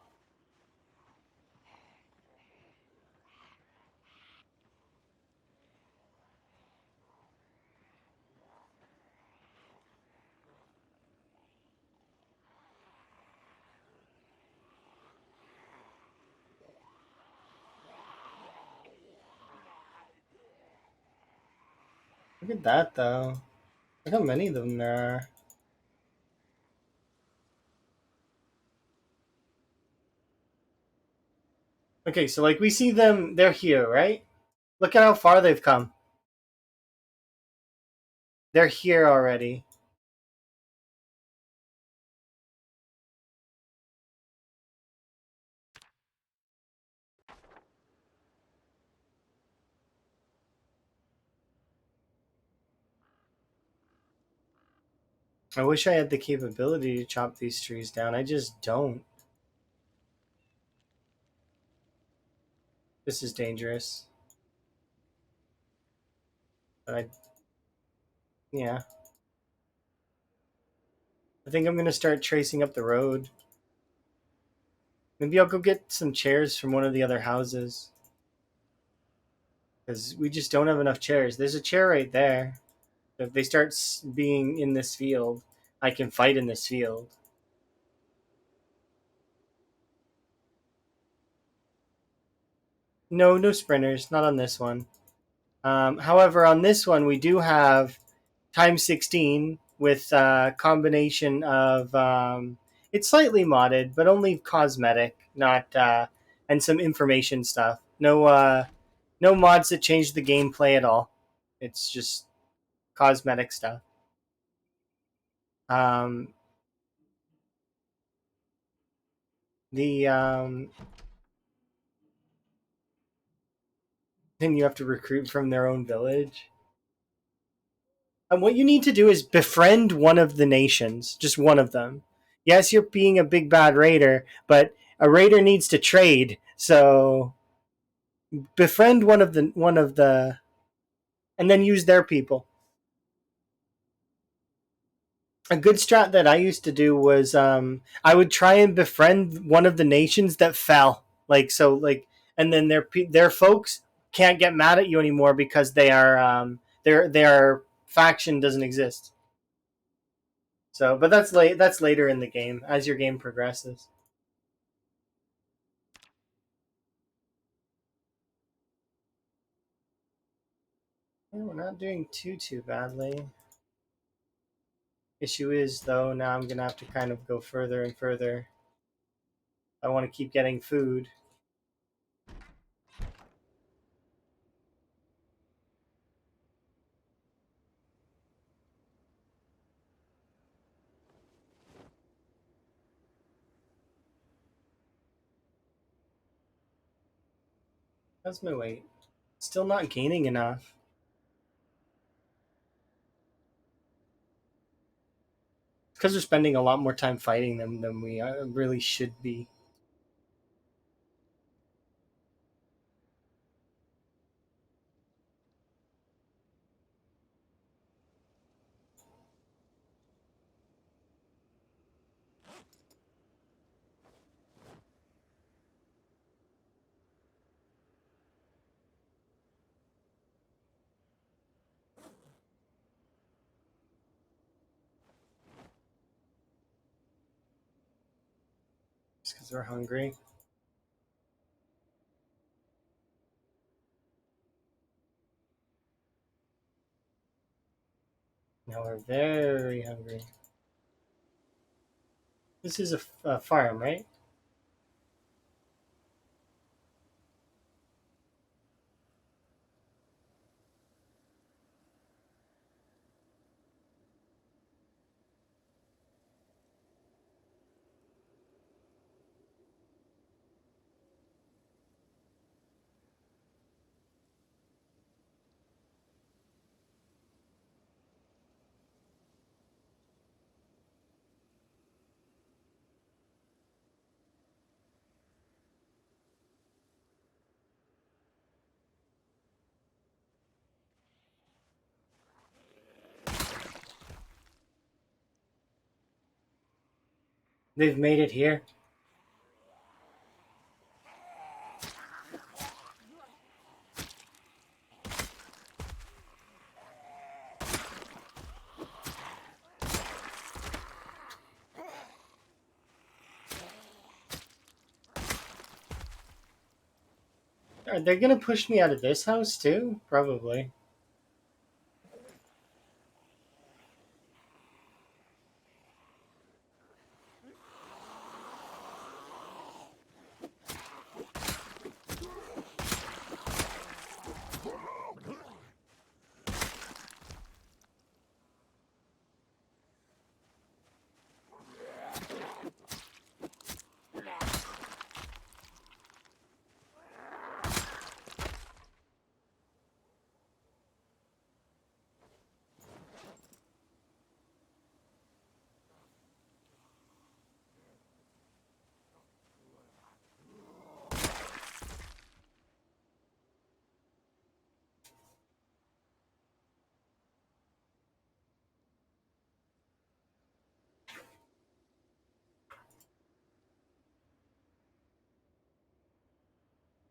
Look at that though. Look how many of them there are. Okay, so like we see them, they're here, right? Look at how far they've come. They're here already. I wish I had the capability to chop these trees down. I just don't. This is dangerous. But yeah. I think I'm gonna start tracing up the road. Maybe I'll go get some chairs from one of the other houses. Because we just don't have enough chairs. There's a chair right there. If they start being in this field, I can fight in this field. No, no sprinters. Not on this one. However, on this one, we do have times 16 with a combination of it's slightly modded, but only cosmetic, not and some information stuff. No mods that change the gameplay at all. It's just cosmetic stuff. Um, the Then you have to recruit from their own village. And what you need to do is befriend one of the nations, just one of them. Yes, you're being a big bad raider, but a raider needs to trade. So befriend one of the and then use their people. A good strat that I used to do was I would try and befriend one of the nations that fell. And then their folks can't get mad at you anymore because their faction doesn't exist. So, but that's late. That's later in the game as your game progresses. Yeah, we're not doing too badly. Issue is though, now I'm gonna have to kind of go further and further. I want to keep getting food. How's my weight? Still not gaining enough. Because we're spending a lot more time fighting them than we really should be. Just because we're hungry. Now we're very hungry. This is a farm, right? They've made it here. Are they gonna push me out of this house too? Probably.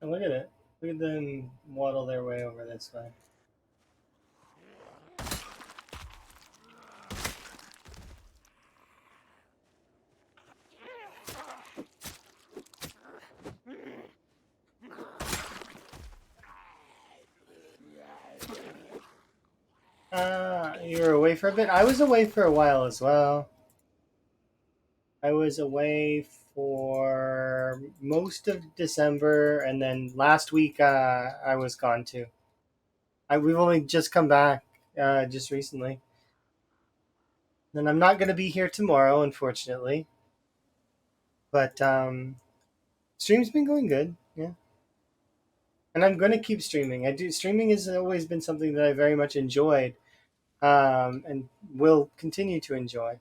Oh, look at it. Look at them waddle their way over this way. You were away for a bit? I was away for a while as well. I was away for most of December, and then last week I was gone too. We've only just come back just recently. And I'm not going to be here tomorrow, unfortunately. But stream's been going good, yeah. And I'm going to keep streaming. I do. Streaming has always been something that I very much enjoyed, and will continue to enjoy.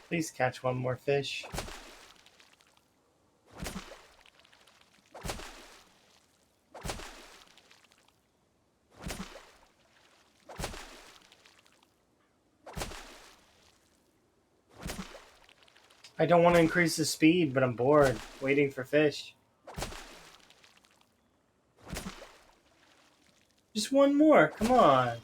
Please catch one more fish. I don't want to increase the speed, but I'm bored waiting for fish. Just one more. Come on.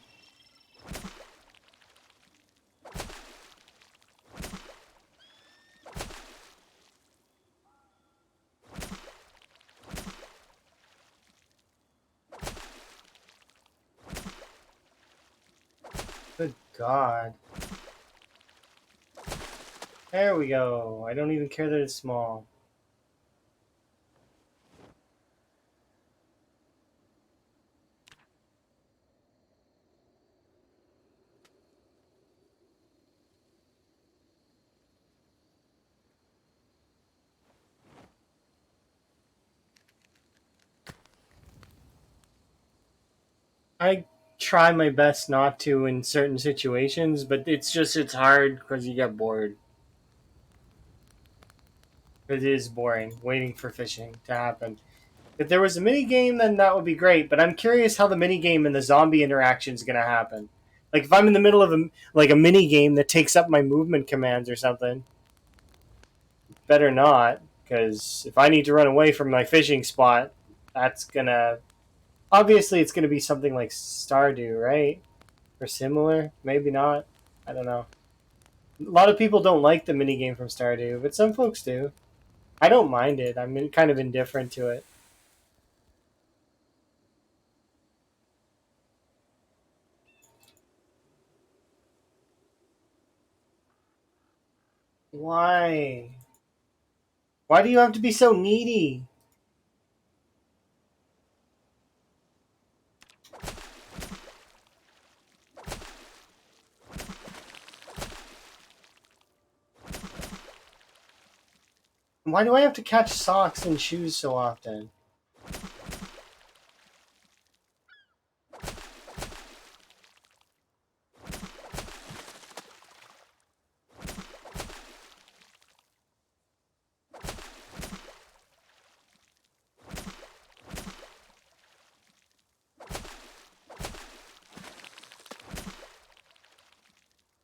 Good God. There we go. I don't even care that it's small. I try my best not to in certain situations, but it's hard because you get bored. It is boring waiting for fishing to happen. If there was a mini game, then that would be great. But I'm curious how the mini game and the zombie interaction is going to happen. Like if I'm in the middle of a mini game that takes up my movement commands or something, better not, because if I need to run away from my fishing spot, that's gonna obviously it's gonna be something like Stardew, right? Or similar, maybe not. I don't know. A lot of people don't like the minigame from Stardew, but some folks do. I don't mind it. I'm kind of indifferent to it. Why? Why do you have to be so needy? Why do I have to catch socks and shoes so often?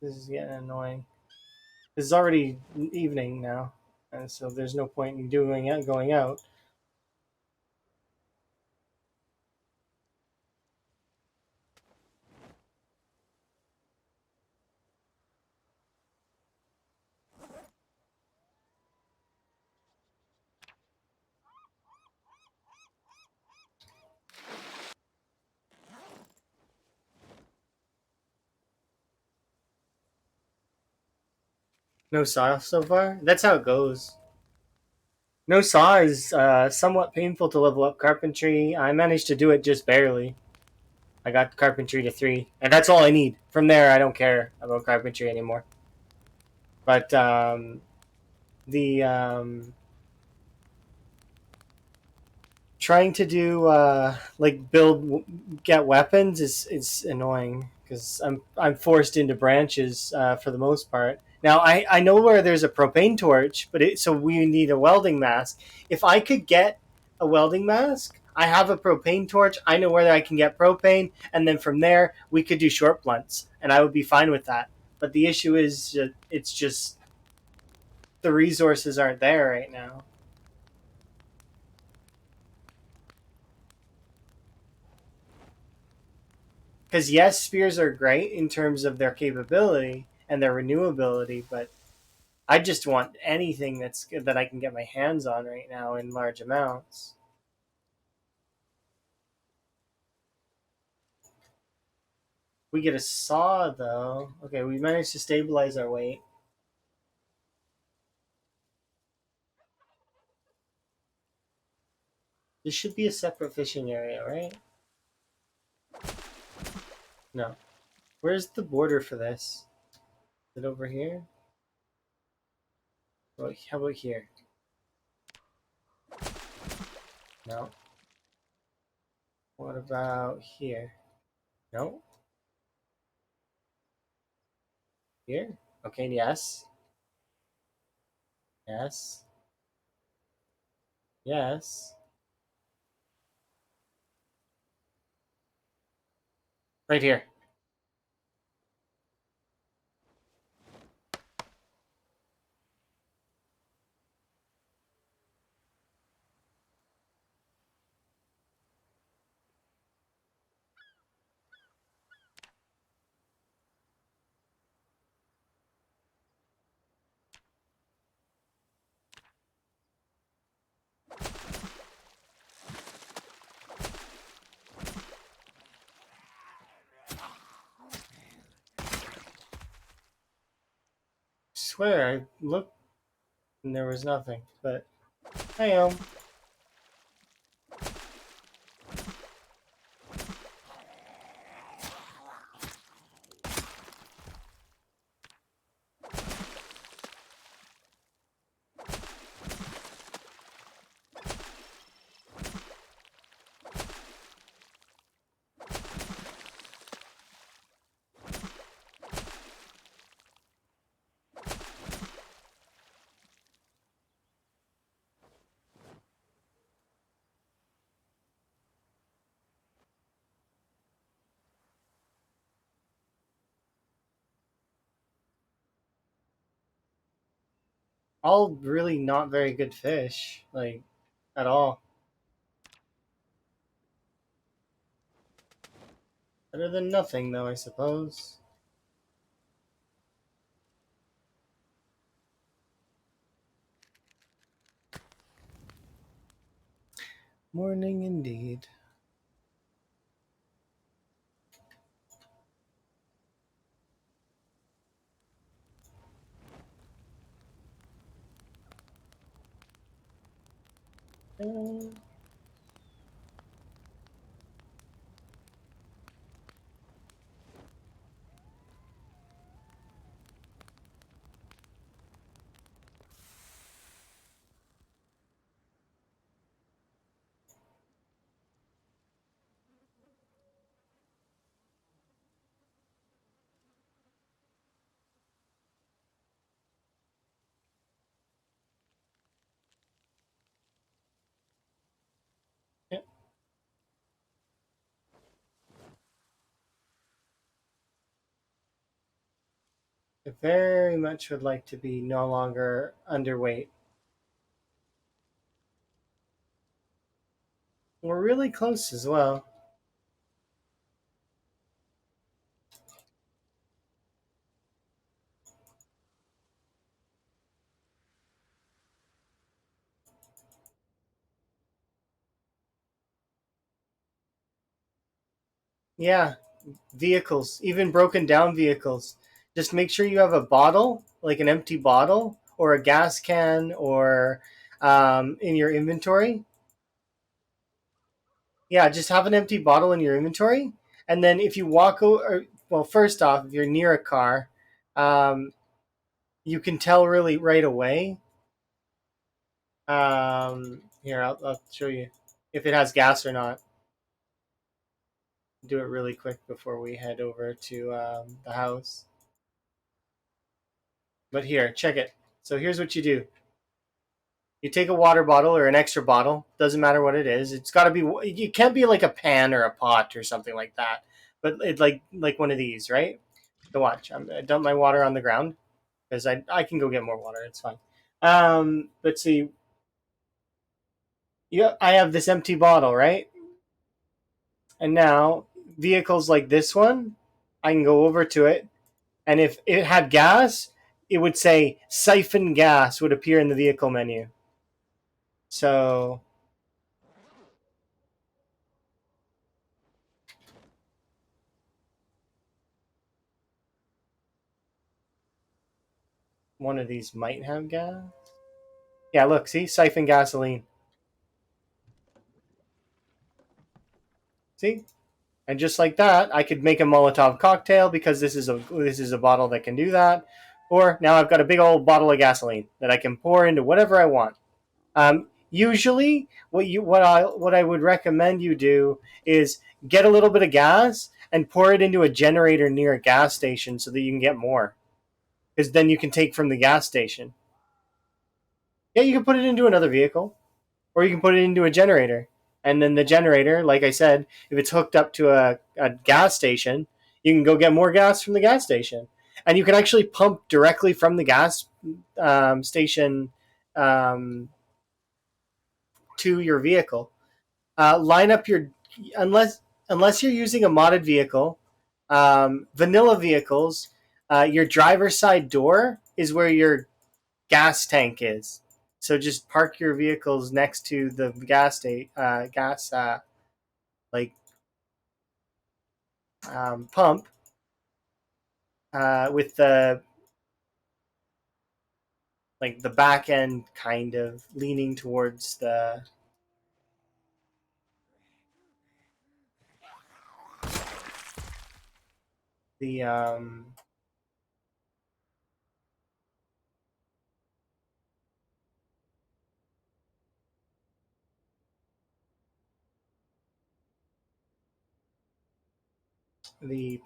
This is getting annoying. It's already evening now, and so there's no point in going out. No saw so far. That's how it goes. No saw is somewhat painful to level up carpentry. I managed to do it just barely. I got carpentry to 3, and that's all I need. From there, I don't care about carpentry anymore. But the trying to do like get weapons is annoying because I'm forced into branches for the most part. Now I know where there's a propane torch, but so we need a welding mask. If I could get a welding mask, I have a propane torch. I know where I can get propane, and then from there we could do short blunts, and I would be fine with that. But the issue is, it's just the resources aren't there right now. Because yes, spears are great in terms of their capability and their renewability, but I just want anything that I can get my hands on right now in large amounts. We get a saw though. Okay, we managed to stabilize our weight. This should be a separate fishing area, right? No. Where's the border for this? Is it over here? Well, how about here? No. What about here? No. Here? Okay, yes. Yes. Yes. Right here. Swear, I looked and there was nothing, but I am. All really not very good fish, like, at all. Better than nothing, though, I suppose. Morning indeed. Uh, yeah. I very much would like to be no longer underweight. We're really close as well. Yeah, vehicles, even broken down vehicles. Just make sure you have a bottle, like an empty bottle, or a gas can, or in your inventory. Yeah, just have an empty bottle in your inventory, and then if you walk over, well, first off, if you're near a car, um, you can tell really right away. Here, I'll show you if it has gas or not. Do it really quick before we head over to the house. But here, check it. So here's what you do. You take a water bottle or an extra bottle, doesn't matter what it is. It's got to be, it can't be like a pan or a pot or something like that. But it like one of these, right? So watch. I dump my water on the ground because I can go get more water. It's fine. But see, I have this empty bottle, right? And now vehicles like this one, I can go over to it, and if it had gas, it would say siphon gas would appear in the vehicle menu. So one of these might have gas. Yeah, look, see, siphon gasoline. See, and just like that, I could make a Molotov cocktail because this is a bottle that can do that. Or now I've got a big old bottle of gasoline that I can pour into whatever I want. Usually, what I would recommend you do is get a little bit of gas and pour it into a generator near a gas station so that you can get more. Because then you can take from the gas station. Yeah, you can put it into another vehicle, or you can put it into a generator. And then the generator, like I said, if it's hooked up to a gas station, you can go get more gas from the gas station. And you can actually pump directly from the gas station um, to your vehicle. Line up your unless unless you're using a modded vehicle, vanilla vehicles. Your driver's side door is where your gas tank is. So just park your vehicles next to the gas like pump with the back end kind of leaning towards the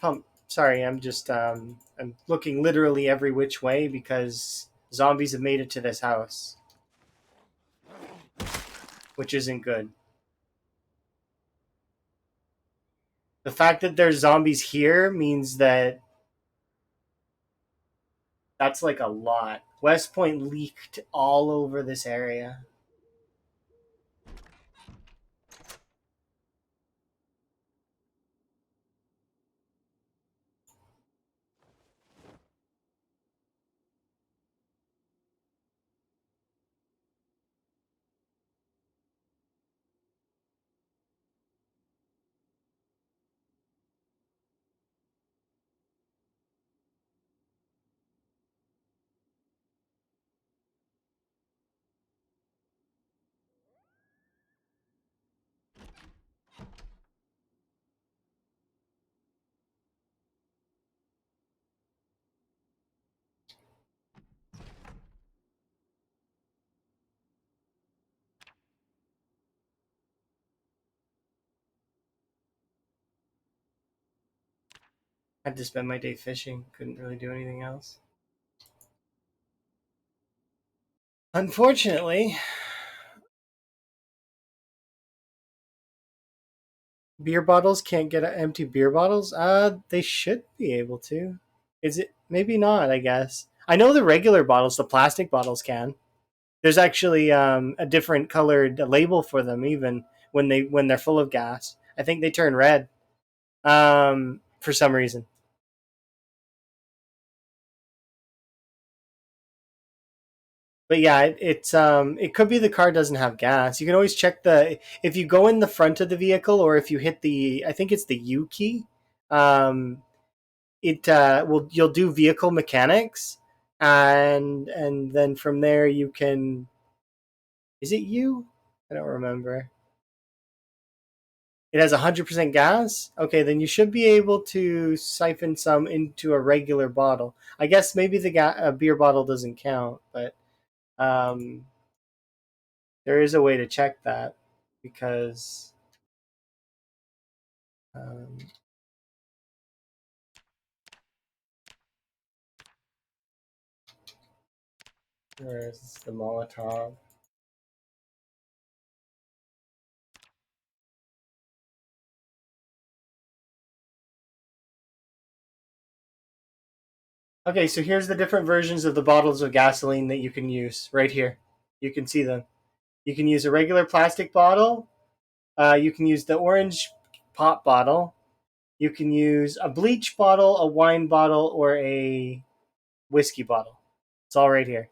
pump. Sorry, I'm looking literally every which way because zombies have made it to this house, which isn't good. The fact that there's zombies here means that that's like a lot. West Point leaked all over this area. I had to spend my day fishing. Couldn't really do anything else. Unfortunately, beer bottles can't get empty beer bottles. They should be able to. Is it? Maybe not. I guess. I know the regular bottles, the plastic bottles can. There's actually a different colored label for them, even when they're full of gas. I think they turn red for some reason. But yeah, it could be the car doesn't have gas. You can always check the if you go in the front of the vehicle or if you hit the I think it's the U key. Um, it will you'll do vehicle mechanics, and then from there you can. Is it U? I don't remember. It has 100% gas. Okay, then you should be able to siphon some into a regular bottle. I guess maybe a beer bottle doesn't count, but um, there is a way to check that because um, where's the Molotov? Okay, so here's the different versions of the bottles of gasoline that you can use right here. You can see them. You can use a regular plastic bottle. You can use the orange pop bottle. You can use a bleach bottle, a wine bottle, or a whiskey bottle. It's all right here.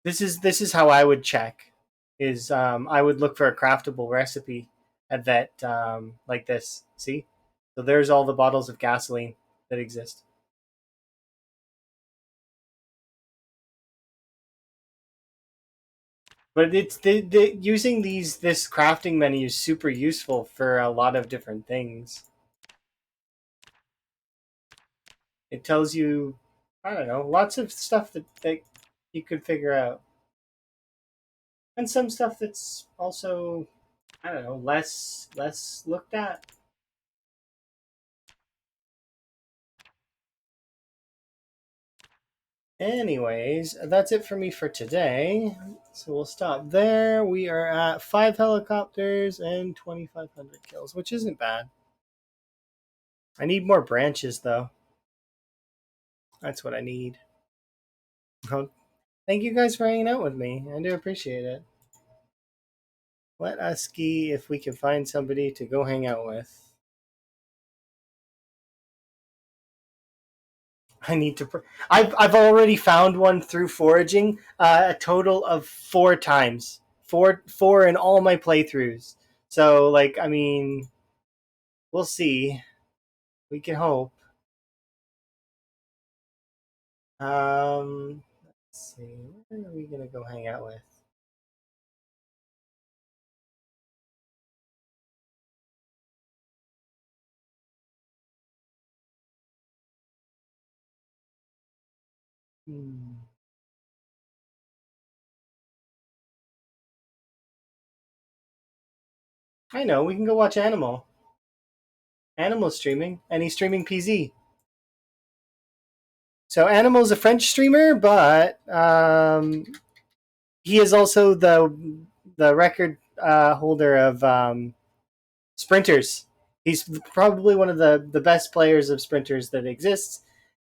This is how I would check. Is I would look for a craftable recipe at that like this. See, so there's all the bottles of gasoline that exist. But it's using this crafting menu is super useful for a lot of different things. It tells you, I don't know, lots of stuff that you could figure out, and some stuff that's also I don't know less looked at. Anyways, that's it for me for today. So we'll stop there. We are at 5 helicopters and 2,500 kills, which isn't bad. I need more branches though. That's what I need. Well, thank you guys for hanging out with me. I do appreciate it. Let us see if we can find somebody to go hang out with. I need to. I've already found one through foraging. A total of 4 times. Four in all my playthroughs. So like, I mean, we'll see. We can hope. Let's see. Where are we gonna go hang out with? Hmm. I know. We can go watch Animal. Animal's streaming, and he's streaming PZ. So Animal's a French streamer, but he is also the record holder of sprinters. He's probably one of the best players of sprinters that exists.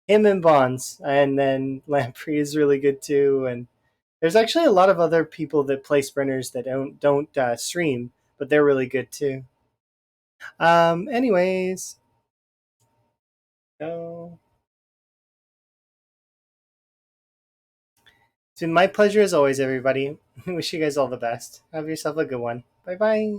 Him and Bonds, and then Lamprey is really good too. And there's actually a lot of other people that play sprinters that don't stream, but they're really good too. Anyways, so it's been my pleasure as always, everybody. Wish you guys all the best. Have yourself a good one. Bye bye.